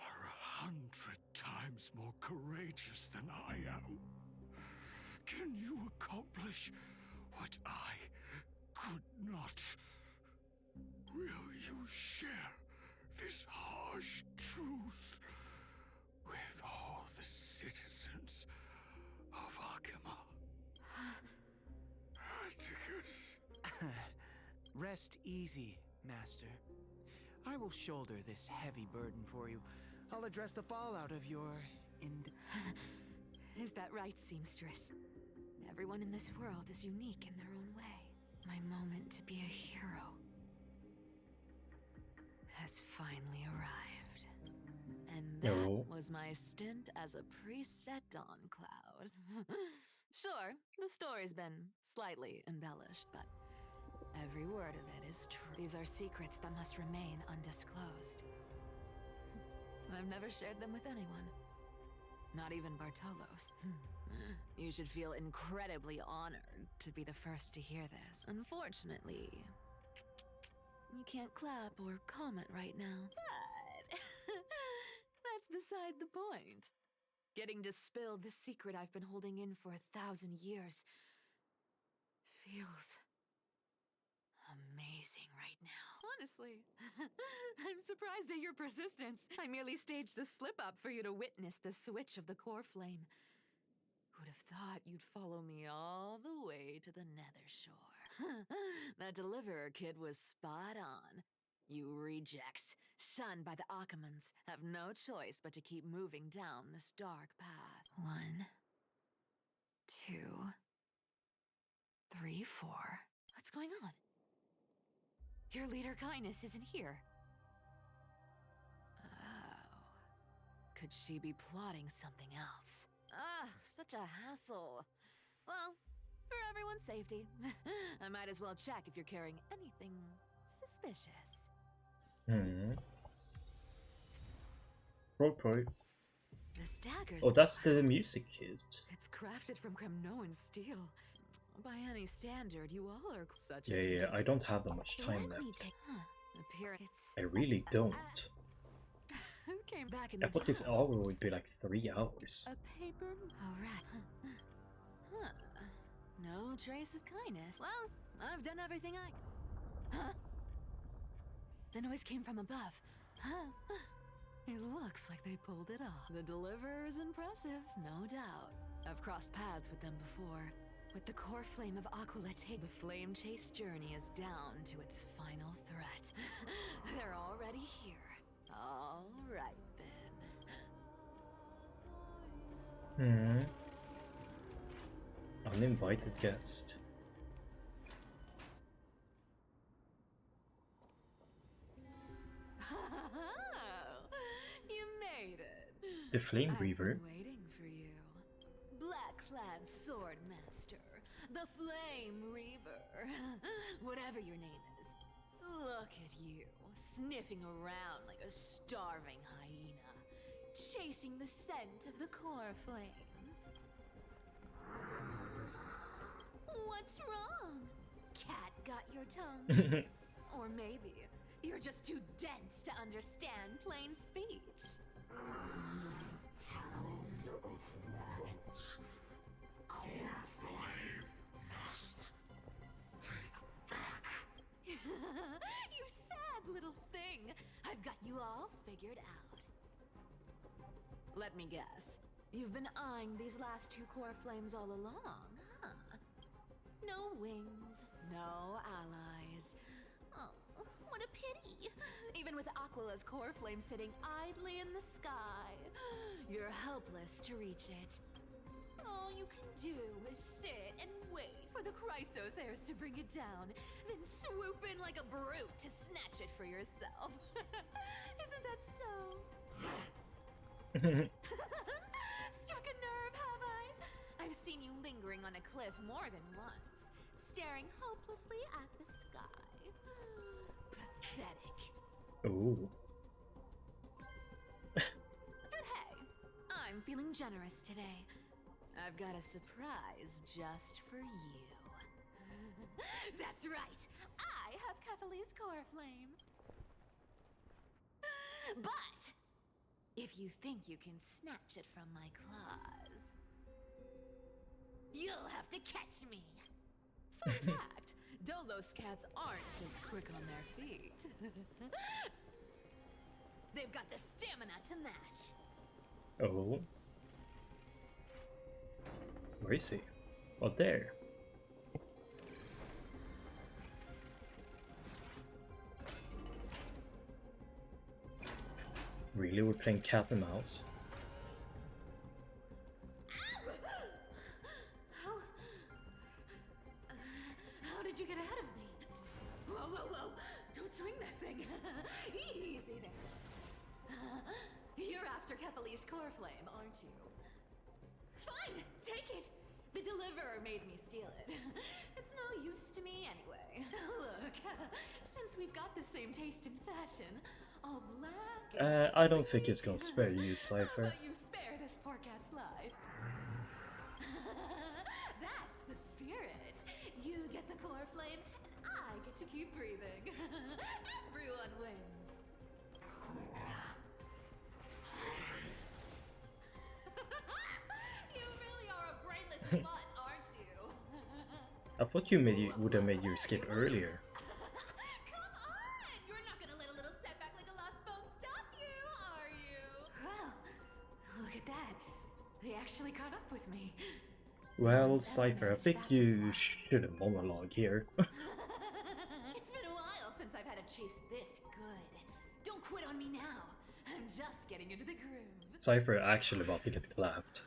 are 100 times more courageous than I am. Can you accomplish what I could not? Will you share this harsh truth with all the citizens of Akima? Atticus. Rest easy, Master. I will shoulder this heavy burden for you. I'll address the fallout of your Is that right, seamstress? Everyone in this world is unique in their own way. My moment to be a hero has finally arrived. And that was my stint as a priest at Dawncloud. Sure, the story's been slightly embellished, but every word of it is true. These are secrets that must remain undisclosed. I've never shared them with anyone. Not even Bartolos. You should feel incredibly honored to be the first to hear this. Unfortunately, you can't clap or comment right now. But that's beside the point. Getting to spill the secret I've been holding in for 1,000 years feels amazing right now. Honestly, I'm surprised at your persistence. I merely staged a slip-up for you to witness the switch of the core flame. Who'd have thought you'd follow me all the way to the Nether Shore? That deliverer kid was spot on. You rejects, shunned by the Akamans, have no choice but to keep moving down this dark path. 1, 2, 3, 4. What's going on? Your leader Kindness isn't here. Oh. Could she be plotting something else? Ah, such a hassle. Well, for everyone's safety, I might as well check if you're carrying anything suspicious. Roleplay. This dagger's Oh, that's the music kit. It's crafted from Kremnoan steel. By any standard, you all are such Yeah, I don't have that much time left. I really don't. Who came back in I thought this hour would be like 3 hours. A paper? Alright. Huh. No trace of kindness. Well, I've done everything I... Huh? The noise came from above. Huh? It looks like they pulled it off. The deliverer is impressive, no doubt. I've crossed paths with them before. With the core flame of Aquila take, the flame chase journey is down to its final threat. They're already here. All right then. Uninvited guest. You made it. The Flame Reaver. I've been waiting for you. Black-clad sword master, the Flame Reaver, whatever your name is. Look at you, sniffing around like a starving hyena, chasing the scent of the core flames. What's wrong? Cat got your tongue? Or maybe you're just too dense to understand plain speech. Throne of worlds. Core flame must take back. You sad little thing. I've got you all figured out. Let me guess. You've been eyeing these last 2 core flames all along, huh? No wings, no allies. Oh, what a pity. Even with Aquila's core flame sitting idly in the sky, you're helpless to reach it. All you can do is sit and wait for the Chrysos heirs to bring it down, then swoop in like a brute to snatch it for yourself. Isn't that so? Struck a nerve, have I? I've seen you lingering on a cliff more than once, staring hopelessly at the sky. Pathetic. Ooh. But hey, I'm feeling generous today. I've got a surprise just for you. That's right, I have Kefali's core flame. But if you think you can snatch it from my claws, you'll have to catch me. Fun fact, Dolos cats aren't just quick on their feet. They've got the stamina to match. Oh. Where is he? Oh, there. Really? We're playing cat and mouse? How did you get ahead of me? Whoa, whoa, whoa! Don't swing that thing! Easy there. You're after Kefali's core flame, aren't you? Fine, take it! The deliverer made me steal it. It's no use to me anyway. Look, since we've got the same taste in fashion, all black I don't think it's gonna spare you, Cypher. But you spare this poor cat's life. That's the spirit. You get the core flame, and I get to keep breathing. Everyone wins. You really are a brainless slut, aren't you? I thought would have made you skip earlier. You're not gonna let a little setback like a lost bone stop you, are you? Well, look at that. They actually caught up with me. Well, Cypher, I think you shouldn't monologue here. It's been a while since I've had a chase this good. Don't quit on me now. I'm just getting into the groove. Cypher actually about to get clapped.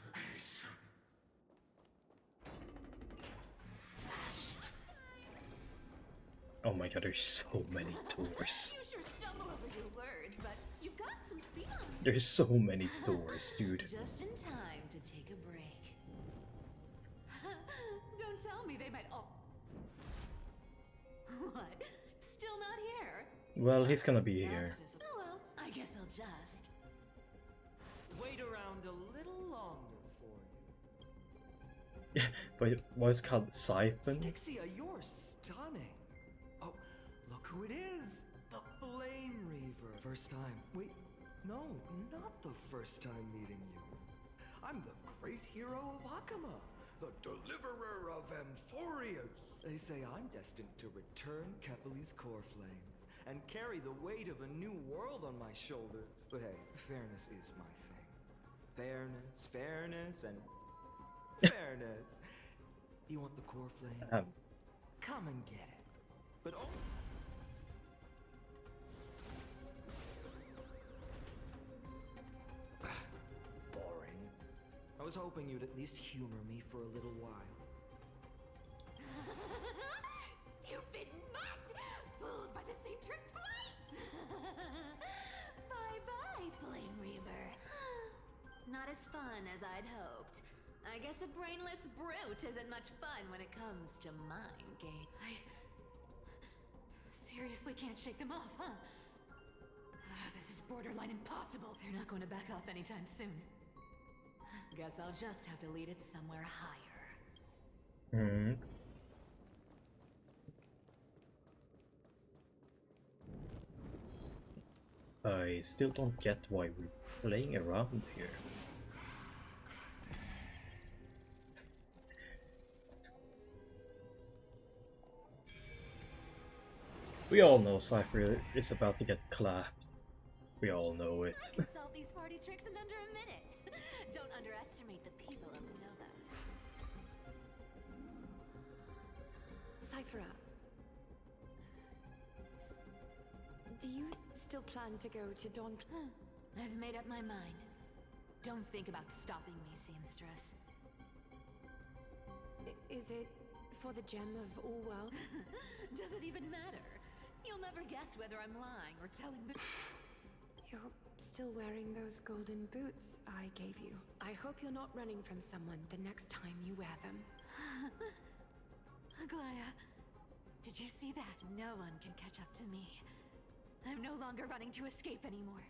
Oh my god, there's so many doors. You sure stumble over your words, but you've got some speed on. There's so many doors, dude. Just in time to take a break. Don't tell me they might all. What? Still not here? Well, he's gonna be here. Oh well, I guess I'll just wait around a little longer for you. But what's called Siphon? Stixia, you're stunning. Oh, look who it is! The Flame Reaver. First time. Wait, no, not the first time meeting you. I'm the great hero of Akama, the deliverer of Amphorius. They say I'm destined to return Kefali's core flame and carry the weight of a new world on my shoulders. But hey, fairness is my thing. Fairness, and fairness. You want the core flame? Come and get it. But oh. Boring. I was hoping you'd at least humor me for a little while. Stupid mutt! Fooled by the same trick twice! Bye-bye, Flame Reaver. Not as fun as I'd hoped. I guess a brainless brute isn't much fun when it comes to mind games. I seriously can't shake them off, huh? This is borderline impossible. They're not going to back off anytime soon. Guess I'll just have to lead it somewhere higher. Hmm. I still don't get why we're playing around here. We all know Cypher is about to get clapped. We all know it. I can solve these party tricks in under a minute. Don't underestimate the people of Dolos. Cypher, do you still plan to go to Dawn? I've made up my mind. Don't think about stopping me, seamstress. Is it for the gem of all world? Does it even matter? You'll never guess whether I'm lying or telling the... You're still wearing those golden boots I gave you. I hope you're not running from someone the next time you wear them. Aglaya, did you see that? No one can catch up to me. I'm no longer running to escape anymore.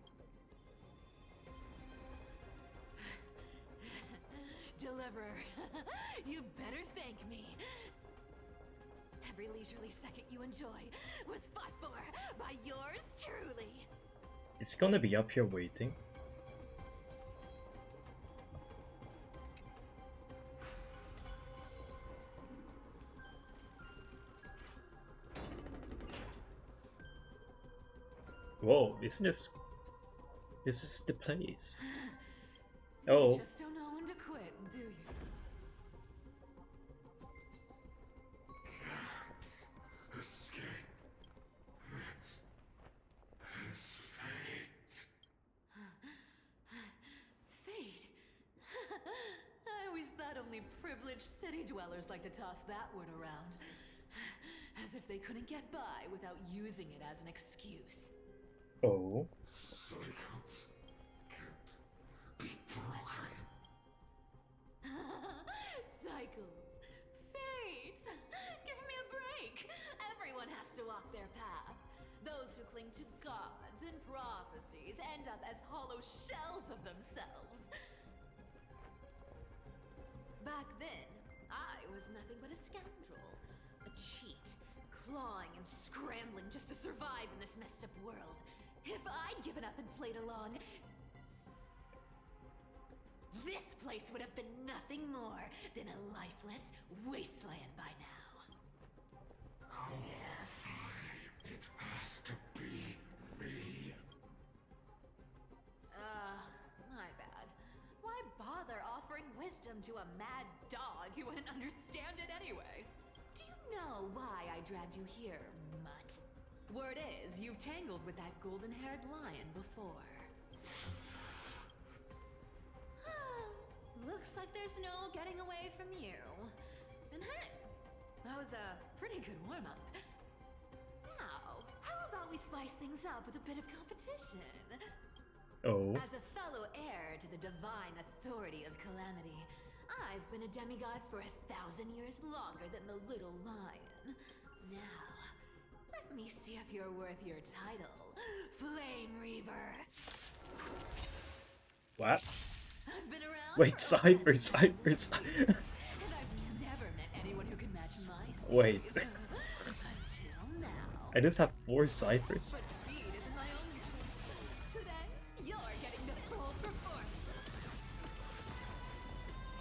Deliverer, you better thank me. Every leisurely second you enjoy was fought for by yours truly. It's gonna be up here waiting. Whoa, isn't this... This is the place. Oh. You just don't know when to quit, do you? Escape. This is fate. Fate? I always thought only privileged city dwellers like to toss that word around. As if they couldn't get by without using it as an excuse. Oh. Cycles can't be broken. Cycles. Fate. Give me a break. Everyone has to walk their path. Those who cling to gods and prophecies end up as hollow shells of themselves. Back then, I was nothing but a scoundrel. A cheat. Clawing and scrambling just to survive in this messed up world. If I'd given up and played along, this place would have been nothing more than a lifeless wasteland by now. It has to be me. My bad. Why bother offering wisdom to a mad dog who wouldn't understand it anyway? Do you know why I dragged you here, mutt? Word is, you've tangled with that golden-haired lion before. Looks like there's no getting away from you. And hey, that was a pretty good warm-up. Now, how about we spice things up with a bit of competition? Oh. As a fellow heir to the divine authority of Calamity, I've been a demigod for 1,000 years longer than the little lion. Now, let me see if you're worth your title, Flame Reaver. What? I've been around. Wait, Cyphers. And I've never met anyone who can match my speed. Wait. Until now. I just have 4 Cyphers. But speed isn't my only choice. So then, you're getting the full performance.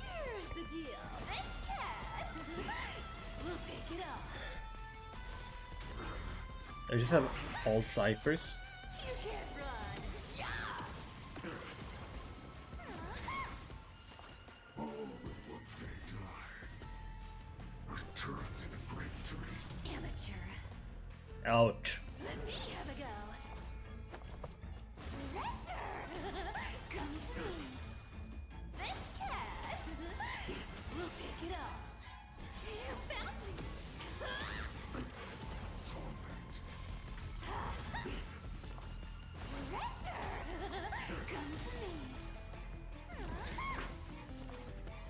Here's the deal. This cat will pick it up. I just have all Cyphers. You can't run. Yeah. All but one day die. Return to the great tree. Amateur. Ouch. Let me have a go. Raptor! Come to me. This cat will pick it up. You found me. Raptor! Come to me.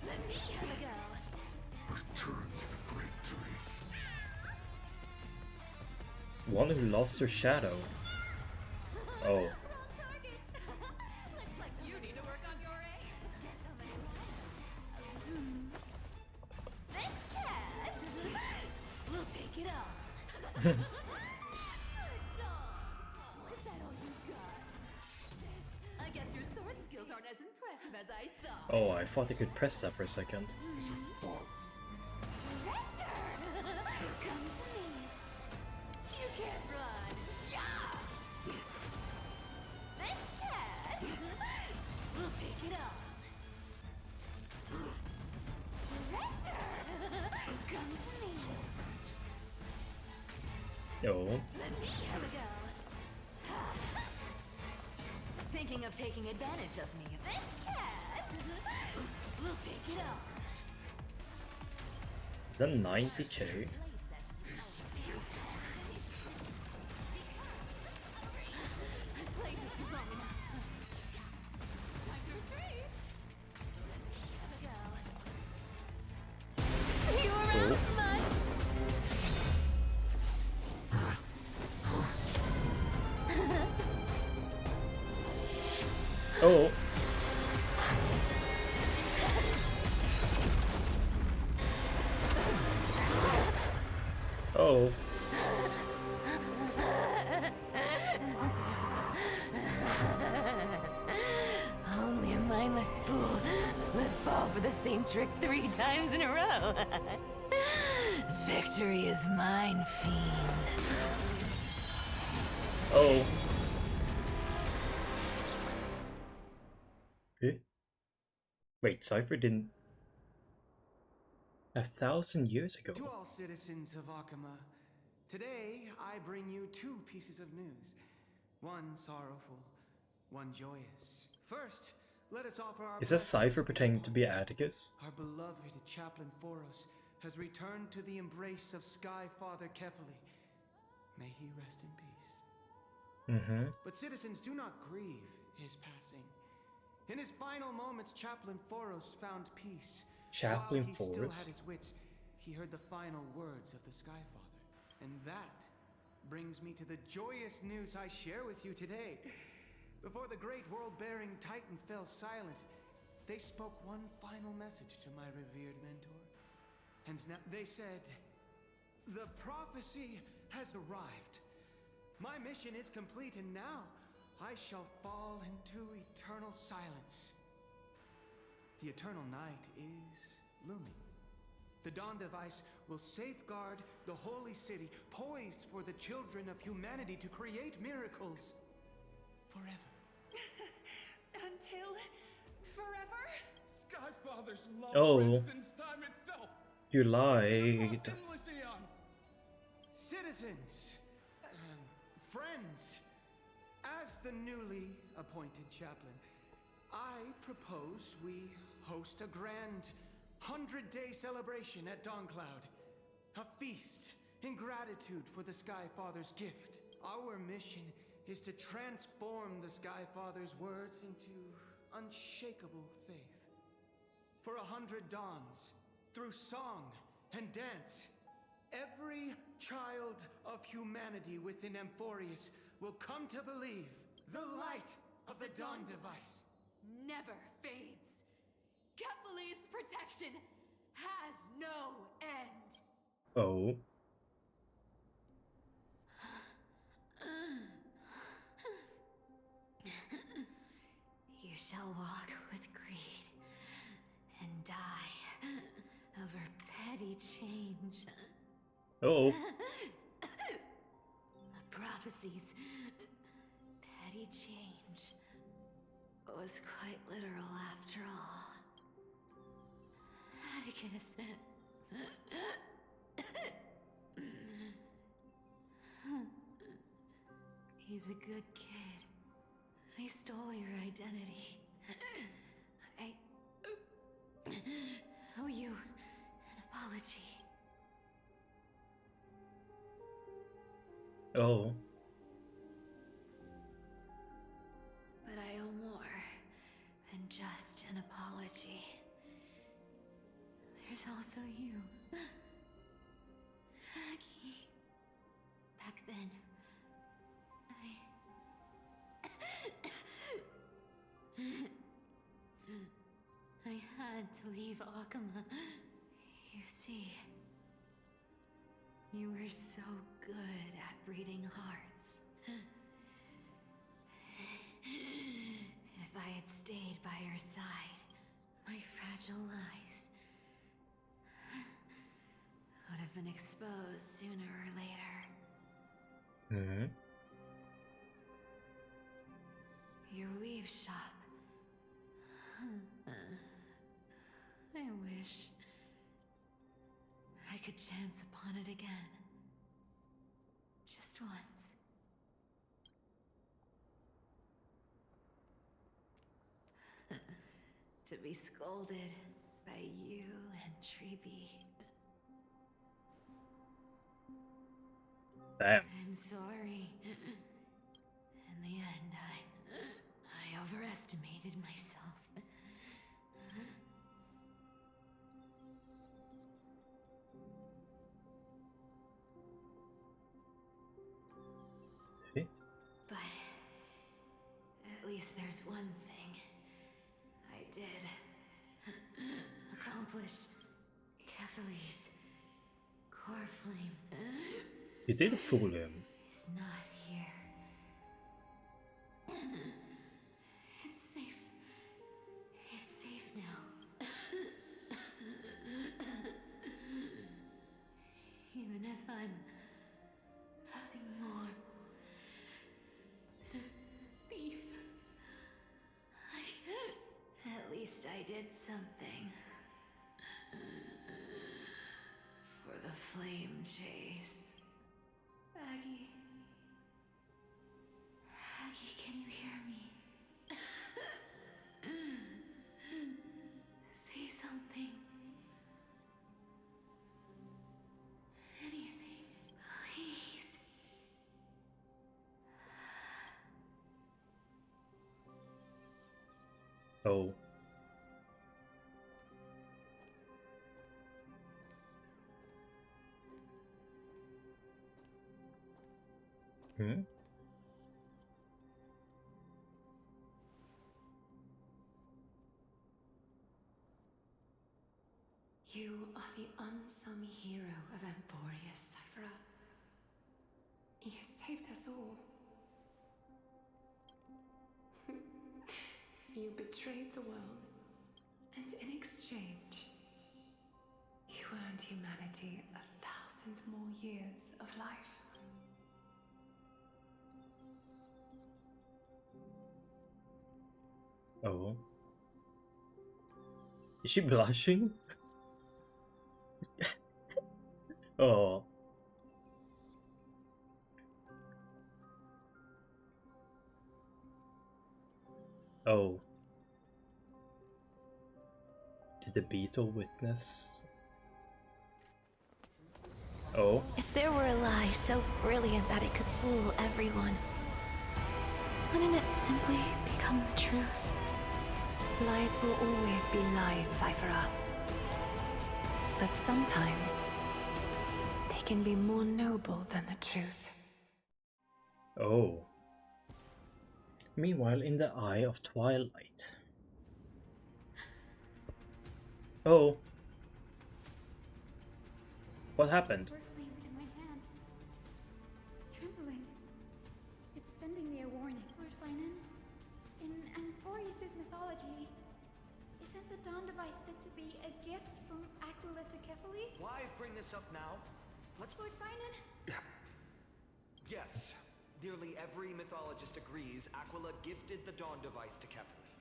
Let me have a go. Return to the great tree. One who lost her shadow. Oh. Wrong target. Looks like you need to work on your aim. Guess how many This cat will pick it up. Is that all you got? I guess your sword skills aren't as impressive as I thought. Oh, I thought I could press that for a second. Come to me. You can't run. Yeah. This cat will pick it up. Come to me. Oh. Let me have a go. Thinking of taking advantage of me. This cat will pick it up. Is that 90k? See you around, Cool. mutt. Oh. Only a mindless fool would fall for the same trick 3 times in a row. Victory is mine, fiend. Oh. Eh? Wait, Cypher didn't... 1,000 years ago? To all citizens of Akama, today I bring you 2 pieces of news. One sorrowful, one joyous. First, let us offer our... Is that Cypher pretending to be Atticus? Our beloved Chaplain Foros has returned to the embrace of Sky Father Kefali. May he rest in peace. But citizens, do not grieve his passing. In his final moments, Chaplain Foros found peace. Chaplain While he still Foros? had his wits, he heard the final words of the Sky Father. And that brings me to the joyous news I share with you today. Before the great world-bearing Titan fell silent, they spoke one final message to my revered mentor. And now they said, the prophecy has arrived. My mission is complete, and now I shall fall into eternal silence. The eternal night is looming. The Dawn Device will safeguard the holy city, poised for the children of humanity to create miracles forever. Until forever? Skyfather's love Oh. since time itself. You lied. Endless eons. Citizens, friends, as the newly appointed chaplain, I propose we host a grand 100-day celebration at Dawncloud. A feast in gratitude for the Sky Father's gift. Our mission is to transform the Sky Father's words into unshakable faith. For 100 dawns, through song and dance, every child of humanity within Amphorius will come to believe the light of the Dawn Device Never fades. Kefali's protection has no end. Oh. You shall walk with greed and die over petty change. Oh. The prophecies, petty change, was quite literal after all. Atticus. He's a good kid. I stole your identity. I owe you an apology. Oh. But I owe more than just an apology. There's also you. Aggie. Back then, I had to leave Akama. You see, you were so good at reading hearts. If I had stayed by your side, my fragile lies would have been exposed sooner or later. Your weave shop. I wish I could chance upon it again. Just once. To be scolded by you and Treeby. Damn. I'm sorry. In the end, I overestimated myself. But at least there's one thing I did accomplish. Kefali's core flame You did fool him. He's not here. It's safe. It's safe now. Even if I'm nothing more than a thief, at least I did something. For the flame chase. Aggie. Aggie, can you hear me? Say something. Anything. Please. Oh. Hmm? You are the unsung hero of Emporia, Cypher. You saved us all. You betrayed the world, and in exchange, you earned humanity 1,000 more years of life. Oh. Is she blushing? Oh. Oh. Did the beetle witness? Oh. If there were a lie so brilliant that it could fool everyone, wouldn't it simply become the truth? Lies will always be lies, Cypher. But sometimes, they can be more noble than the truth. Oh. Meanwhile, in the Eye of Twilight. Oh. What happened? Core flame in my hand. It's trembling. It's sending me a warning. Lord Finan, in Amphorius' mythology, isn't the Dawn device said to be a gift from Aquila to Kefali? Why bring this up now? Let's... Lord Finan? Yes. Nearly every mythologist agrees Aquila gifted the Dawn device to Kefali.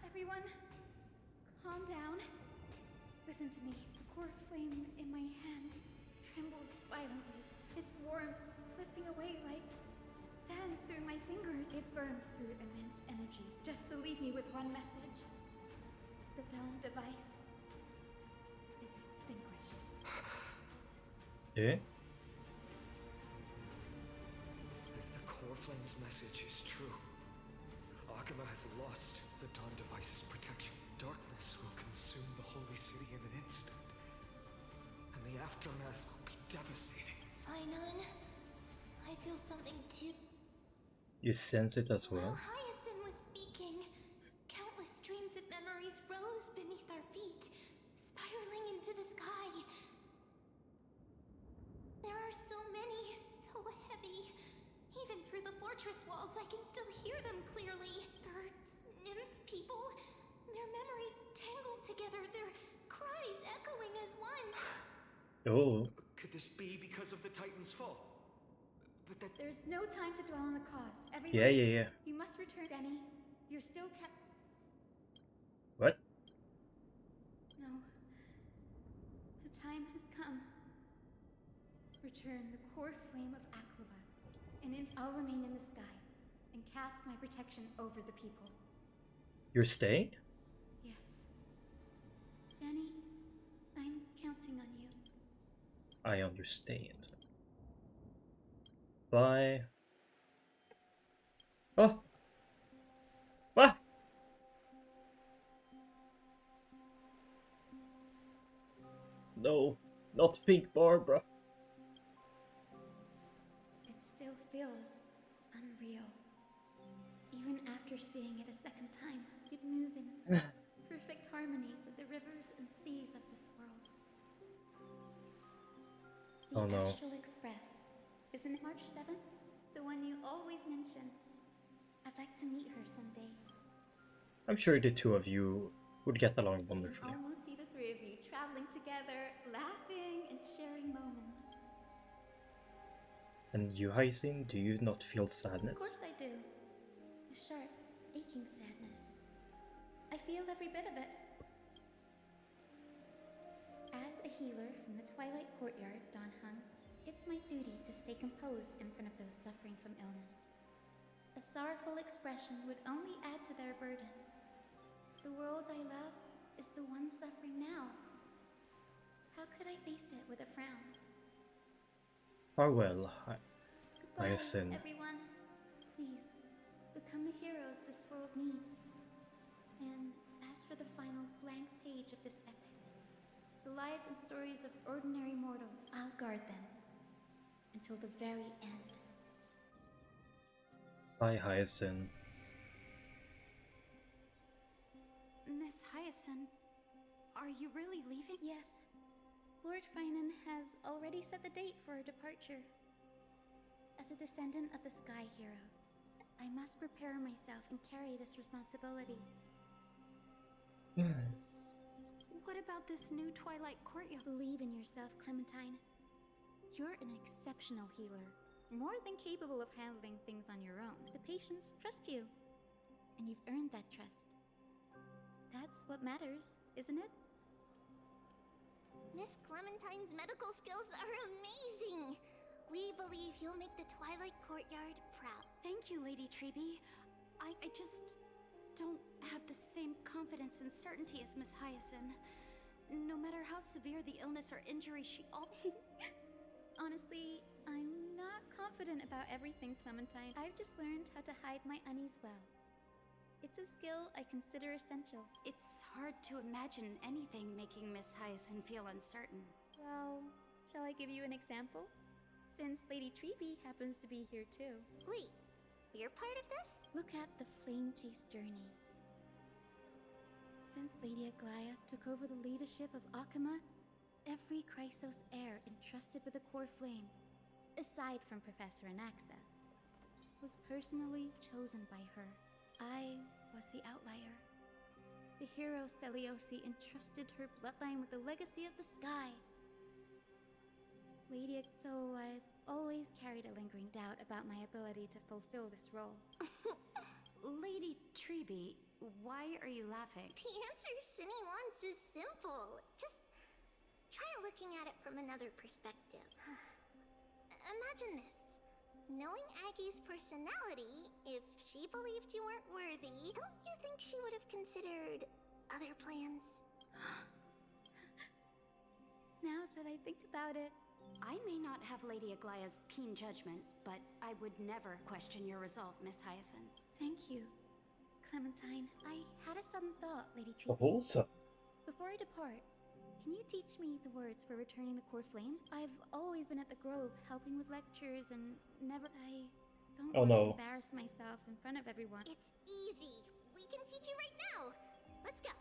Everyone, calm down. Listen to me. The core flame in my hand trembles violently. Its warmth slipping away like sand through my fingers. It burned through immense energy just to leave me with one message. The Dawn device is extinguished. Eh? If the core flame's message is true, Aquila has lost the Dawn device's protection. Darkness will consume the holy city in an instant, and the aftermath will be devastating. Finan, I feel something too. You sense it as well? While Hyacinth was speaking, countless streams of memories rose beneath our feet, spiraling into the sky. There are so many, so heavy. Even through the fortress walls, I can still hear them clearly. Birds, nymphs, people, their memories tangled together, their cries echoing as one. Oh. Could this be because of the Titan's fall? But that... There's no time to dwell on the cause. Everyone, Yeah. You must return, Danny. You're still What? No. The time has come. Return the core flame of Aquila, and I'll remain in the sky and cast my protection over the people. You're staying? Yes. Danny, I'm counting on you. I understand. Bye. Oh! What? No, not Pink Barbara. It still feels unreal. Even after seeing it a second time, you'd move in perfect harmony with the rivers and seas of this world. The Oh no. Astral Express. Isn't it March 7th? The one you always mention. I'd like to meet her someday. I'm sure the two of you would get along I can wonderfully. almost see the three of you traveling together, laughing and sharing moments. And you, Hyacinth, do you not feel Of sadness? course I do. A sharp, aching sadness. I feel every bit of it. As a healer from the Twilight Courtyard, Don Hung, it's my duty to stay composed in front of those suffering from illness. A sorrowful expression would only add to their burden. The world I love is the one suffering now. How could I face it with a frown? Farewell, Goodbye, Hyacinth. everyone. Please, become the heroes this world needs. And as for the final blank page of this epic, the lives and stories of ordinary mortals, I'll guard them until the very end. Bye, Hyacinth. Miss Hyacinth, are you really leaving? Yes. Lord Finan has already set the date for our departure. As a descendant of the Sky Hero, I must prepare myself and carry this responsibility. What about this new Twilight Courtyard? Believe in yourself, Clementine. You're an exceptional healer, more than capable of handling things on your own. The patients trust you, and you've earned that trust. That's what matters, isn't it? Miss Clementine's medical skills are amazing! We believe you'll make the Twilight Courtyard proud. Thank you, Lady Treby. I just don't have the same confidence and certainty as Miss Hyacinth. No matter how severe the illness or injury, she Honestly, I'm not confident about everything, Clementine. I've just learned how to hide my unease well. It's a skill I consider essential. It's hard to imagine anything making Miss Hyacinth feel uncertain. Well, shall I give you an example? Since Lady Treby happens to be here too. Wait, you're part of this? Look at the Flame Chase journey. Since Lady Aglaya took over the leadership of Akama, every Chrysos heir entrusted with the core flame, aside from Professor Anaxa, was personally chosen by her. I was the outlier. The hero Seliosi entrusted her bloodline with the legacy of the sky. So I've always carried a lingering doubt about my ability to fulfill this role. Lady Treby, why are you laughing? The answer Cinny wants is simple. Just try looking at it from another perspective. Imagine this. Knowing Aggie's personality, if she believed you weren't worthy, don't you think she would have considered other plans? Now that I think about it, I may not have Lady Aglaya's keen judgment, but I would never question your resolve, Miss Hyacinth. Thank you, Clementine. I had a sudden thought, Lady Treby. Also. Before I depart, can you teach me the words for returning the core flame? I've always been at the Grove helping with lectures and never... I don't want to embarrass myself in front of everyone. It's easy. We can teach you right now. Let's go.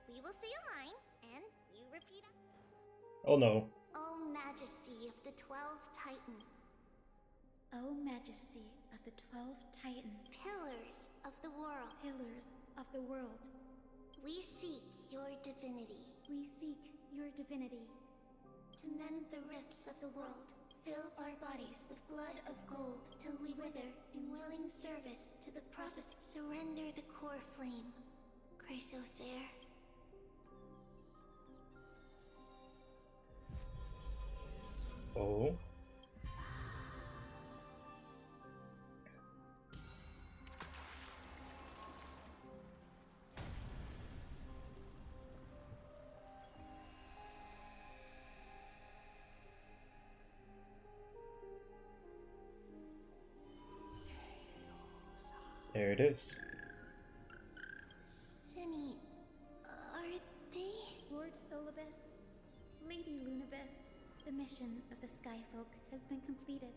We will say a line, and you repeat it. Oh no. O Majesty of the 12 Titans. O Majesty of the 12 Titans. Pillars of the world. Pillars of the world. We seek your divinity. We seek your divinity. To mend the rifts of the world, fill our bodies with blood of gold, till we wither in willing service to the prophecy. Surrender the core flame, Chrysos heir. Oh. There it is. Cinny, are they? Lord Solibus, Lady Lunabis, the mission of the Skyfolk has been completed.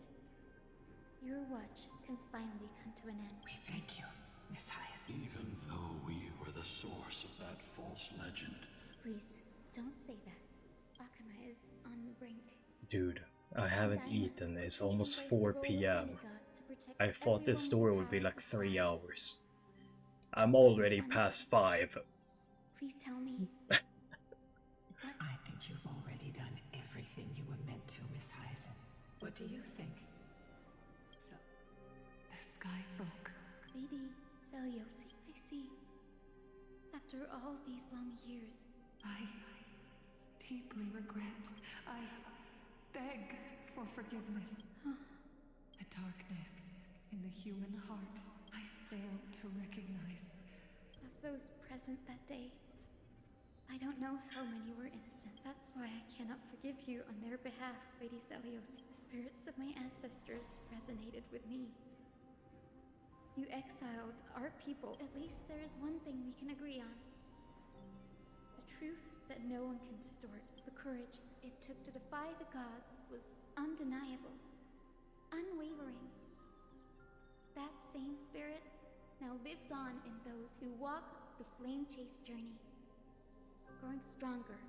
Your watch can finally come to an end. We thank you, Miss Hyacinth. Even though we were the source of that false legend. Please, don't say that. Akama is on the brink. Dude, I haven't eaten. It's almost 4 p.m. I thought this story would be like 3 hours. I'm already past 5. Please tell me. I think you've already done everything you were meant to, Miss Hyacinth. What do you think? So, the Sky Folk. Lady Seliosi, I see. After all these long years, I deeply regret. I beg for forgiveness. The darkness in the human heart I failed to recognize. Of those present that day, I don't know how many were innocent. That's why I cannot forgive you on their behalf, Lady Seliosi. The spirits of my ancestors resonated with me. You exiled our people. At least there is one thing we can agree on. The truth that no one can distort. The courage it took to defy the gods was undeniable, unwavering. That same spirit now lives on in those who walk the flame-chased journey, growing stronger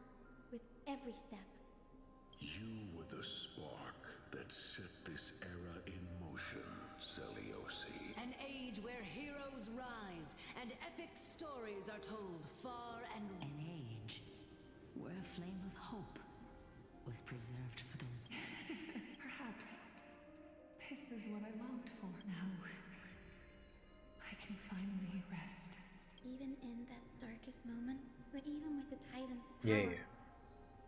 with every step. You were the spark that set this era in motion, Seliosi. An age where heroes rise and epic stories are told far and an age where a flame of hope was preserved for the... Perhaps this is what I longed for. Now I can finally rest. Even in that darkest moment, but even with the Titan's power, Yeah.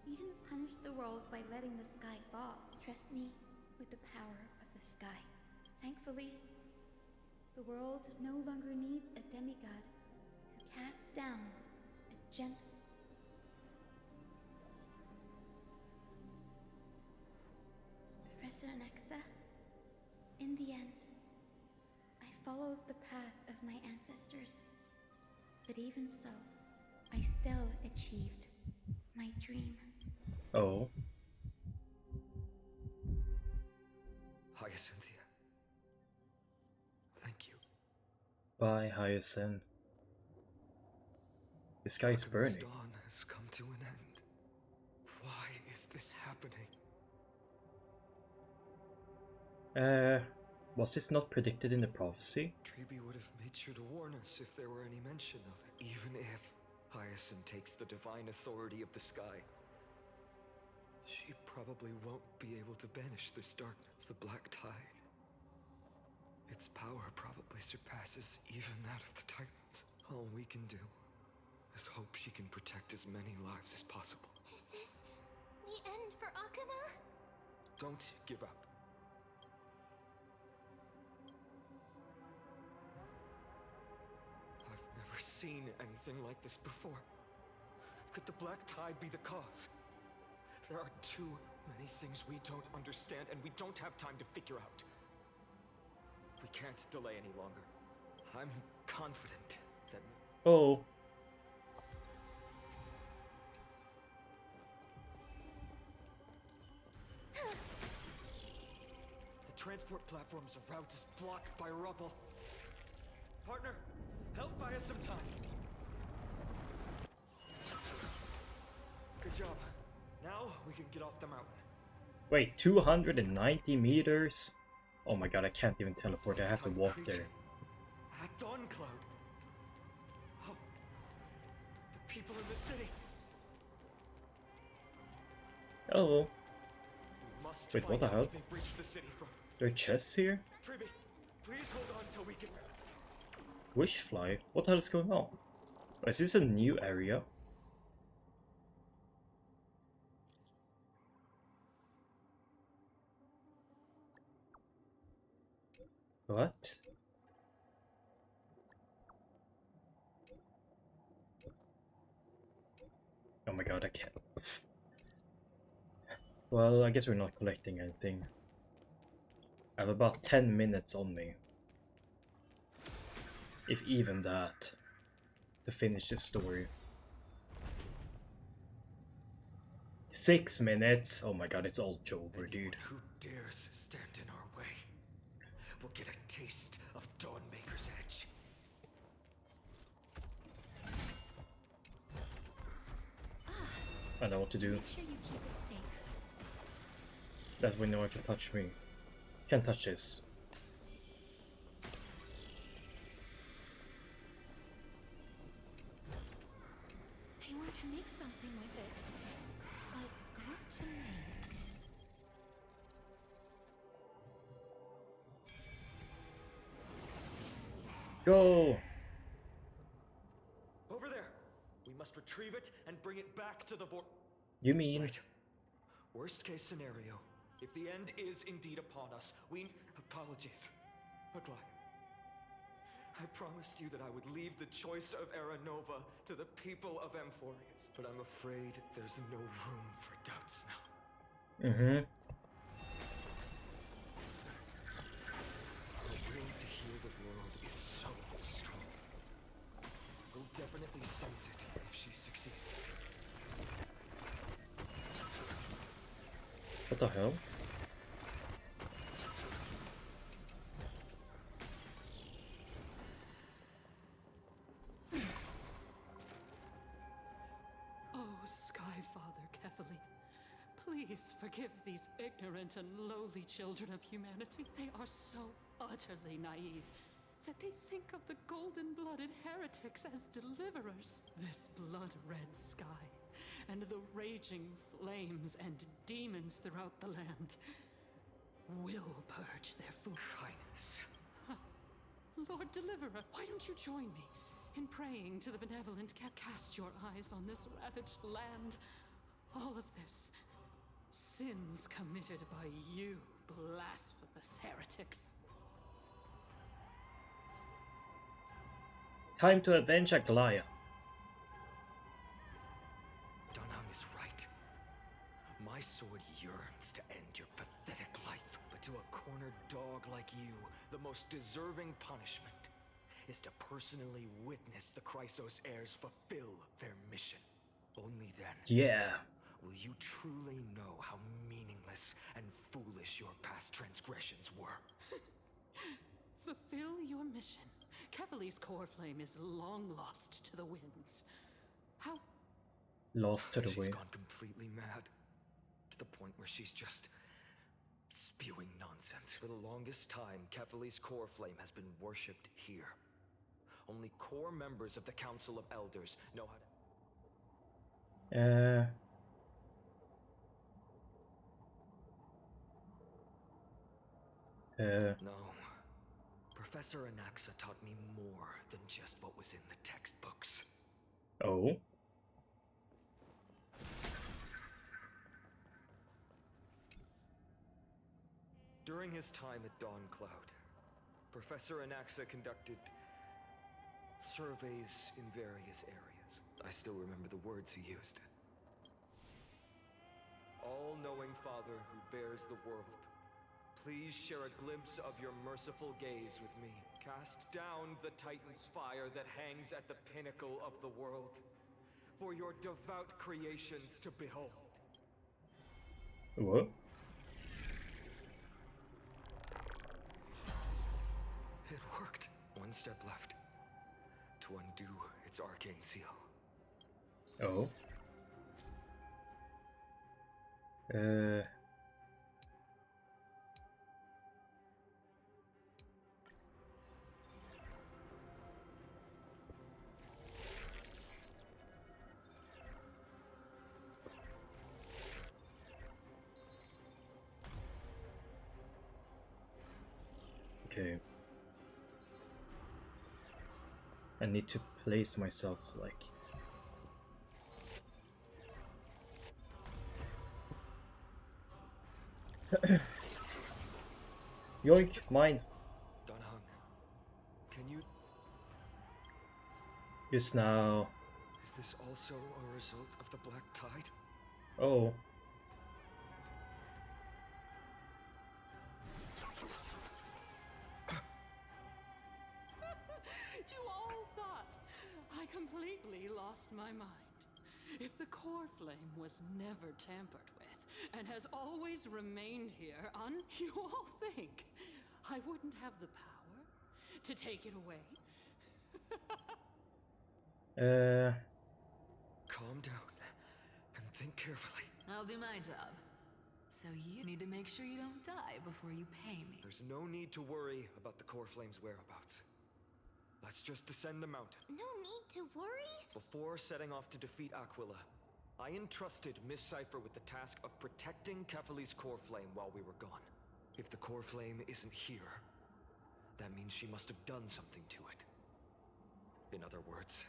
you didn't punish the world by letting the sky fall. Trust me with the power of the sky. Thankfully, the world no longer needs a demigod who casts down a gentle... Professor Nexa, in the end, I followed the path of my ancestors. But even so, I still achieved my dream. Oh. Hyacinthia. Thank you. Bye, Hyacinth. The sky's Akima's burning. dawn has come to an end. Why is this happening? Was this not predicted in the prophecy? Treeby would have made sure to warn us if there were any mention of it. Even if Hyacinth takes the divine authority of the sky, she probably won't be able to banish this darkness. The Black Tide. Its power probably surpasses even that of the Titans. All we can do is hope she can protect as many lives as possible. Is this the end for Akuma? Don't give up. I've never seen anything like this before. Could the Black Tide be the cause? There are too many things we don't understand, and we don't have time to figure out. We can't delay any longer. I'm confident that... Oh. The transport platform's route is blocked by rubble. Partner, help buy us some time. Good job. Now we can get off the mountain. Wait, 290 meters? Oh my god, I can't even teleport. I have to walk there. At Dawn Cloud. Oh, the people in the city. Oh. We must Wait, what find the out hell? if they've breached the city from... There are chests here? Treeby, please hold on till we can... Wishfly? What the hell is going on? Is this a new area? What? Oh my god, I can't. Well, I guess we're not collecting anything. I have about 10 minutes on me. If even that. To finish this story. 6 minutes? Oh my god, it's all over, dude. Who dares stand in our way will get a taste of Dawnmaker's edge. I know what to do. Make sure you keep it safe. That way no one can touch me. Can't touch this. I want to make something with it. But what to make? Go! Over there! We must retrieve it and bring it back to the You mean? Right. Worst case scenario. If the end is indeed upon us, we... Apologies. Aglaia. I promised you that I would leave the choice of Aranova to the people of Amphorians. But I'm afraid there's no room for doubts now. Mm-hmm. The will to heal the world is so strong. We'll definitely sense it if she succeeds. What the hell? Oh, Skyfather Kefali, please forgive these ignorant and lowly children of humanity. They are so utterly naive that they think of the golden-blooded heretics as deliverers. This blood-red sky and the raging flames and demons throughout the land will purge their food. Kindness. Lord Deliverer, why don't you join me in praying to the benevolent cast your eyes on this ravaged land? All of this, sins committed by you, blasphemous heretics. Time to avenge Aglaia. Dunham is right. My sword yearns to end your pathetic life, but to a cornered dog like you, the most deserving punishment is to personally witness the Chrysos heirs fulfill their mission. Only then will you truly know how meaningless and foolish your past transgressions were. Fulfill your mission. Kefali's core flame is long lost to the winds. How? Lost to the She's wind. gone completely mad, to the point where she's just spewing nonsense. For the longest time, Kefali's core flame has been worshipped here. Only core members of the Council of Elders know how to... No. Professor Anaxa taught me more than just what was in the textbooks. Oh? During his time at Dawncloud, Professor Anaxa conducted surveys in various areas. I still remember the words he used. All-knowing Father who bears the world, please share a glimpse of your merciful gaze with me. Cast down the Titan's fire that hangs at the pinnacle of the world, for your devout creations to behold. What? It worked. One step left to undo its arcane seal. Oh? Okay. I need to place myself like... Yoink, mine. Dunhung, can you... Just now. Is this also a result of the Black Tide? Oh. You all thought I completely lost my mind. If the core flame was never tampered with and has always remained here you all think I wouldn't have the power to take it away? Calm down and think carefully. I'll do my job. So you need to make sure you don't die before you pay me. There's no need to worry about the Core Flame's whereabouts. Let's just descend the mountain. No need to worry? Before setting off to defeat Aquila, I entrusted Miss Cipher with the task of protecting Kefali's Core Flame while we were gone. If the Core Flame isn't here, that means she must have done something to it. In other words,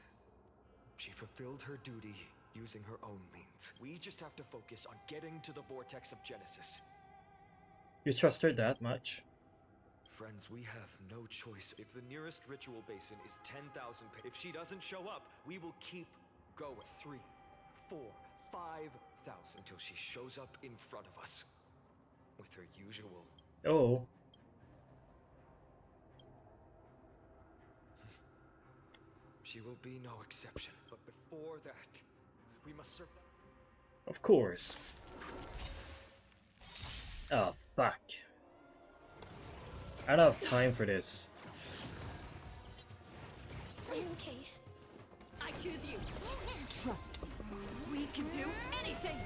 she fulfilled her duty using her own means. We just have to focus on getting to the Vortex of Genesis. You trust her that much? Friends, we have no choice. If the nearest ritual basin is 10,000, if she doesn't show up, we will keep going. 3, 4, 5,000 until she shows up in front of us with her usual. Oh. She will be no exception. But before that, we must survive. Of course. Oh, fuck. I don't have time for this. Okay. I choose you. Trust me. We can do anything.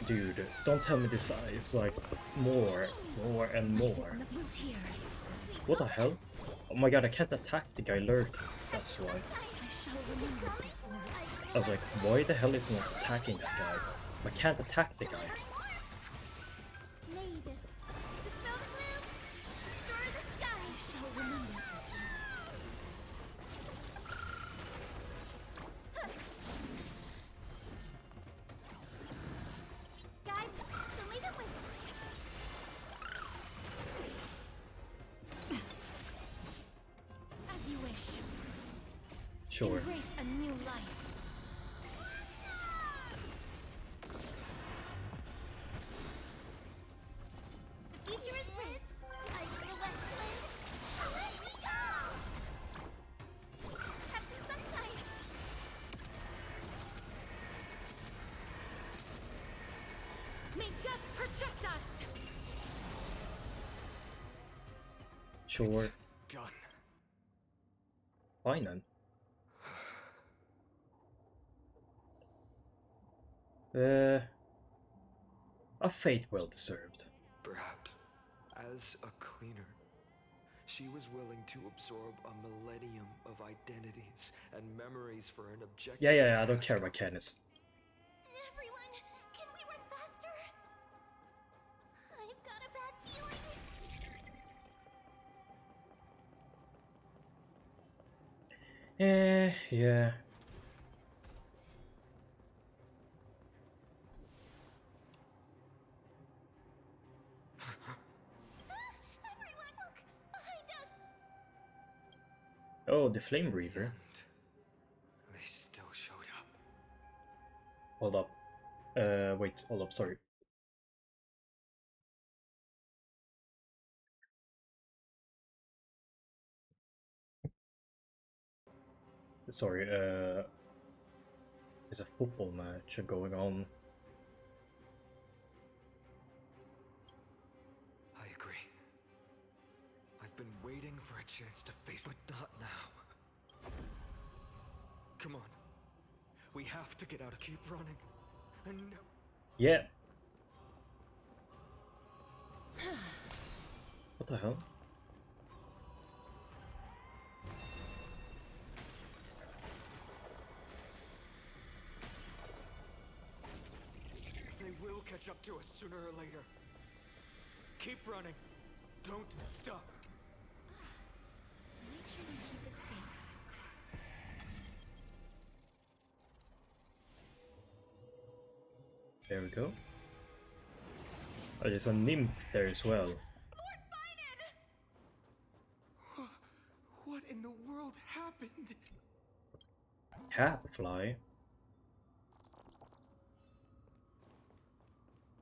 Dude, don't tell me this is like more and more. What the hell? Oh my god, I can't attack the guy lurking. That's why. I was like, why the hell isn't it attacking that guy? I can't attack the guy. Sure. Embrace a new life. Future is Prince. I feel West Wind. Let me go! Have some sunshine. May death protect us. Sure. Done. Fine then. A fate well deserved. Perhaps. As a cleaner, she was willing to absorb a millennium of identities and memories for an objective. Yeah, I don't care about Candace. Everyone, can we run faster? I've got a bad feeling. Yeah. Oh, the Flame Reaver. They still showed up. Hold up. Wait, hold up, sorry. Sorry, there's a football match going on. I agree. I've been waiting for a chance to face it, but not now. Come on. We have to get out. Keep running. And no. Yeah. What the hell? They will catch up to us sooner or later. Keep running. Don't stop. Make sure we keep it safe. There we go. Oh, there's a nymph there as well. What in the world happened? Catfly?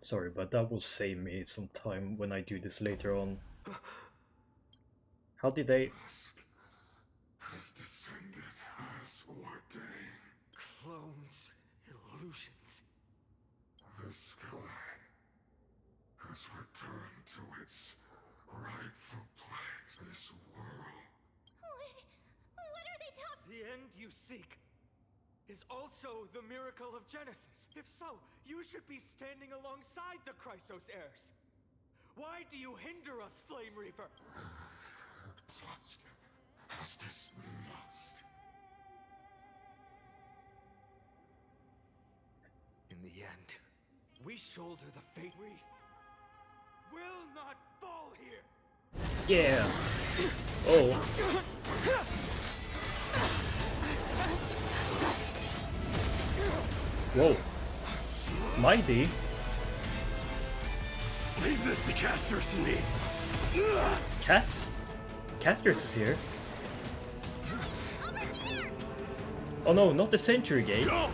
Sorry, but that will save me some time when I do this later on. How did they... Has descended as ordained. Clones, illusions. The sky has returned to its rightful place. This world. What are they talking? The end you seek. is also the miracle of Genesis. If so, you should be standing alongside the Chrysos heirs. Why do you hinder us, Flame Reaver? Tusk has this lust. In the end, we shoulder the fate. We will not fall here. Yeah. Oh. Whoa. Mighty. Leave this to Casters and me. Casters is here. Oh no, not the Century Gate. Go!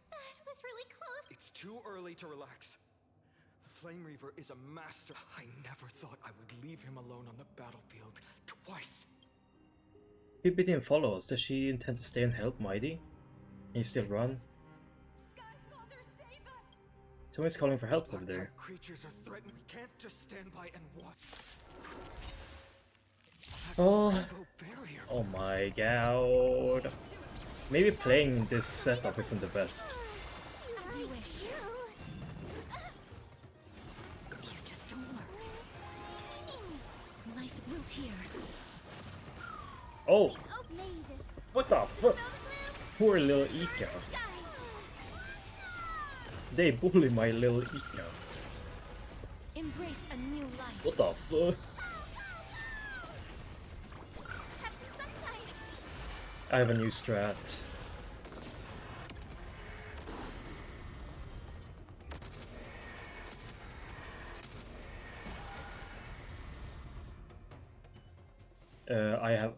That was really close. It's too early to relax. The Flame Reaver is a master. I never thought I would leave him alone on the battlefield twice. Pippi didn't follow us. Does she intend to stay and help Mighty? Can you still run? Someone's calling for help over there. Creatures are threatened. We can't just stand by and watch. Oh. Oh my god. Maybe playing this setup isn't the best. As you wish. You just don't worry. Life wilt here. Oh! What the fuck? Poor little Ika. They bully my little Ika. Embrace a new life. What the fuck? Have some sunshine. I have a new strat.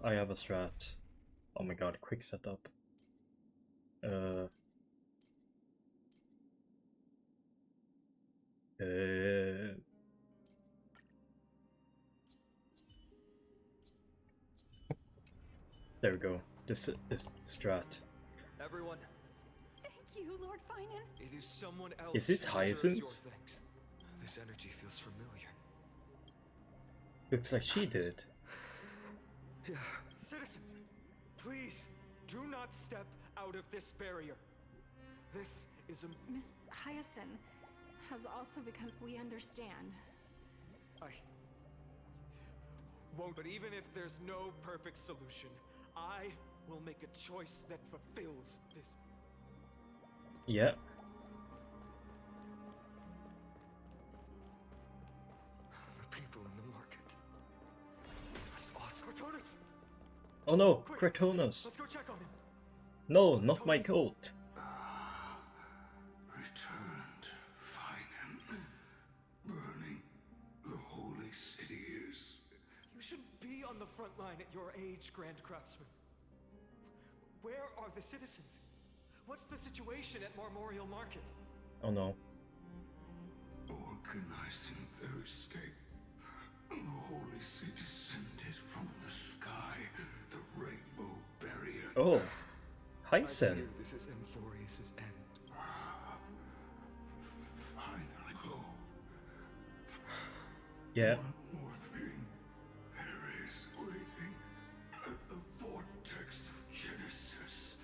I have a strat. Oh my god, quick setup. There we go. This strat. Everyone. Thank you, Lord Finan. It is someone else. Is this who deserves Hyacinth? your thanks. This energy feels familiar. Looks like she did it. Yeah. Citizens, please do not step out of this barrier. This is a... Miss Hyacinth has also become... We understand. I won't, but even if there's no perfect solution, I will make a choice that fulfills this. Yeah. The people in the market must also... Cortonis! Oh no, Quick, Kratos. let's go check on him. No, not my goat. Returned, Finan. Burning the holy city is... You shouldn't be on the front line at your age, Grand Craftsman. Where are the citizens? What's the situation at Marmorial Market? Oh no. Organizing their escape. The holy city descended from the sky, the rainbow barrier. Oh. I Hysen. fear this is Emphorius' end. Finally go. Yeah. One more thing. There is waiting at the vortex of Genesis.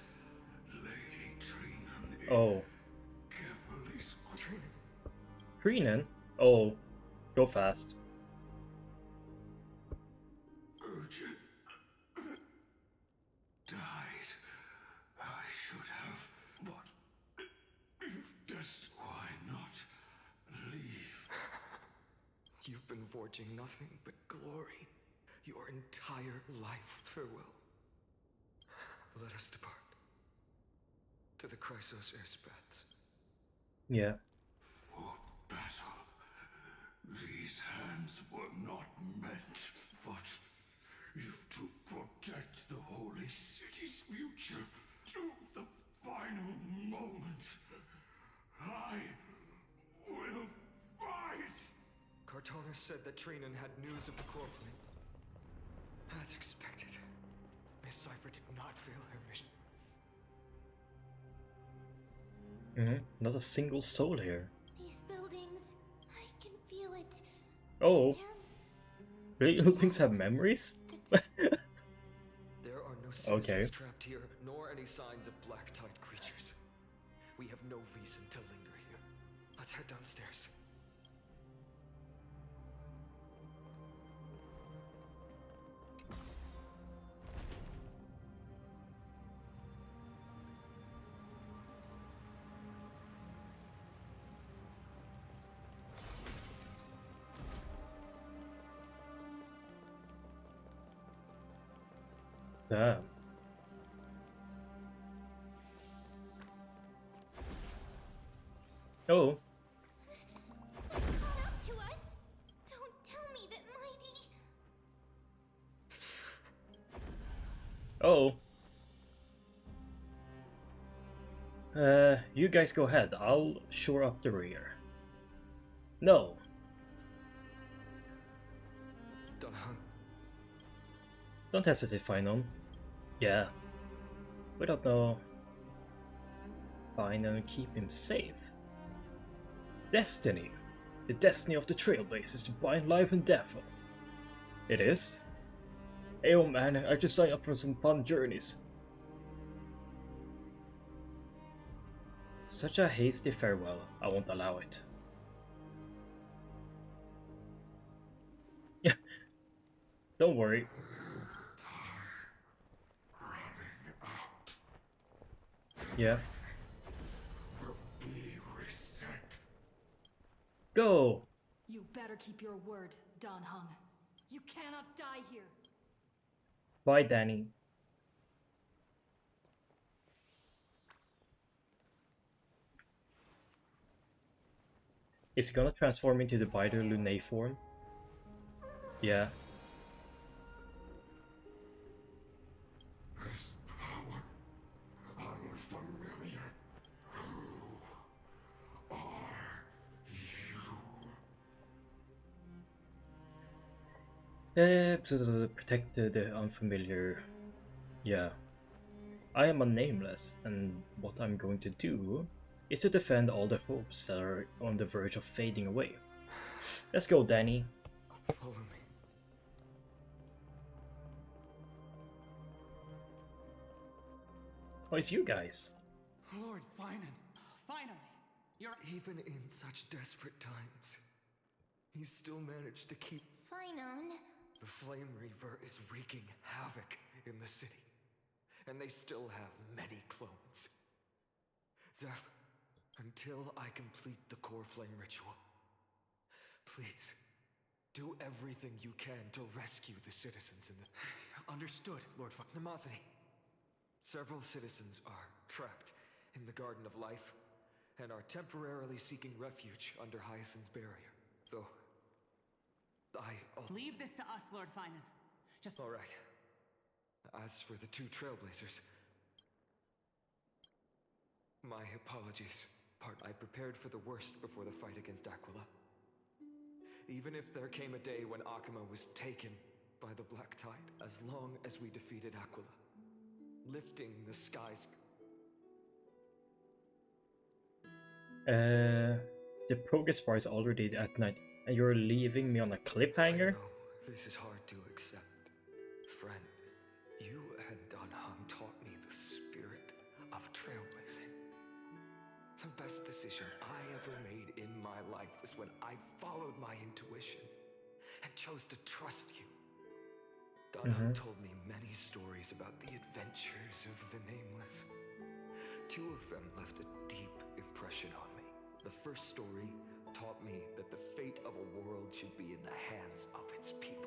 Lady Trinan. Oh. Carefully Trinan? Oh. Go fast. urgent. Died. I should have, but if just why not leave? You've been forging nothing but glory your entire life. Farewell. Let us depart to the Chrysos Heir's paths. Yeah. For battle. These hands were not meant, but if to protect the holy city's future to the final moment, I will fight! Cartonis said that Trinan had news of the core plane. As expected, Miss Cipher did not fail her mission. Not a single soul here. These buildings, I can Oh. Really? You things have memories? There are no Okay. citizens trapped here, nor any signs of black tide creatures. We have no reason to linger here. Let's head downstairs. Damn. Oh. Caught up to us? Don't tell me that Mighty. Oh. You guys go ahead. I'll shore up the rear. No. Don't hesitate, Finon. Yeah. We don't know. Find and keep him safe. Destiny. The destiny of the Trailblazers to bind life and death. It is? Hey, oh man, I just signed up for some fun journeys. Such a hasty farewell. I won't allow it. Don't worry. Yeah. Go! You better keep your word, Dan Heng. You cannot die here. Bye, Danny. Is he gonna transform into the Biter Lunae form? Yeah. This power, unfamiliar. Who are you? Protect the unfamiliar. Yeah. I am a nameless, and what I'm going to do is to defend all the hopes that are on the verge of fading away. Let's go, Danny. Follow me. Oh, it's you guys. Lord Finan, finally! You're even in such desperate times, you still managed to keep. Finon. The Flame Reaver is wreaking havoc in the city, and they still have many clones. Zeph, until I complete the core flame ritual, please, do everything you can to rescue the citizens in the... Understood, Lord Nemazini, several citizens are trapped in the Garden of Life, and are temporarily seeking refuge under Hyacinth's barrier, though... Leave this to us, Lord Finan. Just... All right. As for the two Trailblazers... My apologies. I prepared for the worst before the fight against Aquila. Even if there came a day when Akuma was taken by the Black Tide, as long as we defeated Aquila, lifting the skies... The progress bar is already at night, and you're leaving me on a cliffhanger? I know this is hard to accept. Friend, you and Dan Heng taught me the spirit of trailblazing. The best decision I ever made in my life was when I followed my intuition and chose to trust you. Dan Heng told me many stories about the adventures of the Nameless. Two of them left a deep impression on me. The first story taught me that the fate of a world should be in the hands of its people.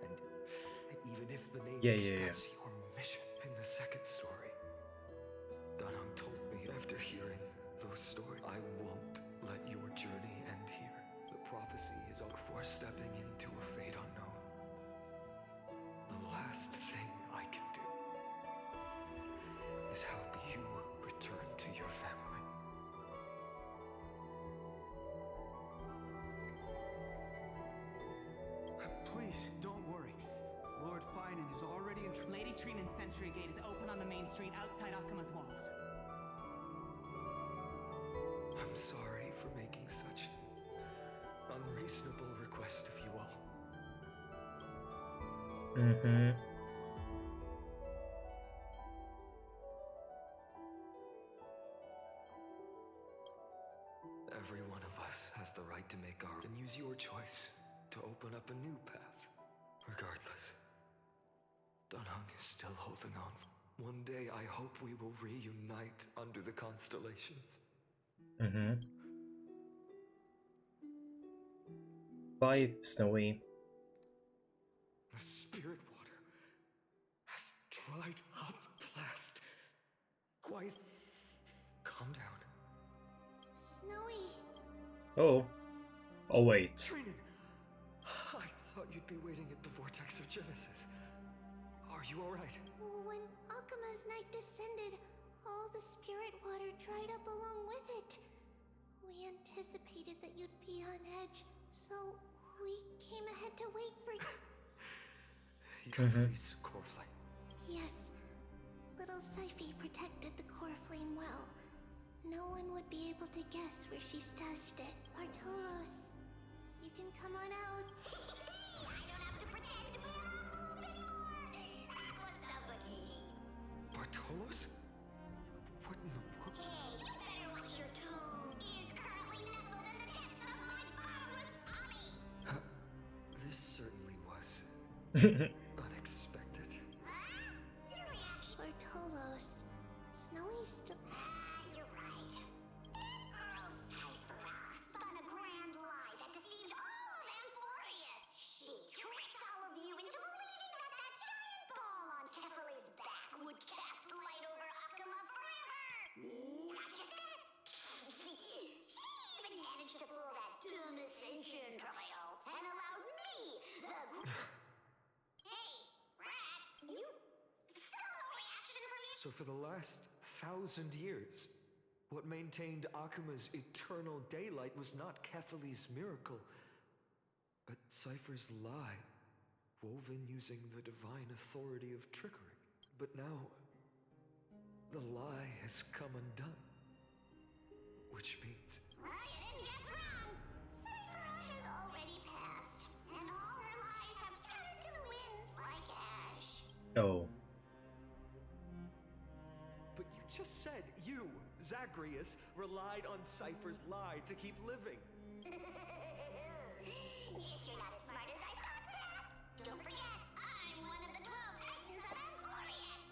And even if the Nameless, that's your mission. In the second story, Dan Heng told me after hearing those stories, I won't let your journey end here. The prophecy is before stepping into a fate unknown. The last thing I can do is help you return to your family. Please, don't worry. Lord Finan is already in... Lady Trinan's Sentry Gate is open on the main street outside Akuma's walls. I'm sorry for making such unreasonable request of you all. Mm-hmm. Every one of us has the right to make our and use your choice to open up a new path. Regardless, Dunhung is still holding on. One day I hope we will reunite under the constellations. Mm-hmm. Bye, Snowy. The spirit water has dried up at last. Quiet. Calm down. Snowy. Oh. Oh, wait. Trinan, I thought you'd be waiting at the vortex of Genesis. Are you alright? When Akuma's night descended, all the spirit water dried up along with it. We anticipated that you'd be on edge, so we came ahead to wait for you. Please, core flame. Yes, little Syphie protected the core flame well. No one would be able to guess where she stashed it. Bartolos, you can come on out. I don't have to pretend to be all anymore. That was suffocating. Bartolos? What in the world? Hey, you better watch your tone. Is currently nestled in the depths of my bottomless tummy. This certainly was unexpected. Your reaction. Bartolos, Snowy's still... You're right. That girl Cyphera spun a grand lie that deceived all of Amphorius. She tricked all of you into believing that that giant ball on Kefali's back would cast light over Akuma forever. Not just that. She even managed to pull that dumb ascension trial and allowed me, the... Hey, Rat, you... Still no reaction from you? So for the last 1,000 years, what maintained Akuma's eternal daylight was not Kefali's miracle, but Cypher's lie, woven using the divine authority of trickery. But now, the lie has come undone. Which means... Well, you didn't guess wrong. Cyphera has already passed, and all her lies have scattered to the winds like ash. Oh. But you just said you, Zagreus, relied on Cypher's lie to keep living. Guess you're not as smart as I thought, Pat. Don't forget, I'm one of the 12 Titans of Amphorius.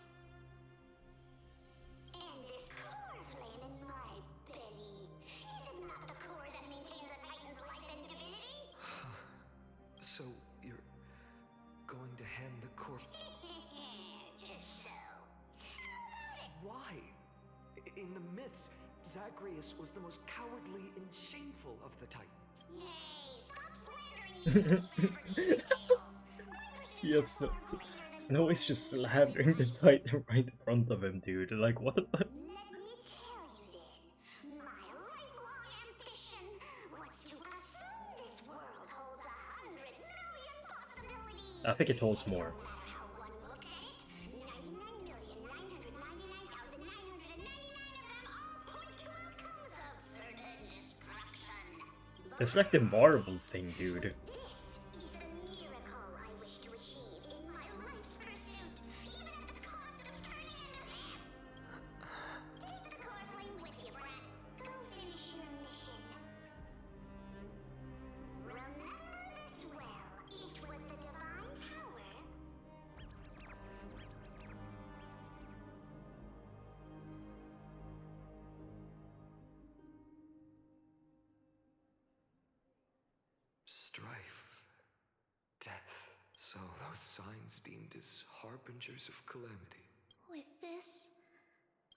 And this core flame in my belly, is it not the core that maintains a Titan's life and divinity? So, you're going to hand the core... Just so. Why? In the myths, Zagreus was the most cowardly and shameful of the Titans. Hey, stop slandering me. Yes, Snowy's just slandering the Titan right in front of him, dude. Like, what the fuck? Let me tell you then. My lifelong ambition was to assume this world holds 100 million possibilities. I think it holds more. No matter how one looks at it, 99,999,999 of them all point to outcomes of certain destruction. It's like the Marvel thing, dude. This is the miracle I wish to achieve in my life's pursuit, even at the cost of turning into this. Take the core flame with you, Brat. Go finish your mission. Remember this well. It was the divine power. Strife. Death. So those signs deemed as harbingers of calamity. With this,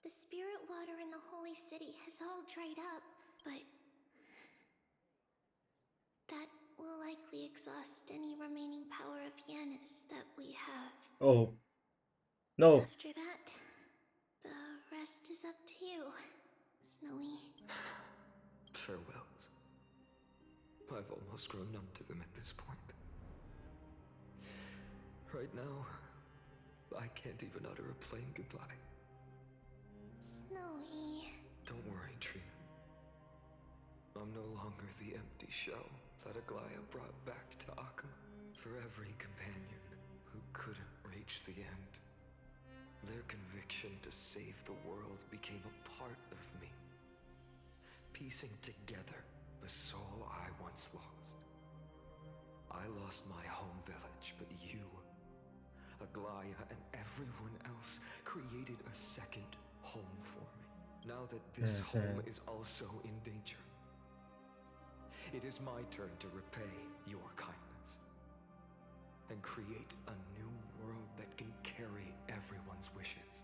the spirit water in the holy city has all dried up, but that will likely exhaust any remaining power of Yanis that we have. Oh. No. After that, the rest is up to you, Snowy. Farewells. I've almost grown numb to them at this point. Right now, I can't even utter a plain goodbye. Snowy. Don't worry, Trina. I'm no longer the empty shell that Aglaya brought back to Akama. For every companion who couldn't reach the end, their conviction to save the world became a part of me, piecing together the soul I once lost. I lost my home village, but you, Aglaya, and everyone else created a second home for me. Now that this home is also in danger, it is my turn to repay your kindness and create a new world that can carry everyone's wishes.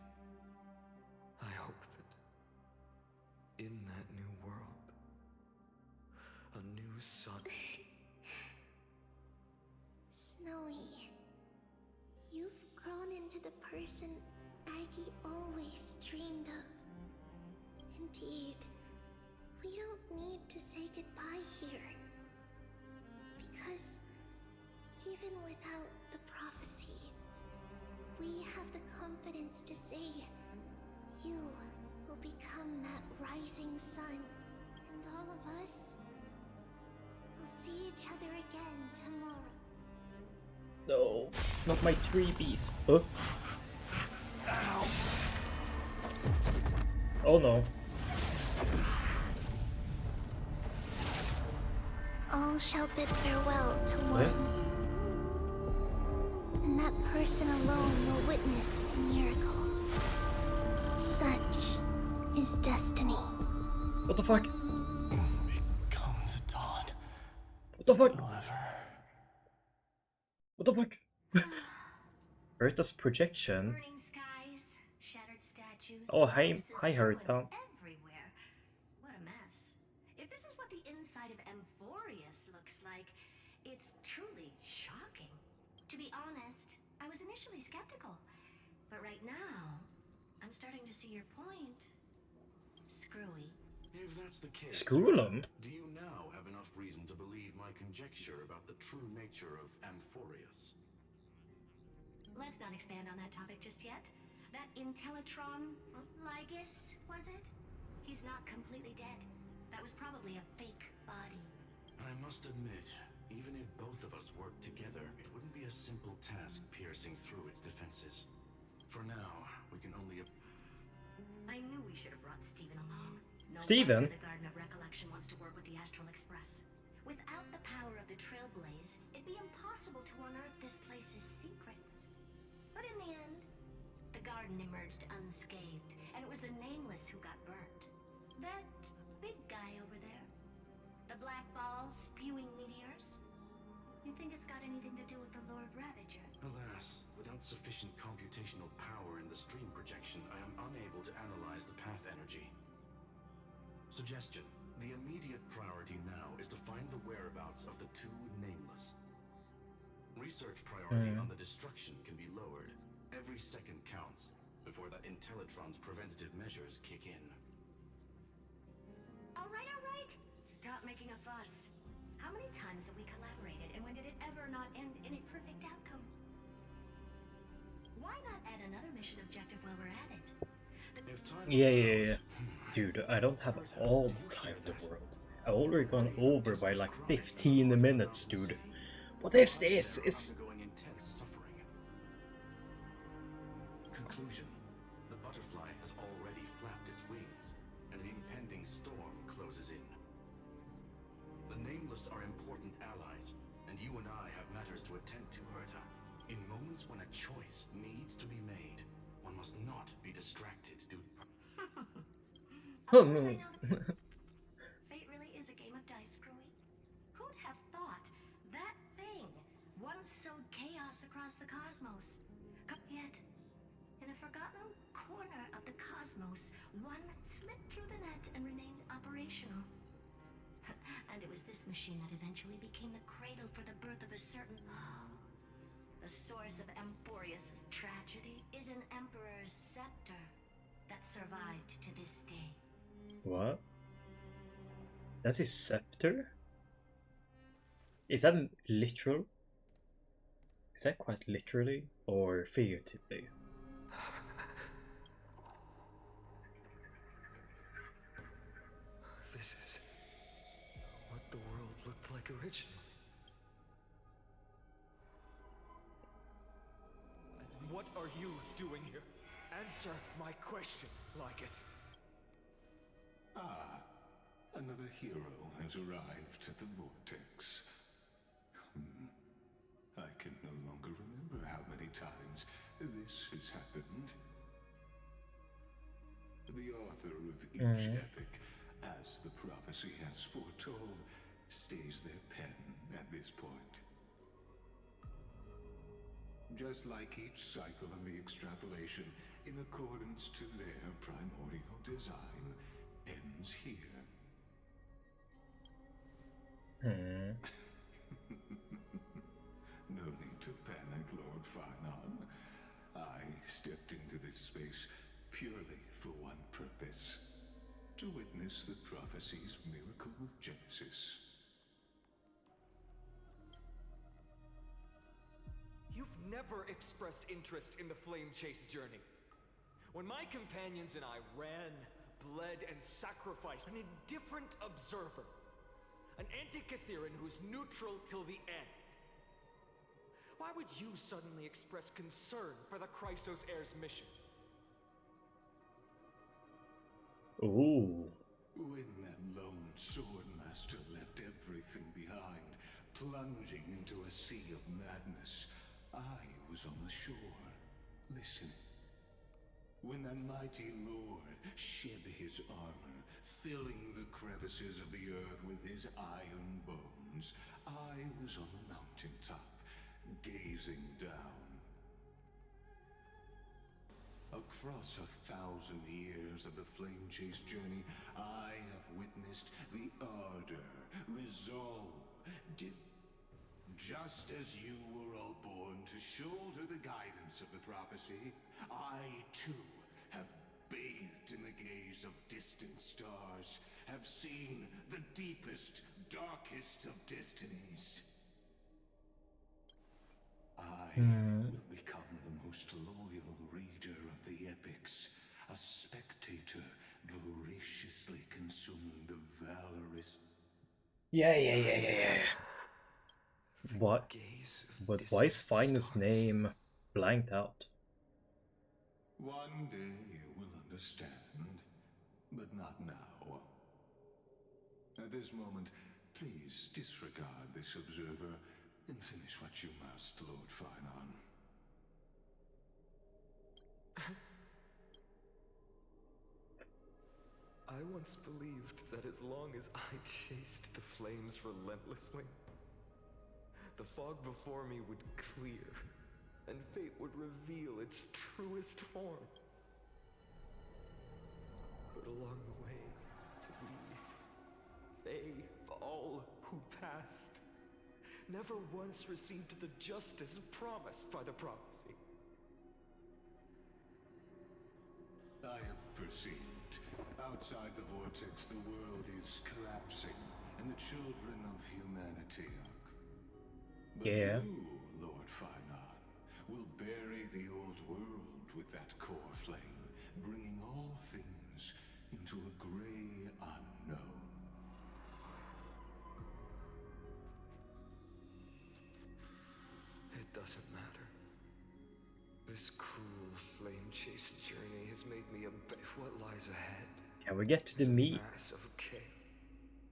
I hope that in that new world, a new sun... Snowy, you've grown into the person Aggie always dreamed of. Indeed, we don't need to say goodbye here. Because even without the prophecy, we have the confidence to say you will become that rising sun. And all of us will see each other again tomorrow. No, not my 3Bs. Huh? Oh no. All shall bid farewell to one. And that person alone will witness the miracle. Such is destiny. What the fuck? Become the dawn. What the fuck? However. What the fuck? Herta's projection. Burning skies, shattered statues. Oh, hi Herta. Everywhere. What a mess. If this is what the inside of Amphorius looks like, it's truly shocking. To be honest, I was initially skeptical, but right now, I'm starting to see your point. Screwy. If that's the case, Screw them. Do you now have enough reason to believe my conjecture about the true nature of Amphorius? Let's not expand on that topic just yet. That Intellitron, Lygus, was it? He's not completely dead. That was probably a fake body. I must admit, even if both of us worked together, it wouldn't be a simple task piercing through its defenses. For now, we can only... I knew we should have brought Steven along. No Steven? wonder the Garden of Recollection wants to work with the Astral Express. Without the power of the Trailblaze, it'd be impossible to unearth this place's secrets. But in the end, the garden emerged unscathed, and it was the Nameless who got burnt. That big guy over there. The black ball spewing meteors. You think it's got anything to do with the Lord Ravager? Alas, without sufficient computational power in the stream projection, I am unable to analyze the path energy. Suggestion. The immediate priority now is to find the whereabouts of the two Nameless. Research priority on the destruction can be lowered. Every second counts before that Intellitron's preventative measures kick in. All right. Stop making a fuss. How many times have we collaborated, and when did it ever not end in a perfect outcome? Why not add another mission objective while we're at it? Yeah. Dude, I don't have all the time in the world. I've already gone over by like 15 minutes, dude. What is this? It's... Conclusion. The butterfly has already flapped its wings, and an impending storm closes in. The Nameless are important allies, and you and I have matters to attend to, Herta. In moments when a choice needs to be made, one must not be distracted due to... Fate really is a game of dice, Screwy. Who'd have thought that thing once sowed chaos across the cosmos? Yet, in a forgotten corner of the cosmos, one slipped through the net and remained operational. And it was this machine that eventually became the cradle for the birth of a certain... The source of Amphorius' tragedy is an Emperor's scepter that survived to this day. What? That's his scepter? Is that literal? Is that quite literally or figuratively? This is what the world looked like like originally. And what are you doing here? Answer my question, Lycus. Ah, another hero has arrived at the Vortex. I can no longer remember how many times this has happened. The author of each epic, as the prophecy has foretold, stays their pen at this point. Just like each cycle of the extrapolation, in accordance to their primordial design, ends here. No need to panic, Lord Farnon. I stepped into this space purely for one purpose: to witness the prophecy's miracle of Genesis. You've never expressed interest in the Flame Chase journey. When my companions and I ran, bled, and sacrificed an indifferent observer, an Antikytheran who's neutral till the end, why would you suddenly express concern for the Chrysos heir's mission? Ooh. When that lone swordmaster left everything behind, plunging into a sea of madness, I was on the shore, listening. When that mighty lord shed his armor, filling the crevices of the earth with his iron bones, I was on the mountaintop, gazing down. Across 1,000 years of the Flame Chase journey, I have witnessed the ardor, resolve, just as you were all born to shoulder the guidance of the prophecy, I too have bathed in the gaze of distant stars, have seen the deepest, darkest of destinies. I will become the most loyal reader of the epics, a spectator voraciously consuming the valorous... Yeah. What? But why is Finest name blanked out? One day you will understand, but not now. At this moment, please disregard this observer and finish what you must, Lord Farnon. I once believed that as long as I chased the flames relentlessly, the fog before me would clear, and fate would reveal its truest form. But along the way, they, all who passed, never once received the justice promised by the prophecy. I have perceived. Outside the vortex, the world is collapsing, and the children of humanity are... But you, Lord Farnon, will bury the old world with that core flame, bringing all things into a gray unknown. It doesn't matter. This cruel flame chase journey has made me a bet what lies ahead. Can we get to the meat? Mass of K.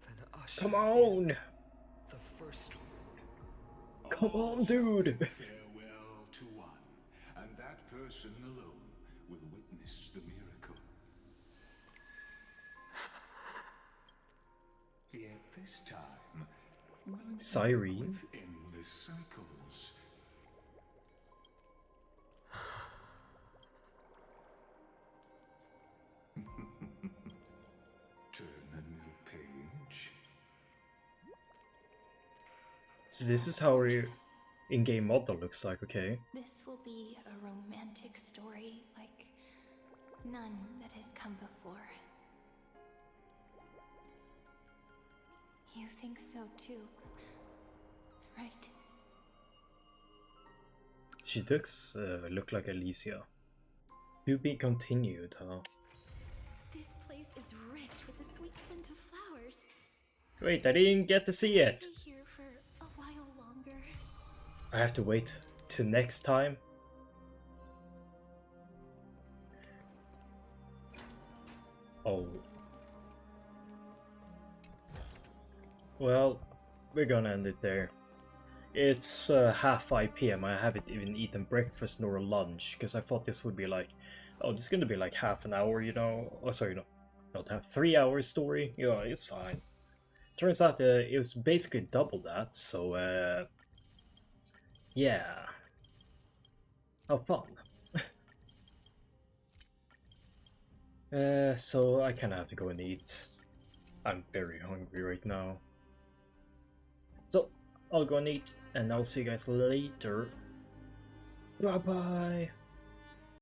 Then usher Come on! The first one. Come on, dude! Farewell to one, and that person alone will witness the miracle. Yet this time, will Cyrene? with endless cycles. Turn a new page. So this is how our in-game model looks like, okay? This will be a romantic story like none that has come before. You think so too, right? She does look like Alicia. To be continued, huh? This place is rich with the sweet scent of flowers. Wait, I didn't get to see it! Stay here I have to wait till next time. Oh. Well, we're gonna end it there. It's half 5 p.m. I haven't even eaten breakfast nor lunch, because I thought this would be like, oh, this is gonna be like half an hour, you know? Oh, sorry, no. Not half, 3 hours story. Yeah, it's fine. Turns out it was basically double that, so, yeah. How fun. So I kinda have to go and eat. I'm very hungry right now. So, I'll go and eat, and I'll see you guys later. Bye-bye!